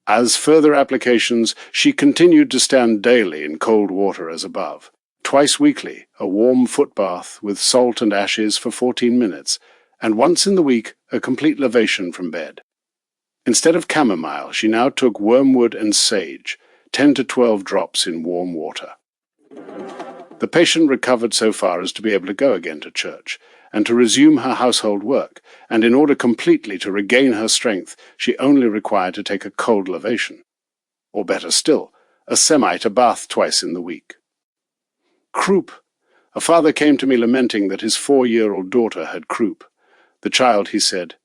As further applications, she continued to stand daily in cold water as above. Twice weekly, a warm foot bath with salt and ashes for 14 minutes, and once in the week a complete lavation from bed. Instead of chamomile, she now took wormwood and sage, 10 to 12 drops in warm water. The patient recovered so far as to be able to go again to church, and to resume her household work, and in order completely to regain her strength, she only required to take a cold lavation. Or better still, a semite, a bath twice in the week. Croup. A father came to me lamenting that his 4-year-old daughter had croup. The child, he said,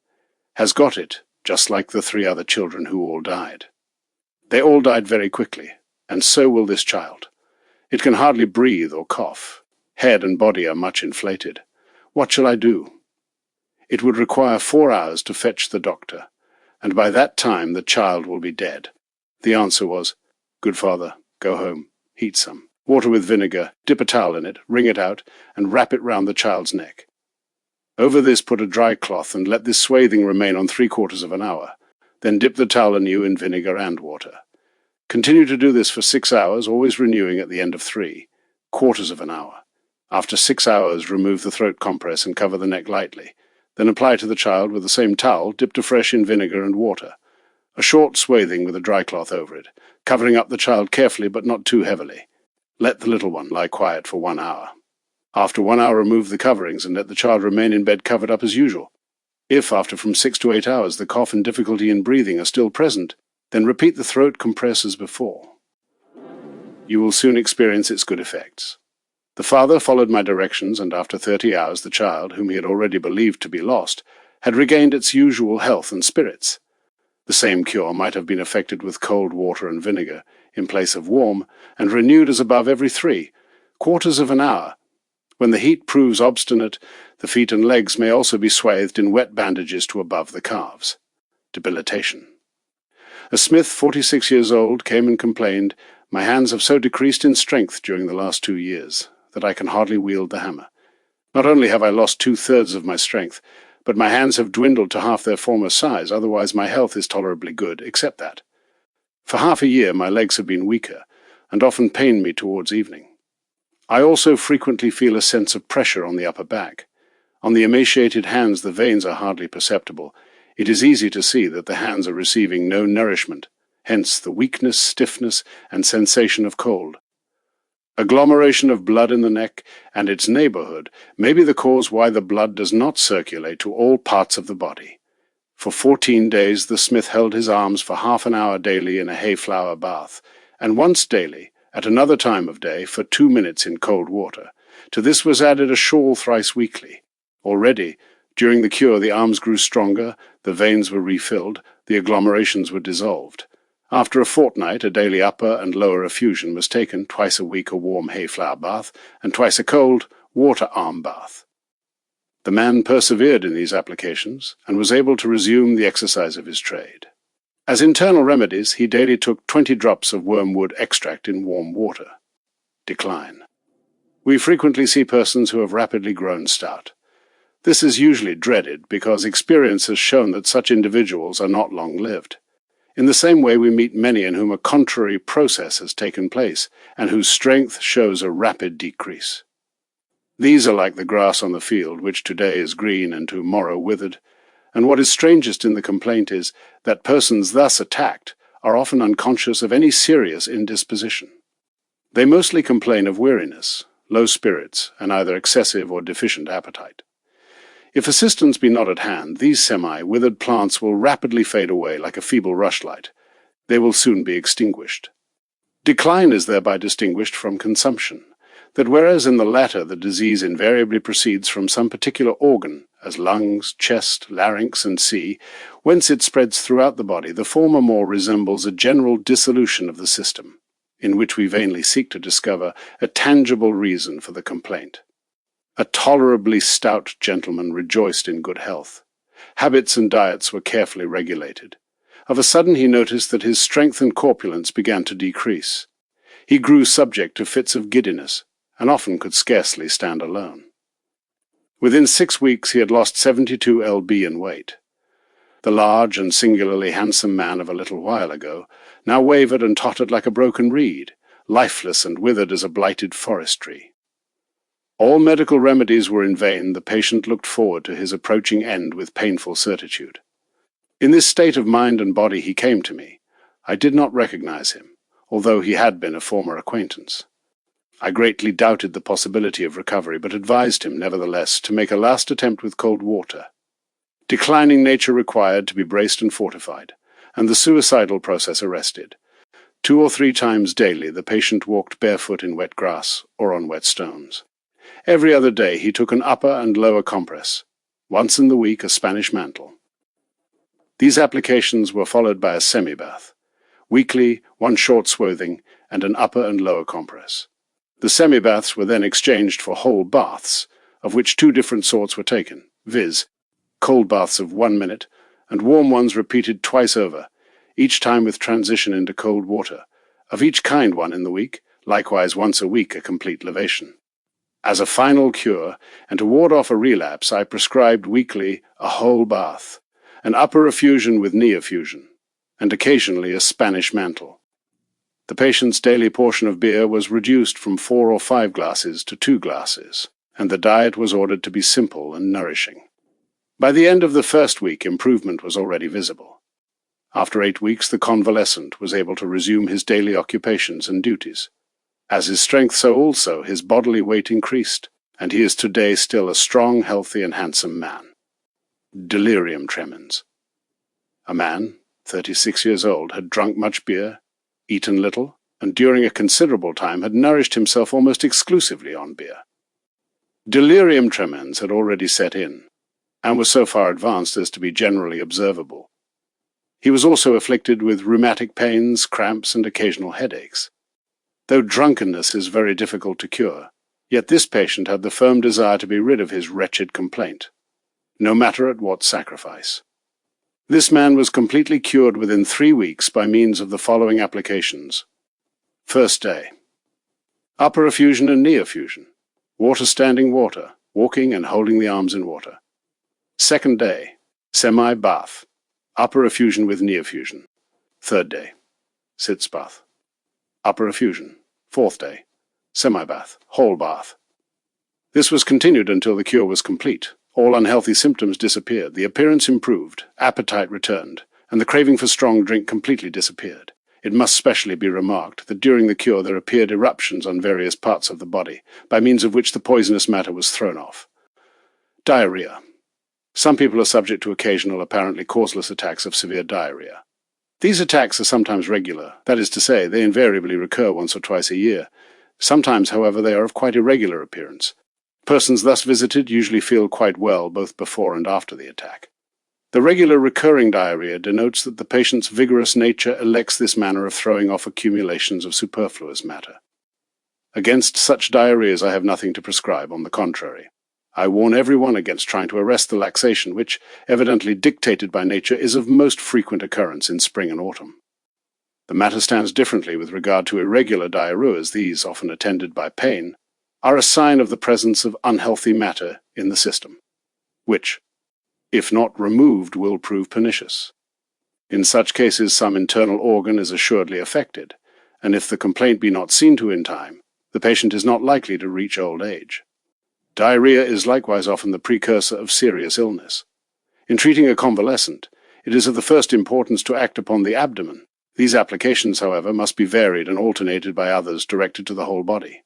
has got it, just like the 3 other children who all died. They all died very quickly, and so will this child. It can hardly breathe or cough. Head and body are much inflated. What shall I do? It would require 4 hours to fetch the doctor, and by that time the child will be dead. The answer was, "Good father, go home, heat some water with vinegar, dip a towel in it, wring it out, and wrap it round the child's neck. Over this put a dry cloth, and let this swathing remain on 3/4 of an hour. Then dip the towel anew in vinegar and water. Continue to do this for 6 hours, always renewing at the end of 3/4 of an hour. After 6 hours, remove the throat compress and cover the neck lightly. Then apply to the child with the same towel, dipped afresh in vinegar and water. A short swathing with a dry cloth over it, covering up the child carefully but not too heavily. Let the little one lie quiet for 1 hour. After 1 hour, remove the coverings and let the child remain in bed covered up as usual. If, after from 6 to 8 hours, the cough and difficulty in breathing are still present, then repeat the throat compress as before. You will soon experience its good effects. The father followed my directions, and after 30 hours the child, whom he had already believed to be lost, had regained its usual health and spirits. The same cure might have been effected with cold water and vinegar, in place of warm, and renewed as above every 3/4 of an hour. When the heat proves obstinate, the feet and legs may also be swathed in wet bandages to above the calves. Debilitation. A smith, 46 years old, came and complained, "My hands have so decreased in strength during the last 2 years that I can hardly wield the hammer. Not only have I lost 2/3 of my strength, but my hands have dwindled to half their former size, otherwise my health is tolerably good, except that. For half a year my legs have been weaker, and often pain me towards evening. I also frequently feel a sense of pressure on the upper back. On the emaciated hands the veins are hardly perceptible. It is easy to see that the hands are receiving no nourishment, hence the weakness, stiffness, and sensation of cold. Agglomeration of blood in the neck and its neighborhood may be the cause why the blood does not circulate to all parts of the body. For 14 days the smith held his arms for half an hour daily in a hayflower bath, and once daily, at another time of day, for 2 minutes in cold water. To this was added a shawl thrice weekly. Already, during the cure, the arms grew stronger, the veins were refilled, the agglomerations were dissolved. After a fortnight, a daily upper and lower effusion was taken, twice a week a warm hayflower bath, and twice a cold water arm bath. The man persevered in these applications, and was able to resume the exercise of his trade. As internal remedies, he daily took 20 drops of wormwood extract in warm water. Decline. We frequently see persons who have rapidly grown stout. This is usually dreaded because experience has shown that such individuals are not long-lived. In the same way, we meet many in whom a contrary process has taken place, and whose strength shows a rapid decrease. These are like the grass on the field, which today is green and tomorrow withered, and what is strangest in the complaint is that persons thus attacked are often unconscious of any serious indisposition. They mostly complain of weariness, low spirits, and either excessive or deficient appetite. If assistance be not at hand, these semi-withered plants will rapidly fade away like a feeble rushlight. They will soon be extinguished. Decline is thereby distinguished from consumption, that whereas in the latter the disease invariably proceeds from some particular organ, as lungs, chest, larynx, and sea, whence it spreads throughout the body, the former more resembles a general dissolution of the system, in which we vainly seek to discover a tangible reason for the complaint. A tolerably stout gentleman rejoiced in good health. Habits and diets were carefully regulated. Of a sudden he noticed that his strength and corpulence began to decrease. He grew subject to fits of giddiness, and often could scarcely stand alone. Within 6 weeks he had lost 72 lb in weight. The large and singularly handsome man of a little while ago now wavered and tottered like a broken reed, lifeless and withered as a blighted forest tree. All medical remedies were in vain. The patient looked forward to his approaching end with painful certitude. In this state of mind and body he came to me. I did not recognize him, although he had been a former acquaintance. I greatly doubted the possibility of recovery, but advised him, nevertheless, to make a last attempt with cold water. Declining nature required to be braced and fortified, and the suicidal process arrested. 2 or 3 times daily the patient walked barefoot in wet grass or on wet stones. Every other day he took an upper and lower compress. Once in the week a Spanish mantle. These applications were followed by a semi-bath. Weekly, 1 short swathing, and an upper and lower compress. The semi-baths were then exchanged for whole baths, of which 2 different sorts were taken, viz., cold baths of 1 minute, and warm ones repeated twice over, each time with transition into cold water, of each kind 1 in the week, likewise once a week a complete lavation. As a final cure, and to ward off a relapse, I prescribed weekly a whole bath, an upper effusion with knee effusion, and occasionally a Spanish mantle. The patient's daily portion of beer was reduced from 4 or 5 glasses to 2 glasses, and the diet was ordered to be simple and nourishing. By the end of the first week, improvement was already visible. After 8 weeks, the convalescent was able to resume his daily occupations and duties. As his strength, so also his bodily weight increased, and he is today still a strong, healthy, and handsome man. Delirium tremens. A man, 36 years old, had drunk much beer, eaten little, and during a considerable time had nourished himself almost exclusively on beer. Delirium tremens had already set in, and was so far advanced as to be generally observable. He was also afflicted with rheumatic pains, cramps, and occasional headaches. Though drunkenness is very difficult to cure, yet this patient had the firm desire to be rid of his wretched complaint, no matter at what sacrifice. This man was completely cured within 3 weeks by means of the following applications. First day. Upper effusion and knee effusion. Water standing water, walking and holding the arms in water. Second day. Semi-bath. Upper effusion with knee effusion. Third day. Sitz bath. Upper effusion. Fourth day. Semi-bath. Whole bath. This was continued until the cure was complete. All unhealthy symptoms disappeared, the appearance improved, appetite returned, and the craving for strong drink completely disappeared. It must specially be remarked that during the cure there appeared eruptions on various parts of the body, by means of which the poisonous matter was thrown off. Diarrhea. Some people are subject to occasional, apparently causeless attacks of severe diarrhea. These attacks are sometimes regular, that is to say, they invariably recur once or twice a year. Sometimes, however, they are of quite irregular appearance. Persons thus visited usually feel quite well both before and after the attack. The regular recurring diarrhea denotes that the patient's vigorous nature elects this manner of throwing off accumulations of superfluous matter. Against such diarrheas I have nothing to prescribe, on the contrary. I warn everyone against trying to arrest the laxation which, evidently dictated by nature, is of most frequent occurrence in spring and autumn. The matter stands differently with regard to irregular diarrheas. These, often attended by pain, are a sign of the presence of unhealthy matter in the system, which, if not removed, will prove pernicious. In such cases some internal organ is assuredly affected, and if the complaint be not seen to in time, the patient is not likely to reach old age. Diarrhea is likewise often the precursor of serious illness. In treating a convalescent, it is of the first importance to act upon the abdomen. These applications, however, must be varied and alternated by others directed to the whole body.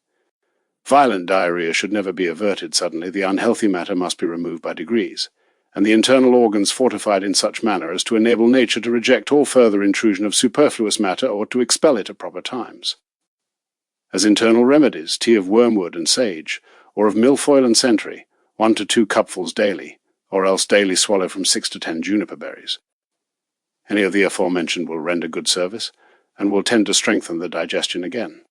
Violent diarrhea should never be averted suddenly. The unhealthy matter must be removed by degrees, and the internal organs fortified in such manner as to enable nature to reject all further intrusion of superfluous matter or to expel it at proper times. As internal remedies, tea of wormwood and sage, or of milfoil and centaury, 1 to 2 cupfuls daily, or else daily swallow from 6 to 10 juniper berries. Any of the aforementioned will render good service, and will tend to strengthen the digestion again.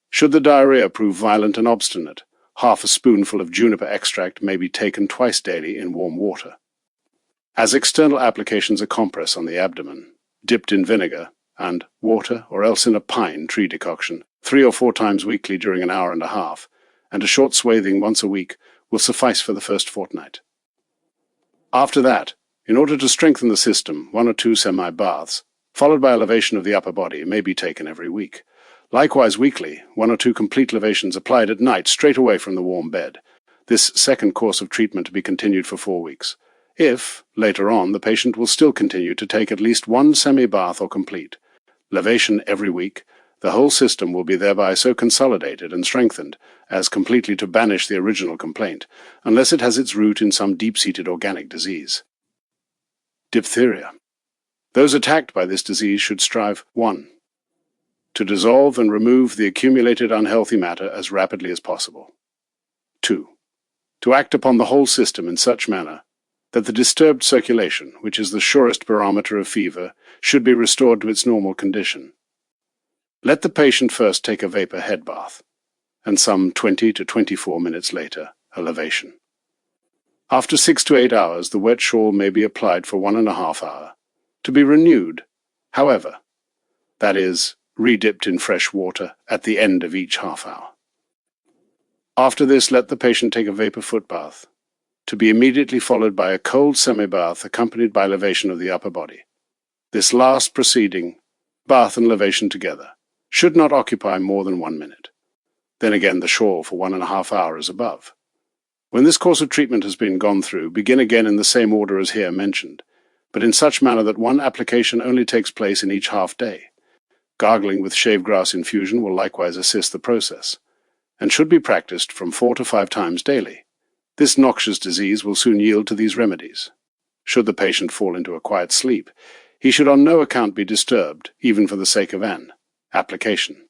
Should the diarrhea prove violent and obstinate, half a spoonful of juniper extract may be taken twice daily in warm water. As external applications, a compress on the abdomen, dipped in vinegar, and water or else in a pine tree decoction 3 or 4 times weekly during an hour and a half, and a short swathing once a week will suffice for the first fortnight. After that, in order to strengthen the system, 1 or 2 semi-baths, followed by elevation of the upper body, may be taken every week. Likewise weekly, 1 or 2 complete levations applied at night straight away from the warm bed. This second course of treatment to be continued for 4 weeks. If, later on, the patient will still continue to take at least 1 semi-bath or complete levation every week, the whole system will be thereby so consolidated and strengthened as completely to banish the original complaint, unless it has its root in some deep-seated organic disease. Diphtheria. Those attacked by this disease should strive 1. To dissolve and remove the accumulated unhealthy matter as rapidly as possible. 2. To act upon the whole system in such manner that the disturbed circulation, which is the surest barometer of fever, should be restored to its normal condition. Let the patient first take a vapor head bath, and some 20 to 24 minutes later, a levation. After 6 to 8 hours, the wet shawl may be applied for 1½ hour, to be renewed, however, that is, redipped in fresh water at the end of each half hour. After this, let the patient take a vapor foot bath, to be immediately followed by a cold semi-bath accompanied by levation of the upper body. This last proceeding, bath and levation together, should not occupy more than 1 minute. Then again the shawl for 1½ hour as above. When this course of treatment has been gone through, begin again in the same order as here mentioned, but in such manner that 1 application only takes place in each half day. Gargling with shave grass infusion will likewise assist the process. and should be practiced from 4 to 5 times daily. This noxious disease will soon yield to these remedies. Should the patient fall into a quiet sleep, he should on no account be disturbed, even for the sake of an application.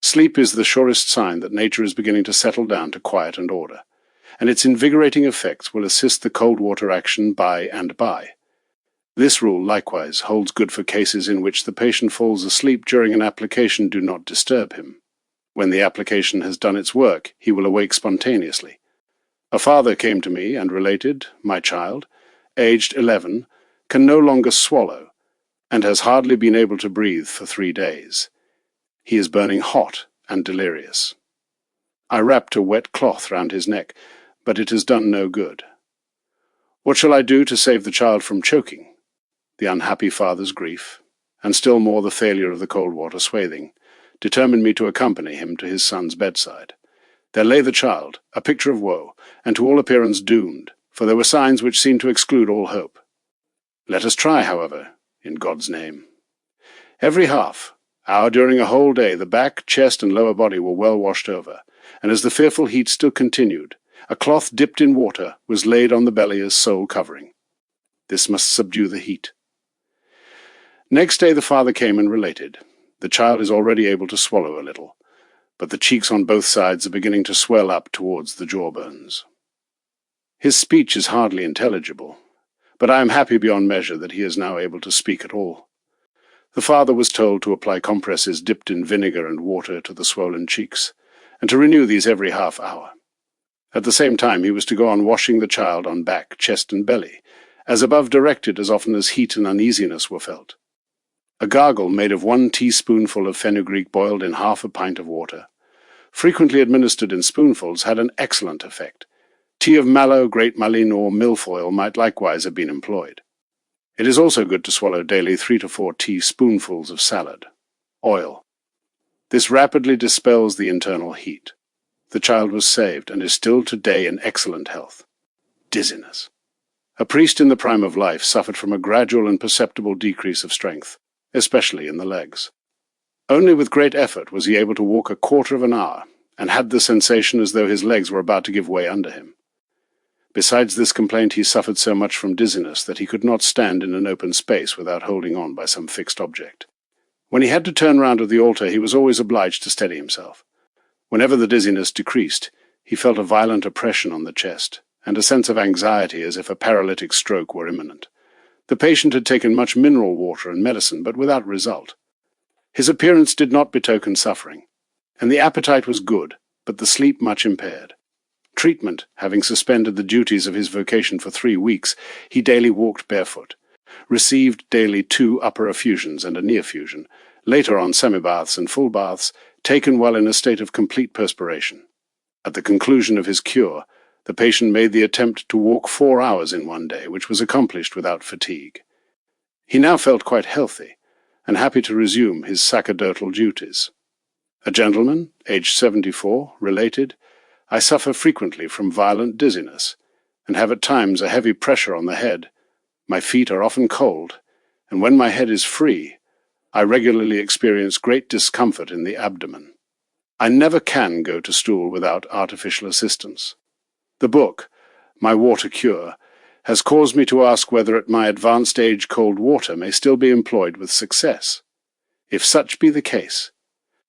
Sleep is the surest sign that nature is beginning to settle down to quiet and order, and its invigorating effects will assist the cold water action by and by. This rule likewise holds good for cases in which the patient falls asleep during an application. Do not disturb him. When the application has done its work, he will awake spontaneously. A father came to me and related, "My child, aged 11, can no longer swallow, and has hardly been able to breathe for 3 days. He is burning hot and delirious. I wrapped a wet cloth round his neck, but it has done no good. What shall I do to save the child from choking?" The unhappy father's grief, and still more the failure of the cold water swathing, determined me to accompany him to his son's bedside. There lay the child, a picture of woe, and to all appearance doomed, for there were signs which seemed to exclude all hope. Let us try, however, in God's name. Every half-hour during a whole day the back, chest, and lower body were well washed over, and as the fearful heat still continued, a cloth dipped in water was laid on the belly as sole covering. This must subdue the heat. Next day the father came and related, "The child is already able to swallow a little, but the cheeks on both sides are beginning to swell up towards the jawbones. His speech is hardly intelligible, but I am happy beyond measure that he is now able to speak at all." The father was told to apply compresses dipped in vinegar and water to the swollen cheeks, and to renew these every half-hour. At the same time he was to go on washing the child on back, chest, and belly, as above directed, as often as heat and uneasiness were felt. A gargle made of 1 teaspoonful of fenugreek boiled in half a pint of water, frequently administered in spoonfuls, had an excellent effect. Tea of mallow, great malin, or milfoil might likewise have been employed. It is also good to swallow daily 3 to 4 teaspoonfuls of salad. Oil. This rapidly dispels the internal heat. The child was saved, and is still today in excellent health. Dizziness. A priest in the prime of life suffered from a gradual and perceptible decrease of strength, especially in the legs. Only with great effort was he able to walk a quarter of an hour, and had the sensation as though his legs were about to give way under him. Besides this complaint, he suffered so much from dizziness that he could not stand in an open space without holding on by some fixed object. When he had to turn round to the altar, he was always obliged to steady himself. Whenever the dizziness decreased, he felt a violent oppression on the chest, and a sense of anxiety as if a paralytic stroke were imminent. The patient had taken much mineral water and medicine, but without result. His appearance did not betoken suffering, and the appetite was good, but the sleep much impaired. Treatment having suspended the duties of his vocation for 3 weeks, he daily walked barefoot, received daily 2 upper effusions and a knee effusion, later on semi-baths and full baths, taken while in a state of complete perspiration. At the conclusion of his cure, the patient made the attempt to walk 4 hours in one day, which was accomplished without fatigue. He now felt quite healthy, and happy to resume his sacerdotal duties. A gentleman, aged 74, related, "I suffer frequently from violent dizziness, and have at times a heavy pressure on the head. My feet are often cold, and when my head is free, I regularly experience great discomfort in the abdomen. I never can go to stool without artificial assistance. The book, My Water Cure, has caused me to ask whether at my advanced age cold water may still be employed with success. If such be the case,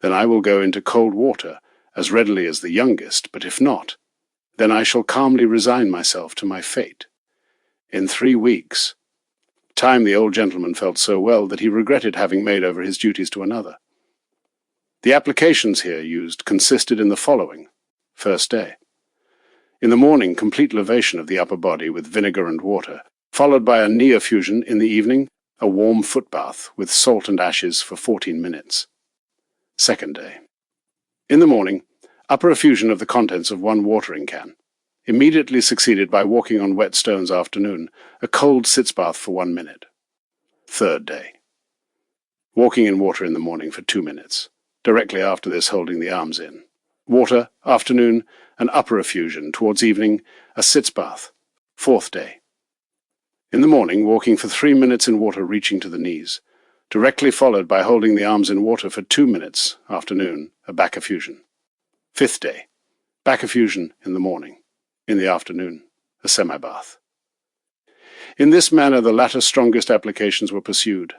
then I will go into cold water as readily as the youngest, but if not, then I shall calmly resign myself to my fate. In 3 weeks, time the old gentleman felt so well that he regretted having made over his duties to another. The applications here used consisted in the following. First day. In the morning, complete lavation of the upper body with vinegar and water, followed by a knee effusion. In the evening, a warm foot bath with salt and ashes for 14 minutes. Second day. In the morning, upper effusion of the contents of 1 watering can, immediately succeeded by walking on wet stones. Afternoon, a cold sitz bath for 1 minute. Third day. Walking in water in the morning for 2 minutes, directly after this holding the arms in. Water, afternoon, an upper effusion. Towards evening, a sitz bath. Fourth day. In the morning, walking for 3 minutes in water reaching to the knees, directly followed by holding the arms in water for 2 minutes. Afternoon, a back effusion. Fifth day. back effusion in the morning, in the afternoon, a semi-bath. In this manner the latter strongest applications were pursued.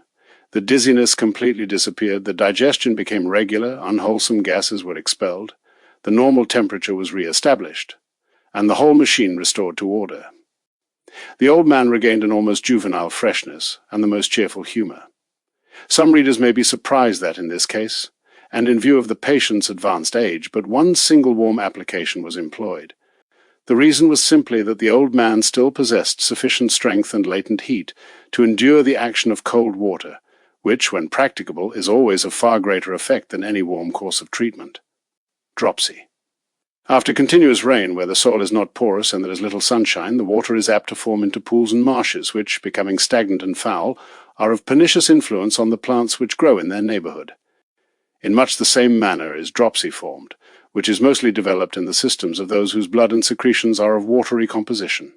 The dizziness completely disappeared, the digestion became regular, unwholesome gases were expelled, the normal temperature was re-established, and the whole machine restored to order. The old man regained an almost juvenile freshness and the most cheerful humour. Some readers may be surprised that in this case, and in view of the patient's advanced age, but one single warm application was employed. The reason was simply that the old man still possessed sufficient strength and latent heat to endure the action of cold water, which, when practicable, is always of far greater effect than any warm course of treatment. Dropsy. After continuous rain, where the soil is not porous and there is little sunshine, the water is apt to form into pools and marshes, which, becoming stagnant and foul, are of pernicious influence on the plants which grow in their neighbourhood. In much the same manner is dropsy formed, which is mostly developed in the systems of those whose blood and secretions are of watery composition.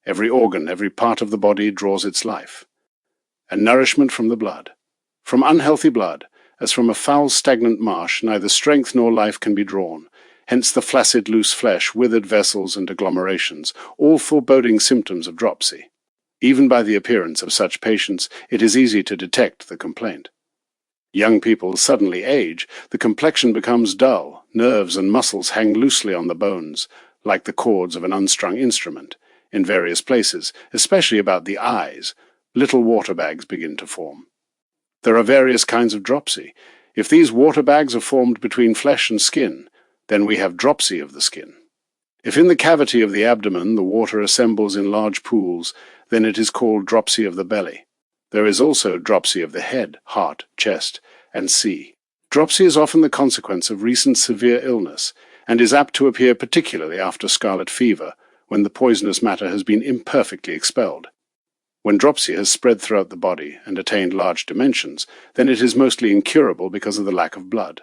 Every organ, every part of the body draws its life. And nourishment from the blood. From unhealthy blood, as from a foul stagnant marsh, neither strength nor life can be drawn, hence the flaccid loose flesh, withered vessels and agglomerations, all foreboding symptoms of dropsy. Even by the appearance of such patients, it is easy to detect the complaint. Young people suddenly age, the complexion becomes dull, nerves and muscles hang loosely on the bones, like the cords of an unstrung instrument. In various places, especially about the eyes, little water bags begin to form. There are various kinds of dropsy. If these water bags are formed between flesh and skin, then we have dropsy of the skin. If in the cavity of the abdomen the water assembles in large pools, then it is called dropsy of the belly. There is also dropsy of the head, heart, chest, and sea. Dropsy is often the consequence of recent severe illness, and is apt to appear particularly after scarlet fever, when the poisonous matter has been imperfectly expelled. When dropsy has spread throughout the body and attained large dimensions, then it is mostly incurable because of the lack of blood.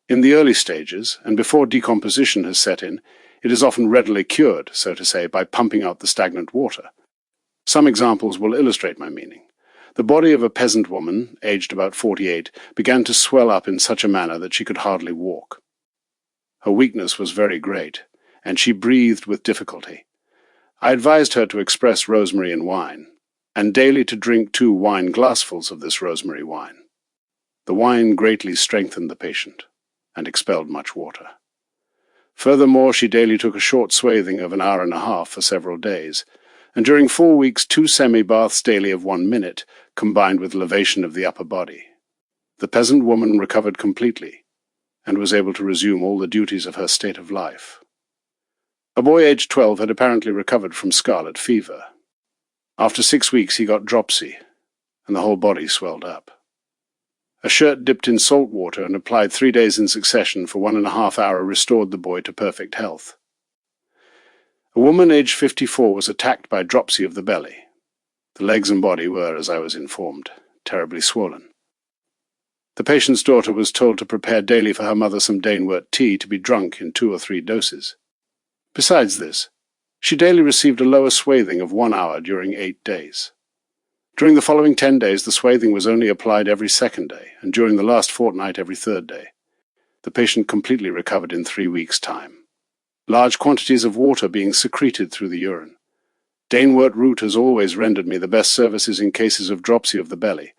In the early stages, and before decomposition has set in, it is often readily cured, so to say, by pumping out the stagnant water. Some examples will illustrate my meaning. The body of a peasant woman, aged about 48, began to swell up in such a manner that she could hardly walk. Her weakness was very great, and she breathed with difficulty. I advised her to express rosemary in wine, and daily to drink 2 wine glassfuls of this rosemary wine. The wine greatly strengthened the patient, and expelled much water. Furthermore, she daily took a short swathing of an hour and a half for several days, and during 4 weeks 2 semi-baths daily of 1 minute, combined with lavation of the upper body. The peasant woman recovered completely, and was able to resume all the duties of her state of life. A boy aged 12 had apparently recovered from scarlet fever. After 6 weeks he got dropsy, and the whole body swelled up. A shirt dipped in salt water and applied 3 days in succession for 1.5 hours restored the boy to perfect health. A woman aged 54 was attacked by dropsy of the belly. The legs and body were, as I was informed, terribly swollen. The patient's daughter was told to prepare daily for her mother some Danewort tea to be drunk in 2 or 3 doses. Besides this, she daily received a lower swathing of 1 hour during 8 days. During the following 10 days the swathing was only applied every 2nd day, and during the last fortnight every 3rd day. The patient completely recovered in 3 weeks' time. Large quantities of water being secreted through the urine. Danewort root has always rendered me the best services in cases of dropsy of the belly,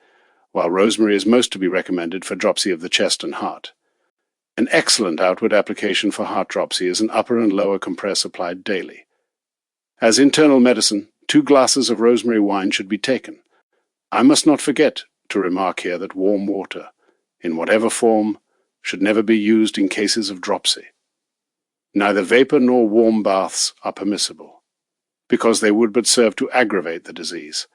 while rosemary is most to be recommended for dropsy of the chest and heart. An excellent outward application for heart dropsy is an upper and lower compress applied daily. As internal medicine, 2 glasses of rosemary wine should be taken. I must not forget to remark here that warm water, in whatever form, should never be used in cases of dropsy. Neither vapor nor warm baths are permissible, because they would but serve to aggravate the disease,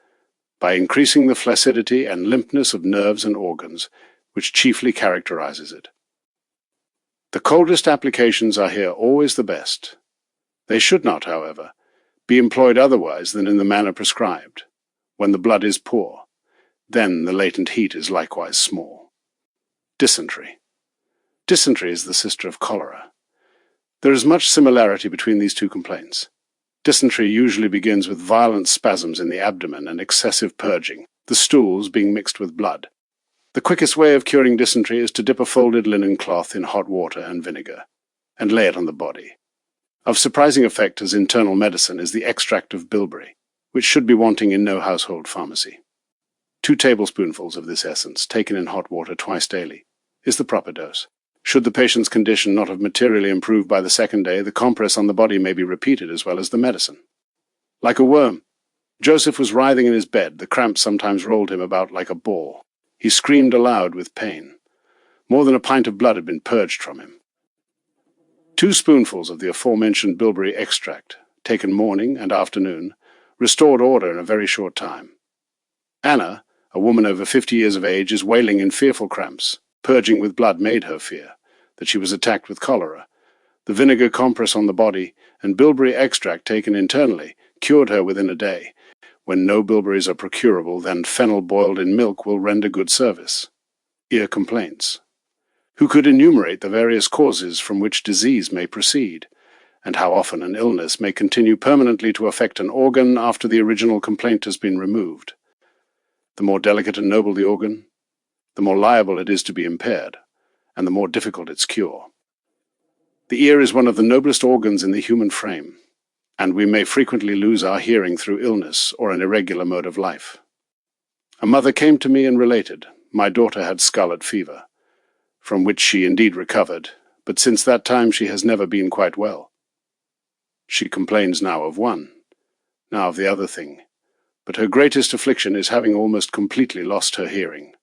by increasing the flaccidity and limpness of nerves and organs, which chiefly characterizes it. The coldest applications are here always the best. They should not, however, be employed otherwise than in the manner prescribed, when the blood is poor. Then the latent heat is likewise small. Dysentery. Dysentery is the sister of cholera. There is much similarity between these 2 complaints. Dysentery usually begins with violent spasms in the abdomen and excessive purging, the stools being mixed with blood. The quickest way of curing dysentery is to dip a folded linen cloth in hot water and vinegar, and lay it on the body. Of surprising effect as internal medicine is the extract of bilberry, which should be wanting in no household pharmacy. 2 tablespoonfuls of this essence, taken in hot water twice daily, is the proper dose. Should the patient's condition not have materially improved by the second day, the compress on the body may be repeated as well as the medicine. Like a worm, Joseph was writhing in his bed. The cramps sometimes rolled him about like a ball. He screamed aloud with pain. More than a pint of blood had been purged from him. 2 spoonfuls of the aforementioned bilberry extract, taken morning and afternoon, restored order in a very short time. Anna, a woman over 50 years of age, is wailing in fearful cramps. Purging with blood made her fear that she was attacked with cholera. The vinegar compress on the body and bilberry extract taken internally cured her within a day. When no bilberries are procurable, then fennel boiled in milk will render good service. Ear complaints. Who could enumerate the various causes from which disease may proceed, and how often an illness may continue permanently to affect an organ after the original complaint has been removed? The more delicate and noble the organ, the more liable it is to be impaired, and the more difficult its cure. The ear is one of the noblest organs in the human frame, and we may frequently lose our hearing through illness or an irregular mode of life. A mother came to me and related, my daughter had scarlet fever, from which she indeed recovered, but since that time she has never been quite well. She complains now of one, now of the other thing, but her greatest affliction is having almost completely lost her hearing.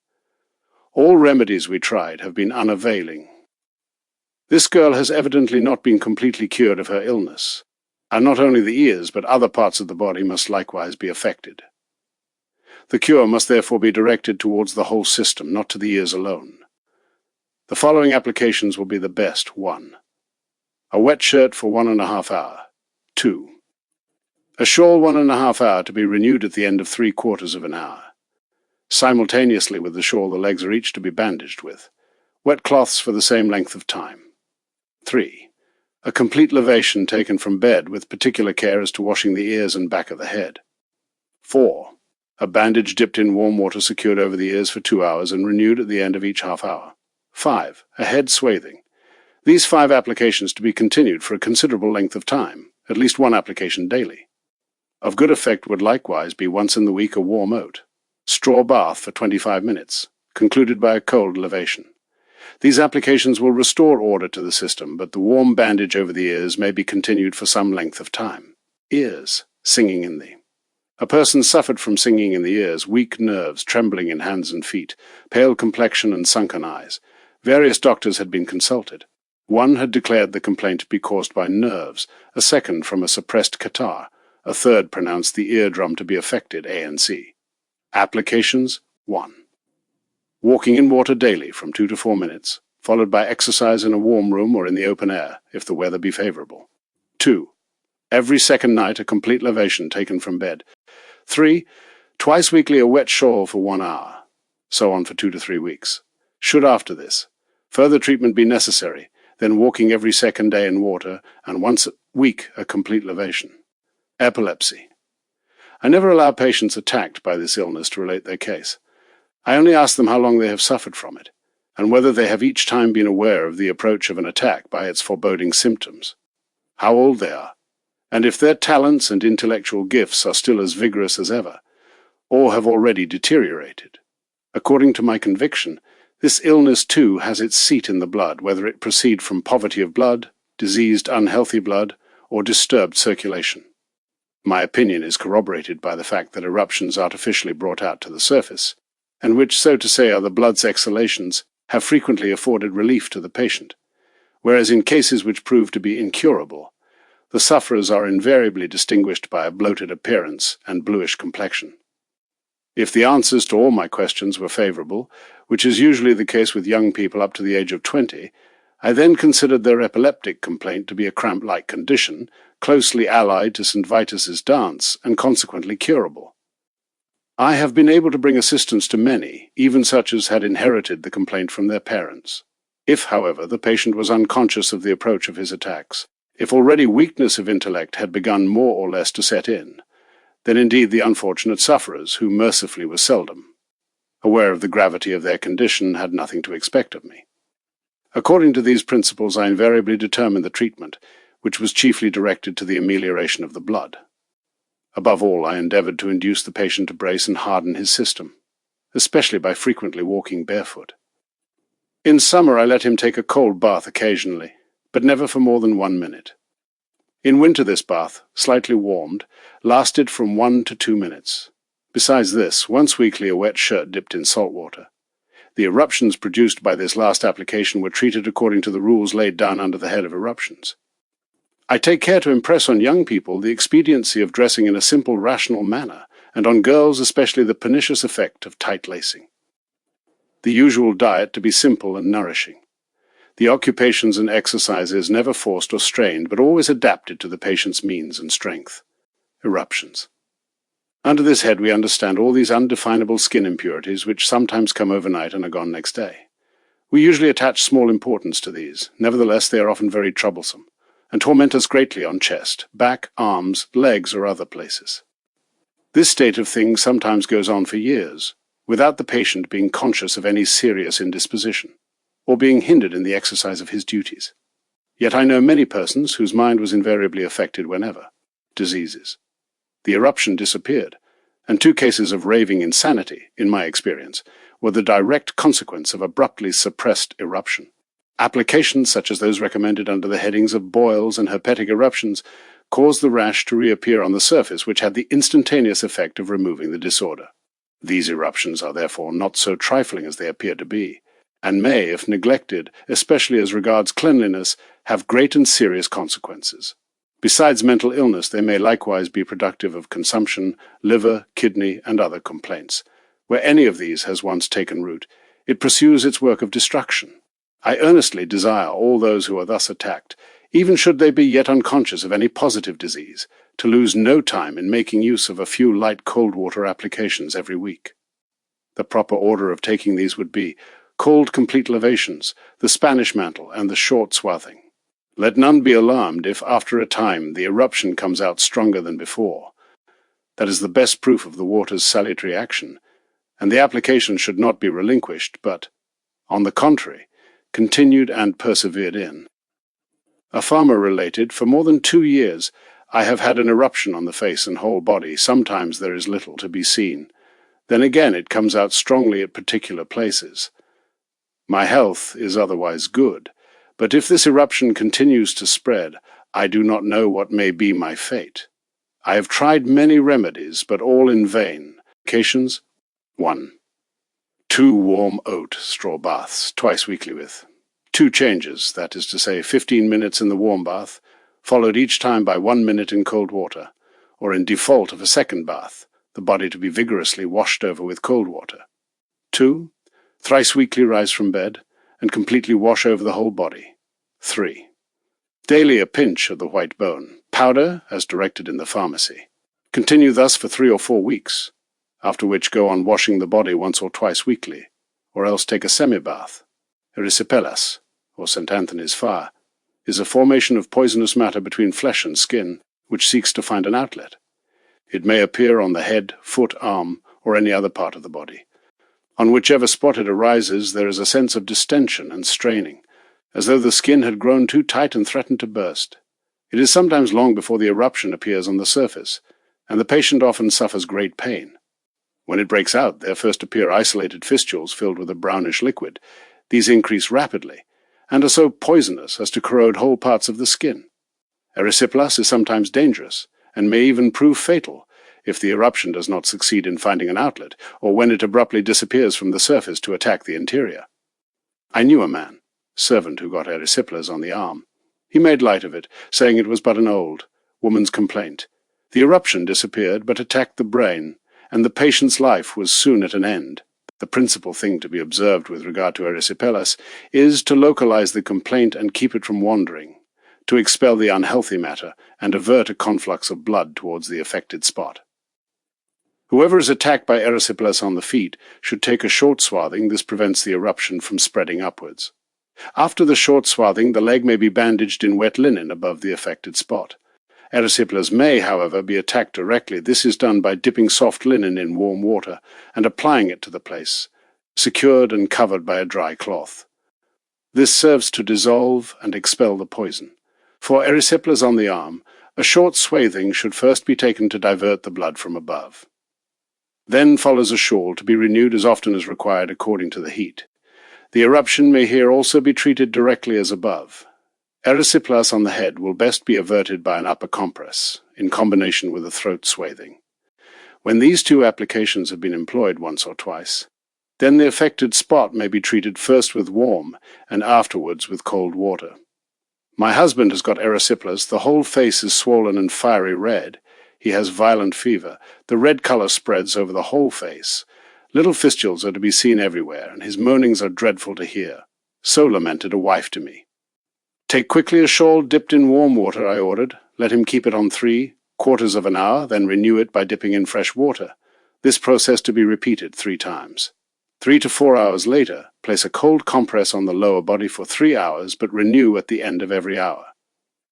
All remedies we tried have been unavailing. This girl has evidently not been completely cured of her illness, and not only the ears but other parts of the body must likewise be affected. The cure must therefore be directed towards the whole system, not to the ears alone. The following applications will be the best. 1. A wet shirt for 1½ hour. 2. A shawl 1½ hour to be renewed at the end of 3/4 of an hour. Simultaneously with the shawl, the legs are each to be bandaged with. Wet cloths for the same length of time. 3. A complete lavation taken from bed with particular care as to washing the ears and back of the head. 4. A bandage dipped in warm water secured over the ears for 2 hours and renewed at the end of each half hour. 5. A head swathing. These 5 applications to be continued for a considerable length of time, at least 1 application daily. Of good effect would likewise be once in the week a warm oat. Straw bath for 25 minutes, concluded by a cold lavation. These applications will restore order to the system, but the warm bandage over the ears may be continued for some length of time. Ears, singing in the. A person suffered from singing in the ears, weak nerves, trembling in hands and feet, pale complexion and sunken eyes. Various doctors had been consulted. One had declared the complaint to be caused by nerves, a second from a suppressed catarrh, a third pronounced the eardrum to be affected, ANC. Applications: 1. Walking in water daily from 2 to 4 minutes, followed by exercise in a warm room or in the open air, if the weather be favorable. 2. Every second night a complete lavation taken from bed. 3. Twice weekly a wet shawl for 1 hour. So on for 2 to 3 weeks. Should after this further treatment be necessary, then walking every second day in water, and once a week a complete lavation. Epilepsy. I never allow patients attacked by this illness to relate their case. I only ask them how long they have suffered from it, and whether they have each time been aware of the approach of an attack by its foreboding symptoms, how old they are, and if their talents and intellectual gifts are still as vigorous as ever, or have already deteriorated. According to my conviction, this illness too has its seat in the blood, whether it proceed from poverty of blood, diseased unhealthy blood, or disturbed circulation. My opinion is corroborated by the fact that eruptions artificially brought out to the surface, and which, so to say, are the blood's exhalations, have frequently afforded relief to the patient, whereas in cases which prove to be incurable, the sufferers are invariably distinguished by a bloated appearance and bluish complexion. If the answers to all my questions were favorable, which is usually the case with young people up to the age of 20, I then considered their epileptic complaint to be a cramp-like condition, closely allied to St. Vitus's dance, and consequently curable. I have been able to bring assistance to many, even such as had inherited the complaint from their parents. If, however, the patient was unconscious of the approach of his attacks, if already weakness of intellect had begun more or less to set in, then indeed the unfortunate sufferers, who mercifully were seldom, aware of the gravity of their condition, had nothing to expect of me. According to these principles I invariably determine the treatment, which was chiefly directed to the amelioration of the blood. Above all, I endeavored to induce the patient to brace and harden his system, especially by frequently walking barefoot. In summer, I let him take a cold bath occasionally, but never for more than 1 minute. In winter, this bath, slightly warmed, lasted from 1 to 2 minutes. Besides this, once weekly a wet shirt dipped in salt water. The eruptions produced by this last application were treated according to the rules laid down under the head of eruptions. I take care to impress on young people the expediency of dressing in a simple, rational manner, and on girls especially the pernicious effect of tight lacing. The usual diet to be simple and nourishing. The occupations and exercises never forced or strained, but always adapted to the patient's means and strength. Eruptions. Under this head we understand all these undefinable skin impurities which sometimes come overnight and are gone next day. We usually attach small importance to these. Nevertheless, they are often very troublesome, and torment us greatly on chest, back, arms, legs, or other places. This state of things sometimes goes on for years, without the patient being conscious of any serious indisposition, or being hindered in the exercise of his duties. Yet I know many persons whose mind was invariably affected whenever. Diseases. The eruption disappeared, and 2 cases of raving insanity, in my experience, were the direct consequence of abruptly suppressed eruption. Applications such as those recommended under the headings of boils and herpetic eruptions caused the rash to reappear on the surface, which had the instantaneous effect of removing the disorder. These eruptions are therefore not so trifling as they appear to be, and may, if neglected, especially as regards cleanliness, have great and serious consequences. Besides mental illness, they may likewise be productive of consumption, liver, kidney, and other complaints. Where any of these has once taken root, it pursues its work of destruction. I earnestly desire all those who are thus attacked, even should they be yet unconscious of any positive disease, to lose no time in making use of a few light cold water applications every week. The proper order of taking these would be cold complete lavations, the Spanish mantle, and the short swathing. Let none be alarmed if, after a time, the eruption comes out stronger than before. That is the best proof of the water's salutary action, and the application should not be relinquished, but, on the contrary, continued and persevered in. A farmer related, for more than 2 years, I have had an eruption on the face and whole body. Sometimes there is little to be seen. Then again it comes out strongly at particular places. My health is otherwise good, but if this eruption continues to spread, I do not know what may be my fate. I have tried many remedies, but all in vain. Applications: 1. 2 warm oat straw baths, twice weekly with 2 changes, that is to say 15 minutes in the warm bath, followed each time by 1 minute in cold water, or in default of a second bath, the body to be vigorously washed over with cold water. 2. Thrice weekly rise from bed, and completely wash over the whole body. 3. Daily a pinch of the white bone, powder as directed in the pharmacy. Continue thus for 3 or 4 weeks, after which go on washing the body once or twice weekly, or else take a semi-bath. Erysipelas, or St. Anthony's fire, is a formation of poisonous matter between flesh and skin, which seeks to find an outlet. It may appear on the head, foot, arm, or any other part of the body. On whichever spot it arises, there is a sense of distension and straining, as though the skin had grown too tight and threatened to burst. It is sometimes long before the eruption appears on the surface, and the patient often suffers great pain. When it breaks out, there first appear isolated fistules filled with a brownish liquid. These increase rapidly, and are so poisonous as to corrode whole parts of the skin. Erysipelas is sometimes dangerous, and may even prove fatal, if the eruption does not succeed in finding an outlet, or when it abruptly disappears from the surface to attack the interior. I knew a man, servant, who got erysipelas on the arm. He made light of it, saying it was but an old woman's complaint. The eruption disappeared, but attacked the brain, and the patient's life was soon at an end. The principal thing to be observed with regard to erysipelas is to localize the complaint and keep it from wandering, to expel the unhealthy matter and avert a conflux of blood towards the affected spot. Whoever is attacked by erysipelas on the feet should take a short swathing. This prevents the eruption from spreading upwards. After the short swathing, the leg may be bandaged in wet linen above the affected spot. Erysipelas may, however, be attacked directly. This is done by dipping soft linen in warm water and applying it to the place, secured and covered by a dry cloth. This serves to dissolve and expel the poison. For erysipelas on the arm, a short swathing should first be taken to divert the blood from above. Then follows a shawl to be renewed as often as required according to the heat. The eruption may here also be treated directly as above. Erysipelas on the head will best be averted by an upper compress, in combination with a throat swathing. When these two applications have been employed once or twice, then the affected spot may be treated first with warm and afterwards with cold water. My husband has got erysipelas. The whole face is swollen and fiery red. He has violent fever. The red color spreads over the whole face. Little fistulas are to be seen everywhere, and his moanings are dreadful to hear. So lamented a wife to me. Take quickly a shawl dipped in warm water, I ordered. Let him keep it on 3/4 of an hour, then renew it by dipping in fresh water. This process to be repeated 3 times. 3 to 4 hours later, place a cold compress on the lower body for 3 hours, but renew at the end of every hour.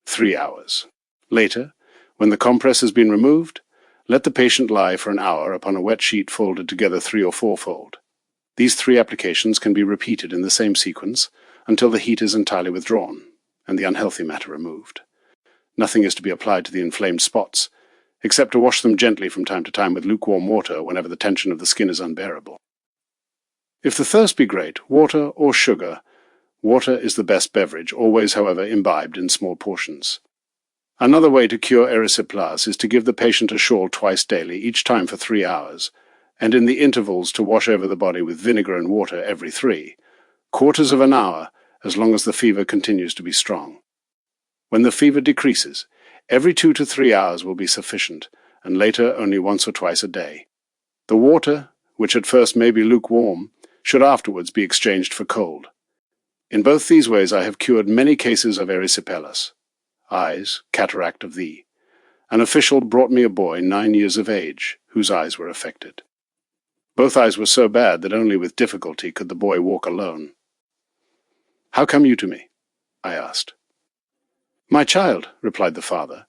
3 hours. Later, when the compress has been removed, let the patient lie for an hour upon a wet sheet folded together 3 or 4-fold. These 3 applications can be repeated in the same sequence until the heat is entirely withdrawn and the unhealthy matter removed. Nothing is to be applied to the inflamed spots, except to wash them gently from time to time with lukewarm water whenever the tension of the skin is unbearable. If the thirst be great, water or sugar. Water is the best beverage, always, however, imbibed in small portions. Another way to cure erysipelas is to give the patient a shawl twice daily, each time for 3 hours, and in the intervals to wash over the body with vinegar and water every 3/4 of an hour, as long as the fever continues to be strong. When the fever decreases, every 2 to 3 hours will be sufficient, and later only once or twice a day. The water, which at first may be lukewarm, should afterwards be exchanged for cold. In both these ways I have cured many cases of erysipelas. Eyes, cataract of thee. An official brought me a boy 9 years of age, whose eyes were affected. Both eyes were so bad that only with difficulty could the boy walk alone. "How come you to me?" I asked. "My child," replied the father,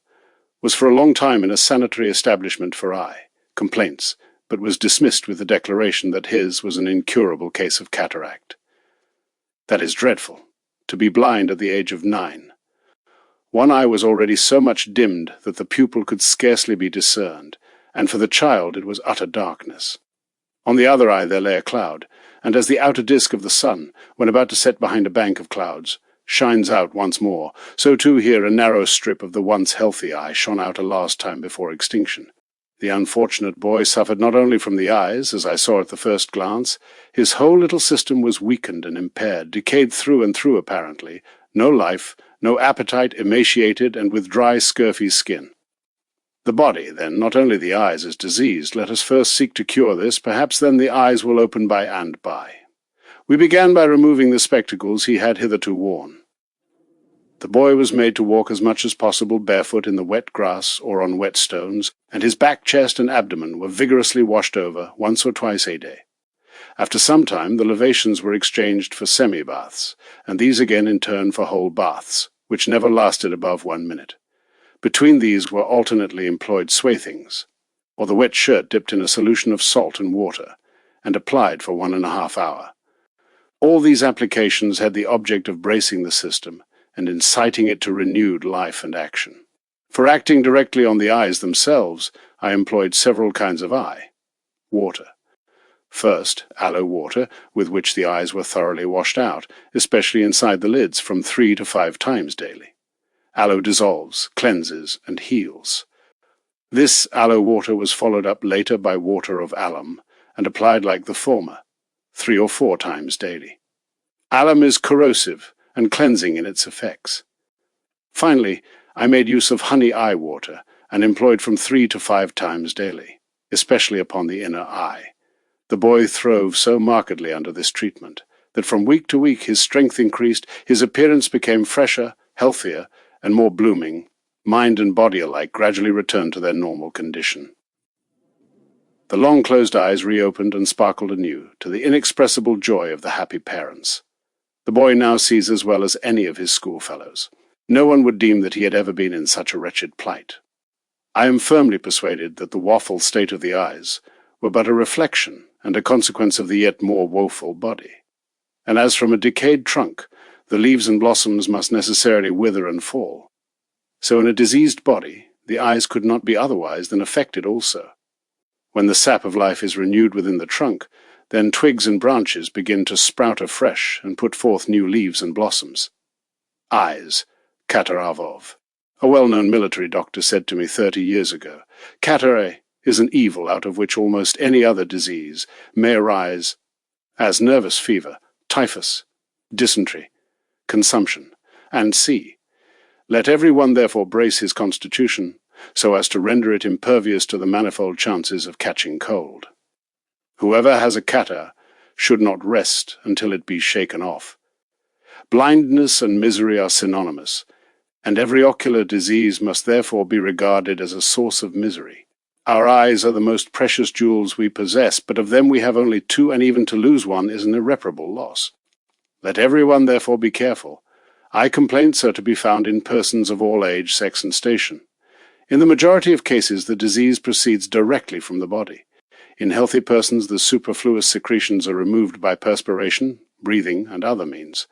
"was for a long time in a sanitary establishment for eye complaints, but was dismissed with the declaration that his was an incurable case of cataract." That is dreadful, to be blind at the age of 9. One eye was already so much dimmed that the pupil could scarcely be discerned, and for the child it was utter darkness. On the other eye there lay a cloud, and as the outer disk of the sun, when about to set behind a bank of clouds, shines out once more, so too here a narrow strip of the once healthy eye shone out a last time before extinction. The unfortunate boy suffered not only from the eyes, as I saw at the first glance. His whole little system was weakened and impaired, decayed through and through apparently, no life, no appetite, emaciated, and with dry, scurfy skin. The body, then, not only the eyes, is diseased. Let us first seek to cure this. Perhaps then the eyes will open by and by. We began by removing the spectacles he had hitherto worn. The boy was made to walk as much as possible barefoot in the wet grass or on wet stones, and his back, chest, and abdomen were vigorously washed over once or twice a day. After some time the lavations were exchanged for semi-baths, and these again in turn for whole baths, which never lasted above 1 minute. Between these were alternately employed swathings, or the wet shirt dipped in a solution of salt and water, and applied for 1½ hour. All these applications had the object of bracing the system and inciting it to renewed life and action. For acting directly on the eyes themselves, I employed several kinds of water. First, aloe water, with which the eyes were thoroughly washed out, especially inside the lids, from 3 to 5 times daily. Aloe dissolves, cleanses, and heals. This aloe water was followed up later by water of alum, and applied like the former, 3 or 4 times daily. Alum is corrosive and cleansing in its effects. Finally, I made use of honey eye water, and employed from 3 to 5 times daily, especially upon the inner eye. The boy throve so markedly under this treatment that from week to week his strength increased, his appearance became fresher, healthier, and more blooming. Mind and body alike gradually returned to their normal condition. The long-closed eyes reopened and sparkled anew, to the inexpressible joy of the happy parents. The boy now sees as well as any of his schoolfellows. No one would deem that he had ever been in such a wretched plight. I am firmly persuaded that the waffle state of the eyes were but a reflection and a consequence of the yet more woeful body. And as from a decayed trunk, the leaves and blossoms must necessarily wither and fall, So in a diseased body, the eyes could not be otherwise than affected also. When the sap of life is renewed within the trunk, then twigs and branches begin to sprout afresh and put forth new leaves and blossoms. Eyes, Kataravov. A well-known military doctor said to me 30 years ago, "Cataract is an evil out of which almost any other disease may arise, as nervous fever, typhus, dysentery, consumption, and see. Let every one therefore brace his constitution, so as to render it impervious to the manifold chances of catching cold. Whoever has a catarrh should not rest until it be shaken off. Blindness and misery are synonymous, and every ocular disease must therefore be regarded as a source of misery. Our eyes are the most precious jewels we possess, but of them we have only two, and even to lose one is an irreparable loss. Let every one therefore be careful. Eye complaints are to be found in persons of all age, sex, and station. In the majority of cases, the disease proceeds directly from the body. In healthy persons, the superfluous secretions are removed by perspiration, breathing, and other means.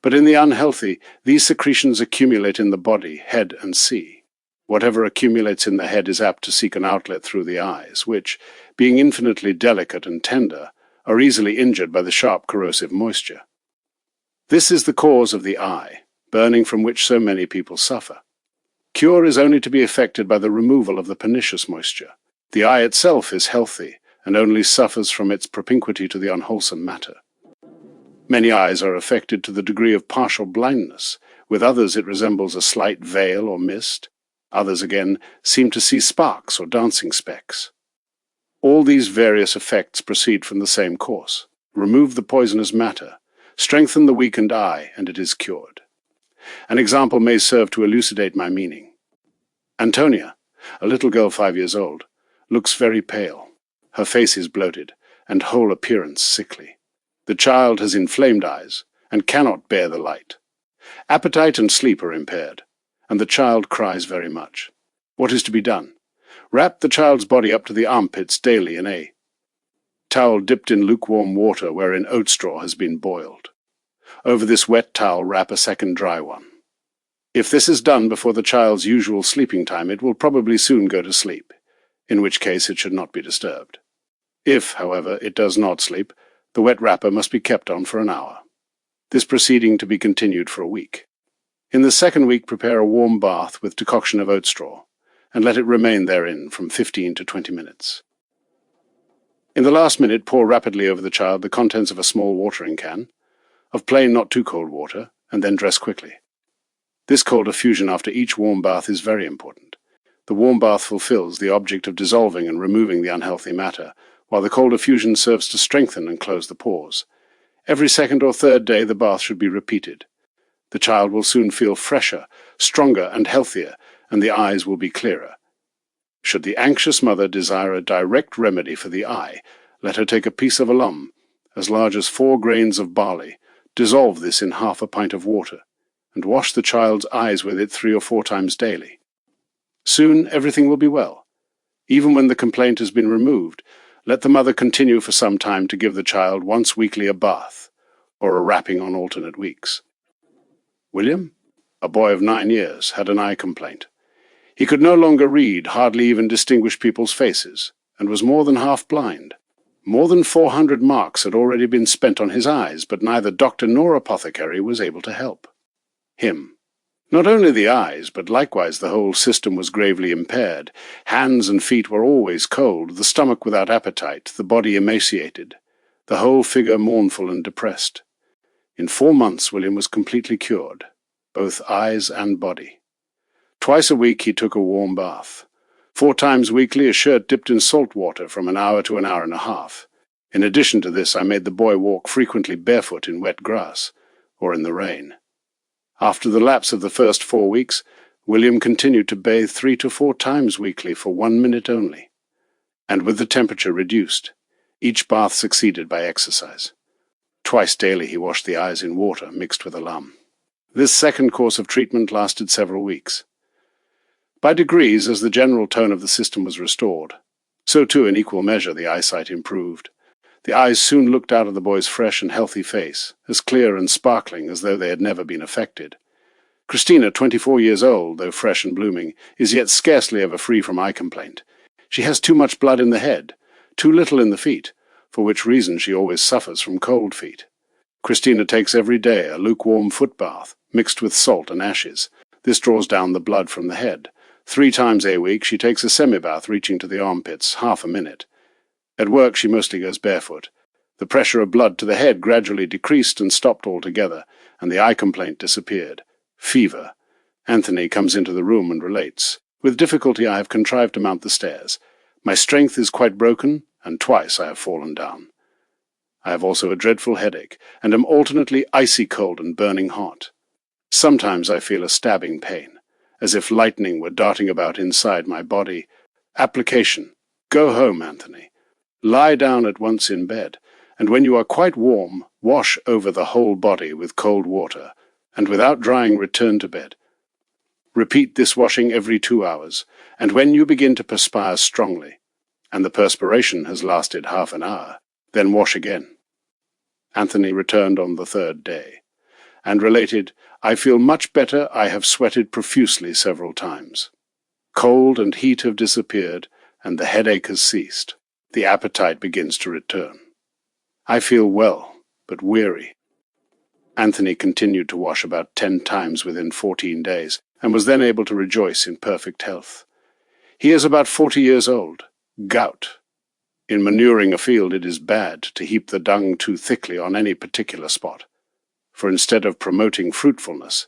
But in the unhealthy, these secretions accumulate in the body, head, and sea. Whatever accumulates in the head is apt to seek an outlet through the eyes, which, being infinitely delicate and tender, are easily injured by the sharp corrosive moisture. This is the cause of the eye, burning from which so many people suffer. Cure is only to be effected by the removal of the pernicious moisture. The eye itself is healthy, and only suffers from its propinquity to the unwholesome matter. Many eyes are affected to the degree of partial blindness. With others it resembles a slight veil or mist. Others again seem to see sparks or dancing specks. All these various effects proceed from the same course. Remove the poisonous matter, strengthen the weakened eye, and it is cured. An example may serve to elucidate my meaning. Antonia, a little girl 5 years old, looks very pale. Her face is bloated, and whole appearance sickly. The child has inflamed eyes, and cannot bear the light. Appetite and sleep are impaired, and the child cries very much. What is to be done? Wrap the child's body up to the armpits daily in a towel dipped in lukewarm water wherein oat straw has been boiled. Over this wet towel wrap a second dry one. If this is done before the child's usual sleeping time, it will probably soon go to sleep, in which case it should not be disturbed. If, however, it does not sleep, the wet wrapper must be kept on for an hour. This proceeding to be continued for a week. In the second week, prepare a warm bath with decoction of oat straw, and let it remain therein from 15 to 20 minutes. In the last minute, pour rapidly over the child the contents of a small watering can, of plain not too cold water, and then dress quickly. This cold effusion after each warm bath is very important. The warm bath fulfills the object of dissolving and removing the unhealthy matter, while the cold effusion serves to strengthen and close the pores. Every second or third day the bath should be repeated. The child will soon feel fresher, stronger, and healthier, and the eyes will be clearer. Should the anxious mother desire a direct remedy for the eye, let her take a piece of alum, as large as 4 grains of barley, dissolve this in half a pint of water, and wash the child's eyes with it 3 or 4 times daily. Soon everything will be well. Even when the complaint has been removed, let the mother continue for some time to give the child once weekly a bath, or a wrapping on alternate weeks. William, a boy of 9 years, had an eye complaint. He could no longer read, hardly even distinguish people's faces, and was more than half blind. More than 400 marks had already been spent on his eyes, but neither doctor nor apothecary was able to help him. Not only the eyes, but likewise the whole system was gravely impaired. Hands and feet were always cold, the stomach without appetite, the body emaciated, the whole figure mournful and depressed. In 4 months William was completely cured, both eyes and body. Twice a week he took a warm bath. 4 times weekly a shirt dipped in salt water from an hour to an hour and a half. In addition to this, I made the boy walk frequently barefoot in wet grass, or in the rain. After the lapse of the first 4 weeks, William continued to bathe 3 to 4 times weekly for 1 minute only, and with the temperature reduced, each bath succeeded by exercise. Twice daily he washed the eyes in water mixed with alum. This second course of treatment lasted several weeks. By degrees, as the general tone of the system was restored, so too in equal measure the eyesight improved. The eyes soon looked out of the boy's fresh and healthy face, as clear and sparkling as though they had never been affected. Christina, 24 years old, though fresh and blooming, is yet scarcely ever free from eye complaint. She has too much blood in the head, too little in the feet, for which reason she always suffers from cold feet. Christina takes every day a lukewarm foot bath, mixed with salt and ashes. This draws down the blood from the head. 3 times a week she takes a semi-bath reaching to the armpits, half a minute. At work she mostly goes barefoot. The pressure of blood to the head gradually decreased and stopped altogether, and the eye complaint disappeared. Fever. Anthony comes into the room and relates. With difficulty I have contrived to mount the stairs. My strength is quite broken, and twice I have fallen down. I have also a dreadful headache, and am alternately icy cold and burning hot. Sometimes I feel a stabbing pain, as if lightning were darting about inside my body. Application. Go home, Anthony. Lie down at once in bed, and when you are quite warm, wash over the whole body with cold water, and without drying return to bed. Repeat this washing every 2 hours, and when you begin to perspire strongly, and the perspiration has lasted half an hour, then wash again. Anthony returned on the 3rd day, and related, I feel much better. I have sweated profusely several times. Cold and heat have disappeared, and the headache has ceased. The appetite begins to return. I feel well, but weary. Anthony continued to wash about 10 times within 14 days, and was then able to rejoice in perfect health. He is about 40 years old. Gout. In manuring a field it is bad to heap the dung too thickly on any particular spot, for instead of promoting fruitfulness,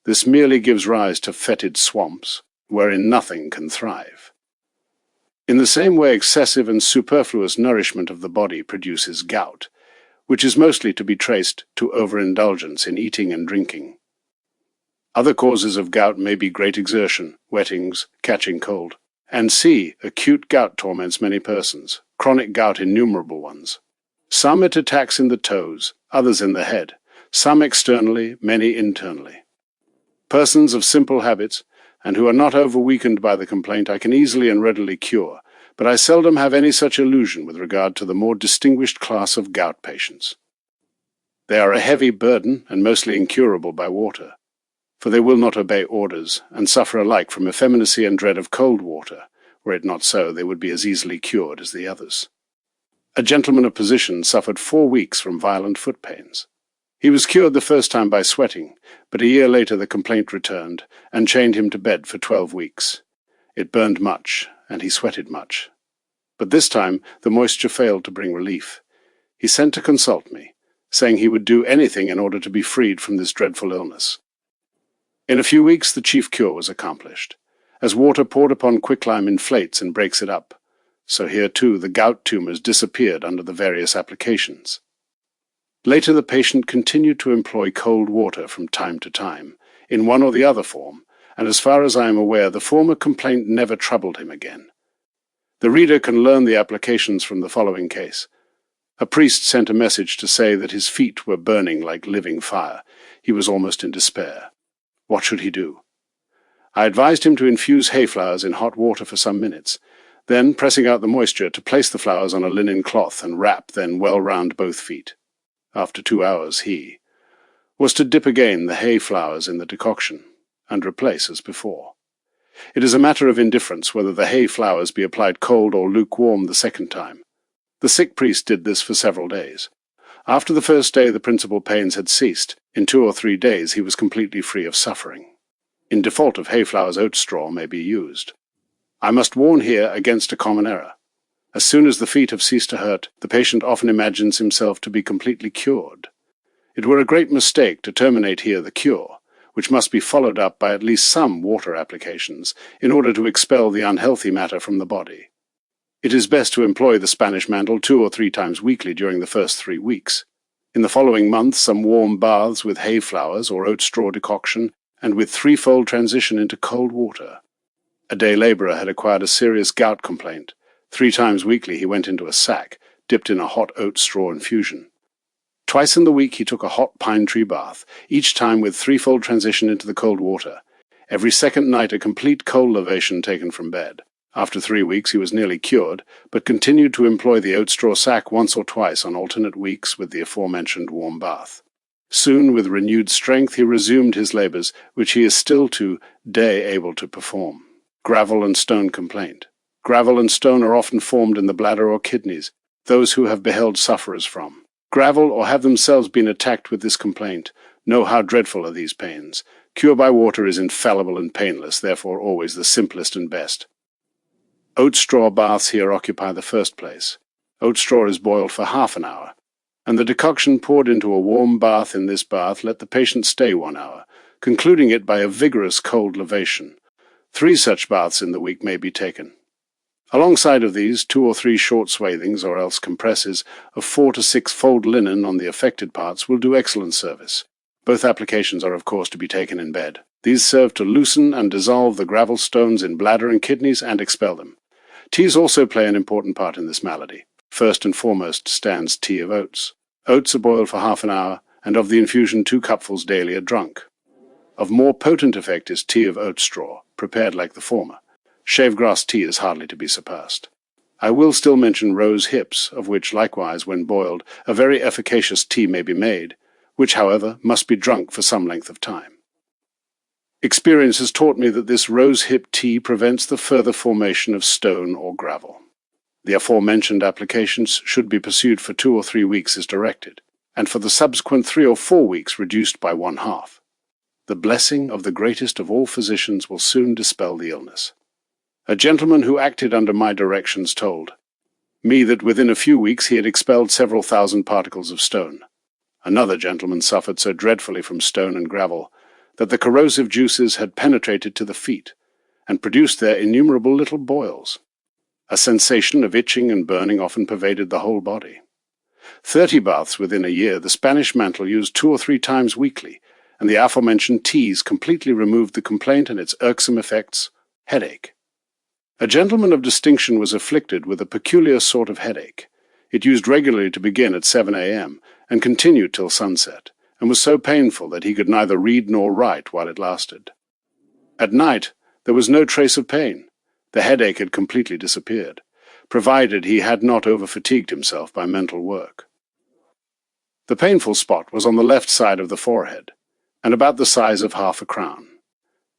this merely gives rise to fetid swamps, wherein nothing can thrive. In the same way excessive and superfluous nourishment of the body produces gout, which is mostly to be traced to overindulgence in eating and drinking. Other causes of gout may be great exertion, wettings, catching cold, and C. Acute gout torments many persons, chronic gout innumerable ones. Some it attacks in the toes, others in the head, some externally, many internally. Persons of simple habits, and who are not over-weakened by the complaint, I can easily and readily cure, but I seldom have any such illusion with regard to the more distinguished class of gout patients. They are a heavy burden, and mostly incurable by water, for they will not obey orders, and suffer alike from effeminacy and dread of cold water. Were it not so, they would be as easily cured as the others. A gentleman of position suffered 4 weeks from violent foot pains. He was cured the first time by sweating, but a year later the complaint returned, and chained him to bed for 12 weeks. It burned much, and he sweated much. But this time the moisture failed to bring relief. He sent to consult me, saying he would do anything in order to be freed from this dreadful illness. In a few weeks the chief cure was accomplished. As water poured upon quicklime inflates and breaks it up, so here too the gout tumours disappeared under the various applications. Later the patient continued to employ cold water from time to time, in one or the other form, and as far as I am aware the former complaint never troubled him again. The reader can learn the applications from the following case. A priest sent a message to say that his feet were burning like living fire. He was almost in despair. What should he do? I advised him to infuse hay flowers in hot water for some minutes, then, pressing out the moisture, to place the flowers on a linen cloth and wrap then well round both feet. After 2 hours he was to dip again the hay flowers in the decoction, and replace as before. It is a matter of indifference whether the hay flowers be applied cold or lukewarm the second time. The sick priest did this for several days. After the first day the principal pains had ceased. In 2 or 3 days he was completely free of suffering. In default of hay flowers, oat straw may be used. I must warn here against a common error. As soon as the feet have ceased to hurt, the patient often imagines himself to be completely cured. It were a great mistake to terminate here the cure, which must be followed up by at least some water applications in order to expel the unhealthy matter from the body. It is best to employ the Spanish mantle 2 or 3 times weekly during the first 3 weeks. In the following month, some warm baths with hay flowers or oat straw decoction, and with 3-fold transition into cold water. A day labourer had acquired a serious gout complaint. 3 times weekly he went into a sack, dipped in a hot oat straw infusion. Twice in the week he took a hot pine tree bath, each time with 3-fold transition into the cold water. Every second night a complete cold lavation taken from bed. After 3 weeks he was nearly cured, but continued to employ the oat straw sack once or twice on alternate weeks with the aforementioned warm bath. Soon, with renewed strength, he resumed his labours, which he is still to day able to perform. Gravel and stone complaint. Gravel and stone are often formed in the bladder or kidneys, those who have beheld sufferers from. Gravel, or have themselves been attacked with this complaint, know how dreadful are these pains. Cure by water is infallible and painless, therefore always the simplest and best. Oat straw baths here occupy the first place. Oat straw is boiled for half an hour, and the decoction poured into a warm bath. In this bath let the patient stay 1 hour, concluding it by a vigorous cold lavation. 3 such baths in the week may be taken. Alongside of these, 2 or 3 short swathings, or else compresses, of 4 to 6 fold linen on the affected parts will do excellent service. Both applications are of course to be taken in bed. These serve to loosen and dissolve the gravel stones in bladder and kidneys and expel them. Teas also play an important part in this malady. First and foremost stands tea of oats. Oats are boiled for half an hour, and of the infusion 2 cupfuls daily are drunk. Of more potent effect is tea of oat straw, prepared like the former. Shavegrass tea is hardly to be surpassed. I will still mention rose hips, of which likewise, when boiled, a very efficacious tea may be made, which, however, must be drunk for some length of time. Experience has taught me that this rose hip tea prevents the further formation of stone or gravel. The aforementioned applications should be pursued for 2 or 3 weeks as directed, and for the subsequent 3 or 4 weeks reduced by 1/2. The blessing of the greatest of all physicians will soon dispel the illness. A gentleman who acted under my directions told me that within a few weeks he had expelled several thousand particles of stone. Another gentleman suffered so dreadfully from stone and gravel that the corrosive juices had penetrated to the feet, and produced there innumerable little boils. A sensation of itching and burning often pervaded the whole body. 30 baths within a year, the Spanish mantle used 2 or 3 times weekly, and the aforementioned teas completely removed the complaint and its irksome effects, headache. A gentleman of distinction was afflicted with a peculiar sort of headache. It used regularly to begin at 7 a.m. and continued till sunset, and was so painful that he could neither read nor write while it lasted. At night there was no trace of pain. The headache had completely disappeared, provided he had not over-fatigued himself by mental work. The painful spot was on the left side of the forehead, and about the size of half a crown.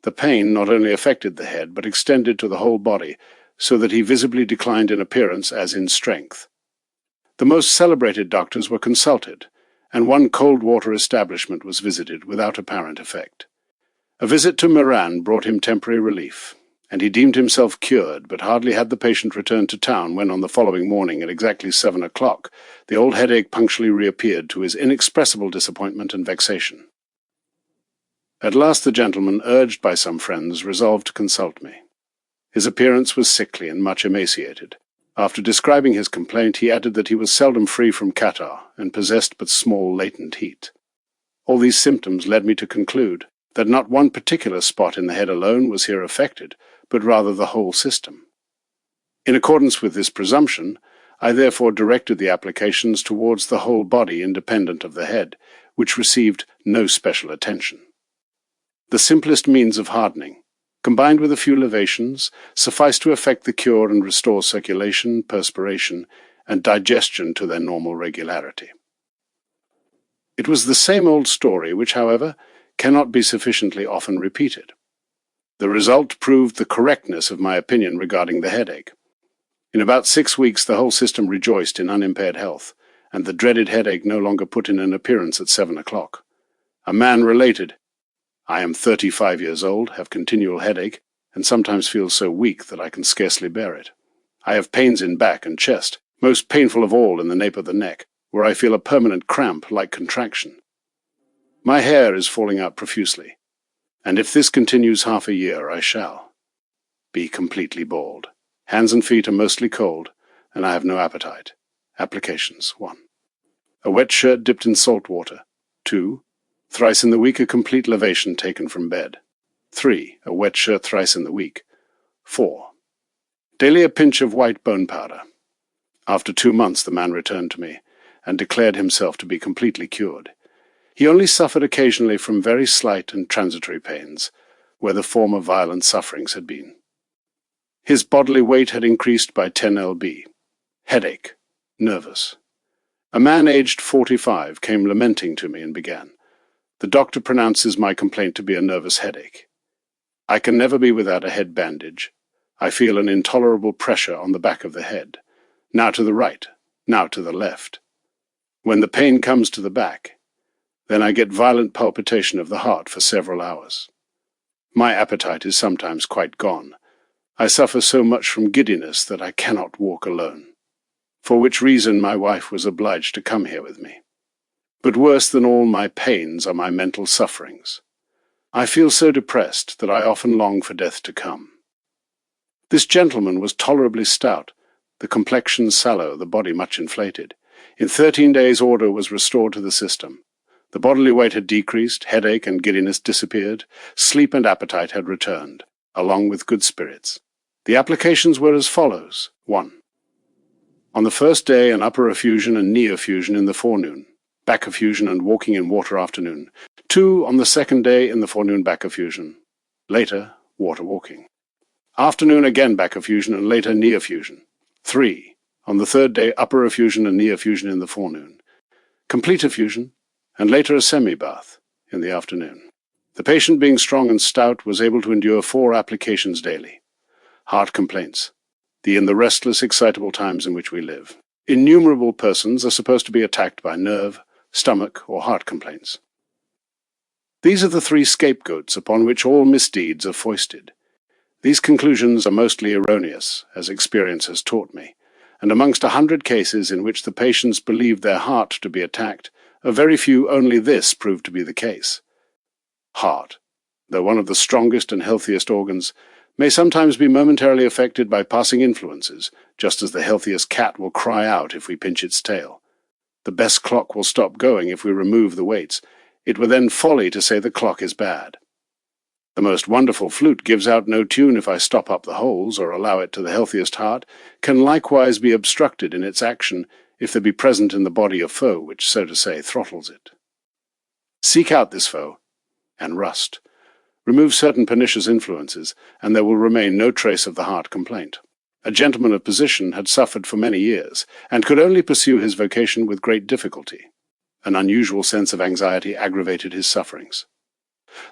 The pain not only affected the head, but extended to the whole body, so that he visibly declined in appearance as in strength. The most celebrated doctors were consulted, and one cold water establishment was visited without apparent effect. A visit to Miran brought him temporary relief, and he deemed himself cured, but hardly had the patient returned to town when on the following morning at exactly 7 o'clock the old headache punctually reappeared, to his inexpressible disappointment and vexation. At last the gentleman, urged by some friends, resolved to consult me. His appearance was sickly and much emaciated. After describing his complaint, he added that he was seldom free from catarrh, and possessed but small latent heat. All these symptoms led me to conclude that not one particular spot in the head alone was here affected, but rather the whole system. In accordance with this presumption, I therefore directed the applications towards the whole body independent of the head, which received no special attention. The simplest means of hardening, combined with a few lavations, suffice to effect the cure and restore circulation, perspiration, and digestion to their normal regularity. It was the same old story, which, however, cannot be sufficiently often repeated. The result proved the correctness of my opinion regarding the headache. In about 6 weeks the whole system rejoiced in unimpaired health, and the dreaded headache no longer put in an appearance at 7 o'clock. A man related, "I am 35 years old, have continual headache, and sometimes feel so weak that I can scarcely bear it. I have pains in back and chest, most painful of all in the nape of the neck, where I feel a permanent cramp like contraction. My hair is falling out profusely, and if this continues half a year I shall be completely bald. Hands and feet are mostly cold, and I have no appetite. Applications: 1. A wet shirt dipped in salt water. 2. Thrice in the week a complete lavation taken from bed. 3. A wet shirt thrice in the week. 4. Daily a pinch of white bone powder. After 2 months the man returned to me, and declared himself to be completely cured. He only suffered occasionally from very slight and transitory pains, where the former violent sufferings had been. His bodily weight had increased by 10 lb. Headache, nervous. A man aged 45 came lamenting to me and began. The doctor pronounces my complaint to be a nervous headache. I can never be without a head bandage. I feel an intolerable pressure on the back of the head, now to the right, now to the left. When the pain comes to the back, then I get violent palpitation of the heart for several hours. My appetite is sometimes quite gone. I suffer so much from giddiness that I cannot walk alone, for which reason my wife was obliged to come here with me. But worse than all my pains are my mental sufferings. I feel so depressed that I often long for death to come. This gentleman was tolerably stout, the complexion sallow, the body much inflated. In 13 days order was restored to the system. The bodily weight had decreased, headache and giddiness disappeared, sleep and appetite had returned, along with good spirits. The applications were as follows. 1. On the first day, an upper effusion and knee effusion in the forenoon, back effusion and walking in water afternoon. 2. On the second day, in the forenoon, back effusion. Later, water walking. Afternoon again back effusion and later knee effusion. 3. On the third day, upper effusion and knee effusion in the forenoon. Complete effusion, and later a semi-bath in the afternoon. The patient, being strong and stout, was able to endure 4 applications daily. Heart complaints, in the restless, excitable times in which we live. Innumerable persons are supposed to be attacked by nerve, stomach, or heart complaints. These are the 3 scapegoats upon which all misdeeds are foisted. These conclusions are mostly erroneous, as experience has taught me, and amongst 100 cases in which the patients believed their heart to be attacked, a very few only this proved to be the case. Heart, though one of the strongest and healthiest organs, may sometimes be momentarily affected by passing influences, just as the healthiest cat will cry out if we pinch its tail. The best clock will stop going if we remove the weights. It were then folly to say the clock is bad. The most wonderful flute gives out no tune if I stop up the holes or allow it to the healthiest heart, can likewise be obstructed in its action if there be present in the body a foe which, so to say, throttles it. Seek out this foe, and rust. Remove certain pernicious influences, and there will remain no trace of the heart complaint. A gentleman of position had suffered for many years, and could only pursue his vocation with great difficulty. An unusual sense of anxiety aggravated his sufferings.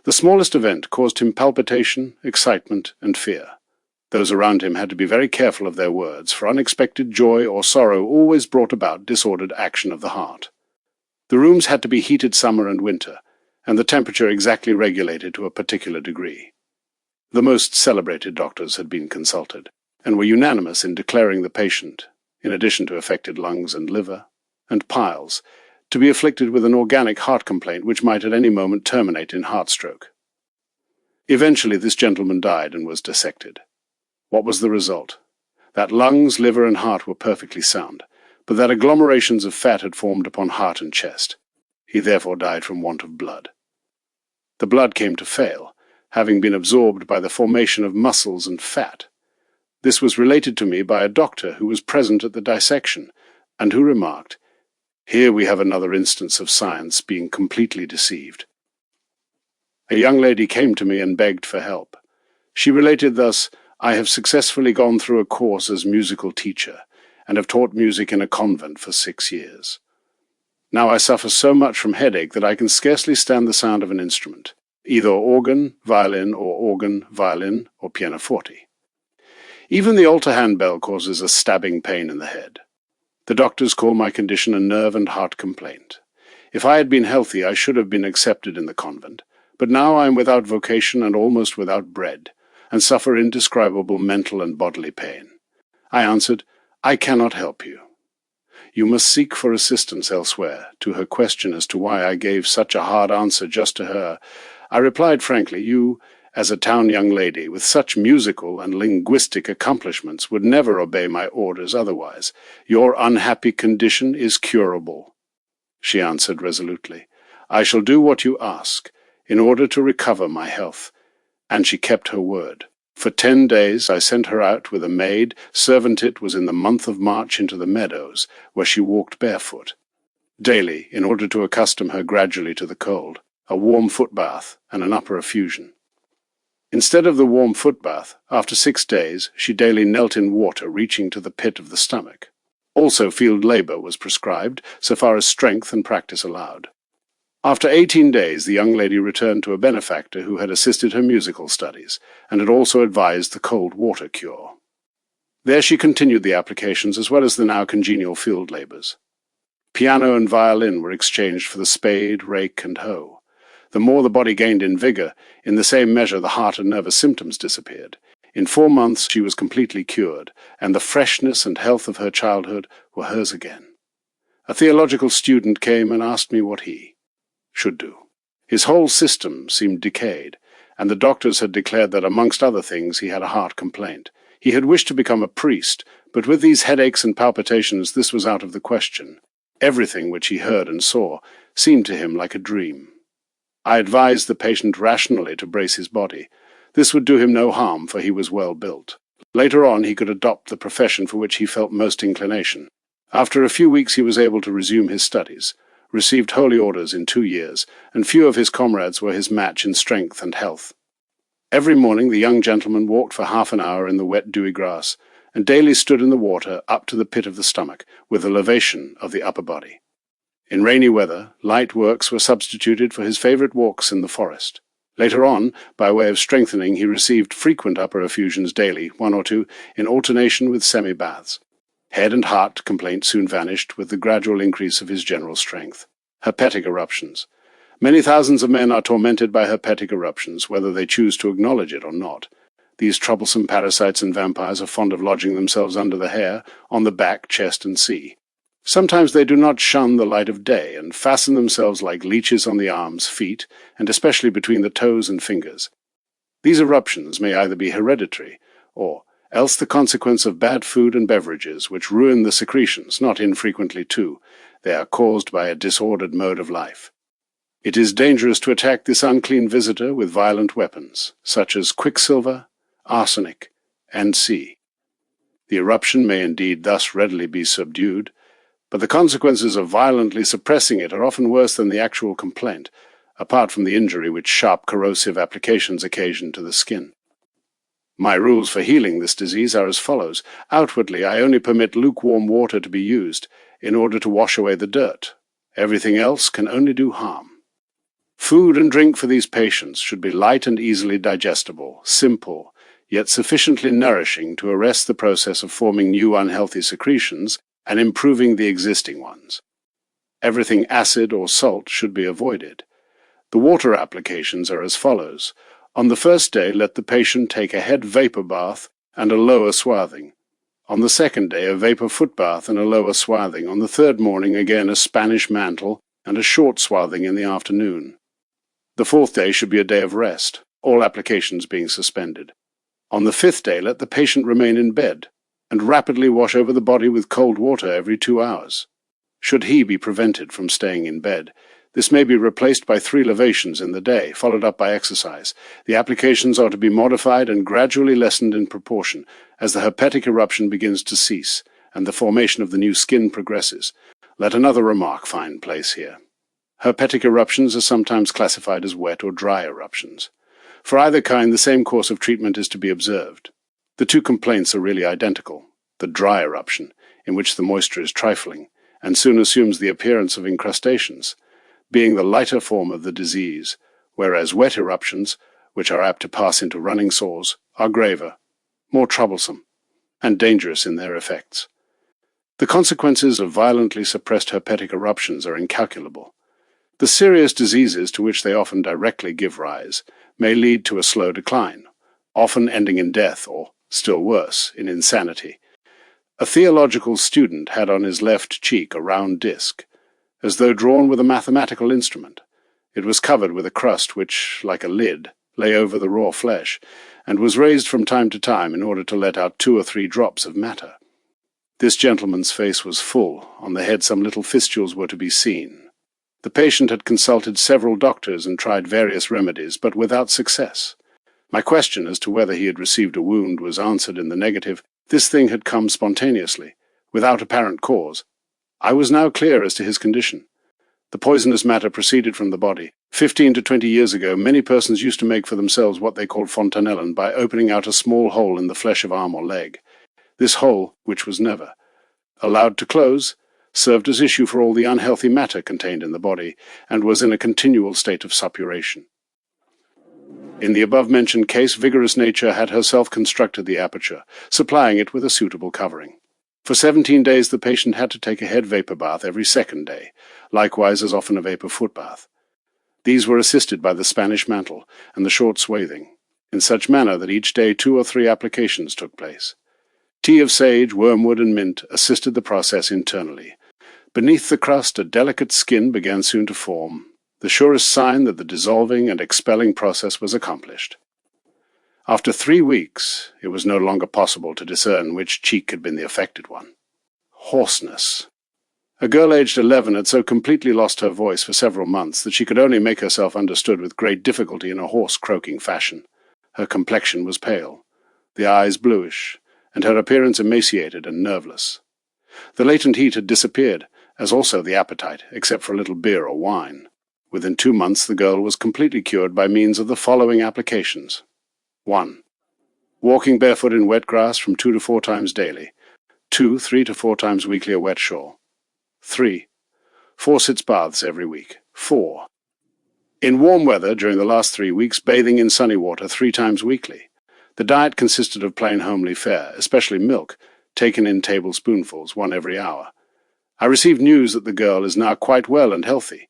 The smallest event caused him palpitation, excitement, and fear. Those around him had to be very careful of their words, for unexpected joy or sorrow always brought about disordered action of the heart. The rooms had to be heated summer and winter, and the temperature exactly regulated to a particular degree. The most celebrated doctors had been consulted, and were unanimous in declaring the patient, in addition to affected lungs and liver, and piles, to be afflicted with an organic heart complaint which might at any moment terminate in heart stroke. Eventually this gentleman died and was dissected. What was the result? That lungs, liver, and heart were perfectly sound, but that agglomerations of fat had formed upon heart and chest. He therefore died from want of blood. The blood came to fail, having been absorbed by the formation of muscles and fat. This was related to me by a doctor who was present at the dissection, and who remarked, "Here we have another instance of science being completely deceived." A young lady came to me and begged for help. She related thus, "I have successfully gone through a course as musical teacher, and have taught music in a convent for 6 years. Now I suffer so much from headache that I can scarcely stand the sound of an instrument, either organ, violin, or pianoforte. Even the altar handbell causes a stabbing pain in the head. The doctors call my condition a nerve and heart complaint. If I had been healthy, I should have been accepted in the convent, but now I am without vocation and almost without bread, and suffer indescribable mental and bodily pain." I answered, "I cannot help you. You must seek for assistance elsewhere." To her question as to why I gave such a hard answer just to her, I replied frankly, "You, as a town young lady, with such musical and linguistic accomplishments, would never obey my orders otherwise. Your unhappy condition is curable." She answered resolutely, "I shall do what you ask, in order to recover my health." And she kept her word. For 10 days I sent her out with a maid. Servant it was in the month of March into the meadows, where she walked barefoot. Daily, in order to accustom her gradually to the cold, a warm foot bath and an upper effusion. Instead of the warm foot bath, after 6 days, she daily knelt in water reaching to the pit of the stomach. Also, field labor was prescribed, so far as strength and practice allowed. After 18 days, the young lady returned to a benefactor who had assisted her musical studies, and had also advised the cold water cure. There she continued the applications as well as the now congenial field labors. Piano and violin were exchanged for the spade, rake, and hoe. The more the body gained in vigor, in the same measure the heart and nervous symptoms disappeared. In 4 months she was completely cured, and the freshness and health of her childhood were hers again. A theological student came and asked me what he should do. His whole system seemed decayed, and the doctors had declared that, amongst other things, he had a heart complaint. He had wished to become a priest, but with these headaches and palpitations this was out of the question. Everything which he heard and saw seemed to him like a dream. I advised the patient rationally to brace his body. This would do him no harm, for he was well built. Later on he could adopt the profession for which he felt most inclination. After a few weeks he was able to resume his studies, received holy orders in 2 years, and few of his comrades were his match in strength and health. Every morning the young gentleman walked for half an hour in the wet dewy grass, and daily stood in the water up to the pit of the stomach, with a lavation of the upper body. In rainy weather, light works were substituted for his favourite walks in the forest. Later on, by way of strengthening, he received frequent upper effusions daily, 1 or 2, in alternation with semi-baths. Head and heart complaint soon vanished with the gradual increase of his general strength. Herpetic eruptions. Many thousands of men are tormented by herpetic eruptions, whether they choose to acknowledge it or not. These troublesome parasites and vampires are fond of lodging themselves under the hair, on the back, chest, and sea. Sometimes they do not shun the light of day, and fasten themselves like leeches on the arms, feet, and especially between the toes and fingers. These eruptions may either be hereditary, or else the consequence of bad food and beverages, which ruin the secretions, not infrequently too. They are caused by a disordered mode of life. It is dangerous to attack this unclean visitor with violent weapons, such as quicksilver, arsenic, and sea. The eruption may indeed thus readily be subdued, but the consequences of violently suppressing it are often worse than the actual complaint, apart from the injury which sharp corrosive applications occasion to the skin. My rules for healing this disease are as follows. Outwardly, I only permit lukewarm water to be used, in order to wash away the dirt. Everything else can only do harm. Food and drink for these patients should be light and easily digestible, simple, yet sufficiently nourishing to arrest the process of forming new unhealthy secretions and improving the existing ones. Everything acid or salt should be avoided. The water applications are as follows. On the first day, let the patient take a head vapor bath and a lower swathing. On the second day, a vapor foot bath and a lower swathing. On the third morning, again a Spanish mantle and a short swathing in the afternoon. The fourth day should be a day of rest, all applications being suspended. On the fifth day, let the patient remain in bed, and rapidly wash over the body with cold water every 2 hours. Should he be prevented from staying in bed, this may be replaced by 3 lavations in the day, followed up by exercise. The applications are to be modified and gradually lessened in proportion, as the herpetic eruption begins to cease, and the formation of the new skin progresses. Let another remark find place here. Herpetic eruptions are sometimes classified as wet or dry eruptions. For either kind, the same course of treatment is to be observed. The 2 complaints are really identical. The dry eruption, in which the moisture is trifling, and soon assumes the appearance of incrustations, being the lighter form of the disease, whereas wet eruptions, which are apt to pass into running sores, are graver, more troublesome, and dangerous in their effects. The consequences of violently suppressed herpetic eruptions are incalculable. The serious diseases to which they often directly give rise may lead to a slow decline, often ending in death or, still worse, in insanity. A theological student had on his left cheek a round disc, as though drawn with a mathematical instrument. It was covered with a crust which, like a lid, lay over the raw flesh, and was raised from time to time in order to let out 2 or 3 drops of matter. This gentleman's face was full, on the head some little fistules were to be seen. The patient had consulted several doctors and tried various remedies, but without success. My question as to whether he had received a wound was answered in the negative. This thing had come spontaneously, without apparent cause. I was now clear as to his condition. The poisonous matter proceeded from the body. 15 to 20 years ago, many persons used to make for themselves what they called fontanellen by opening out a small hole in the flesh of arm or leg. This hole, which was never allowed to close, served as issue for all the unhealthy matter contained in the body, and was in a continual state of suppuration. In the above-mentioned case, vigorous nature had herself constructed the aperture, supplying it with a suitable covering. For 17 days the patient had to take a head vapor bath every second day, likewise as often a vapor foot bath. These were assisted by the Spanish mantle and the short swathing, in such manner that each day 2 or 3 applications took place. Tea of sage, wormwood, and mint assisted the process internally. Beneath the crust a delicate skin began soon to form, the surest sign that the dissolving and expelling process was accomplished. After 3 weeks, it was no longer possible to discern which cheek had been the affected one. Hoarseness. A girl aged 11 had so completely lost her voice for several months that she could only make herself understood with great difficulty in a hoarse, croaking fashion. Her complexion was pale, the eyes bluish, and her appearance emaciated and nerveless. The latent heat had disappeared, as also the appetite, except for a little beer or wine. Within 2 months the girl was completely cured by means of the following applications. 1. Walking barefoot in wet grass from 2 to 4 times daily. 2, 3 to 4 times weekly a wet shawl. 3. 4 sitz baths every week. 4. In warm weather, during the last 3 weeks, bathing in sunny water 3 times weekly. The diet consisted of plain homely fare, especially milk, taken in tablespoonfuls, 1 every hour. I received news that the girl is now quite well and healthy.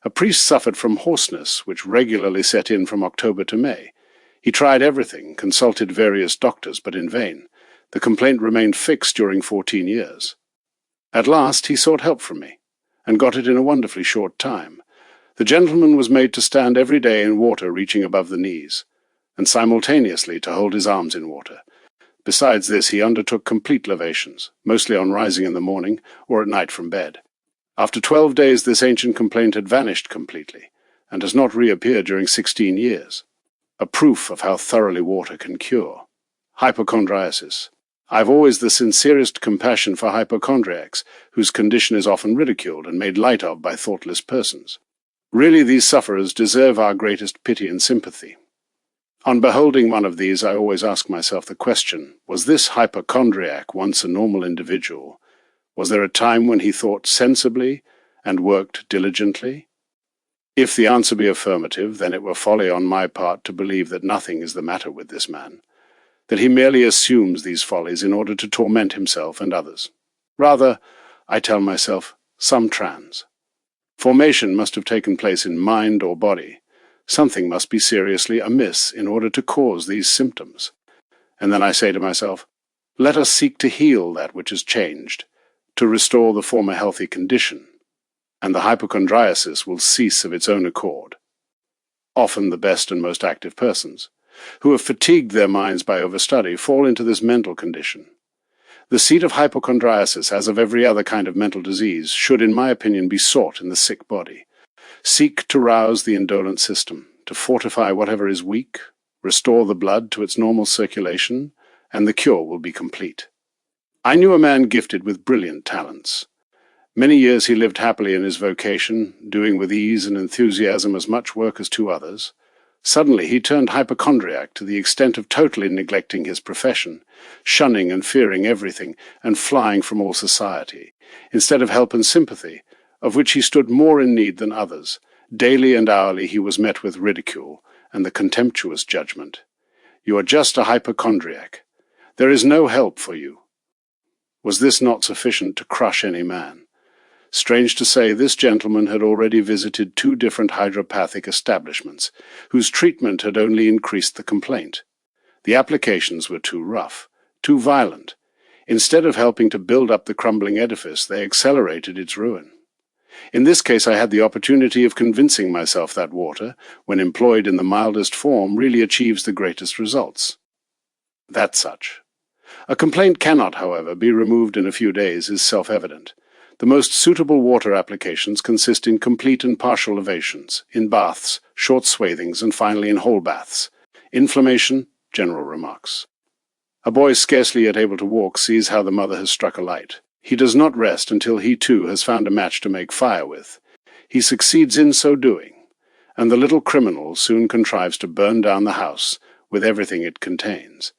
A priest suffered from hoarseness, which regularly set in from October to May. He tried everything, consulted various doctors, but in vain. The complaint remained fixed during 14 years. At last he sought help from me, and got it in a wonderfully short time. The gentleman was made to stand every day in water reaching above the knees, and simultaneously to hold his arms in water. Besides this, he undertook complete lavations, mostly on rising in the morning or at night from bed. After 12 days this ancient complaint had vanished completely, and has not reappeared during 16 years. A proof of how thoroughly water can cure. Hypochondriasis. I have always the sincerest compassion for hypochondriacs, whose condition is often ridiculed and made light of by thoughtless persons. Really, these sufferers deserve our greatest pity and sympathy. On beholding one of these, I always ask myself the question, was this hypochondriac once a normal individual? Was there a time when he thought sensibly and worked diligently? If the answer be affirmative, then it were folly on my part to believe that nothing is the matter with this man, that he merely assumes these follies in order to torment himself and others. Rather, I tell myself, some trans. Formation must have taken place in mind or body. Something must be seriously amiss in order to cause these symptoms. And then I say to myself, let us seek to heal that which is changed, to restore the former healthy condition, and the hypochondriasis will cease of its own accord. Often the best and most active persons, who have fatigued their minds by overstudy, fall into this mental condition. The seat of hypochondriasis, as of every other kind of mental disease, should, in my opinion, be sought in the sick body. Seek to rouse the indolent system, to fortify whatever is weak, restore the blood to its normal circulation, and the cure will be complete. I knew a man gifted with brilliant talents. Many years he lived happily in his vocation, doing with ease and enthusiasm as much work as 2 others. Suddenly he turned hypochondriac to the extent of totally neglecting his profession, shunning and fearing everything, and flying from all society. Instead of help and sympathy, of which he stood more in need than others, daily and hourly he was met with ridicule and the contemptuous judgment. You are just a hypochondriac. There is no help for you. Was this not sufficient to crush any man? Strange to say, this gentleman had already visited 2 different hydropathic establishments, whose treatment had only increased the complaint. The applications were too rough, too violent. Instead of helping to build up the crumbling edifice, they accelerated its ruin. In this case I had the opportunity of convincing myself that water, when employed in the mildest form, really achieves the greatest results. That's such. A complaint cannot, however, be removed in a few days is self-evident. The most suitable water applications consist in complete and partial lavations, in baths, short swathings, and finally in whole baths. Inflammation, general remarks. A boy scarcely yet able to walk sees how the mother has struck a light. He does not rest until he too has found a match to make fire with. He succeeds in so doing, and the little criminal soon contrives to burn down the house with everything it contains.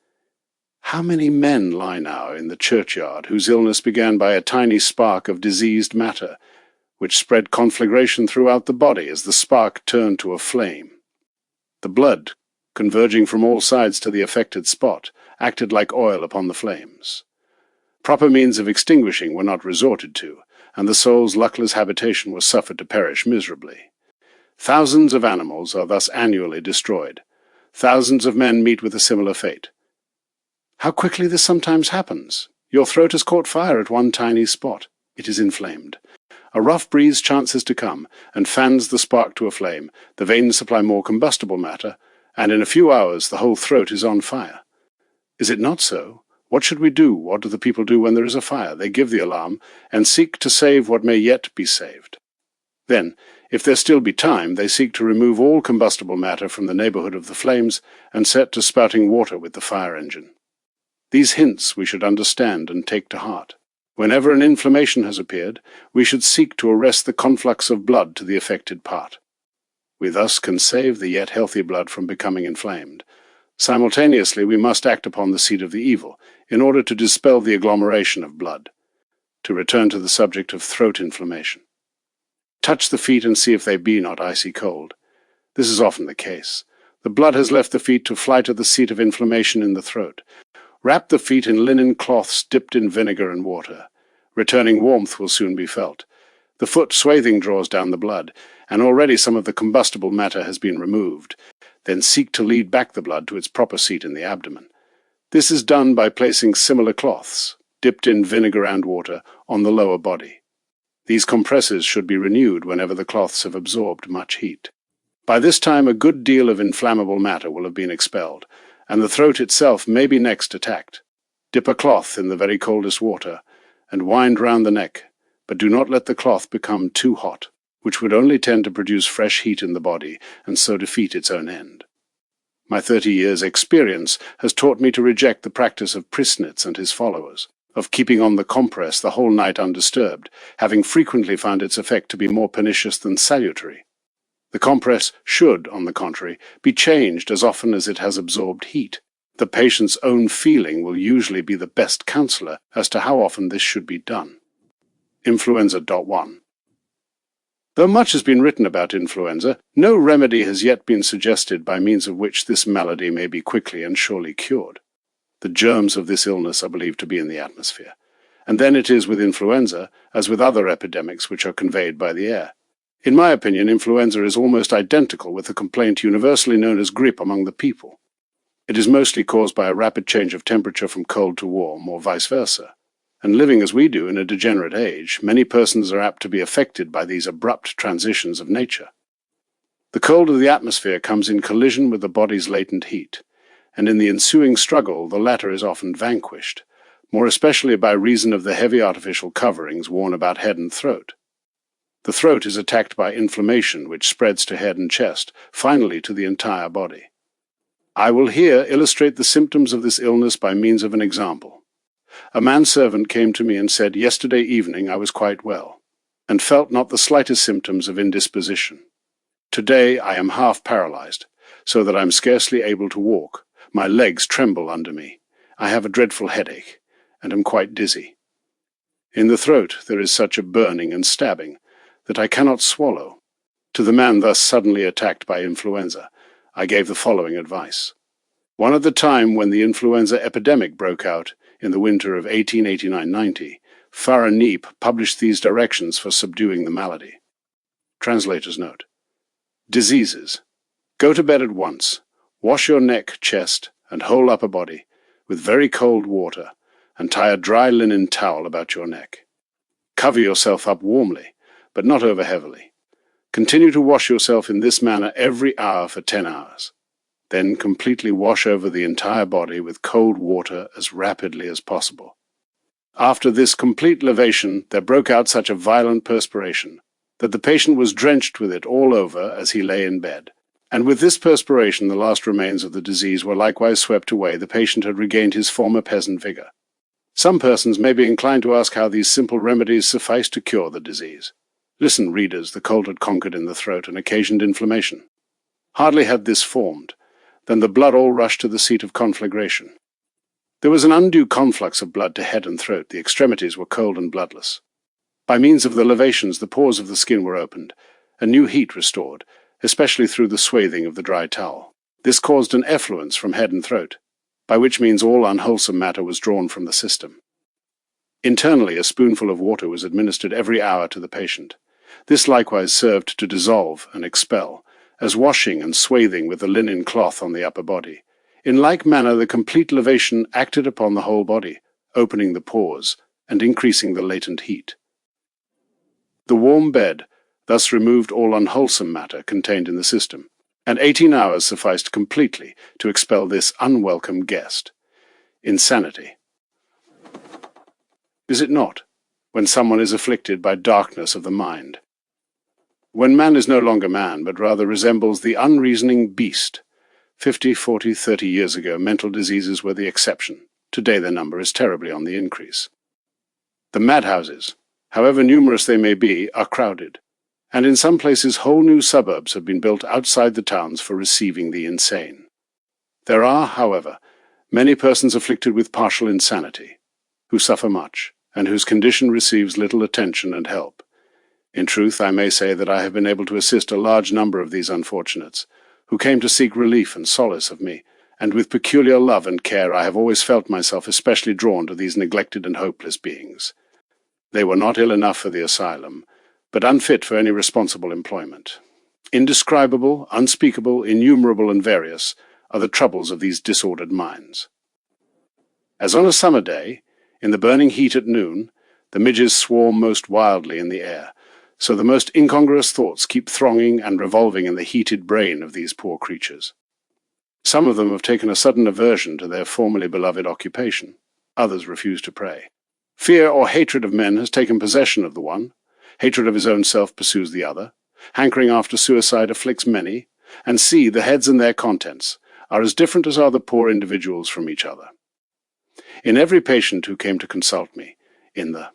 How many men lie now in the churchyard whose illness began by a tiny spark of diseased matter, which spread conflagration throughout the body as the spark turned to a flame? The blood, converging from all sides to the affected spot, acted like oil upon the flames. Proper means of extinguishing were not resorted to, and the soul's luckless habitation was suffered to perish miserably. Thousands of animals are thus annually destroyed. Thousands of men meet with a similar fate. How quickly this sometimes happens! Your throat has caught fire at one tiny spot. It is inflamed. A rough breeze chances to come, and fans the spark to a flame. The veins supply more combustible matter, and in a few hours the whole throat is on fire. Is it not so? What should we do? What do the people do when there is a fire? They give the alarm, and seek to save what may yet be saved. Then, if there still be time, they seek to remove all combustible matter from the neighborhood of the flames, and set to spouting water with the fire engine. These hints we should understand and take to heart. Whenever an inflammation has appeared, we should seek to arrest the conflux of blood to the affected part. We thus can save the yet healthy blood from becoming inflamed. Simultaneously, we must act upon the seat of the evil, in order to dispel the agglomeration of blood. To return to the subject of throat inflammation. Touch the feet and see if they be not icy cold. This is often the case. The blood has left the feet to fly to the seat of inflammation in the throat. Wrap the feet in linen cloths dipped in vinegar and water. Returning warmth will soon be felt. The foot swathing draws down the blood, and already some of the combustible matter has been removed. Then seek to lead back the blood to its proper seat in the abdomen. This is done by placing similar cloths, dipped in vinegar and water, on the lower body. These compresses should be renewed whenever the cloths have absorbed much heat. By this time a good deal of inflammable matter will have been expelled, and the throat itself may be next attacked. Dip a cloth in the very coldest water, and wind round the neck, but do not let the cloth become too hot, which would only tend to produce fresh heat in the body, and so defeat its own end. My 30 years' experience has taught me to reject the practice of Prisnitz and his followers, of keeping on the compress the whole night undisturbed, having frequently found its effect to be more pernicious than salutary. The compress should, on the contrary, be changed as often as it has absorbed heat. The patient's own feeling will usually be the best counselor as to how often this should be done. Influenza.1. Though much has been written about influenza, no remedy has yet been suggested by means of which this malady may be quickly and surely cured. The germs of this illness are believed to be in the atmosphere, and then it is with influenza as with other epidemics which are conveyed by the air. In my opinion, influenza is almost identical with the complaint universally known as grippe among the people. It is mostly caused by a rapid change of temperature from cold to warm, or vice versa. And living as we do in a degenerate age, many persons are apt to be affected by these abrupt transitions of nature. The cold of the atmosphere comes in collision with the body's latent heat, and in the ensuing struggle the latter is often vanquished, more especially by reason of the heavy artificial coverings worn about head and throat. The throat is attacked by inflammation, which spreads to head and chest, finally to the entire body. I will here illustrate the symptoms of this illness by means of an example. A manservant came to me and said, "Yesterday evening I was quite well, and felt not the slightest symptoms of indisposition. Today I am half paralyzed, so that I am scarcely able to walk. My legs tremble under me. I have a dreadful headache, and am quite dizzy. In the throat there is such a burning and stabbing that I cannot swallow." To the man thus suddenly attacked by influenza, I gave the following advice. One at the time when the influenza epidemic broke out, in the winter of 1889-90, Sebastian Kneipp published these directions for subduing the malady. Translator's note. Diseases. Go to bed at once. Wash your neck, chest, and whole upper body with very cold water, and tie a dry linen towel about your neck. Cover yourself up warmly, but not over heavily. Continue to wash yourself in this manner every hour for 10 hours. Then completely wash over the entire body with cold water as rapidly as possible. After this complete lavation, there broke out such a violent perspiration that the patient was drenched with it all over as he lay in bed. And with this perspiration, the last remains of the disease were likewise swept away. The patient had regained his former peasant vigor. Some persons may be inclined to ask how these simple remedies suffice to cure the disease. Listen, readers, the cold had conquered in the throat and occasioned inflammation. Hardly had this formed, then the blood all rushed to the seat of conflagration. There was an undue conflux of blood to head and throat. The extremities were cold and bloodless. By means of the levations, the pores of the skin were opened, a new heat restored, especially through the swathing of the dry towel. This caused an effluence from head and throat, by which means all unwholesome matter was drawn from the system. Internally, a spoonful of water was administered every hour to the patient. This likewise served to dissolve and expel, as washing and swathing with the linen cloth on the upper body. In like manner, the complete levation acted upon the whole body, opening the pores and increasing the latent heat. The warm bed thus removed all unwholesome matter contained in the system, and 18 hours sufficed completely to expel this unwelcome guest. Insanity. Is it not, when someone is afflicted by darkness of the mind? When man is no longer man, but rather resembles the unreasoning beast. 50, 40, 30 years ago, mental diseases were the exception. Today their number is terribly on the increase. The madhouses, however numerous they may be, are crowded, and in some places whole new suburbs have been built outside the towns for receiving the insane. There are, however, many persons afflicted with partial insanity, who suffer much, and whose condition receives little attention and help. In truth, I may say that I have been able to assist a large number of these unfortunates, who came to seek relief and solace of me, and with peculiar love and care I have always felt myself especially drawn to these neglected and hopeless beings. They were not ill enough for the asylum, but unfit for any responsible employment. Indescribable, unspeakable, innumerable, and various are the troubles of these disordered minds. As on a summer day, in the burning heat at noon, the midges swarm most wildly in the air, so the most incongruous thoughts keep thronging and revolving in the heated brain of these poor creatures. Some of them have taken a sudden aversion to their formerly beloved occupation. Others refuse to pray. Fear or hatred of men has taken possession of the one. Hatred of his own self pursues the other. Hankering after suicide afflicts many. And see, the heads and their contents are as different as are the poor individuals from each other. In every patient who came to consult me, in the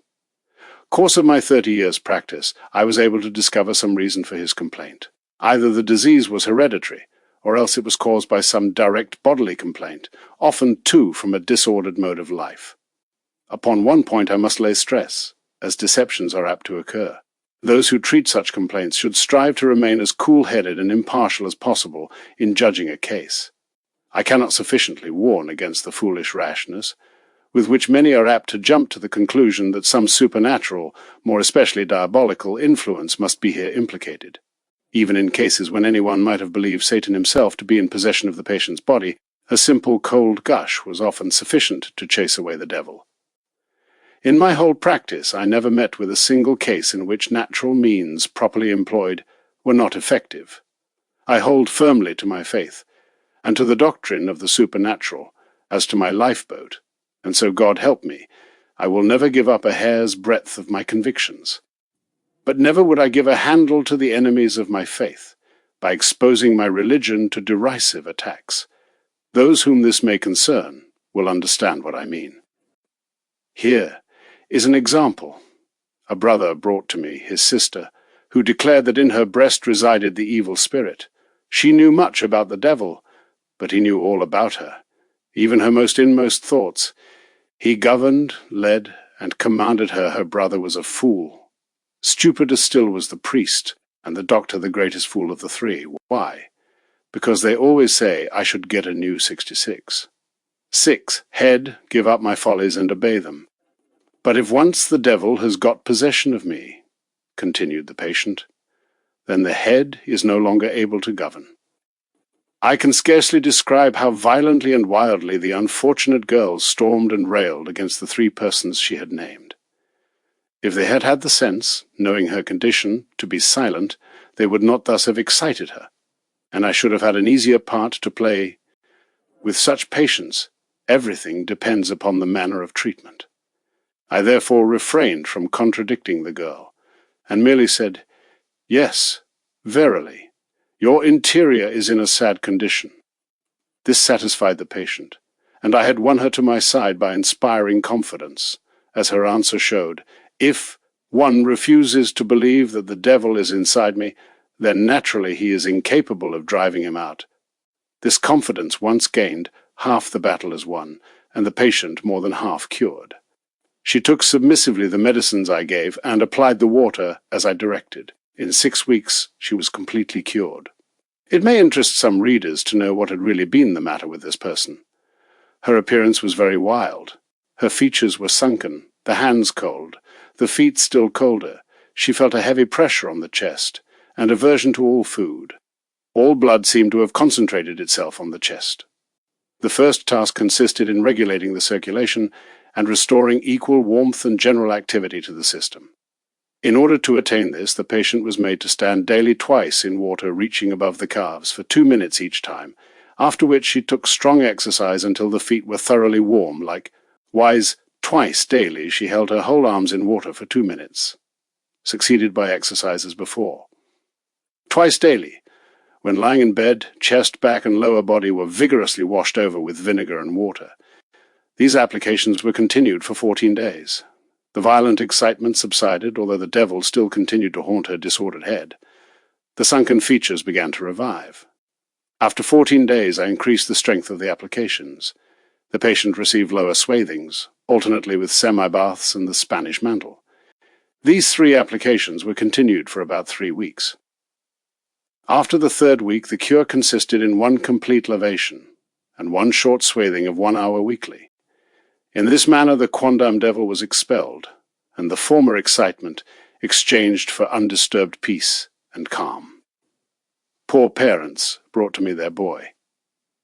course of my 30 years' practice, I was able to discover some reason for his complaint. Either the disease was hereditary, or else it was caused by some direct bodily complaint, often, too, from a disordered mode of life. Upon one point I must lay stress, as deceptions are apt to occur. Those who treat such complaints should strive to remain as cool-headed and impartial as possible in judging a case. I cannot sufficiently warn against the foolish rashness with which many are apt to jump to the conclusion that some supernatural, more especially diabolical, influence must be here implicated. Even in cases when anyone might have believed Satan himself to be in possession of the patient's body, a simple cold gush was often sufficient to chase away the devil. In my whole practice I never met with a single case in which natural means, properly employed, were not effective. I hold firmly to my faith, and to the doctrine of the supernatural, as to my lifeboat, and so God help me, I will never give up a hair's breadth of my convictions. But never would I give a handle to the enemies of my faith, by exposing my religion to derisive attacks. Those whom this may concern will understand what I mean. Here is an example. A brother brought to me his sister, who declared that in her breast resided the evil spirit. She knew much about the devil, but he knew all about her, even her most inmost thoughts. He governed, led, and commanded her. Her brother was a fool. Stupider still was the priest, and the doctor the greatest fool of the three. Why? Because they always say I should get a new 66. 6. Head, give up my follies and obey them. But if once the devil has got possession of me, continued the patient, then the head is no longer able to govern. I can scarcely describe how violently and wildly the unfortunate girls stormed and railed against the 3 persons she had named. If they had had the sense, knowing her condition, to be silent, they would not thus have excited her, and I should have had an easier part to play. With such patients, everything depends upon the manner of treatment. I therefore refrained from contradicting the girl, and merely said, "Yes, verily, your interior is in a sad condition." This satisfied the patient, and I had won her to my side by inspiring confidence, as her answer showed. If one refuses to believe that the devil is inside me, then naturally he is incapable of driving him out. This confidence once gained, half the battle is won, and the patient more than half cured. She took submissively the medicines I gave and applied the water as I directed. In 6 weeks, she was completely cured. It may interest some readers to know what had really been the matter with this person. Her appearance was very wild. Her features were sunken, the hands cold, the feet still colder. She felt a heavy pressure on the chest, and aversion to all food. All blood seemed to have concentrated itself on the chest. The first task consisted in regulating the circulation and restoring equal warmth and general activity to the system. In order to attain this, the patient was made to stand daily twice in water reaching above the calves for 2 minutes each time, after which she took strong exercise until the feet were thoroughly warm, likewise twice daily she held her whole arms in water for 2 minutes, succeeded by exercise as before. Twice daily, when lying in bed, chest, back, and lower body were vigorously washed over with vinegar and water. These applications were continued for 14 days. The violent excitement subsided, although the devil still continued to haunt her disordered head. The sunken features began to revive. After 14 days, I increased the strength of the applications. The patient received lower swathings, alternately with semi-baths and the Spanish mantle. These 3 applications were continued for about 3 weeks. After the 3rd week, the cure consisted in 1 complete lavation and 1 short swathing of 1 hour weekly. In this manner the quondam devil was expelled, and the former excitement exchanged for undisturbed peace and calm. Poor parents brought to me their boy,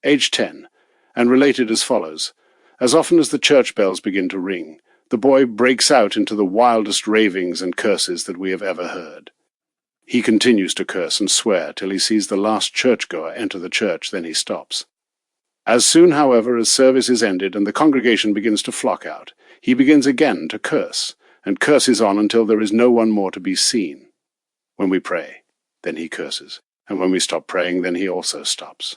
aged 10, and related as follows. As often as the church bells begin to ring, the boy breaks out into the wildest ravings and curses that we have ever heard. He continues to curse and swear till he sees the last churchgoer enter the church, then he stops. As soon, however, as service is ended and the congregation begins to flock out, he begins again to curse, and curses on until there is no one more to be seen. When we pray, then he curses, and when we stop praying, then he also stops.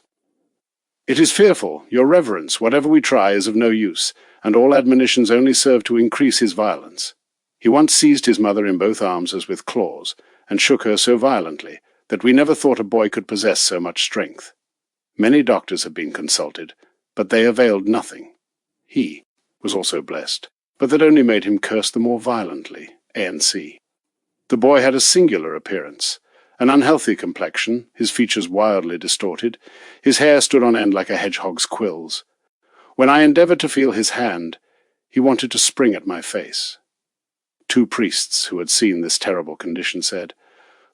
It is fearful, your reverence, whatever we try is of no use, and all admonitions only serve to increase his violence. He once seized his mother in both arms as with claws, and shook her so violently that we never thought a boy could possess so much strength. Many doctors have been consulted, but they availed nothing. He was also blessed, but that only made him curse the more violently. A.N.C. The boy had a singular appearance, an unhealthy complexion, his features wildly distorted, his hair stood on end like a hedgehog's quills. When I endeavored to feel his hand, he wanted to spring at my face. 2 priests who had seen this terrible condition said,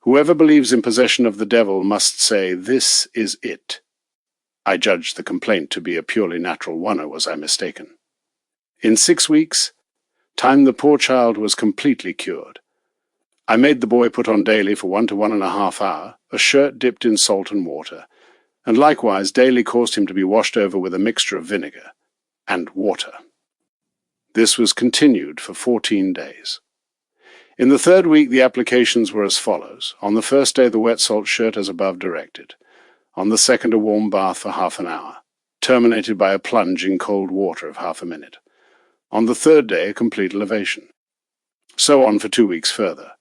"Whoever believes in possession of the devil must say, 'This is it.'" I judged the complaint to be a purely natural one, or was I mistaken? In 6 weeks' time the poor child was completely cured. I made the boy put on daily for 1 to 1.5 hours a shirt dipped in salt and water, and likewise daily caused him to be washed over with a mixture of vinegar and water. This was continued for 14 days. In the 3rd week the applications were as follows. On the 1st day the wet salt shirt as above directed. On the 2nd a warm bath for half an hour, terminated by a plunge in cold water of half a minute. On the 3rd day a complete lavation. So on for 2 weeks further.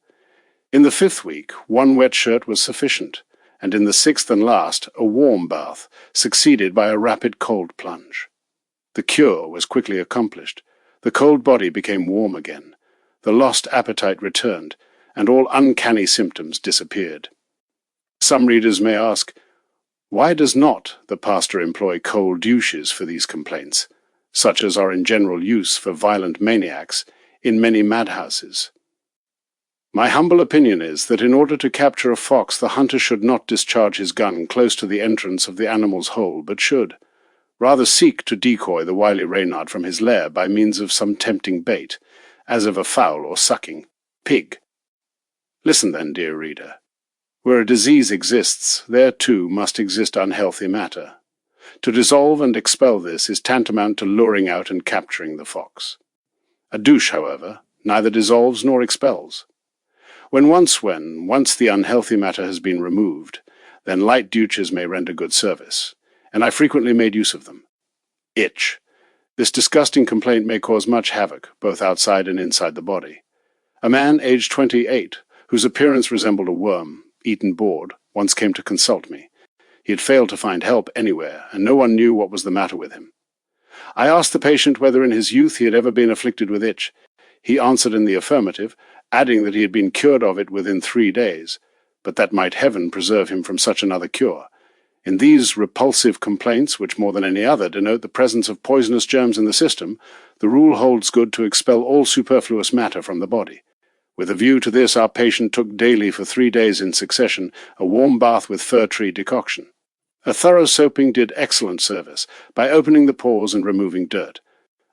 In the 5th week 1 wet shirt was sufficient, and in the 6th and last a warm bath, succeeded by a rapid cold plunge. The cure was quickly accomplished. The cold body became warm again. The lost appetite returned, and all uncanny symptoms disappeared. Some readers may ask, why does not the pastor employ cold douches for these complaints, such as are in general use for violent maniacs in many madhouses? My humble opinion is that in order to capture a fox, the hunter should not discharge his gun close to the entrance of the animal's hole, but should rather seek to decoy the wily reynard from his lair by means of some tempting bait, as of a fowl or sucking pig. Listen then, dear reader. Where a disease exists, there too must exist unhealthy matter. To dissolve and expel this is tantamount to luring out and capturing the fox. A douche, however, neither dissolves nor expels. When once the unhealthy matter has been removed, then light douches may render good service, and I frequently made use of them. Itch. This disgusting complaint may cause much havoc, both outside and inside the body. A man aged 28, whose appearance resembled a worm, eaten board, once came to consult me. He had failed to find help anywhere, and no one knew what was the matter with him. I asked the patient whether in his youth he had ever been afflicted with itch. He answered in the affirmative, adding that he had been cured of it within 3 days, but that might heaven preserve him from such another cure. In these repulsive complaints, which more than any other denote the presence of poisonous germs in the system, the rule holds good to expel all superfluous matter from the body. With a view to this, our patient took daily for 3 days in succession a warm bath with fir tree decoction. A thorough soaping did excellent service by opening the pores and removing dirt.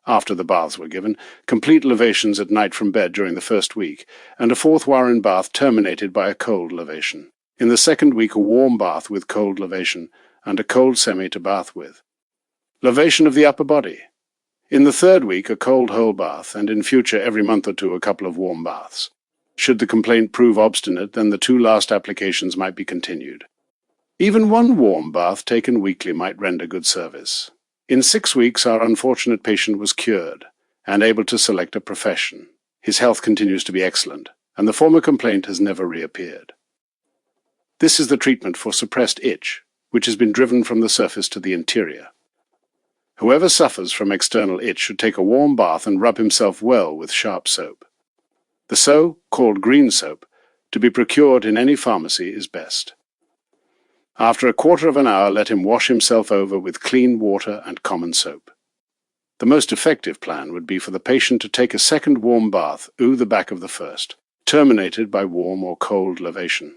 After the baths were given, complete lavations at night from bed during the first week, and a fourth warren bath terminated by a cold lavation. In the second week, a warm bath with cold lavation, and a cold semi to bath with. Lavation of the upper body. In the third week, a cold whole bath, and in future every month or two a couple of warm baths. Should the complaint prove obstinate, then the 2 last applications might be continued. Even 1 warm bath taken weekly might render good service. In 6 weeks, our unfortunate patient was cured, and able to select a profession. His health continues to be excellent, and the former complaint has never reappeared. This is the treatment for suppressed itch, which has been driven from the surface to the interior. Whoever suffers from external itch should take a warm bath and rub himself well with sharp soap. The so-called green soap, to be procured in any pharmacy, is best. After a quarter of an hour, let him wash himself over with clean water and common soap. The most effective plan would be for the patient to take a second warm bath, the back of the first, terminated by warm or cold lavation.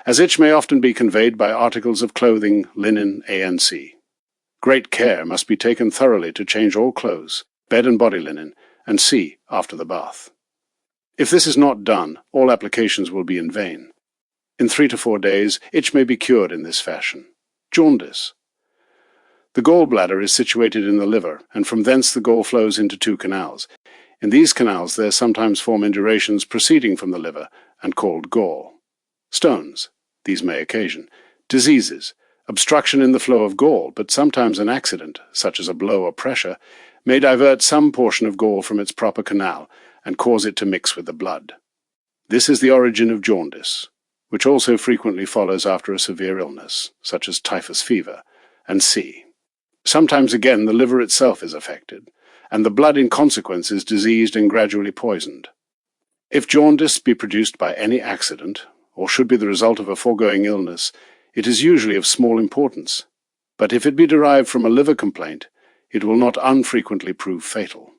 As itch may often be conveyed by articles of clothing, linen, ANC. Great care must be taken thoroughly to change all clothes, bed and body linen, and see after the bath. If this is not done, all applications will be in vain. In 3 to 4 days, itch may be cured in this fashion. Jaundice. The gallbladder is situated in the liver, and from thence the gall flows into 2 canals. In these canals there sometimes form indurations proceeding from the liver, and called gall. Stones. These may occasion. Diseases. Obstruction in the flow of gall, but sometimes an accident, such as a blow or pressure, may divert some portion of gall from its proper canal and cause it to mix with the blood. This is the origin of jaundice, which also frequently follows after a severe illness, such as typhus fever, and C. Sometimes again the liver itself is affected, and the blood in consequence is diseased and gradually poisoned. If jaundice be produced by any accident, or should be the result of a foregoing illness, it is usually of small importance, but if it be derived from a liver complaint, it will not unfrequently prove fatal.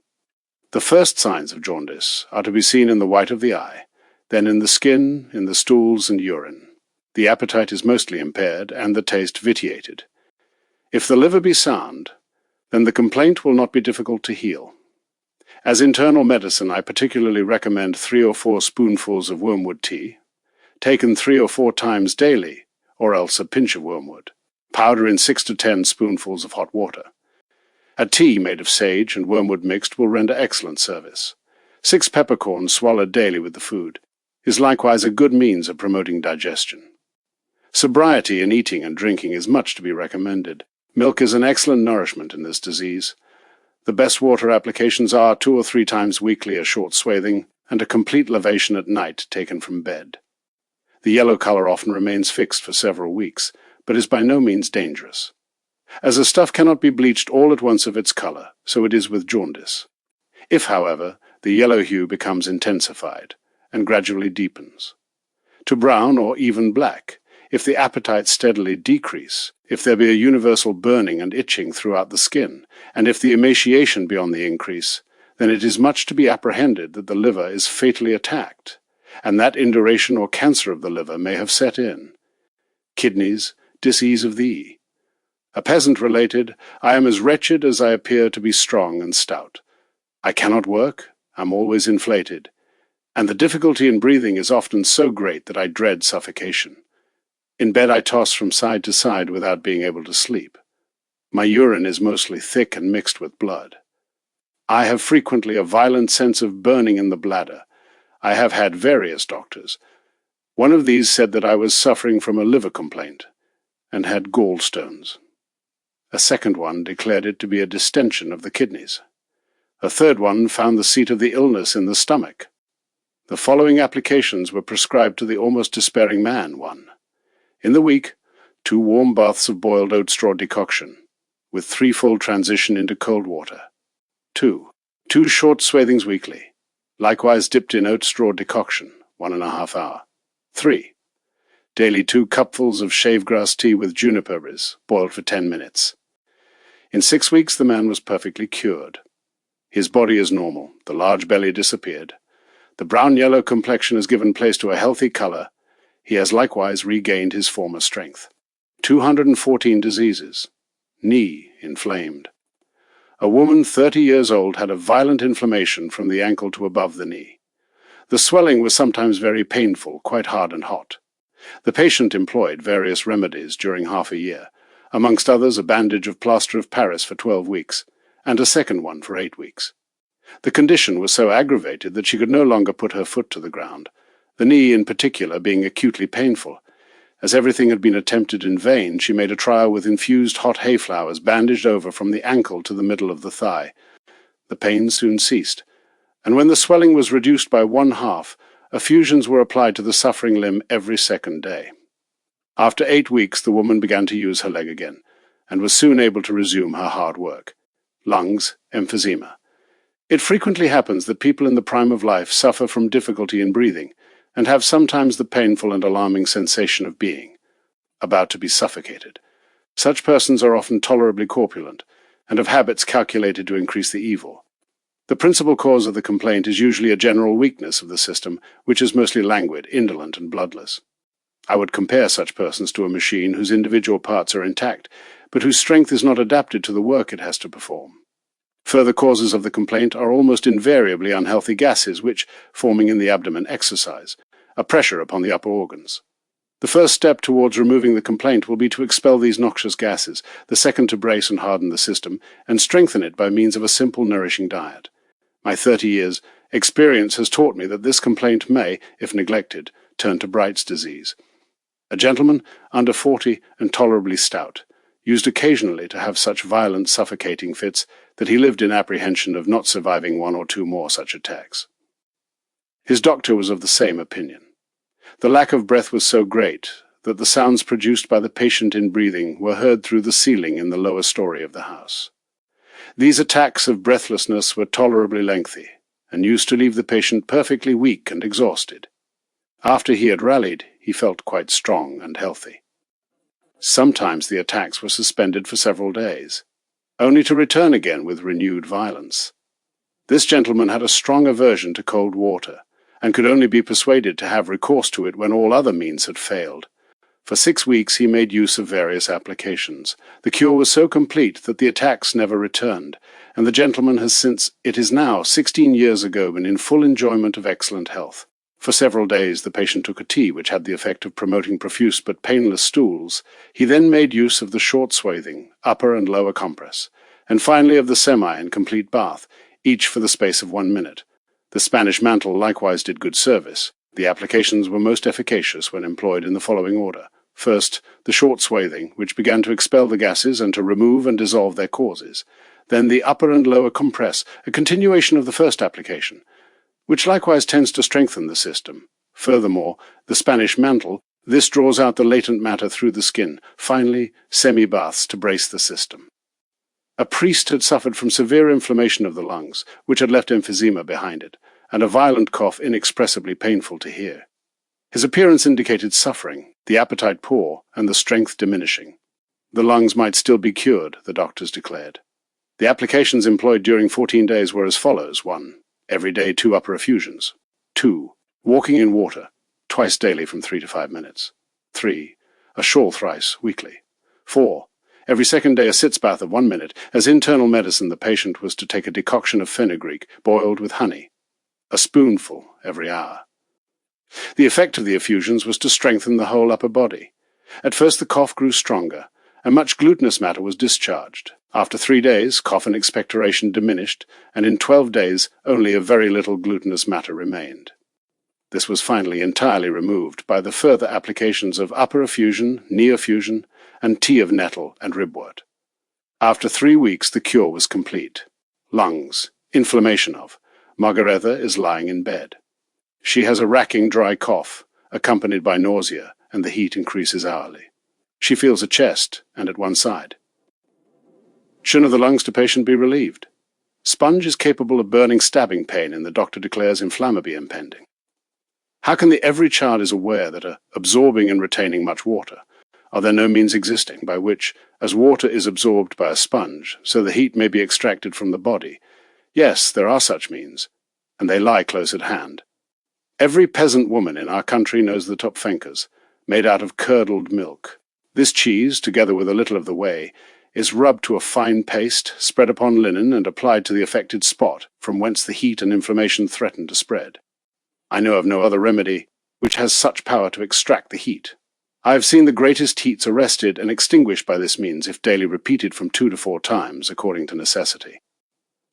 The first signs of jaundice are to be seen in the white of the eye, then in the skin, in the stools and urine. The appetite is mostly impaired, and the taste vitiated. If the liver be sound, then the complaint will not be difficult to heal. As internal medicine, I particularly recommend 3 or 4 spoonfuls of wormwood tea, taken 3 or 4 times daily, or else a pinch of wormwood. Powder in 6 to 10 spoonfuls of hot water. A tea made of sage and wormwood mixed will render excellent service. 6 peppercorns swallowed daily with the food is likewise a good means of promoting digestion. Sobriety in eating and drinking is much to be recommended. Milk is an excellent nourishment in this disease. The best water applications are 2 or 3 times weekly a short swathing, and a complete lavation at night taken from bed. The yellow color often remains fixed for several weeks, but is by no means dangerous. As a stuff cannot be bleached all at once of its color, so it is with jaundice. If, however, the yellow hue becomes intensified, and gradually deepens to brown or even black, if the appetite steadily decrease, if there be a universal burning and itching throughout the skin, and if the emaciation be on the increase, then it is much to be apprehended that the liver is fatally attacked, and that induration or cancer of the liver may have set in. Kidneys, disease of the E. A peasant related, I am as wretched as I appear to be strong and stout. I cannot work, am always inflated, and the difficulty in breathing is often so great that I dread suffocation. In bed I toss from side to side without being able to sleep. My urine is mostly thick and mixed with blood. I have frequently a violent sense of burning in the bladder. I have had various doctors. One of these said that I was suffering from a liver complaint, and had gallstones. A second one declared it to be a distension of the kidneys. A third one found the seat of the illness in the stomach. The following applications were prescribed to the almost despairing man. 1. In the week, 2 warm baths of boiled oat straw decoction. with threefold transition into cold water. 2. 2 short swathings weekly, likewise dipped in oat straw decoction, 1.5 hours. 3. Daily 2 cupfuls of shavegrass tea with juniper berries, boiled for 10 minutes. In 6 weeks the man was perfectly cured. His body is normal, the large belly disappeared. The brown-yellow complexion has given place to a healthy color. He has likewise regained his former strength. 214 diseases. Knee inflamed. A woman 30 years old had a violent inflammation from the ankle to above the knee. The swelling was sometimes very painful, quite hard and hot. The patient employed various remedies during half a year, amongst others a bandage of plaster of Paris for 12 weeks, and a second one for 8 weeks. The condition was so aggravated that she could no longer put her foot to the ground, the knee in particular being acutely painful. As everything had been attempted in vain, she made a trial with infused hot hay flowers bandaged over from the ankle to the middle of the thigh. The pain soon ceased, and when the swelling was reduced by 1/2, effusions were applied to the suffering limb every second day. After 8 weeks, the woman began to use her leg again, and was soon able to resume her hard work. Lungs, emphysema. It frequently happens that people in the prime of life suffer from difficulty in breathing, and have sometimes the painful and alarming sensation of being about to be suffocated. Such persons are often tolerably corpulent, and of habits calculated to increase the evil. The principal cause of the complaint is usually a general weakness of the system, which is mostly languid, indolent, and bloodless. I would compare such persons to a machine whose individual parts are intact, but whose strength is not adapted to the work it has to perform. Further causes of the complaint are almost invariably unhealthy gases which, forming in the abdomen, exercise a pressure upon the upper organs. The first step towards removing the complaint will be to expel these noxious gases, the second to brace and harden the system, and strengthen it by means of a simple, nourishing diet. My 30 years' experience has taught me that this complaint may, if neglected, turn to Bright's disease. A gentleman, under 40 and tolerably stout, used occasionally to have such violent suffocating fits that he lived in apprehension of not surviving 1 or 2 more such attacks. His doctor was of the same opinion. The lack of breath was so great that the sounds produced by the patient in breathing were heard through the ceiling in the lower story of the house. These attacks of breathlessness were tolerably lengthy, and used to leave the patient perfectly weak and exhausted. After he had rallied, he felt quite strong and healthy. Sometimes the attacks were suspended for several days, only to return again with renewed violence. This gentleman had a strong aversion to cold water, and could only be persuaded to have recourse to it when all other means had failed. For 6 weeks he made use of various applications. The cure was so complete that the attacks never returned, and the gentleman has since, it is now 16 years ago, been in full enjoyment of excellent health. For several days the patient took a tea which had the effect of promoting profuse but painless stools. He then made use of the short swathing, upper and lower compress, and finally of the semi and complete bath, each for the space of 1 minute. The Spanish mantle likewise did good service. The applications were most efficacious when employed in the following order. First, the short swathing, which began to expel the gases and to remove and dissolve their causes. Then the upper and lower compress, a continuation of the first application, which likewise tends to strengthen the system. Furthermore, the Spanish mantle, this draws out the latent matter through the skin. Finally, semi-baths to brace the system. A priest had suffered from severe inflammation of the lungs, which had left emphysema behind it, and a violent cough inexpressibly painful to hear. His appearance indicated suffering, the appetite poor, and the strength diminishing. The lungs might still be cured, the doctors declared. The applications employed during 14 days were as follows: 1. Every day 2 upper effusions. 2. Walking in water, twice daily from 3 to 5 minutes. 3. A shawl thrice weekly. 4. Every second day a sitz bath of 1 minute. As internal medicine, the patient was to take a decoction of fenugreek, boiled with honey, a spoonful every hour. The effect of the effusions was to strengthen the whole upper body. At first the cough grew stronger, and much glutinous matter was discharged. After 3 days, cough and expectoration diminished, and in 12 days only a very little glutinous matter remained. This was finally entirely removed by the further applications of upper effusion, knee effusion, and tea of nettle and ribwort. After 3 weeks the cure was complete. Lungs, inflammation of. Margaretha is lying in bed. She has a racking dry cough, accompanied by nausea, and the heat increases hourly. She feels a chest, and at one side. Shin of the lungs to patient be relieved. Sponge is capable of burning stabbing pain and the doctor declares inflammation impending. How can the every child is aware that absorbing and retaining much water? Are there no means existing by which, as water is absorbed by a sponge, so the heat may be extracted from the body? Yes, there are such means, and they lie close at hand. Every peasant woman in our country knows the topfenkers, made out of curdled milk. This cheese, together with a little of the whey, is rubbed to a fine paste, spread upon linen, and applied to the affected spot, from whence the heat and inflammation threaten to spread. I know of no other remedy which has such power to extract the heat. I have seen the greatest heats arrested and extinguished by this means if daily repeated from 2 to 4 times, according to necessity.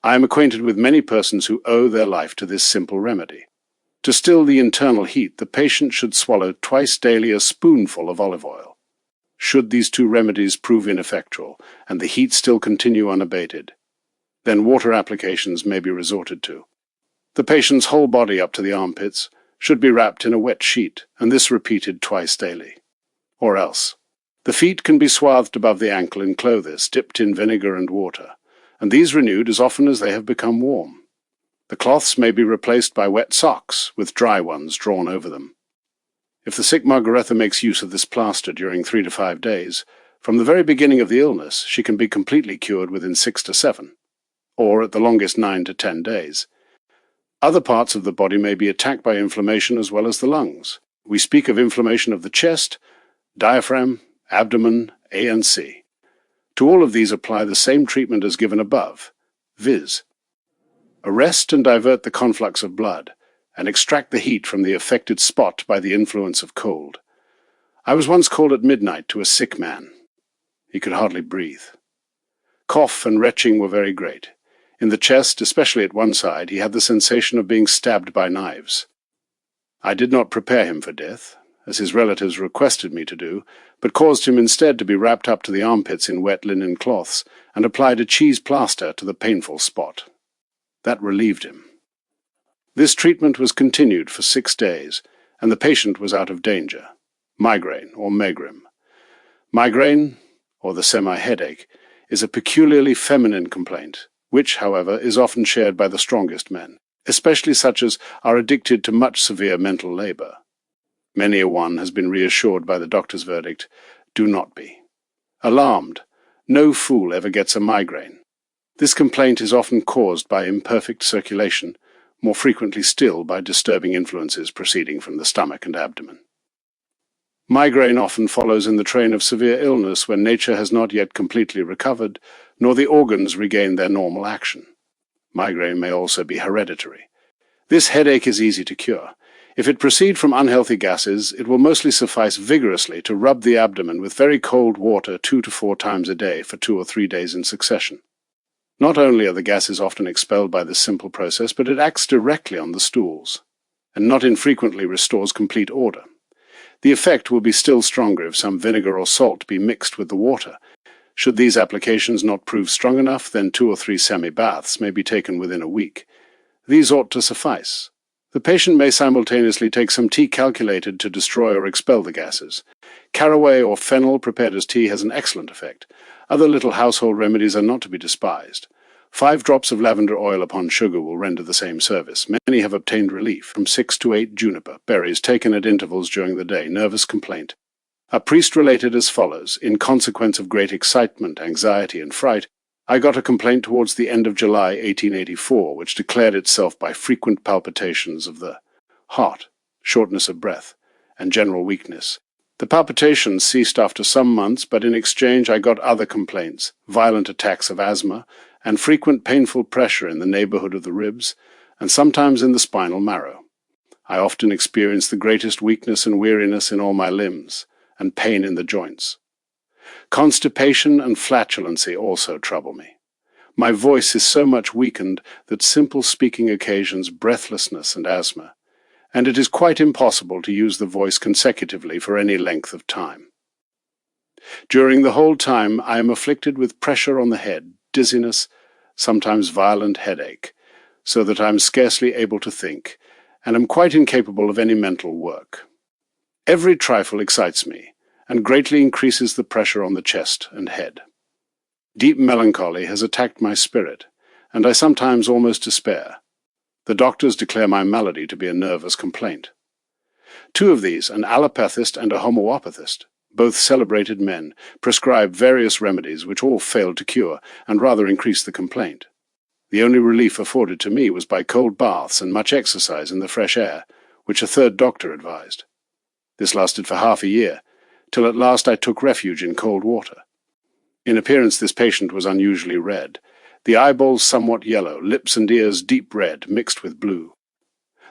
I am acquainted with many persons who owe their life to this simple remedy. To still the internal heat, the patient should swallow twice daily a spoonful of olive oil. Should these 2 remedies prove ineffectual, and the heat still continue unabated, then water applications may be resorted to. The patient's whole body up to the armpits should be wrapped in a wet sheet, and this repeated twice daily. Or else, the feet can be swathed above the ankle in clothes dipped in vinegar and water, and these renewed as often as they have become warm. The cloths may be replaced by wet socks, with dry ones drawn over them. If the sick Margaretha makes use of this plaster during 3 to 5 days, from the very beginning of the illness she can be completely cured within 6 to 7, or at the longest 9 to 10 days. Other parts of the body may be attacked by inflammation as well as the lungs. We speak of inflammation of the chest, diaphragm, abdomen, A and C. To all of these apply the same treatment as given above, viz. Arrest and divert the conflux of blood, and extract the heat from the affected spot by the influence of cold. I was once called at midnight to a sick man. He could hardly breathe. Cough and retching were very great. In the chest, especially at one side, he had the sensation of being stabbed by knives. I did not prepare him for death, as his relatives requested me to do, but caused him instead to be wrapped up to the armpits in wet linen cloths, and applied a cheese plaster to the painful spot. That relieved him. This treatment was continued for 6 days, and the patient was out of danger. Migraine, or megrim. Migraine, or the semi-headache, is a peculiarly feminine complaint, which, however, is often shared by the strongest men, especially such as are addicted to much severe mental labor. Many a one has been reassured by the doctor's verdict, do not be. Alarmed, no fool ever gets a migraine. This complaint is often caused by imperfect circulation, more frequently still by disturbing influences proceeding from the stomach and abdomen. Migraine often follows in the train of severe illness when nature has not yet completely recovered, nor the organs regained their normal action. Migraine may also be hereditary. This headache is easy to cure. If it proceed from unhealthy gases, it will mostly suffice vigorously to rub the abdomen with very cold water 2 to 4 times a day for 2 or 3 days in succession. Not only are the gases often expelled by this simple process, but it acts directly on the stools, and not infrequently restores complete order. The effect will be still stronger if some vinegar or salt be mixed with the water. Should these applications not prove strong enough, then 2 or 3 semi-baths may be taken within a week. These ought to suffice. The patient may simultaneously take some tea calculated to destroy or expel the gases. Caraway or fennel prepared as tea has an excellent effect. Other little household remedies are not to be despised. 5 drops of lavender oil upon sugar will render the same service. Many have obtained relief from 6 to 8 juniper berries taken at intervals during the day. Nervous complaint. A priest related as follows: in consequence of great excitement, anxiety, and fright, I got a complaint towards the end of July 1884, which declared itself by frequent palpitations of the heart, shortness of breath, and general weakness. The palpitations ceased after some months, but in exchange I got other complaints, violent attacks of asthma, and frequent painful pressure in the neighborhood of the ribs, and sometimes in the spinal marrow. I often experienced the greatest weakness and weariness in all my limbs, and pain in the joints. Constipation and flatulency also trouble me. My voice is so much weakened that simple speaking occasions breathlessness and asthma, and it is quite impossible to use the voice consecutively for any length of time. During the whole time I am afflicted with pressure on the head, dizziness, sometimes violent headache, so that I am scarcely able to think, and am quite incapable of any mental work. Every trifle excites me, and greatly increases the pressure on the chest and head. Deep melancholy has attacked my spirit, and I sometimes almost despair. The doctors declare my malady to be a nervous complaint. Two of these, an allopathist and a homeopathist, both celebrated men, prescribed various remedies which all failed to cure and rather increased the complaint. The only relief afforded to me was by cold baths and much exercise in the fresh air, which a third doctor advised. This lasted for half a year, till at last I took refuge in cold water. In appearance this patient was unusually red, the eyeballs somewhat yellow, lips and ears deep red, mixed with blue.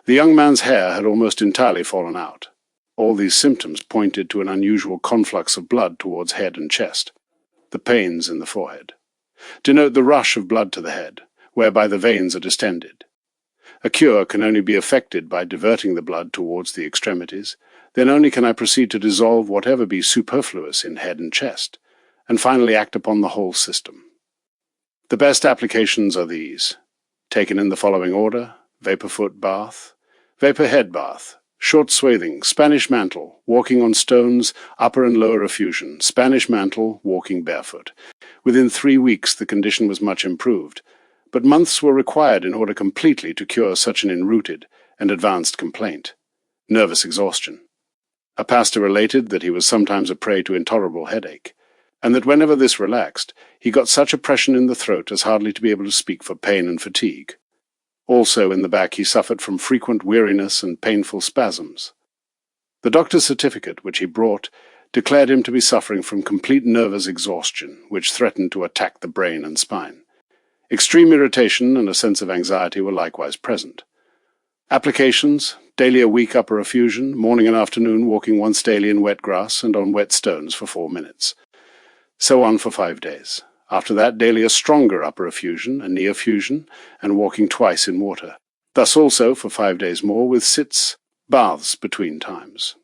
The young man's hair had almost entirely fallen out. All these symptoms pointed to an unusual conflux of blood towards head and chest. The pains in the forehead denote the rush of blood to the head, whereby the veins are distended. A cure can only be effected by diverting the blood towards the extremities. Then only can I proceed to dissolve whatever be superfluous in head and chest, and finally act upon the whole system. The best applications are these, taken in the following order: vapor foot bath, vapor head bath, short swathing, Spanish mantle, walking on stones, upper and lower effusion, Spanish mantle, walking barefoot. Within 3 weeks the condition was much improved, but months were required in order completely to cure such an enrooted and advanced complaint: nervous exhaustion. A pastor related that he was sometimes a prey to intolerable headache, and that whenever this relaxed, he got such oppression in the throat as hardly to be able to speak for pain and fatigue. Also in the back he suffered from frequent weariness and painful spasms. The doctor's certificate, which he brought, declared him to be suffering from complete nervous exhaustion, which threatened to attack the brain and spine. Extreme irritation and a sense of anxiety were likewise present. Applications: daily a week upper effusion, morning and afternoon walking once daily in wet grass and on wet stones for 4 minutes. So on for 5 days. After that, daily a stronger upper effusion, a knee effusion, and walking twice in water. Thus also for 5 days more, with sits, baths between times.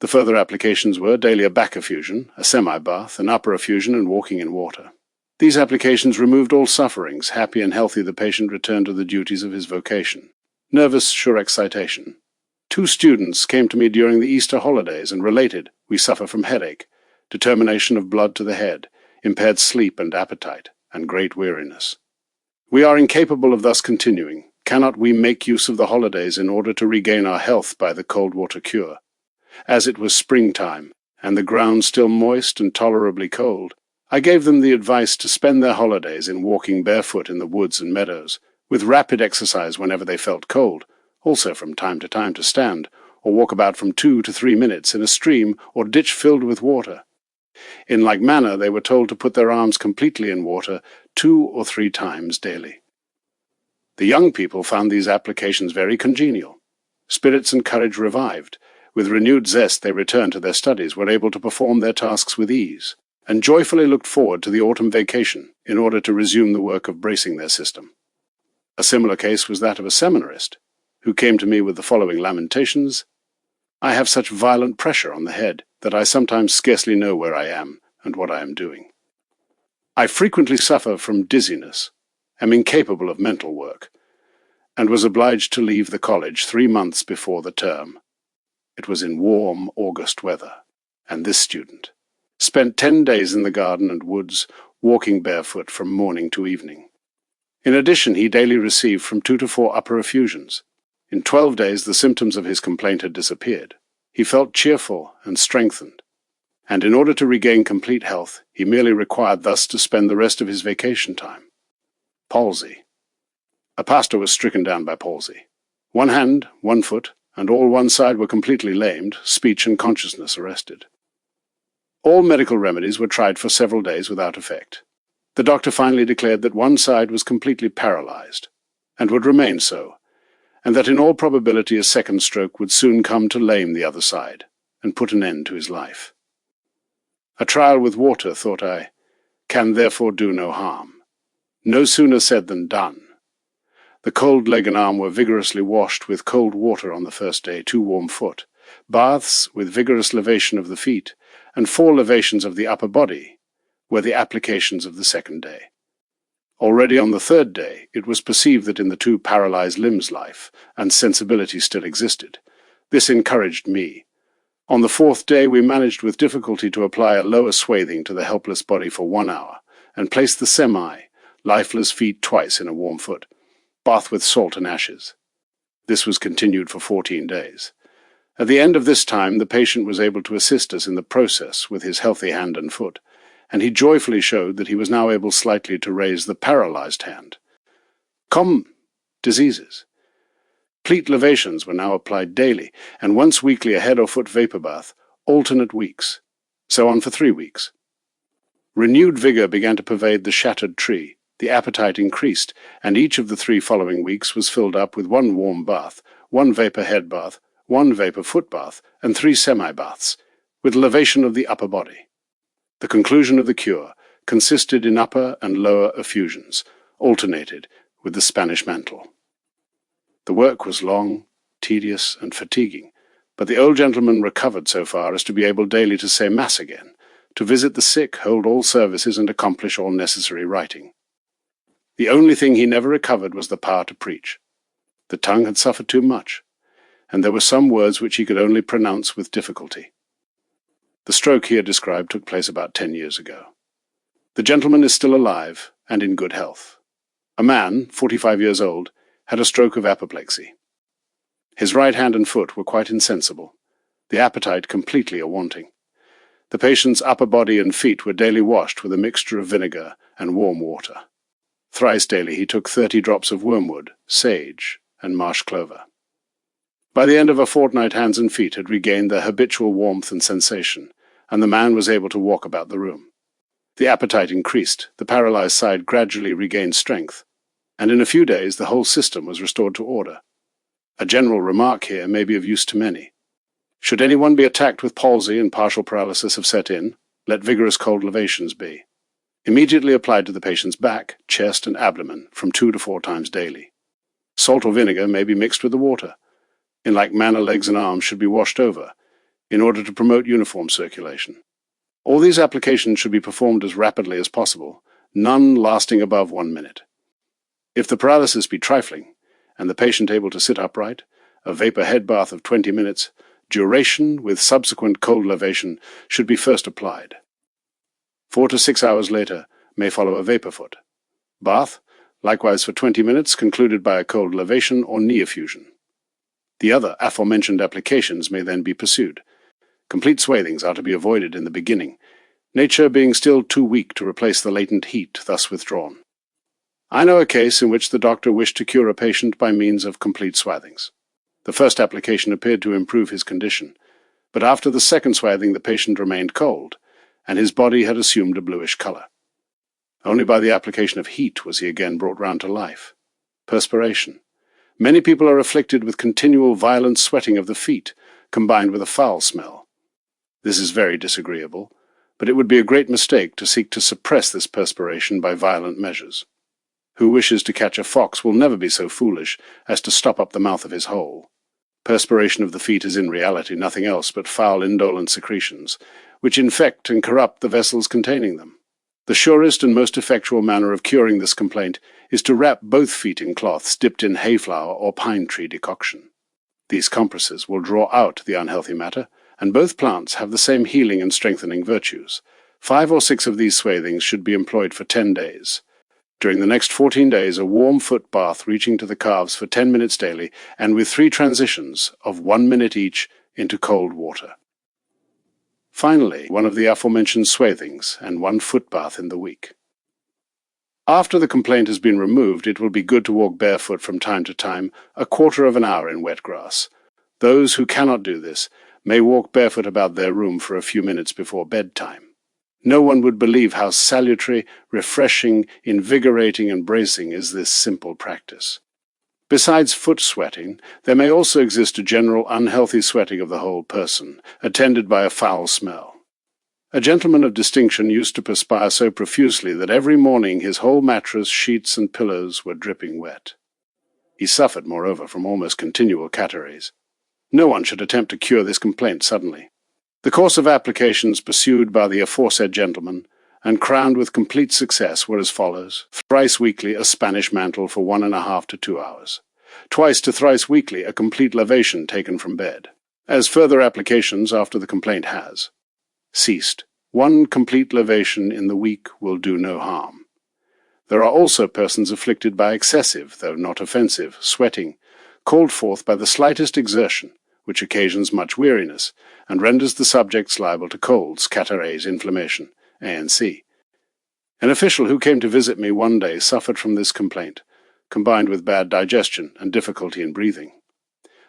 The further applications were daily a back effusion, a semi-bath, an upper effusion, and walking in water. These applications removed all sufferings. Happy and healthy the patient returned to the duties of his vocation. Nervous surexcitation. 2 students came to me during the Easter holidays and related, we suffer from headache, determination of blood to the head, impaired sleep and appetite, and great weariness. We are incapable of thus continuing. Cannot we make use of the holidays in order to regain our health by the cold water cure? As it was springtime, and the ground still moist and tolerably cold, I gave them the advice to spend their holidays in walking barefoot in the woods and meadows, with rapid exercise whenever they felt cold, also from time to stand, or walk about from 2 to 3 minutes in a stream or ditch filled with water. In like manner they were told to put their arms completely in water 2 or 3 times daily. The young people found these applications very congenial. Spirits and courage revived. With renewed zest they returned to their studies, were able to perform their tasks with ease, and joyfully looked forward to the autumn vacation in order to resume the work of bracing their system. A similar case was that of a seminarist, who came to me with the following lamentations: I have such violent pressure on the head that I sometimes scarcely know where I am and what I am doing. I frequently suffer from dizziness, am incapable of mental work, and was obliged to leave the college 3 months before the term. It was in warm August weather, and this student spent 10 days in the garden and woods, walking barefoot from morning to evening. In addition, he daily received from 2 to 4 upper effusions. In 12 days the symptoms of his complaint had disappeared. He felt cheerful and strengthened, and in order to regain complete health, he merely required thus to spend the rest of his vacation time. Palsy. A pastor was stricken down by palsy. 1 hand, 1 foot, and all one side were completely lamed, speech and consciousness arrested. All medical remedies were tried for several days without effect. The doctor finally declared that one side was completely paralyzed, and would remain so, and that in all probability a second stroke would soon come to lame the other side, and put an end to his life. A trial with water, thought I, can therefore do no harm. No sooner said than done. The cold leg and arm were vigorously washed with cold water on the first day, 2 warm foot, baths with vigorous lavation of the feet, and 4 lavations of the upper body were the applications of the second day. Already on the 3rd day it was perceived that in the 2 paralyzed limbs life and sensibility still existed. This encouraged me. On the 4th day we managed with difficulty to apply a lower swathing to the helpless body for 1 hour, and place the lifeless feet twice in a warm foot. Bath with salt and ashes. This was continued for 14 days. At the end of this time, the patient was able to assist us in the process with his healthy hand and foot, and he joyfully showed that he was now able slightly to raise the paralyzed hand. Common diseases. Complete levations were now applied daily, and once weekly a head or foot vapor bath, alternate weeks. So on for 3 weeks. Renewed vigor began to pervade the shattered tree. The appetite increased, and each of the 3 following weeks was filled up with 1 warm bath, 1 vapor head bath, 1 vapor foot bath, and 3 semi-baths, with levation of the upper body. The conclusion of the cure consisted in upper and lower effusions, alternated with the Spanish mantle. The work was long, tedious, and fatiguing, but the old gentleman recovered so far as to be able daily to say Mass again, to visit the sick, hold all services, and accomplish all necessary writing. The only thing he never recovered was the power to preach. The tongue had suffered too much, and there were some words which he could only pronounce with difficulty. The stroke here described took place about 10 years ago. The gentleman is still alive and in good health. A man, 45 years old, had a stroke of apoplexy. His right hand and foot were quite insensible, the appetite completely a-wanting. The patient's upper body and feet were daily washed with a mixture of vinegar and warm water. Thrice daily he took 30 drops of wormwood, sage, and marsh clover. By the end of a fortnight, hands and feet had regained their habitual warmth and sensation, and the man was able to walk about the room. The appetite increased, the paralyzed side gradually regained strength, and in a few days the whole system was restored to order. A general remark here may be of use to many. Should anyone be attacked with palsy and partial paralysis have set in, let vigorous cold levations be. Immediately applied to the patient's back, chest, and abdomen from 2 to 4 times daily. Salt or vinegar may be mixed with the water. In like manner, legs and arms should be washed over, in order to promote uniform circulation. All these applications should be performed as rapidly as possible, none lasting above 1 minute. If the paralysis be trifling, and the patient able to sit upright, a vapor head bath of 20 minutes, duration with subsequent cold levation should be first applied. 4 to 6 hours later may follow a vapor foot. Bath, likewise for 20 minutes, concluded by a cold levation or knee effusion. The other aforementioned applications may then be pursued. Complete swathings are to be avoided in the beginning, nature being still too weak to replace the latent heat thus withdrawn. I know a case in which the doctor wished to cure a patient by means of complete swathings. The first application appeared to improve his condition, but after the second swathing the patient remained cold, and his body had assumed a bluish color. Only by the application of heat was he again brought round to life. Perspiration. Many people are afflicted with continual violent sweating of the feet, combined with a foul smell. This is very disagreeable, but it would be a great mistake to seek to suppress this perspiration by violent measures. Who wishes to catch a fox will never be so foolish as to stop up the mouth of his hole. Perspiration of the feet is in reality nothing else but foul indolent secretions, which infect and corrupt the vessels containing them. The surest and most effectual manner of curing this complaint is to wrap both feet in cloths dipped in hayflower or pine tree decoction. These compresses will draw out the unhealthy matter, and both plants have the same healing and strengthening virtues. 5 or 6 of these swathings should be employed for 10 days. During the next 14 days, a warm foot bath reaching to the calves for 10 minutes daily, and with 3 transitions of 1 minute each into cold water. Finally, one of the aforementioned swathings and 1 foot bath in the week. After the complaint has been removed, it will be good to walk barefoot from time to time a quarter of an hour in wet grass. Those who cannot do this may walk barefoot about their room for a few minutes before bedtime. No one would believe how salutary, refreshing, invigorating, and bracing is this simple practice. Besides foot sweating, there may also exist a general unhealthy sweating of the whole person, attended by a foul smell. A gentleman of distinction used to perspire so profusely that every morning his whole mattress, sheets, and pillows were dripping wet. He suffered, moreover, from almost continual catarrhs. No one should attempt to cure this complaint suddenly. The course of applications pursued by the aforesaid gentleman, and crowned with complete success, were as follows: thrice weekly a Spanish mantle for 1½ to 2 hours. Twice to thrice weekly a complete levation taken from bed. As further applications after the complaint has ceased, One complete lavation in the week will do no harm. There are also persons afflicted by excessive, though not offensive, sweating, called forth by the slightest exertion, which occasions much weariness, and renders the subjects liable to colds, catarrhs, inflammation, ANC. An official who came to visit me one day suffered from this complaint, combined with bad digestion and difficulty in breathing.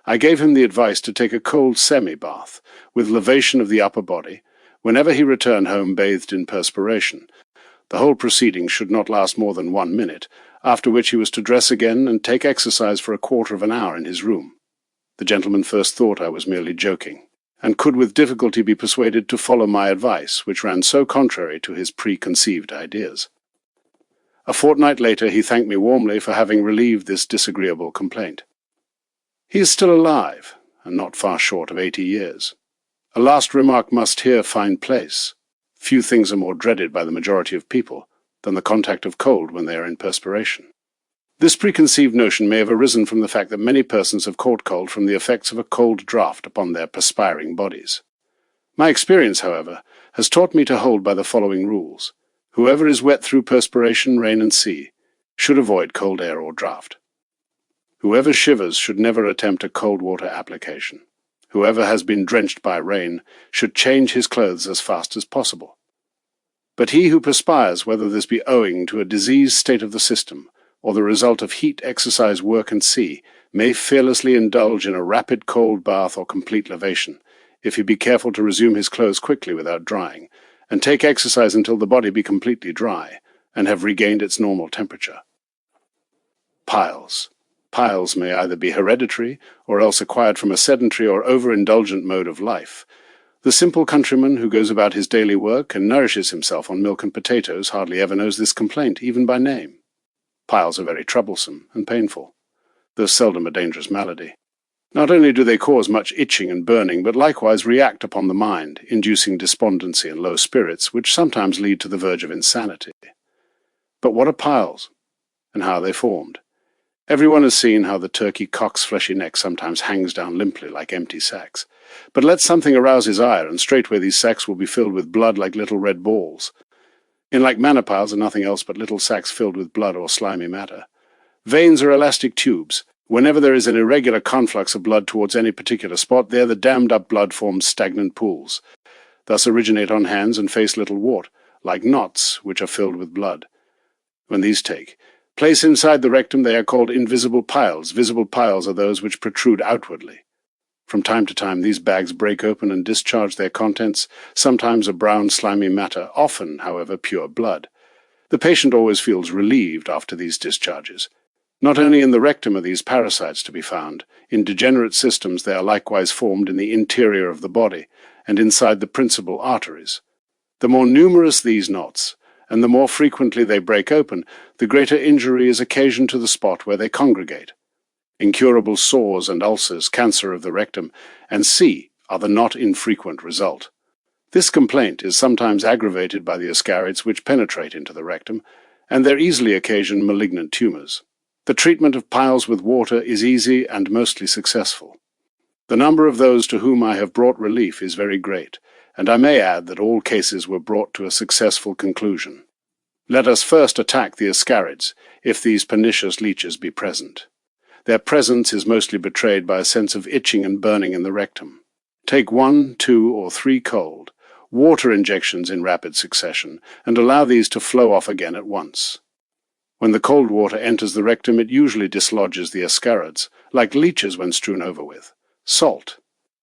I gave him the advice to take a cold semi-bath, with lavation of the upper body, whenever he returned home bathed in perspiration. The whole proceeding should not last more than 1 minute, after which he was to dress again and take exercise for a quarter of an hour in his room. The gentleman first thought I was merely joking, and could with difficulty be persuaded to follow my advice, which ran so contrary to his preconceived ideas. A fortnight later he thanked me warmly for having relieved this disagreeable complaint. He is still alive, and not far short of 80 years. A last remark must here find place. Few things are more dreaded by the majority of people than the contact of cold when they are in perspiration. This preconceived notion may have arisen from the fact that many persons have caught cold from the effects of a cold draught upon their perspiring bodies. My experience, however, has taught me to hold by the following rules. Whoever is wet through perspiration, rain, and sea should avoid cold air or draught. Whoever shivers should never attempt a cold water application. Whoever has been drenched by rain should change his clothes as fast as possible. But he who perspires, whether this be owing to a diseased state of the system or the result of heat, exercise, work, and sea, may fearlessly indulge in a rapid cold bath or complete lavation, if he be careful to resume his clothes quickly without drying, and take exercise until the body be completely dry and have regained its normal temperature. Piles. Piles may either be hereditary or else acquired from a sedentary or overindulgent mode of life. The simple countryman who goes about his daily work and nourishes himself on milk and potatoes hardly ever knows this complaint, even by name. Piles are very troublesome and painful, though seldom a dangerous malady. Not only do they cause much itching and burning, but likewise react upon the mind, inducing despondency and low spirits, which sometimes lead to the verge of insanity. But what are piles, and how are they formed? Everyone has seen how the turkey cock's fleshy neck sometimes hangs down limply like empty sacks. But let something arouse his ire, and straightway these sacks will be filled with blood like little red balls. In like manner, piles are nothing else but little sacks filled with blood or slimy matter. Veins are elastic tubes. Whenever there is an irregular conflux of blood towards any particular spot, there the dammed-up blood forms stagnant pools. Thus originate on hands and face little wart, like knots which are filled with blood. When these take place inside the rectum, they are called invisible piles. Visible piles are those which protrude outwardly. From time to time these bags break open and discharge their contents, sometimes a brown slimy matter, often, however, pure blood. The patient always feels relieved after these discharges. Not only in the rectum are these parasites to be found, in degenerate systems they are likewise formed in the interior of the body, and inside the principal arteries. The more numerous these knots, and the more frequently they break open, the greater injury is occasioned to the spot where they congregate. Incurable sores and ulcers, cancer of the rectum, and C are the not infrequent result. This complaint is sometimes aggravated by the ascarids which penetrate into the rectum, and there easily occasion malignant tumors. The treatment of piles with water is easy and mostly successful. The number of those to whom I have brought relief is very great, and I may add that all cases were brought to a successful conclusion. Let us first attack the ascarids, if these pernicious leeches be present. Their presence is mostly betrayed by a sense of itching and burning in the rectum. Take 1, 2, or 3 cold, water injections in rapid succession, and allow these to flow off again at once. When the cold water enters the rectum, it usually dislodges the ascarids, like leeches when strewn over with. Salt.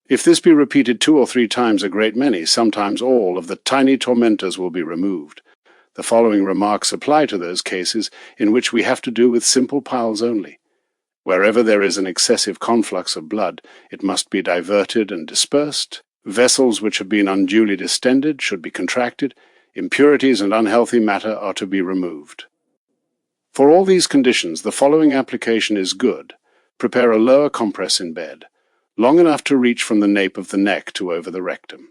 If this be repeated 2 or 3 times, a great many, sometimes all, of the tiny tormentors will be removed. The following remarks apply to those cases in which we have to do with simple piles only. Wherever there is an excessive conflux of blood, it must be diverted and dispersed. Vessels which have been unduly distended should be contracted. Impurities and unhealthy matter are to be removed. For all these conditions, the following application is good. Prepare a lower compress in bed, long enough to reach from the nape of the neck to over the rectum.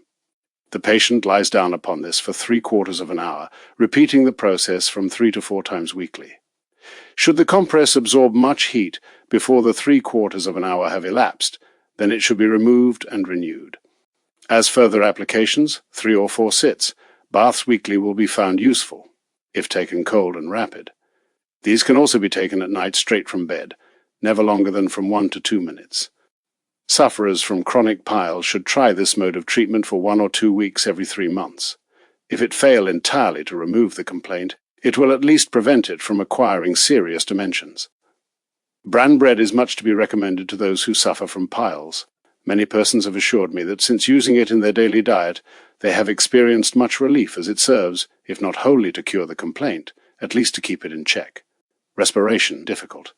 The patient lies down upon this for 3/4 of an hour, repeating the process from 3 to 4 times weekly. Should the compress absorb much heat before the 3/4 of an hour have elapsed, then it should be removed and renewed. As further applications, 3 or 4 sits, Baths weekly will be found useful, if taken cold and rapid. These can also be taken at night straight from bed, never longer than from 1 to 2 minutes. Sufferers from chronic piles should try this mode of treatment for 1 or 2 weeks every 3 months. If it fail entirely to remove the complaint, it will at least prevent it from acquiring serious dimensions. Bran bread is much to be recommended to those who suffer from piles. Many persons have assured me that since using it in their daily diet, they have experienced much relief, as it serves, if not wholly to cure the complaint, at least to keep it in check. Respiration difficult.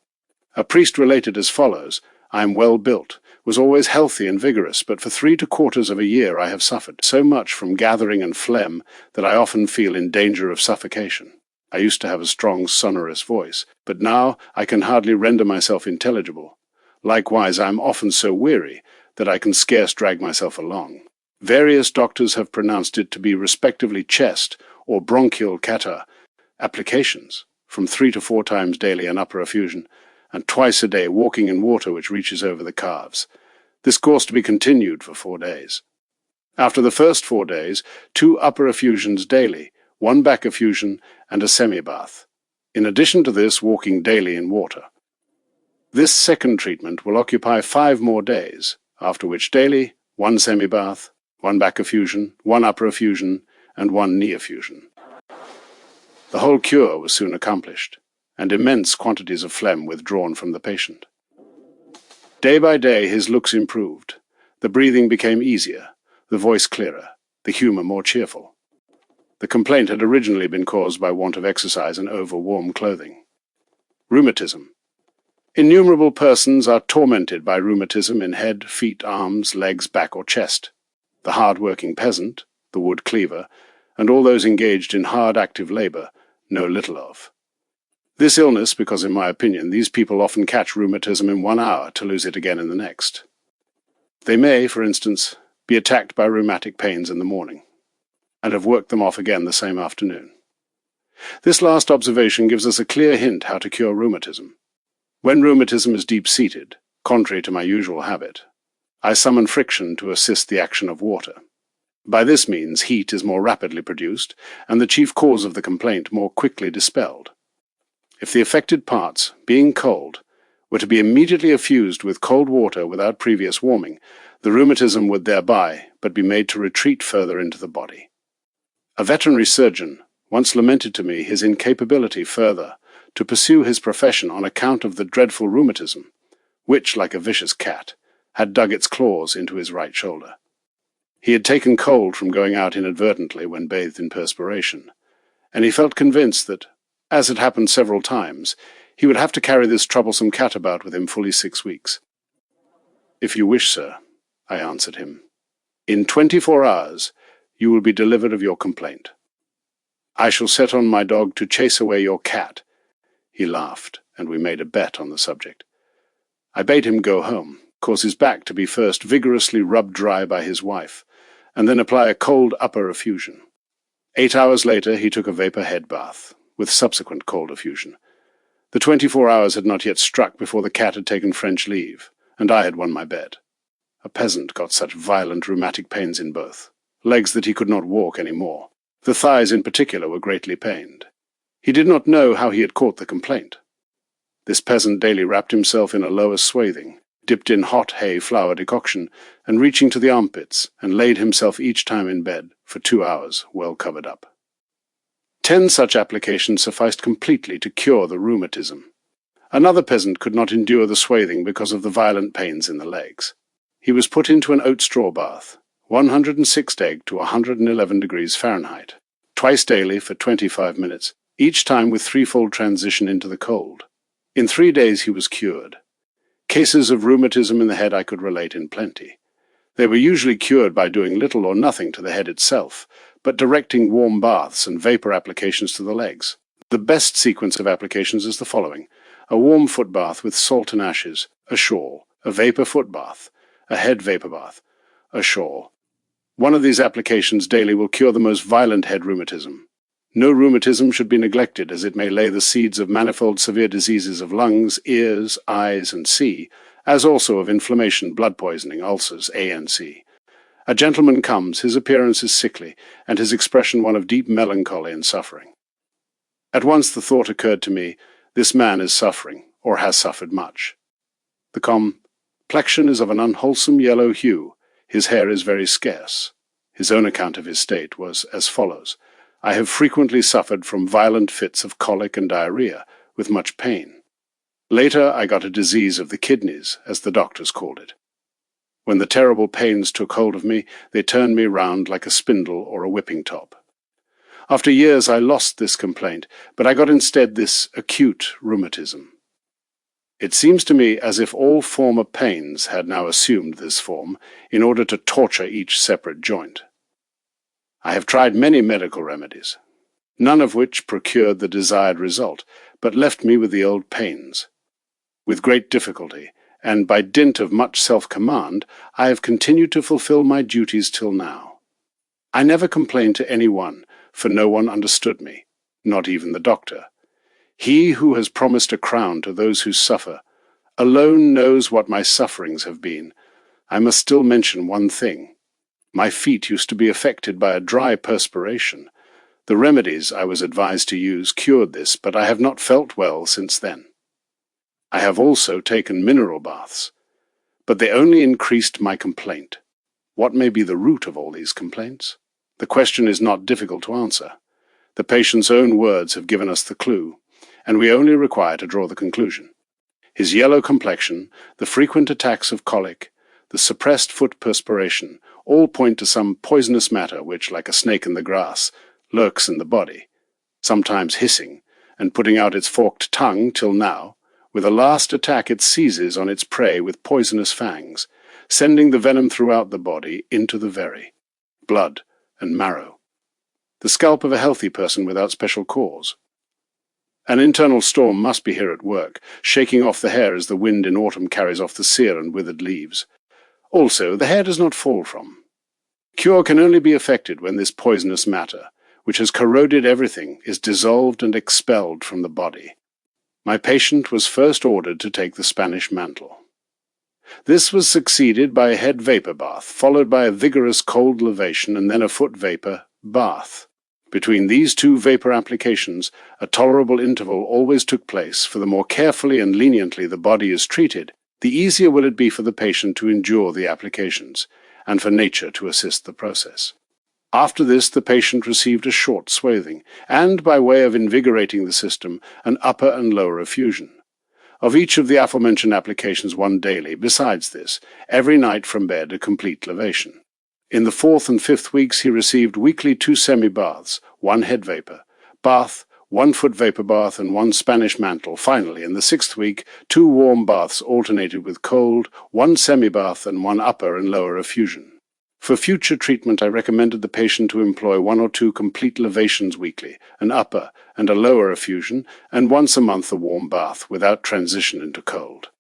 A priest related as follows: I am well built, was always healthy and vigorous, but for 3/4 of a year I have suffered so much from gathering and phlegm that I often feel in danger of suffocation. I used to have a strong, sonorous voice, but now I can hardly render myself intelligible. Likewise, I am often so weary that I can scarce drag myself along. Various doctors have pronounced it to be respectively chest or bronchial catarrh applications, from 3 to 4 times daily an upper effusion, and twice a day walking in water which reaches over the calves. This course to be continued for 4 days. After the first 4 days, 2 upper effusions daily, 1 back effusion, and a semi-bath. In addition to this, walking daily in water. This second treatment will occupy 5 more days, after which daily, 1 semi-bath, 1 back effusion, 1 upper effusion, and 1 knee effusion. The whole cure was soon accomplished, and immense quantities of phlegm withdrawn from the patient. Day by day his looks improved, the breathing became easier, the voice clearer, the humour more cheerful. The complaint had originally been caused by want of exercise and over-warm clothing. Rheumatism. Innumerable persons are tormented by rheumatism in head, feet, arms, legs, back, or chest. The hard-working peasant, the wood cleaver, and all those engaged in hard active labour know little of. This illness, because in my opinion these people often catch rheumatism in 1 hour to lose it again in the next. They may, for instance, be attacked by rheumatic pains in the morning, and have worked them off again the same afternoon. This last observation gives us a clear hint how to cure rheumatism. When rheumatism is deep-seated, contrary to my usual habit, I summon friction to assist the action of water. By this means heat is more rapidly produced, and the chief cause of the complaint more quickly dispelled. If the affected parts, being cold, were to be immediately effused with cold water without previous warming, the rheumatism would thereby but be made to retreat further into the body. A veterinary surgeon once lamented to me his incapability further to pursue his profession on account of the dreadful rheumatism, which, like a vicious cat, had dug its claws into his right shoulder. He had taken cold from going out inadvertently when bathed in perspiration, and he felt convinced that, as had happened several times, he would have to carry this troublesome cat about with him fully 6 weeks. "If you wish, sir," I answered him, "in 24 hours you will be delivered of your complaint. I shall set on my dog to chase away your cat." He laughed, and we made a bet on the subject. I bade him go home, cause his back to be first vigorously rubbed dry by his wife, and then apply a cold upper effusion. 8 hours later he took a vapour head bath, with subsequent cold effusion. The 24 hours had not yet struck before the cat had taken French leave, and I had won my bet. A peasant got such violent rheumatic pains in both legs that he could not walk any more. The thighs in particular were greatly pained. He did not know how he had caught the complaint. This peasant daily wrapped himself in a lower swathing, dipped in hot hay flour decoction, and reaching to the armpits, and laid himself each time in bed for 2 hours, well covered up. 10 such applications sufficed completely to cure the rheumatism. Another peasant could not endure the swathing because of the violent pains in the legs. He was put into an oat straw bath, 106 to 111 degrees Fahrenheit, twice daily for 25 minutes, each time with threefold transition into the cold. In 3 days he was cured. Cases of rheumatism in the head I could relate in plenty. They were usually cured by doing little or nothing to the head itself, but directing warm baths and vapour applications to the legs. The best sequence of applications is the following: a warm foot bath with salt and ashes, a shawl, a vapour foot bath, a head vapour bath, a shawl. One of these applications daily will cure the most violent head rheumatism. No rheumatism should be neglected, as it may lay the seeds of manifold severe diseases of lungs, ears, eyes, and C, as also of inflammation, blood poisoning, ulcers, A and C. A gentleman comes, his appearance is sickly, and his expression one of deep melancholy and suffering. At once the thought occurred to me, this man is suffering, or has suffered much. The complexion is of an unwholesome yellow hue, his hair is very scarce. His own account of his state was as follows: I have frequently suffered from violent fits of colic and diarrhea, with much pain. Later I got a disease of the kidneys, as the doctors called it. When the terrible pains took hold of me, they turned me round like a spindle or a whipping top. After years I lost this complaint, but I got instead this acute rheumatism. It seems to me as if all former pains had now assumed this form in order to torture each separate joint. I have tried many medical remedies, none of which procured the desired result, but left me with the old pains. With great difficulty, and by dint of much self-command, I have continued to fulfill my duties till now. I never complained to any one, for no one understood me, not even the doctor. He who has promised a crown to those who suffer alone knows what my sufferings have been. I must still mention one thing. My feet used to be affected by a dry perspiration. The remedies I was advised to use cured this, but I have not felt well since then. I have also taken mineral baths, but they only increased my complaint. What may be the root of all these complaints? The question is not difficult to answer. The patient's own words have given us the clue, and we only require to draw the conclusion. His yellow complexion, the frequent attacks of colic, the suppressed foot perspiration, all point to some poisonous matter which, like a snake in the grass, lurks in the body, sometimes hissing, and putting out its forked tongue till now, with a last attack it seizes on its prey with poisonous fangs, sending the venom throughout the body into the very blood and marrow. The scalp of a healthy person without special cause. An internal storm must be here at work, shaking off the hair as the wind in autumn carries off the sere and withered leaves. Also, the hair does not fall from. Cure can only be effected when this poisonous matter, which has corroded everything, is dissolved and expelled from the body. My patient was first ordered to take the Spanish mantle. This was succeeded by a head vapor bath, followed by a vigorous cold lavation and then a foot vapor bath. Between these two vapor applications, a tolerable interval always took place, for the more carefully and leniently the body is treated, the easier will it be for the patient to endure the applications, and for nature to assist the process. After this the patient received a short swathing, and, by way of invigorating the system, an upper and lower effusion. Of each of the aforementioned applications one daily, besides this, every night from bed a complete lavation. In the 4th and 5th weeks he received weekly 2 semi-baths, 1 head vapor, bath, 1 foot vapor bath, and 1 Spanish mantle. Finally, in the 6th week, 2 warm baths alternated with cold, 1 semi-bath, and 1 upper and lower effusion. For future treatment I recommended the patient to employ 1 or 2 complete lavations weekly, an upper and a lower effusion, and once a month a warm bath, without transition into cold.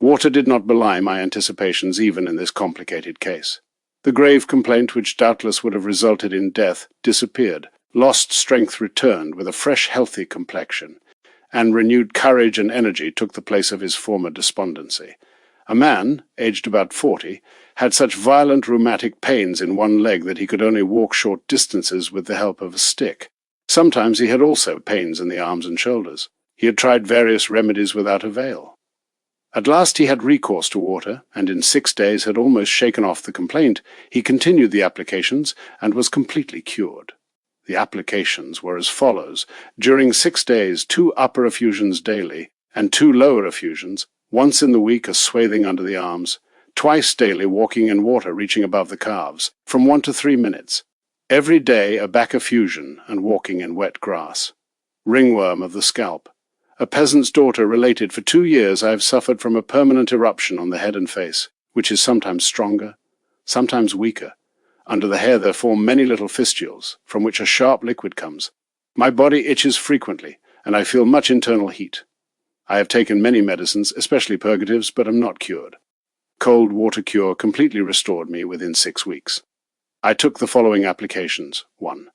Water did not belie my anticipations even in this complicated case. The grave complaint, which doubtless would have resulted in death, disappeared. Lost strength returned with a fresh, healthy complexion, and renewed courage and energy took the place of his former despondency. A man, aged about 40, had such violent rheumatic pains in one leg that he could only walk short distances with the help of a stick. Sometimes he had also pains in the arms and shoulders. He had tried various remedies without avail. At last he had recourse to water, and in 6 days had almost shaken off the complaint. He continued the applications, and was completely cured. The applications were as follows: during 6 days 2 upper effusions daily, and 2 lower effusions, once in the week a swathing under the arms, twice daily walking in water reaching above the calves, from 1 to 3 minutes, every day a back effusion and walking in wet grass. Ringworm of the scalp. A peasant's daughter related, for 2 years I have suffered from a permanent eruption on the head and face, which is sometimes stronger, sometimes weaker. Under the hair there form many little fistules, from which a sharp liquid comes. My body itches frequently, and I feel much internal heat. I have taken many medicines, especially purgatives, but am not cured. Cold water cure completely restored me within 6 weeks. I took the following applications. 1.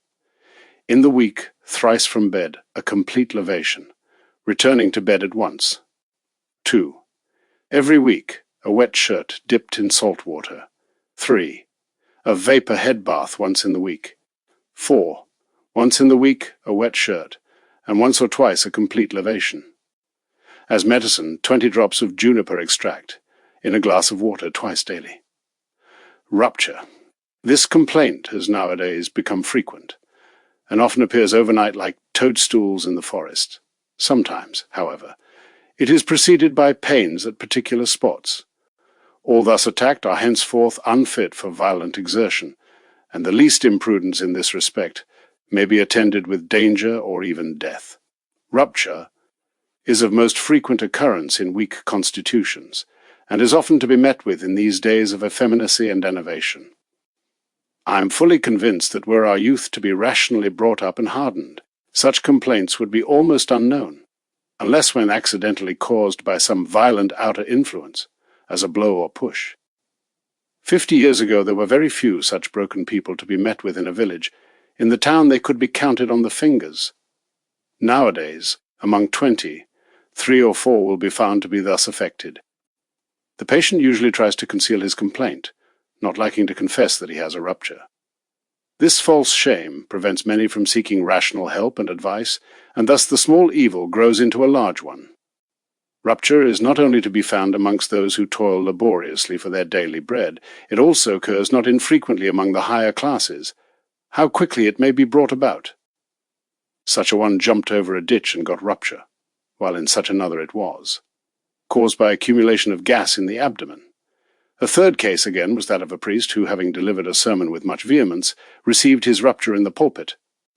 In the week, thrice from bed, a complete lavation, returning to bed at once. 2. Every week, a wet shirt dipped in salt water. 3. A vapor head bath once in the week. 4. Once in the week, a wet shirt, and once or twice a complete lavation. As medicine, 20 drops of juniper extract in a glass of water twice daily. Rupture. This complaint has nowadays become frequent, and often appears overnight like toadstools in the forest. Sometimes, however, it is preceded by pains at particular spots. All thus attacked are henceforth unfit for violent exertion, and the least imprudence in this respect may be attended with danger or even death. Rupture is of most frequent occurrence in weak constitutions, and is often to be met with in these days of effeminacy and enervation. I am fully convinced that were our youth to be rationally brought up and hardened, such complaints would be almost unknown, unless when accidentally caused by some violent outer influence, as a blow or push. 50 years ago there were very few such broken people to be met with in a village. In the town they could be counted on the fingers. Nowadays, among 20, 3 or 4 will be found to be thus affected. The patient usually tries to conceal his complaint, not liking to confess that he has a rupture. This false shame prevents many from seeking rational help and advice, and thus the small evil grows into a large one. Rupture is not only to be found amongst those who toil laboriously for their daily bread, it also occurs not infrequently among the higher classes. How quickly it may be brought about! Such a one jumped over a ditch and got rupture, while in such another it was, caused by accumulation of gas in the abdomen. A third case again was that of a priest who, having delivered a sermon with much vehemence, received his rupture in the pulpit.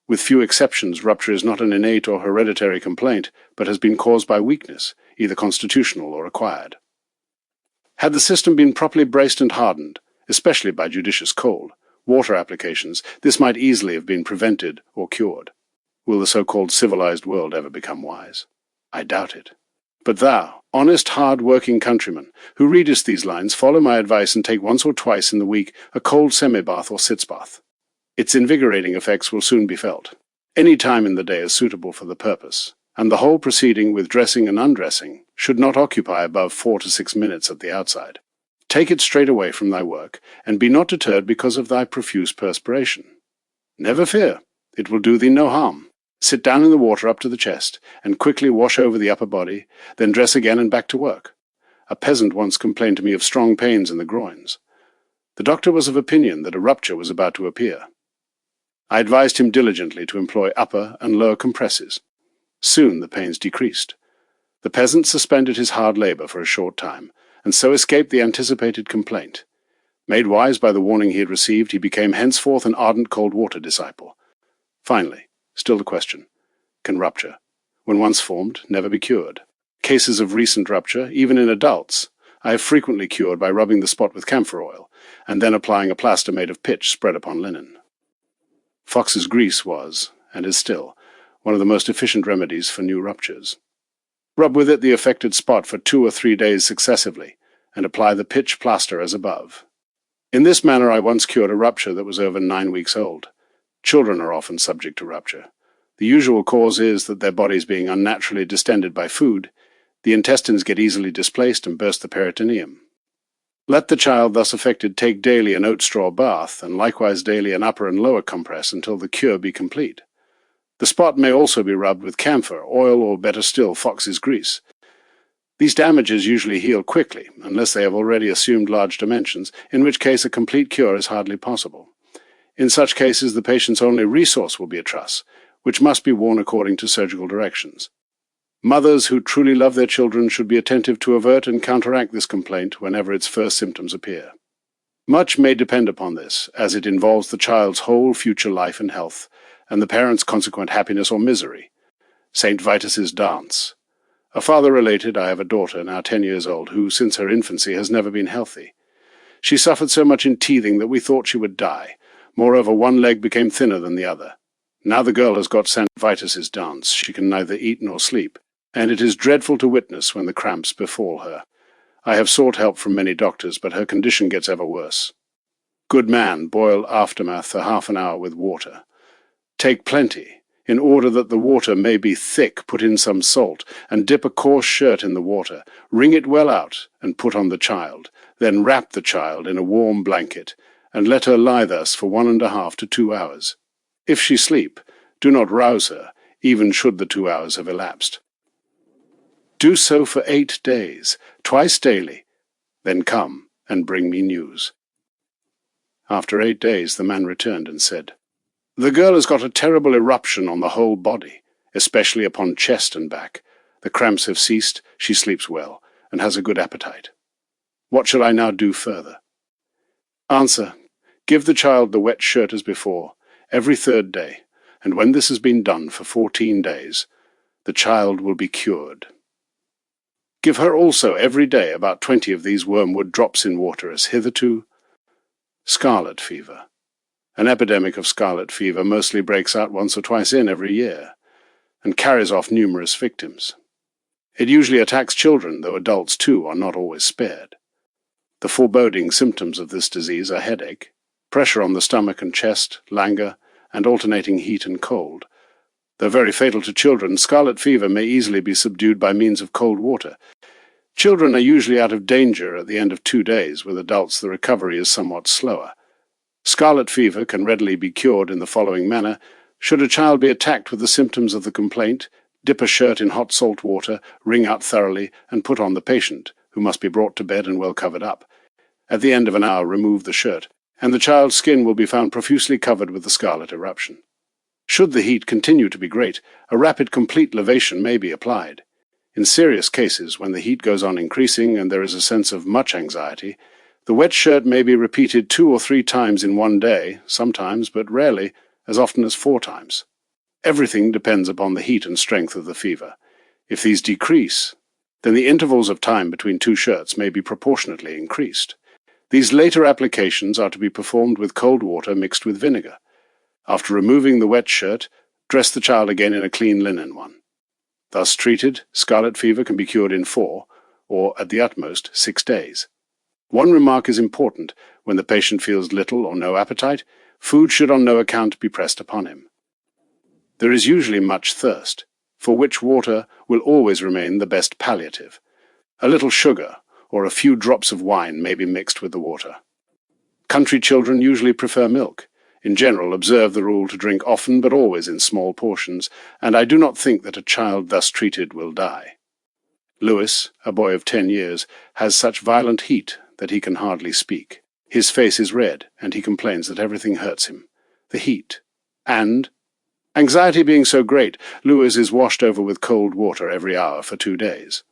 With few exceptions, rupture is not an innate or hereditary complaint, but has been caused by weakness, either constitutional or acquired. Had the system been properly braced and hardened, especially by judicious cold, water applications, this might easily have been prevented or cured. Will the so-called civilized world ever become wise? I doubt it. But thou, honest, hard-working countryman, who readest these lines, follow my advice and take once or twice in the week a cold semi-bath or sitz bath. Its invigorating effects will soon be felt. Any time in the day is suitable for the purpose, and the whole proceeding with dressing and undressing should not occupy above 4 to 6 minutes at the outside. Take it straight away from thy work, and be not deterred because of thy profuse perspiration. Never fear, it will do thee no harm. Sit down in the water up to the chest, and quickly wash over the upper body, then dress again and back to work. A peasant once complained to me of strong pains in the groins. The doctor was of opinion that a rupture was about to appear. I advised him diligently to employ upper and lower compresses. Soon the pains decreased. The peasant suspended his hard labor for a short time, and so escaped the anticipated complaint. Made wise by the warning he had received, he became henceforth an ardent cold water disciple. Finally, still the question, can rupture, when once formed, never be cured? Cases of recent rupture, even in adults, I have frequently cured by rubbing the spot with camphor oil, and then applying a plaster made of pitch spread upon linen. Fox's grease was, and is still, one of the most efficient remedies for new ruptures. Rub with it the affected spot for 2 or 3 days successively, and apply the pitch plaster as above. In this manner I once cured a rupture that was over 9 weeks old. Children are often subject to rupture. The usual cause is that their bodies being unnaturally distended by food, the intestines get easily displaced and burst the peritoneum. Let the child thus affected take daily an oat straw bath, and likewise daily an upper and lower compress until the cure be complete. The spot may also be rubbed with camphor, oil, or better still, fox's grease. These damages usually heal quickly, unless they have already assumed large dimensions, in which case a complete cure is hardly possible. In such cases, the patient's only resource will be a truss, which must be worn according to surgical directions. Mothers who truly love their children should be attentive to avert and counteract this complaint whenever its first symptoms appear. Much may depend upon this, as it involves the child's whole future life and health, and the parent's consequent happiness or misery. St. Vitus's dance. A father related, I have a daughter, now 10 years old, who, since her infancy, has never been healthy. She suffered so much in teething that we thought she would die. Moreover, one leg became thinner than the other. Now the girl has got St. Vitus's dance. She can neither eat nor sleep, and it is dreadful to witness when the cramps befall her. I have sought help from many doctors, but her condition gets ever worse. Good man, boil aftermath a half an hour with water. Take plenty. In order that the water may be thick, put in some salt, and dip a coarse shirt in the water. Wring it well out, and put on the child. Then wrap the child in a warm blanket, and let her lie thus for 1.5 to 2 hours. If she sleep, do not rouse her, even should the 2 hours have elapsed. Do so for 8 days, twice daily, then come and bring me news." After 8 days the man returned and said, "The girl has got a terrible eruption on the whole body, especially upon chest and back. The cramps have ceased, she sleeps well, and has a good appetite. What shall I now do further?" Answer: give the child the wet shirt as before, every 3rd day, and when this has been done for 14 days, the child will be cured. Give her also every day about 20 of these wormwood drops in water as hitherto. Scarlet fever. An epidemic of scarlet fever mostly breaks out once or twice in every year, and carries off numerous victims. It usually attacks children, though adults too are not always spared. The foreboding symptoms of this disease are headache, pressure on the stomach and chest, languor, and alternating heat and cold. Though very fatal to children, scarlet fever may easily be subdued by means of cold water. Children are usually out of danger at the end of 2 days. With adults, the recovery is somewhat slower. Scarlet fever can readily be cured in the following manner. Should a child be attacked with the symptoms of the complaint, dip a shirt in hot salt water, wring out thoroughly, and put on the patient, who must be brought to bed and well covered up. At the end of an hour, remove the shirt, and the child's skin will be found profusely covered with the scarlet eruption. Should the heat continue to be great, a rapid complete lavation may be applied. In serious cases, when the heat goes on increasing and there is a sense of much anxiety, the wet shirt may be repeated 2 or 3 times in one day, sometimes, but rarely, as often as 4 times. Everything depends upon the heat and strength of the fever. If these decrease, then the intervals of time between 2 shirts may be proportionately increased. These later applications are to be performed with cold water mixed with vinegar. After removing the wet shirt, dress the child again in a clean linen one. Thus treated, scarlet fever can be cured in 4, or at the utmost 6 days. One remark is important: when the patient feels little or no appetite, food should on no account be pressed upon him. There is usually much thirst, for which water will always remain the best palliative. A little sugar or a few drops of wine may be mixed with the water. Country children usually prefer milk. In general, observe the rule to drink often but always in small portions, and I do not think that a child thus treated will die. Louis, a boy of 10 years, has such violent heat that he can hardly speak. His face is red, and he complains that everything hurts him. The heat, and anxiety being so great, Louis is washed over with cold water every hour for 2 days.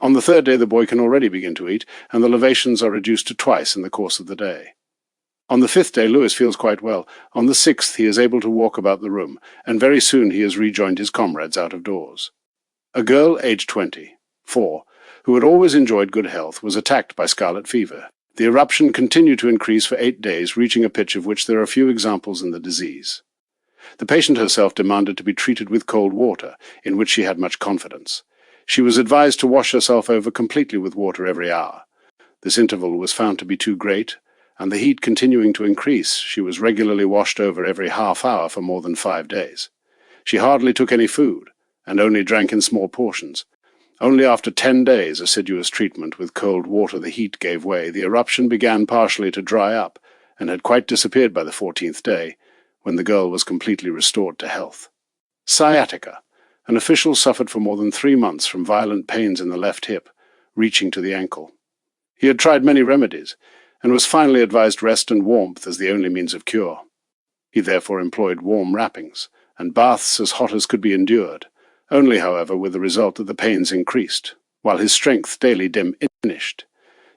On the 3rd day the boy can already begin to eat, and the lavations are reduced to twice in the course of the day. On the 5th day Louis feels quite well. On the 6th he is able to walk about the room, and very soon he has rejoined his comrades out of doors. A girl aged 24, who had always enjoyed good health, was attacked by scarlet fever. The eruption continued to increase for 8 days, reaching a pitch of which there are few examples in the disease. The patient herself demanded to be treated with cold water, in which she had much confidence. She was advised to wash herself over completely with water every hour. This interval was found to be too great, and the heat continuing to increase, she was regularly washed over every half hour for more than 5 days. She hardly took any food, and only drank in small portions. Only after 10 days assiduous treatment with cold water the heat gave way. The eruption began partially to dry up, and had quite disappeared by the 14th day, when the girl was completely restored to health. Sciatica. An official suffered for more than 3 months from violent pains in the left hip, reaching to the ankle. He had tried many remedies, and was finally advised rest and warmth as the only means of cure. He therefore employed warm wrappings, and baths as hot as could be endured, only, however, with the result that the pains increased, while his strength daily diminished.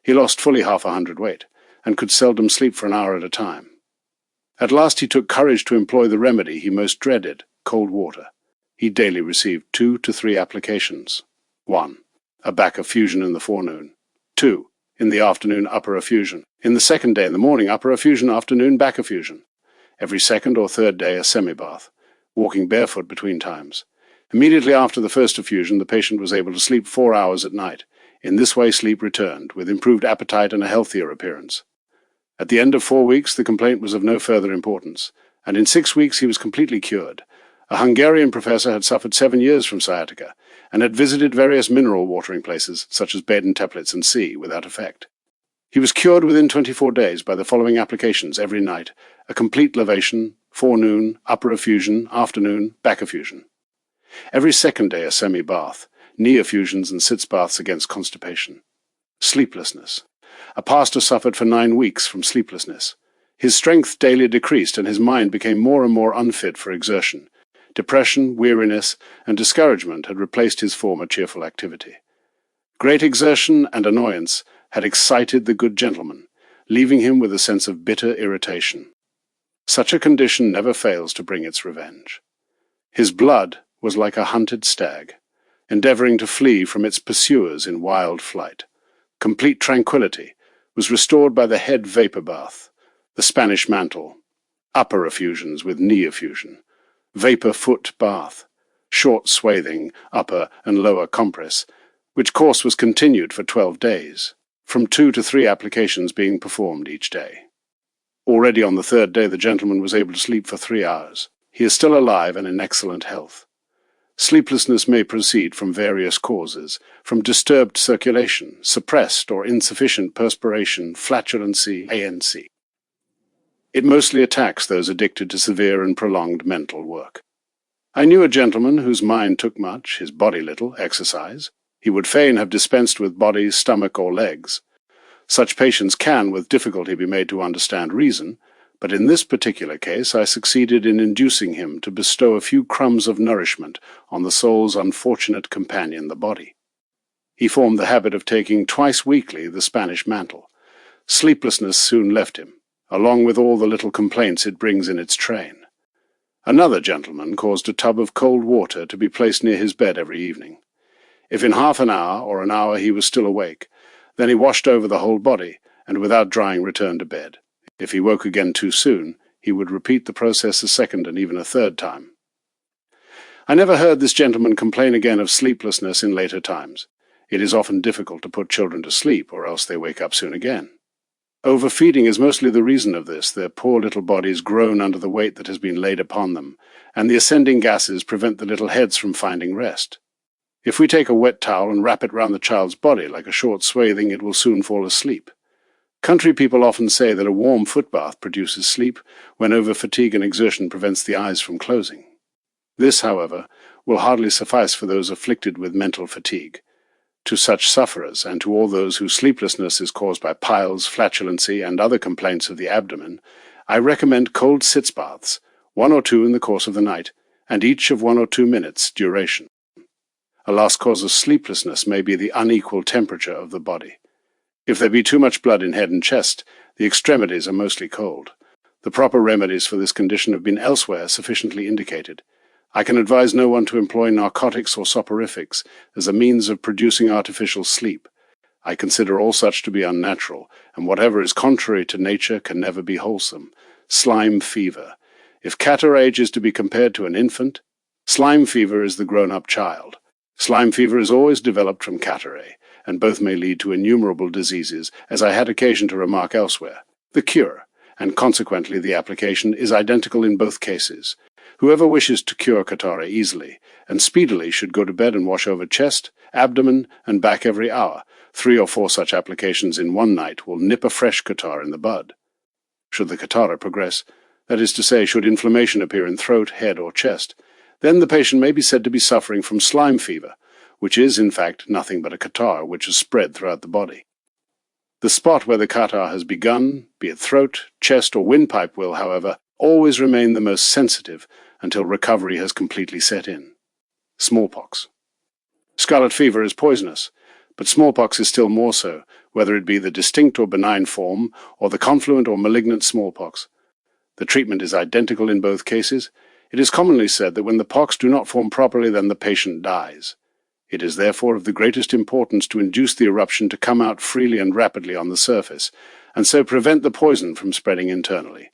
He lost fully half a hundredweight, and could seldom sleep for an hour at a time. At last he took courage to employ the remedy he most dreaded, cold water. He daily received 2 to 3 applications. 1. A back effusion in the forenoon. 2. In the afternoon, upper effusion. In the 2nd day in the morning, upper effusion, afternoon, back effusion. Every 2nd or 3rd day, a semi-bath, walking barefoot between times. Immediately after the first effusion, the patient was able to sleep 4 hours at night. In this way, sleep returned, with improved appetite and a healthier appearance. At the end of 4 weeks, the complaint was of no further importance, and in 6 weeks he was completely cured. A Hungarian professor had suffered 7 years from sciatica, and had visited various mineral watering places, such as Baden-Teplitz and C, without effect. He was cured within 24 days by the following applications every night: a complete lavation, forenoon, upper effusion, afternoon, back effusion. Every second day a semi-bath, knee effusions and sitz baths against constipation. Sleeplessness. A pastor suffered for 9 weeks from sleeplessness. His strength daily decreased and his mind became more and more unfit for exertion. Depression, weariness, and discouragement had replaced his former cheerful activity. Great exertion and annoyance had excited the good gentleman, leaving him with a sense of bitter irritation. Such a condition never fails to bring its revenge. His blood was like a hunted stag, endeavoring to flee from its pursuers in wild flight. Complete tranquility was restored by the head vapor bath, the Spanish mantle, upper effusions with knee effusion, vapor foot bath, short swathing, upper and lower compress, which course was continued for 12 days, from 2 to 3 applications being performed each day. Already on the 3rd day the gentleman was able to sleep for 3 hours. He is still alive and in excellent health. Sleeplessness may proceed from various causes, from disturbed circulation, suppressed or insufficient perspiration, flatulency, ANC. It mostly attacks those addicted to severe and prolonged mental work. I knew a gentleman whose mind took much, his body little, exercise. He would fain have dispensed with body, stomach, or legs. Such patients can with difficulty be made to understand reason, but in this particular case I succeeded in inducing him to bestow a few crumbs of nourishment on the soul's unfortunate companion, the body. He formed the habit of taking twice weekly the Spanish mantle. Sleeplessness soon left him, along with all the little complaints it brings in its train. Another gentleman caused a tub of cold water to be placed near his bed every evening. If in half an hour or an hour he was still awake, then he washed over the whole body, and without drying returned to bed. If he woke again too soon, he would repeat the process a second and even a third time. I never heard this gentleman complain again of sleeplessness in later times. It is often difficult to put children to sleep, or else they wake up soon again. Overfeeding is mostly the reason of this. Their poor little bodies groan under the weight that has been laid upon them, and the ascending gases prevent the little heads from finding rest. If we take a wet towel and wrap it round the child's body like a short swathing, it will soon fall asleep. Country people often say that a warm foot bath produces sleep, when over-fatigue and exertion prevents the eyes from closing. This, however, will hardly suffice for those afflicted with mental fatigue. To such sufferers, and to all those whose sleeplessness is caused by piles, flatulency, and other complaints of the abdomen, I recommend cold sitz baths, 1 or 2 in the course of the night, and each of 1 or 2 minutes duration. A last cause of sleeplessness may be the unequal temperature of the body. If there be too much blood in head and chest, the extremities are mostly cold. The proper remedies for this condition have been elsewhere sufficiently indicated. I can advise no one to employ narcotics or soporifics as a means of producing artificial sleep. I consider all such to be unnatural, and whatever is contrary to nature can never be wholesome. Slime fever. If catarrhage is to be compared to an infant, slime fever is the grown-up child. Slime fever is always developed from catarrhage, and both may lead to innumerable diseases, as I had occasion to remark elsewhere. The cure, and consequently the application, is identical in both cases. Whoever wishes to cure catarrh easily and speedily should go to bed and wash over chest, abdomen, and back every hour. 3 or 4 such applications in one night will nip a fresh catarrh in the bud. Should the catarrh progress, that is to say, should inflammation appear in throat, head, or chest, then the patient may be said to be suffering from slime fever, which is, in fact, nothing but a catarrh which has spread throughout the body. The spot where the catarrh has begun, be it throat, chest, or windpipe, will, however, always remain the most sensitive until recovery has completely set in. Smallpox. Scarlet fever is poisonous, but smallpox is still more so, whether it be the distinct or benign form, or the confluent or malignant smallpox. The treatment is identical in both cases. It is commonly said that when the pox do not form properly, then the patient dies. It is therefore of the greatest importance to induce the eruption to come out freely and rapidly on the surface, and so prevent the poison from spreading internally.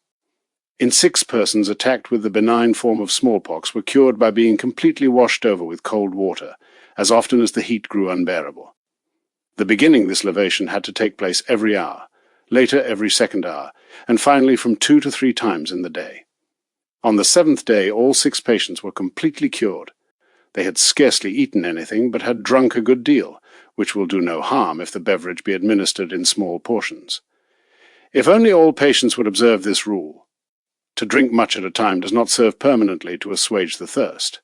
In 6 persons attacked with the benign form of smallpox were cured by being completely washed over with cold water, as often as the heat grew unbearable. The beginning this lavation had to take place every hour, later every second hour, and finally from 2 to 3 times in the day. On the 7th day all 6 patients were completely cured. They had scarcely eaten anything, but had drunk a good deal, which will do no harm if the beverage be administered in small portions. If only all patients would observe this rule. To drink much at a time does not serve permanently to assuage the thirst,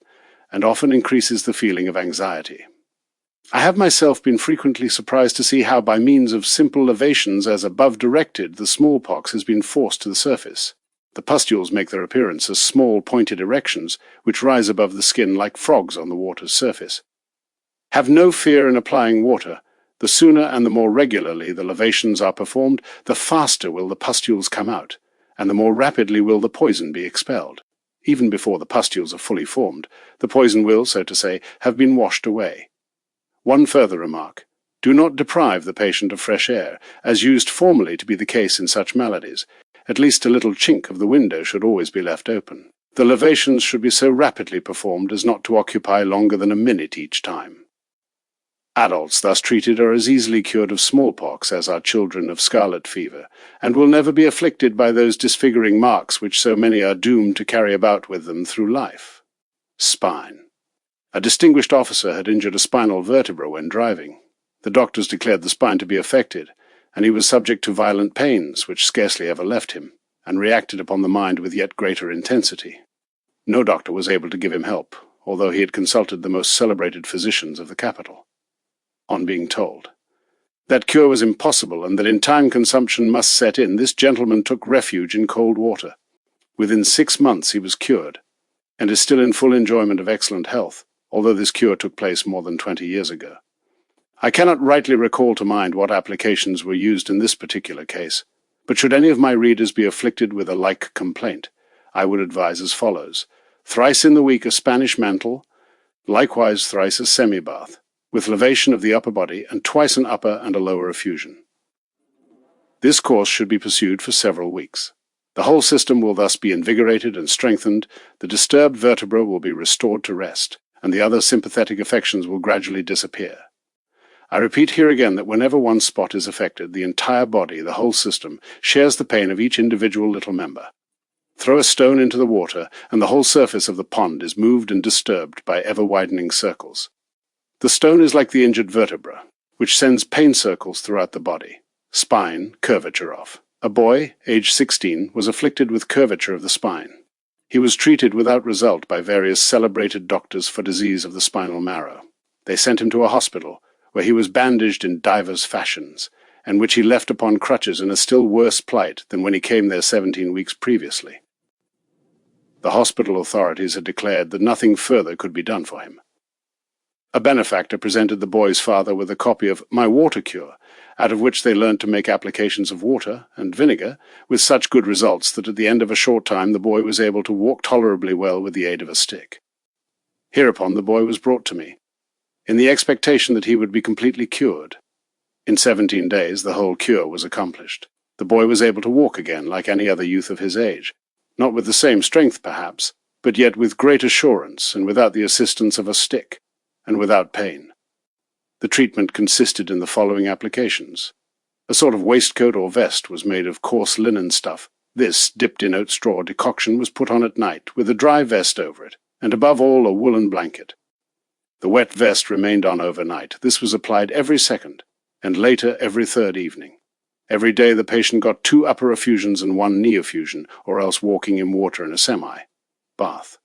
and often increases the feeling of anxiety. I have myself been frequently surprised to see how, by means of simple levations as above directed, the smallpox has been forced to the surface. The pustules make their appearance as small pointed erections, which rise above the skin like frogs on the water's surface. Have no fear in applying water. The sooner and the more regularly the levations are performed, the faster will the pustules come out, and the more rapidly will the poison be expelled. Even before the pustules are fully formed, the poison will, so to say, have been washed away. One further remark. Do not deprive the patient of fresh air, as used formerly to be the case in such maladies. At least a little chink of the window should always be left open. The levations should be so rapidly performed as not to occupy longer than a minute each time. Adults thus treated are as easily cured of smallpox as are children of scarlet fever, and will never be afflicted by those disfiguring marks which so many are doomed to carry about with them through life. Spine. A distinguished officer had injured a spinal vertebra when driving. The doctors declared the spine to be affected, and he was subject to violent pains which scarcely ever left him, and reacted upon the mind with yet greater intensity. No doctor was able to give him help, although he had consulted the most celebrated physicians of the capital. On being told that cure was impossible and that in time consumption must set in, this gentleman took refuge in cold water. Within 6 months he was cured, and is still in full enjoyment of excellent health, although this cure took place more than 20 years ago. I cannot rightly recall to mind what applications were used in this particular case, but should any of my readers be afflicted with a like complaint, I would advise as follows: thrice in the week a Spanish mantle, likewise thrice a semi-bath, with levation of the upper body, and twice an upper and a lower effusion. This course should be pursued for several weeks. The whole system will thus be invigorated and strengthened, the disturbed vertebra will be restored to rest, and the other sympathetic affections will gradually disappear. I repeat here again that whenever one spot is affected, the entire body, the whole system, shares the pain of each individual little member. Throw a stone into the water, and the whole surface of the pond is moved and disturbed by ever-widening circles. The stone is like the injured vertebra, which sends pain circles throughout the body. Spine, curvature of. A boy, age 16, was afflicted with curvature of the spine. He was treated without result by various celebrated doctors for disease of the spinal marrow. They sent him to a hospital, where he was bandaged in divers fashions, and which he left upon crutches in a still worse plight than when he came there 17 weeks previously. The hospital authorities had declared that nothing further could be done for him. A benefactor presented the boy's father with a copy of My Water Cure, out of which they learned to make applications of water and vinegar, with such good results that at the end of a short time the boy was able to walk tolerably well with the aid of a stick. Hereupon the boy was brought to me, in the expectation that he would be completely cured. In 17 days the whole cure was accomplished. The boy was able to walk again like any other youth of his age, not with the same strength perhaps, but yet with great assurance and without the assistance of a stick, and without pain. The treatment consisted in the following applications. A sort of waistcoat or vest was made of coarse linen stuff. This, dipped in oat straw decoction, was put on at night, with a dry vest over it, and above all a woolen blanket. The wet vest remained on overnight. This was applied every second, and later every third evening. Every day the patient got 2 upper effusions and 1 knee effusion, or else walking in water in a semi-bath.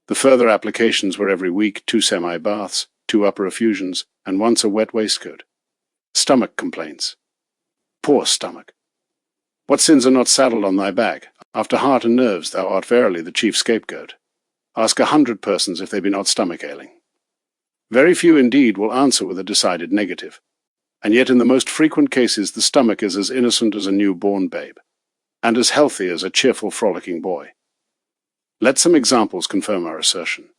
The further applications were every week 2 semi-baths, 2 upper effusions, and once a wet waistcoat. Stomach complaints. Poor stomach! What sins are not saddled on thy back? After heart and nerves thou art verily the chief scapegoat. Ask 100 persons if they be not stomach-ailing. Very few indeed will answer with a decided negative, and yet in the most frequent cases the stomach is as innocent as a new-born babe, and as healthy as a cheerful, frolicking boy. Let some examples confirm our assertion.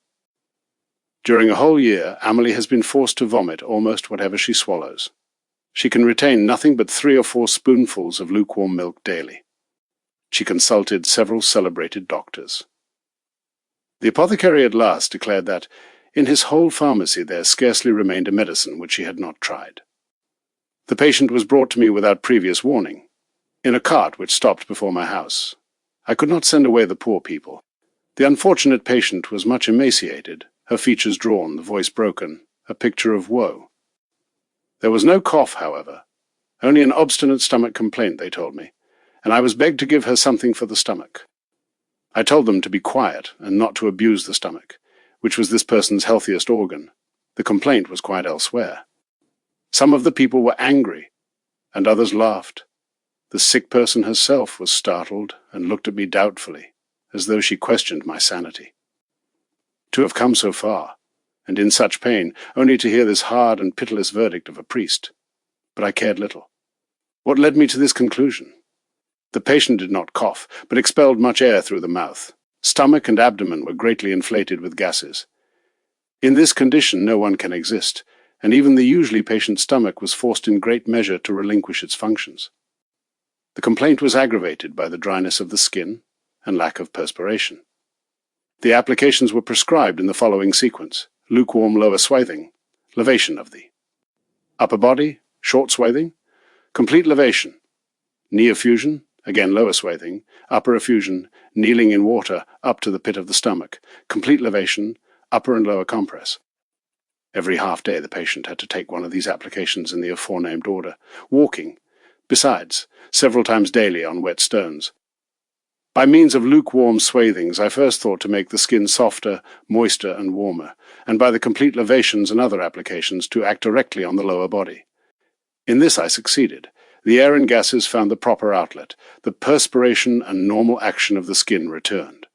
During a whole year, Amelie has been forced to vomit almost whatever she swallows. She can retain nothing but 3 or 4 spoonfuls of lukewarm milk daily. She consulted several celebrated doctors. The apothecary at last declared that, in his whole pharmacy, there scarcely remained a medicine which she had not tried. The patient was brought to me without previous warning, in a cart which stopped before my house. I could not send away the poor people. The unfortunate patient was much emaciated, her features drawn, the voice broken, a picture of woe. There was no cough, however, only an obstinate stomach complaint, they told me, and I was begged to give her something for the stomach. I told them to be quiet and not to abuse the stomach, which was this person's healthiest organ. The complaint was quite elsewhere. Some of the people were angry, and others laughed. The sick person herself was startled and looked at me doubtfully, as though she questioned my sanity. To have come so far, and in such pain, only to hear this hard and pitiless verdict of a priest. But I cared little. What led me to this conclusion? The patient did not cough, but expelled much air through the mouth. Stomach and abdomen were greatly inflated with gases. In this condition no one can exist, and even the usually patient stomach was forced in great measure to relinquish its functions. The complaint was aggravated by the dryness of the skin and lack of perspiration. The applications were prescribed in the following sequence: lukewarm lower swathing, lavation of the upper body, short swathing, complete lavation, knee effusion, again lower swathing, upper effusion, kneeling in water up to the pit of the stomach, complete lavation, upper and lower compress. Every half day the patient had to take one of these applications in the aforenamed order, walking, besides, several times daily on wet stones. By means of lukewarm swathings, I first thought to make the skin softer, moister, and warmer, and by the complete lavations and other applications to act directly on the lower body. In this I succeeded. The air and gases found the proper outlet. The perspiration and normal action of the skin returned.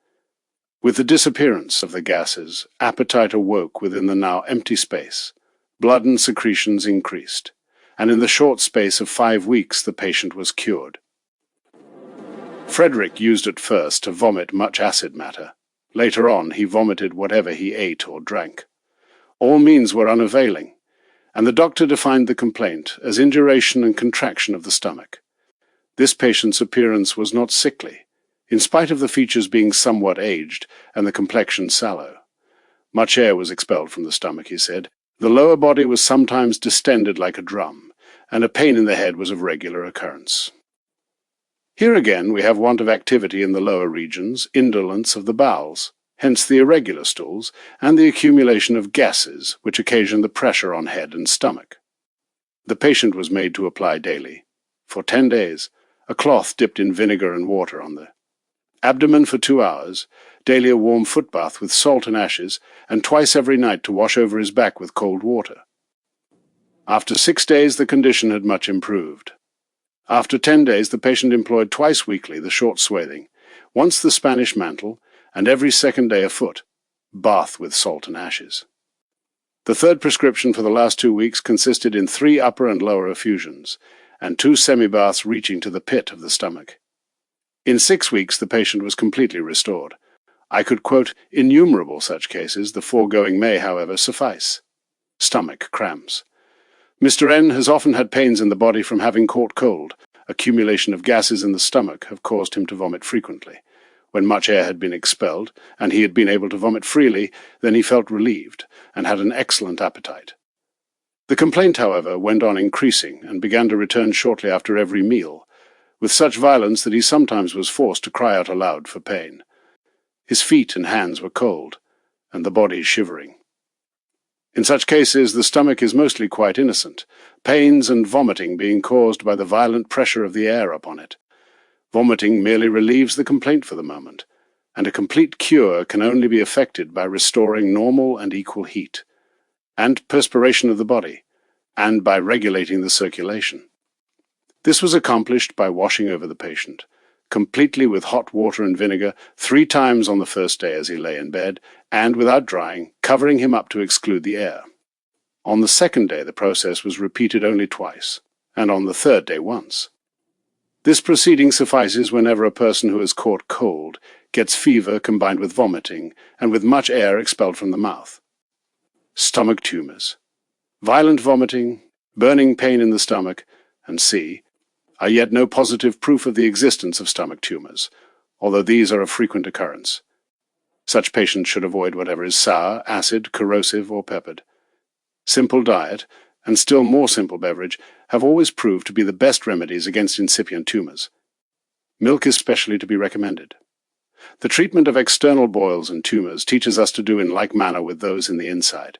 With the disappearance of the gases, appetite awoke within the now empty space. Blood and secretions increased, and in the short space of 5 weeks the patient was cured. Frederick used at first to vomit much acid matter. Later on he vomited whatever he ate or drank. All means were unavailing, and the doctor defined the complaint as induration and contraction of the stomach. This patient's appearance was not sickly, in spite of the features being somewhat aged and the complexion sallow. Much air was expelled from the stomach, he said. The lower body was sometimes distended like a drum, and a pain in the head was of regular occurrence. Here again we have want of activity in the lower regions, indolence of the bowels, hence the irregular stools, and the accumulation of gases which occasion the pressure on head and stomach. The patient was made to apply daily, for 10 days, a cloth dipped in vinegar and water on the abdomen for 2 hours, daily a warm foot bath with salt and ashes, and twice every night to wash over his back with cold water. After 6 days the condition had much improved. After 10 days the patient employed twice weekly the short swathing, once the Spanish mantle, and every second day a foot, bath with salt and ashes. The third prescription for the last 2 weeks consisted in 3 upper and lower effusions, and 2 semi-baths reaching to the pit of the stomach. In 6 weeks the patient was completely restored. I could quote innumerable such cases, the foregoing may, however, suffice. Stomach cramps. Mr. N has often had pains in the body from having caught cold. Accumulation of gases in the stomach have caused him to vomit frequently. When much air had been expelled, and he had been able to vomit freely, then he felt relieved, and had an excellent appetite. The complaint, however, went on increasing, and began to return shortly after every meal, with such violence that he sometimes was forced to cry out aloud for pain. His feet and hands were cold, and the body shivering. In such cases the stomach is mostly quite innocent, pains and vomiting being caused by the violent pressure of the air upon it. Vomiting merely relieves the complaint for the moment, and a complete cure can only be effected by restoring normal and equal heat, and perspiration of the body, and by regulating the circulation. This was accomplished by washing over the patient, completely with hot water and vinegar 3 times on the first day as he lay in bed, and without drying, covering him up to exclude the air. On the second day the process was repeated only twice, and on the third day once. This proceeding suffices whenever a person who has caught cold gets fever combined with vomiting, and with much air expelled from the mouth. Stomach tumors. Violent vomiting, burning pain in the stomach, and C, are yet no positive proof of the existence of stomach tumors, although these are of frequent occurrence. Such patients should avoid whatever is sour, acid, corrosive, or peppered. Simple diet, and still more simple beverage, have always proved to be the best remedies against incipient tumors. Milk is specially to be recommended. The treatment of external boils and tumors teaches us to do in like manner with those in the inside,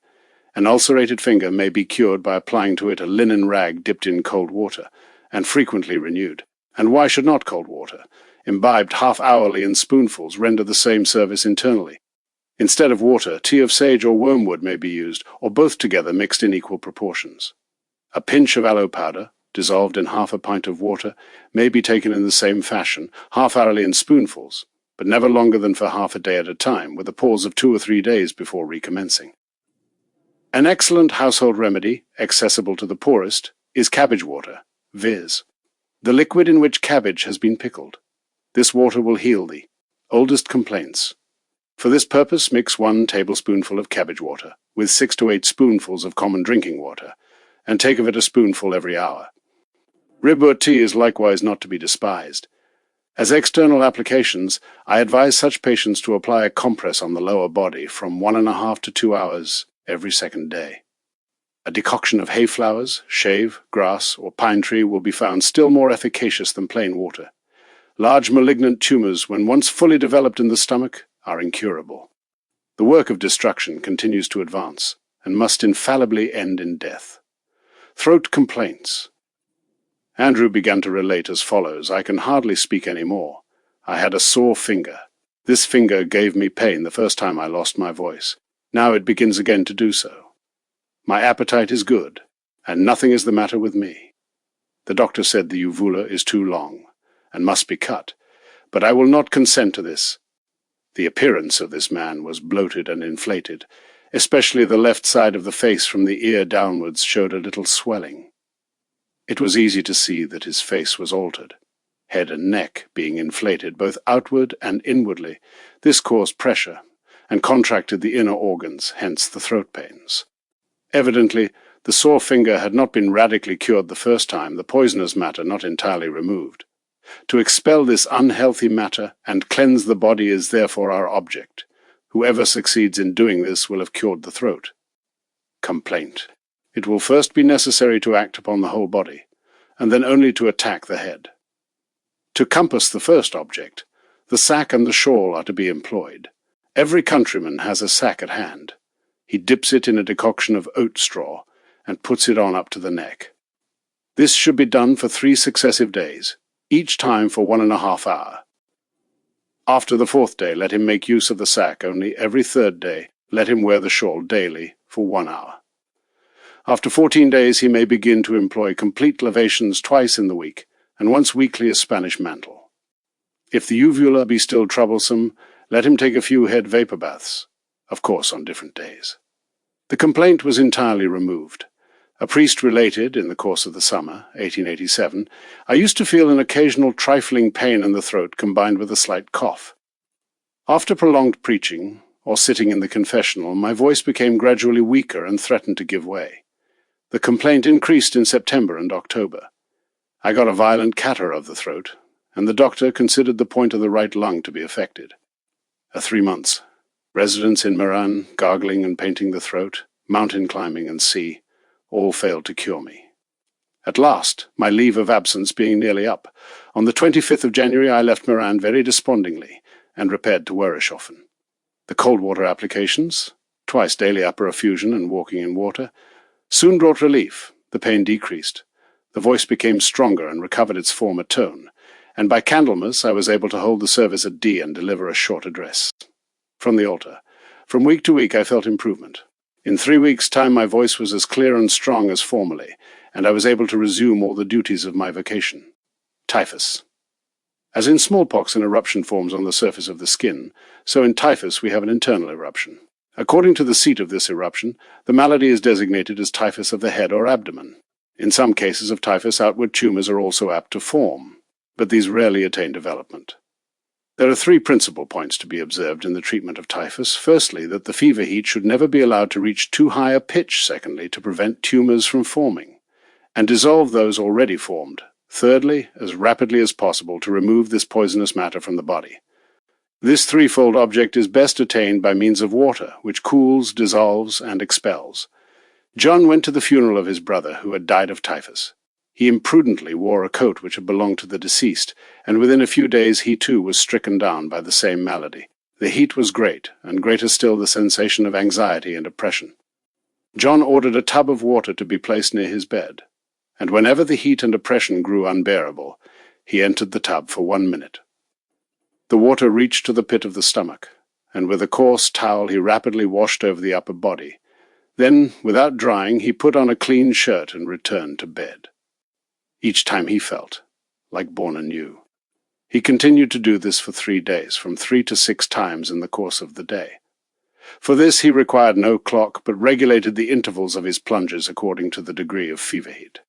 An ulcerated finger may be cured by applying to it a linen rag dipped in cold water, and frequently renewed. And why should not cold water, imbibed half-hourly in spoonfuls, render the same service internally? Instead of water, tea of sage or wormwood may be used, or both together mixed in equal proportions. A pinch of aloe powder, dissolved in half a pint of water, may be taken in the same fashion, half-hourly in spoonfuls, but never longer than for half a day at a time, with a pause of 2 or 3 days before recommencing. An excellent household remedy, accessible to the poorest, is cabbage water, viz., the liquid in which cabbage has been pickled. This water will heal the oldest complaints. For this purpose, mix 1 tablespoonful of cabbage water with 6 to 8 spoonfuls of common drinking water, and take of it a spoonful every hour. Ribot tea is likewise not to be despised. As external applications, I advise such patients to apply a compress on the lower body from 1½ to 2 hours every second day. A decoction of hay flowers, shave, grass, or pine tree will be found still more efficacious than plain water. Large malignant tumors, when once fully developed in the stomach, are incurable. The work of destruction continues to advance, and must infallibly end in death. Throat complaints. Andrew began to relate as follows: I can hardly speak any more. I had a sore finger. This finger gave me pain the first time I lost my voice. Now it begins again to do so. My appetite is good, and nothing is the matter with me. The doctor said the uvula is too long, and must be cut, but I will not consent to this. The appearance of this man was bloated and inflated, especially the left side of the face from the ear downwards showed a little swelling. It was easy to see that his face was altered, head and neck being inflated both outward and inwardly. This caused pressure, and contracted the inner organs, hence the throat pains. Evidently, the sore finger had not been radically cured the first time, the poisonous matter not entirely removed. To expel this unhealthy matter and cleanse the body is therefore our object. Whoever succeeds in doing this will have cured the throat. Complaint. It will first be necessary to act upon the whole body, and then only to attack the head. To compass the first object, the sack and the shawl are to be employed. Every countryman has a sack at hand. He dips it in a decoction of oat straw, and puts it on up to the neck. This should be done for 3 successive days, each time for 1½ hour. After the 4th day, let him make use of the sack only. Every 3rd day, let him wear the shawl daily for 1 hour. After 14 days, he may begin to employ complete lavations twice in the week, and once weekly a Spanish mantle. If the uvula be still troublesome, let him take a few head vapor baths, of course on different days. The complaint was entirely removed. A priest related, in the course of the summer, 1887, I used to feel an occasional trifling pain in the throat combined with a slight cough. After prolonged preaching, or sitting in the confessional, my voice became gradually weaker and threatened to give way. The complaint increased in September and October. I got a violent catarrh of the throat, and the doctor considered the point of the right lung to be affected. 3 months. Residence in Meran, gargling and painting the throat, mountain climbing and sea, all failed to cure me. At last, my leave of absence being nearly up, on the 25th of January I left Meran very despondingly, and repaired to Werishofen. The cold water applications, twice daily upper effusion and walking in water, soon brought relief. The pain decreased. The voice became stronger and recovered its former tone, and by Candlemas I was able to hold the service at D and deliver a short address. From the altar. From week to week I felt improvement. In 3 weeks' time my voice was as clear and strong as formerly, and I was able to resume all the duties of my vocation. Typhus. As in smallpox an eruption forms on the surface of the skin, so in typhus we have an internal eruption. According to the seat of this eruption, the malady is designated as typhus of the head or abdomen. In some cases of typhus, outward tumours are also apt to form, but these rarely attain development. There are 3 principal points to be observed in the treatment of typhus. Firstly, that the fever heat should never be allowed to reach too high a pitch. Secondly, to prevent tumours from forming, and dissolve those already formed. Thirdly, as rapidly as possible to remove this poisonous matter from the body. This threefold object is best attained by means of water, which cools, dissolves, and expels. John went to the funeral of his brother, who had died of typhus. He imprudently wore a coat which had belonged to the deceased, and within a few days he too was stricken down by the same malady. The heat was great, and greater still the sensation of anxiety and oppression. John ordered a tub of water to be placed near his bed, and whenever the heat and oppression grew unbearable, he entered the tub for 1 minute. The water reached to the pit of the stomach, and with a coarse towel he rapidly washed over the upper body. Then, without drying, he put on a clean shirt and returned to bed. Each time he felt like born anew. He continued to do this for 3 days, from 3 to 6 times in the course of the day. For this he required no clock, but regulated the intervals of his plunges according to the degree of fever heat.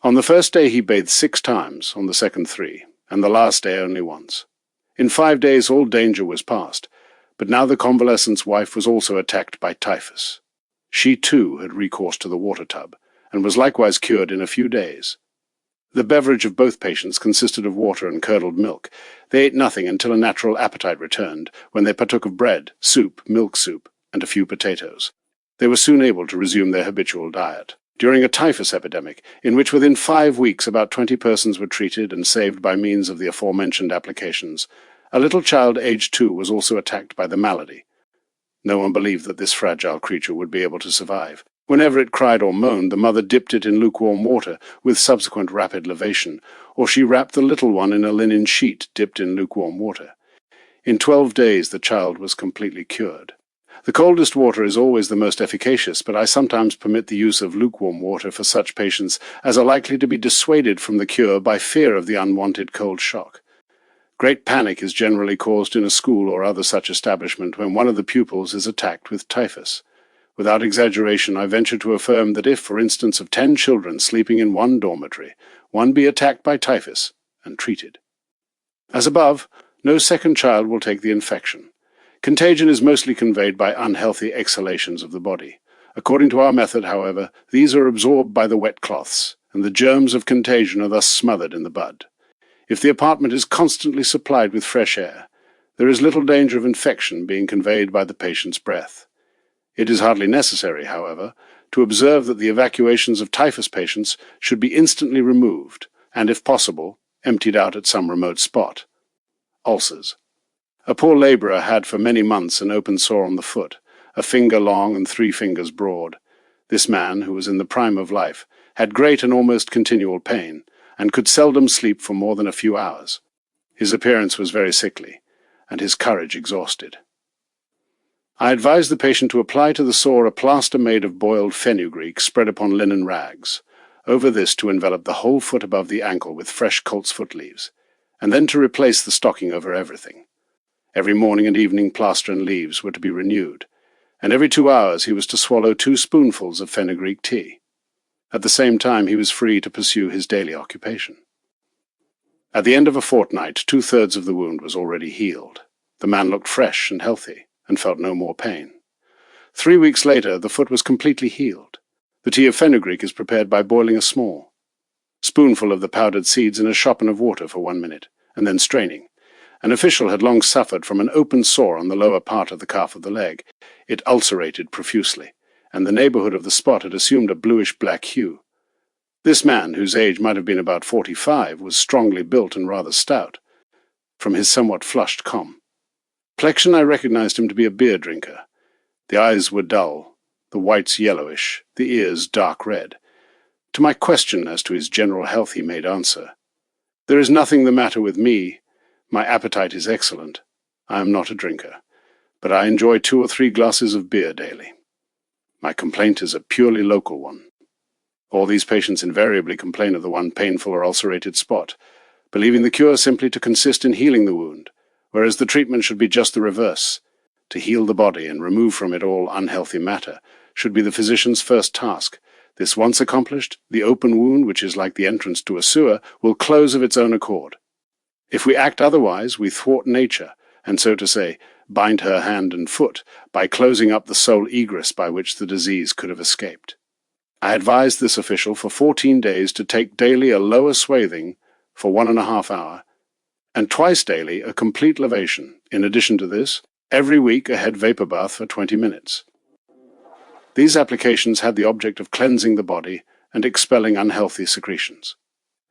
On the first day he bathed 6 times, on the second 3, and the last day only once. In 5 days all danger was past, but now the convalescent's wife was also attacked by typhus. She too had recourse to the water tub, and was likewise cured in a few days. The beverage of both patients consisted of water and curdled milk. They ate nothing until a natural appetite returned, when they partook of bread, soup, milk soup, and a few potatoes. They were soon able to resume their habitual diet. During a typhus epidemic, in which within 5 weeks about 20 persons were treated and saved by means of the aforementioned applications, a little child aged 2 was also attacked by the malady. No one believed that this fragile creature would be able to survive. Whenever it cried or moaned, the mother dipped it in lukewarm water, with subsequent rapid lavation, or she wrapped the little one in a linen sheet dipped in lukewarm water. In 12 days the child was completely cured. The coldest water is always the most efficacious, but I sometimes permit the use of lukewarm water for such patients as are likely to be dissuaded from the cure by fear of the unwanted cold shock. Great panic is generally caused in a school or other such establishment when one of the pupils is attacked with typhus. Without exaggeration, I venture to affirm that if, for instance, of 10 children sleeping in one dormitory, one be attacked by typhus and treated. As above, no second child will take the infection. Contagion is mostly conveyed by unhealthy exhalations of the body. According to our method, however, these are absorbed by the wet cloths, and the germs of contagion are thus smothered in the bud. If the apartment is constantly supplied with fresh air, there is little danger of infection being conveyed by the patient's breath. It is hardly necessary, however, to observe that the evacuations of typhus patients should be instantly removed, and, if possible, emptied out at some remote spot. Ulcers. A poor labourer had for many months an open sore on the foot, a finger long and 3 fingers broad. This man, who was in the prime of life, had great and almost continual pain, and could seldom sleep for more than a few hours. His appearance was very sickly, and his courage exhausted. I advised the patient to apply to the sore a plaster made of boiled fenugreek spread upon linen rags, over this to envelop the whole foot above the ankle with fresh coltsfoot leaves, and then to replace the stocking over everything. Every morning and evening plaster and leaves were to be renewed, and every 2 hours he was to swallow 2 spoonfuls of fenugreek tea. At the same time he was free to pursue his daily occupation. At the end of a fortnight, 2/3 of the wound was already healed. The man looked fresh and healthy, and felt no more pain. 3 weeks later, the foot was completely healed. The tea of fenugreek is prepared by boiling a small spoonful of the powdered seeds in a chopin of water for 1 minute, and then straining. An official had long suffered from an open sore on the lower part of the calf of the leg. It ulcerated profusely, and the neighbourhood of the spot had assumed a bluish-black hue. This man, whose age might have been about 45, was strongly built and rather stout, from his somewhat flushed complexion I recognized him to be a beer drinker. The eyes were dull, the whites yellowish, the ears dark red. To my question as to his general health he made answer, "There is nothing the matter with me. My appetite is excellent. I am not a drinker, but I enjoy 2 or 3 glasses of beer daily. My complaint is a purely local one." All these patients invariably complain of the one painful or ulcerated spot, believing the cure simply to consist in healing the wound, whereas the treatment should be just the reverse. To heal the body and remove from it all unhealthy matter should be the physician's first task. This once accomplished, the open wound, which is like the entrance to a sewer, will close of its own accord. If we act otherwise, we thwart nature, and so to say, bind her hand and foot, by closing up the sole egress by which the disease could have escaped. I advised this official for 14 days to take daily a lower swathing for 1½ hour, and twice daily a complete lavation. In addition to this, every week a head vapor bath for 20 minutes. These applications had the object of cleansing the body and expelling unhealthy secretions.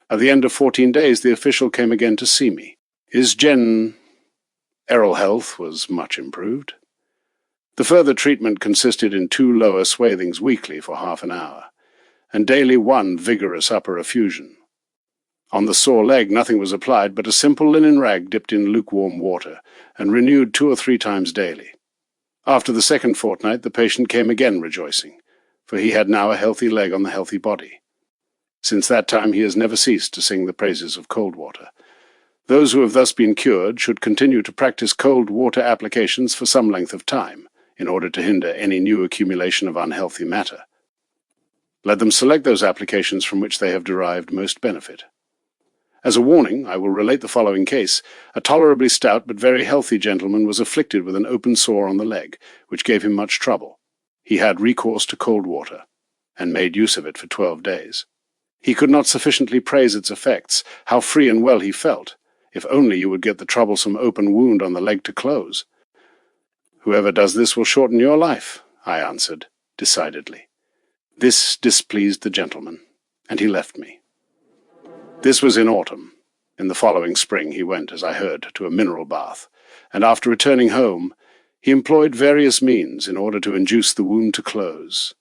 At the end of 14 days, the official came again to see me. His general health was much improved. The further treatment consisted in 2 lower swathings weekly for half an hour, and daily 1 vigorous upper effusion. On the sore leg nothing was applied but a simple linen rag dipped in lukewarm water, and renewed 2 or 3 times daily. After the second fortnight the patient came again rejoicing, for he had now a healthy leg on the healthy body. Since that time he has never ceased to sing the praises of cold water. Those who have thus been cured should continue to practice cold water applications for some length of time, in order to hinder any new accumulation of unhealthy matter. Let them select those applications from which they have derived most benefit. As a warning, I will relate the following case. A tolerably stout but very healthy gentleman was afflicted with an open sore on the leg, which gave him much trouble. He had recourse to cold water, and made use of it for 12 days. He could not sufficiently praise its effects, how free and well he felt. If only you would get the troublesome open wound on the leg to close. Whoever does this will shorten your life, I answered, decidedly. This displeased the gentleman, and he left me. This was in autumn. In the following spring he went, as I heard, to a mineral bath, and after returning home, he employed various means in order to induce the wound to close.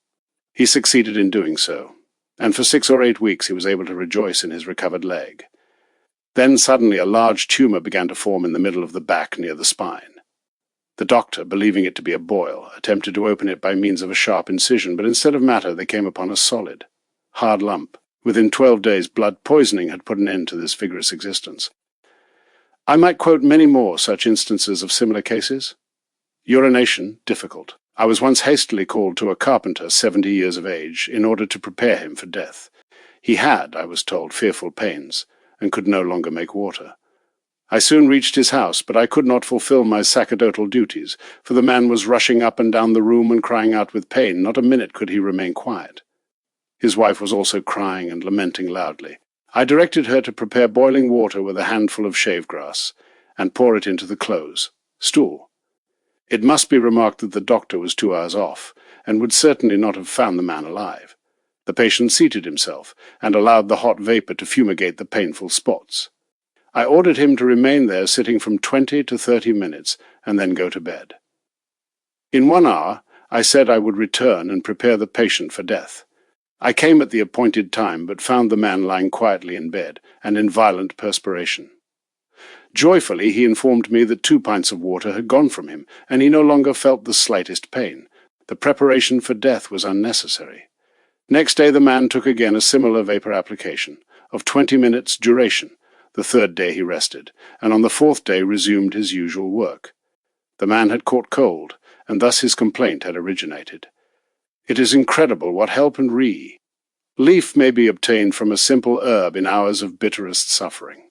He succeeded in doing so, and for 6 or 8 weeks he was able to rejoice in his recovered leg. Then suddenly a large tumour began to form in the middle of the back near the spine. The doctor, believing it to be a boil, attempted to open it by means of a sharp incision, but instead of matter they came upon a solid, hard lump. Within 12 days blood poisoning had put an end to this vigorous existence. I might quote many more such instances of similar cases. Urination, difficult. I was once hastily called to a carpenter 70 years of age in order to prepare him for death. He had, I was told, fearful pains, and could no longer make water. I soon reached his house, but I could not fulfill my sacerdotal duties, for the man was rushing up and down the room and crying out with pain. Not a minute could he remain quiet. His wife was also crying and lamenting loudly. I directed her to prepare boiling water with a handful of shave grass, and pour it into the clothes, stool. It must be remarked that the doctor was 2 hours off, and would certainly not have found the man alive. The patient seated himself, and allowed the hot vapour to fumigate the painful spots. I ordered him to remain there sitting from 20 to 30 minutes, and then go to bed. In 1 hour, I said I would return and prepare the patient for death. I came at the appointed time, but found the man lying quietly in bed, and in violent perspiration. Joyfully he informed me that 2 pints of water had gone from him, and he no longer felt the slightest pain. The preparation for death was unnecessary. Next day the man took again a similar vapour application, of 20 minutes' duration. The 3rd day he rested, and on the 4th day resumed his usual work. The man had caught cold, and thus his complaint had originated. It is incredible what help and relief may be obtained from a simple herb in hours of bitterest suffering.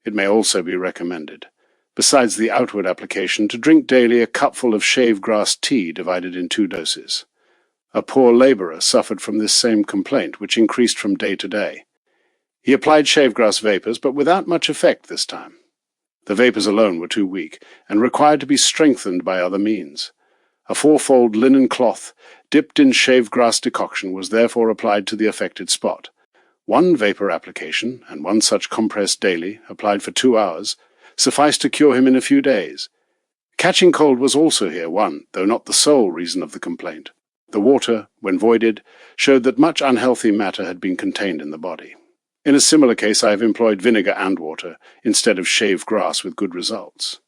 It may also be recommended, besides the outward application, to drink daily a cupful of shave grass tea divided in 2 doses. A poor labourer suffered from this same complaint, which increased from day to day. He applied shave grass vapours, but without much effect this time. The vapours alone were too weak, and required to be strengthened by other means. A 4-fold linen cloth, dipped in shave grass decoction, was therefore applied to the affected spot. 1 vapour application, and 1 such compress daily, applied for 2 hours, sufficed to cure him in a few days. Catching cold was also here one, though not the sole reason of the complaint. The water, when voided, showed that much unhealthy matter had been contained in the body. In a similar case I have employed vinegar and water, instead of shave grass, with good results.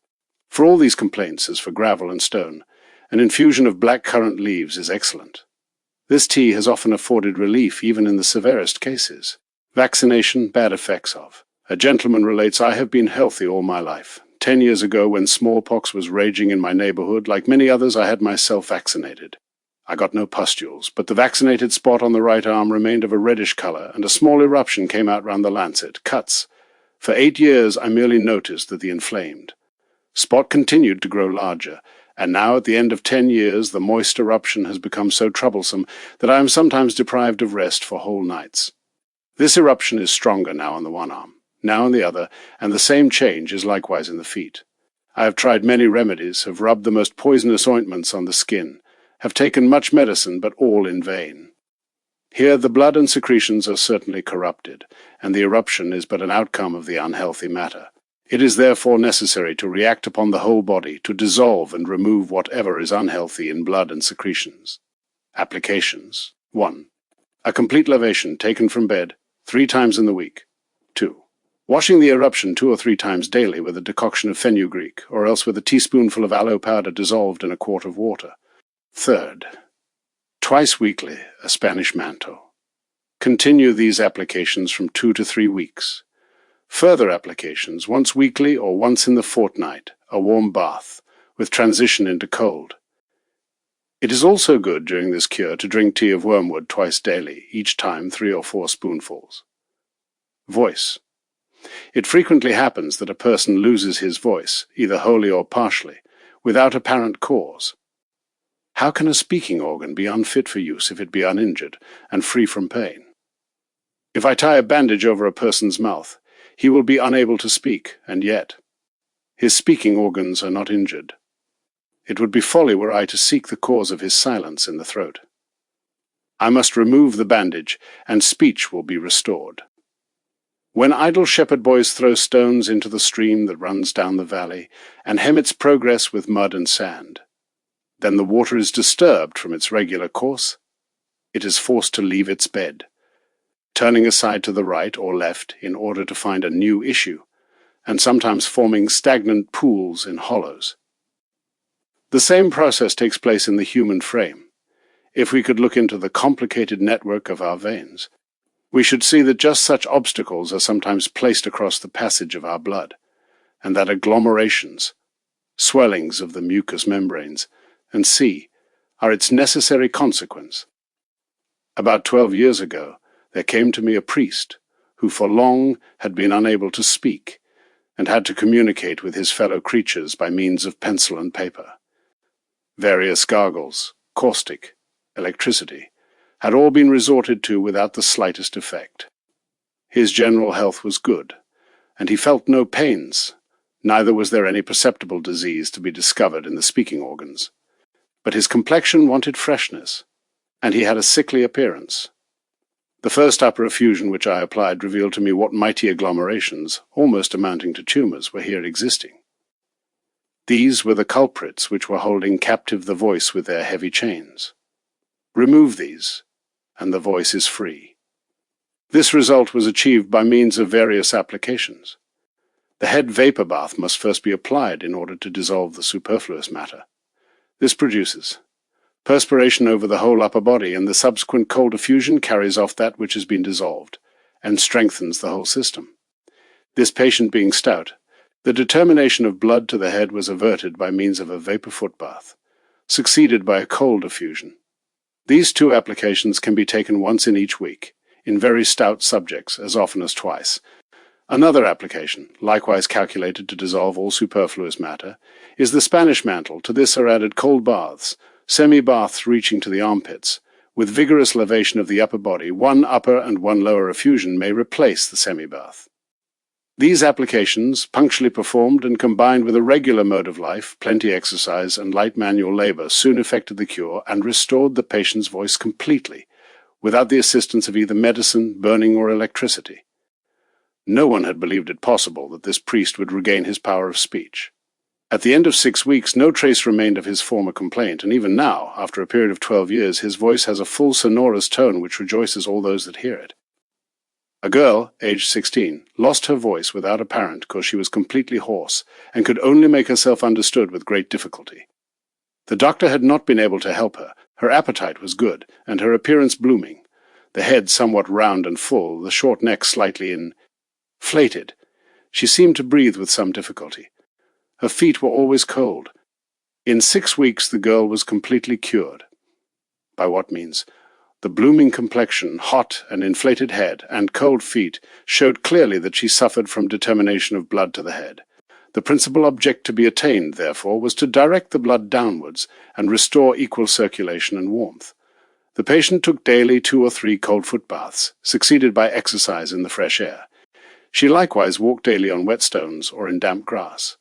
For all these complaints, as for gravel and stone, an infusion of black currant leaves is excellent. This tea has often afforded relief even in the severest cases. Vaccination, bad effects of. A gentleman relates, I have been healthy all my life. 10 years ago, when smallpox was raging in my neighbourhood, like many others, I had myself vaccinated. I got no pustules, but the vaccinated spot on the right arm remained of a reddish colour, and a small eruption came out round the lancet, cuts. For 8 years I merely noticed that the inflamed spot continued to grow larger, and now at the end of 10 years the moist eruption has become so troublesome that I am sometimes deprived of rest for whole nights. This eruption is stronger now on the one arm, now on the other, and the same change is likewise in the feet. I have tried many remedies, have rubbed the most poisonous ointments on the skin, have taken much medicine, but all in vain. Here the blood and secretions are certainly corrupted, and the eruption is but an outcome of the unhealthy matter. It is therefore necessary to react upon the whole body to dissolve and remove whatever is unhealthy in blood and secretions. Applications. 1. A complete lavation taken from bed 3 times in the week. 2. Washing the eruption 2 or 3 times daily with a decoction of fenugreek, or else with a teaspoonful of aloe powder dissolved in a quart of water. 3rd. Twice weekly, a Spanish mantle. Continue these applications from 2 to 3 weeks. Further applications once weekly or once in the fortnight, a warm bath, with transition into cold. It is also good during this cure to drink tea of wormwood twice daily, each time 3 or 4 spoonfuls. Voice. It frequently happens that a person loses his voice, either wholly or partially, without apparent cause. How can a speaking organ be unfit for use if it be uninjured and free from pain? If I tie a bandage over a person's mouth, he will be unable to speak, and yet his speaking organs are not injured. It would be folly were I to seek the cause of his silence in the throat. I must remove the bandage, and speech will be restored. When idle shepherd boys throw stones into the stream that runs down the valley, and hem its progress with mud and sand, then the water is disturbed from its regular course. It is forced to leave its bed, turning aside to the right or left in order to find a new issue, and sometimes forming stagnant pools in hollows. The same process takes place in the human frame. If we could look into the complicated network of our veins, we should see that just such obstacles are sometimes placed across the passage of our blood, and that agglomerations, swellings of the mucous membranes, and are its necessary consequence. About 12 years ago, there came to me a priest who for long had been unable to speak and had to communicate with his fellow creatures by means of pencil and paper. Various gargles, caustic, electricity, had all been resorted to without the slightest effect. His general health was good, and he felt no pains, neither was there any perceptible disease to be discovered in the speaking organs. But his complexion wanted freshness, and he had a sickly appearance. The first upper effusion which I applied revealed to me what mighty agglomerations, almost amounting to tumours, were here existing. These were the culprits which were holding captive the voice with their heavy chains. Remove these, and the voice is free. This result was achieved by means of various applications. The head vapor bath must first be applied in order to dissolve the superfluous matter. This produces perspiration over the whole upper body, and the subsequent cold effusion carries off that which has been dissolved, and strengthens the whole system. This patient being stout, the determination of blood to the head was averted by means of a vapor foot bath, succeeded by a cold effusion. These 2 applications can be taken once in each week, in very stout subjects, as often as twice. Another application, likewise calculated to dissolve all superfluous matter, is the Spanish mantle. To this are added cold baths, semi-baths reaching to the armpits. With vigorous lavation of the upper body, 1 upper and 1 lower effusion may replace the semi-bath. These applications, punctually performed and combined with a regular mode of life, plenty exercise, and light manual labor, soon effected the cure and restored the patient's voice completely, without the assistance of either medicine, burning, or electricity. No one had believed it possible that this priest would regain his power of speech. At the end of 6 weeks, no trace remained of his former complaint, and even now, after a period of 12 years, his voice has a full sonorous tone which rejoices all those that hear it. A girl, aged 16, lost her voice without a parent because she was completely hoarse, and could only make herself understood with great difficulty. The doctor had not been able to help her. Her appetite was good, and her appearance blooming. The head somewhat round and full, the short neck slightly inflated. She seemed to breathe with some difficulty. Her feet were always cold. In 6 weeks the girl was completely cured. By what means? The blooming complexion, hot and inflated head, and cold feet showed clearly that she suffered from determination of blood to the head. The principal object to be attained, therefore, was to direct the blood downwards and restore equal circulation and warmth. The patient took daily 2 or 3 cold foot baths, succeeded by exercise in the fresh air. She likewise walked daily on wet stones or in damp grass.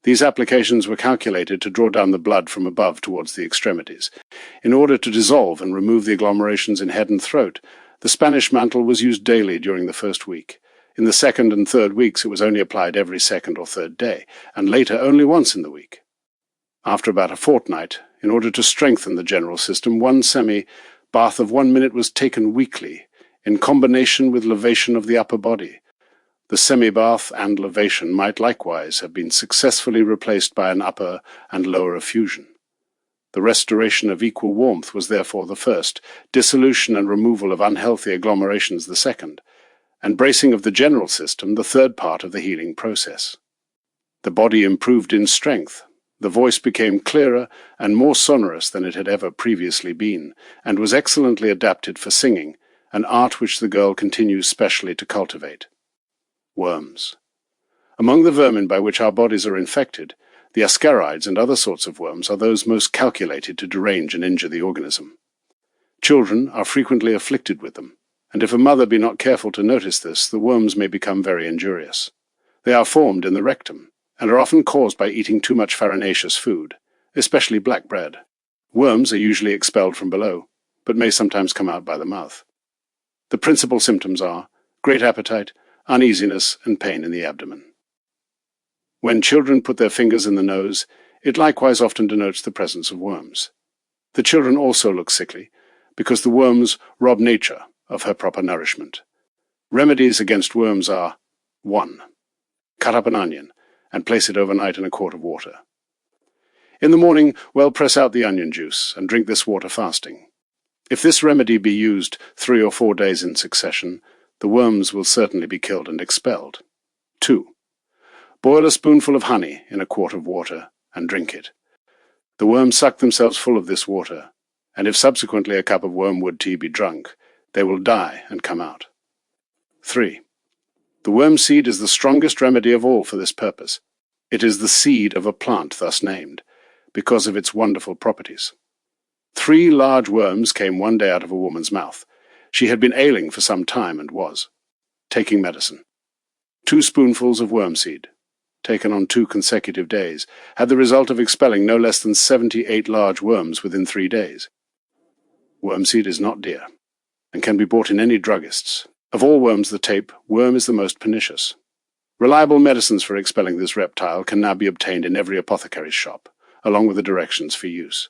These applications were calculated to draw down the blood from above towards the extremities. In order to dissolve and remove the agglomerations in head and throat, the Spanish mantle was used daily during the first week. In the second and third weeks it was only applied every second or third day, and later only once in the week. After about a fortnight, in order to strengthen the general system, one semi-bath of 1 minute was taken weekly, in combination with lavation of the upper body. The semi-bath and lavation might likewise have been successfully replaced by an upper and lower effusion. The restoration of equal warmth was therefore the first, dissolution and removal of unhealthy agglomerations the second, and bracing of the general system the third part of the healing process. The body improved in strength, the voice became clearer and more sonorous than it had ever previously been, and was excellently adapted for singing, an art which the girl continues specially to cultivate. Worms. Among the vermin by which our bodies are infected, the ascarides and other sorts of worms are those most calculated to derange and injure the organism. Children are frequently afflicted with them, and if a mother be not careful to notice this, the worms may become very injurious. They are formed in the rectum, and are often caused by eating too much farinaceous food, especially black bread. Worms are usually expelled from below, but may sometimes come out by the mouth. The principal symptoms are great appetite, uneasiness, and pain in the abdomen. When children put their fingers in the nose, it likewise often denotes the presence of worms. The children also look sickly, because the worms rob nature of her proper nourishment. Remedies against worms are 1. Cut up an onion and place it overnight in a quart of water. In the morning, well press out the onion juice and drink this water fasting. If this remedy be used 3 or 4 days in succession, the worms will certainly be killed and expelled. 2. Boil a spoonful of honey in a quart of water and drink it. The worms suck themselves full of this water, and if subsequently a cup of wormwood tea be drunk, they will die and come out. 3. The worm seed is the strongest remedy of all for this purpose. It is the seed of a plant thus named, because of its wonderful properties. 3 large worms came one day out of a woman's mouth. She had been ailing for some time and was taking medicine. 2 spoonfuls of worm seed, taken on 2 consecutive days, had the result of expelling no less than 78 large worms within 3 days. Wormseed is not dear, and can be bought in any druggist's. Of all worms the tape worm is the most pernicious. Reliable medicines for expelling this reptile can now be obtained in every apothecary's shop, along with the directions for use.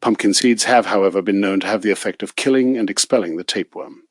Pumpkin seeds have, however, been known to have the effect of killing and expelling the tapeworm.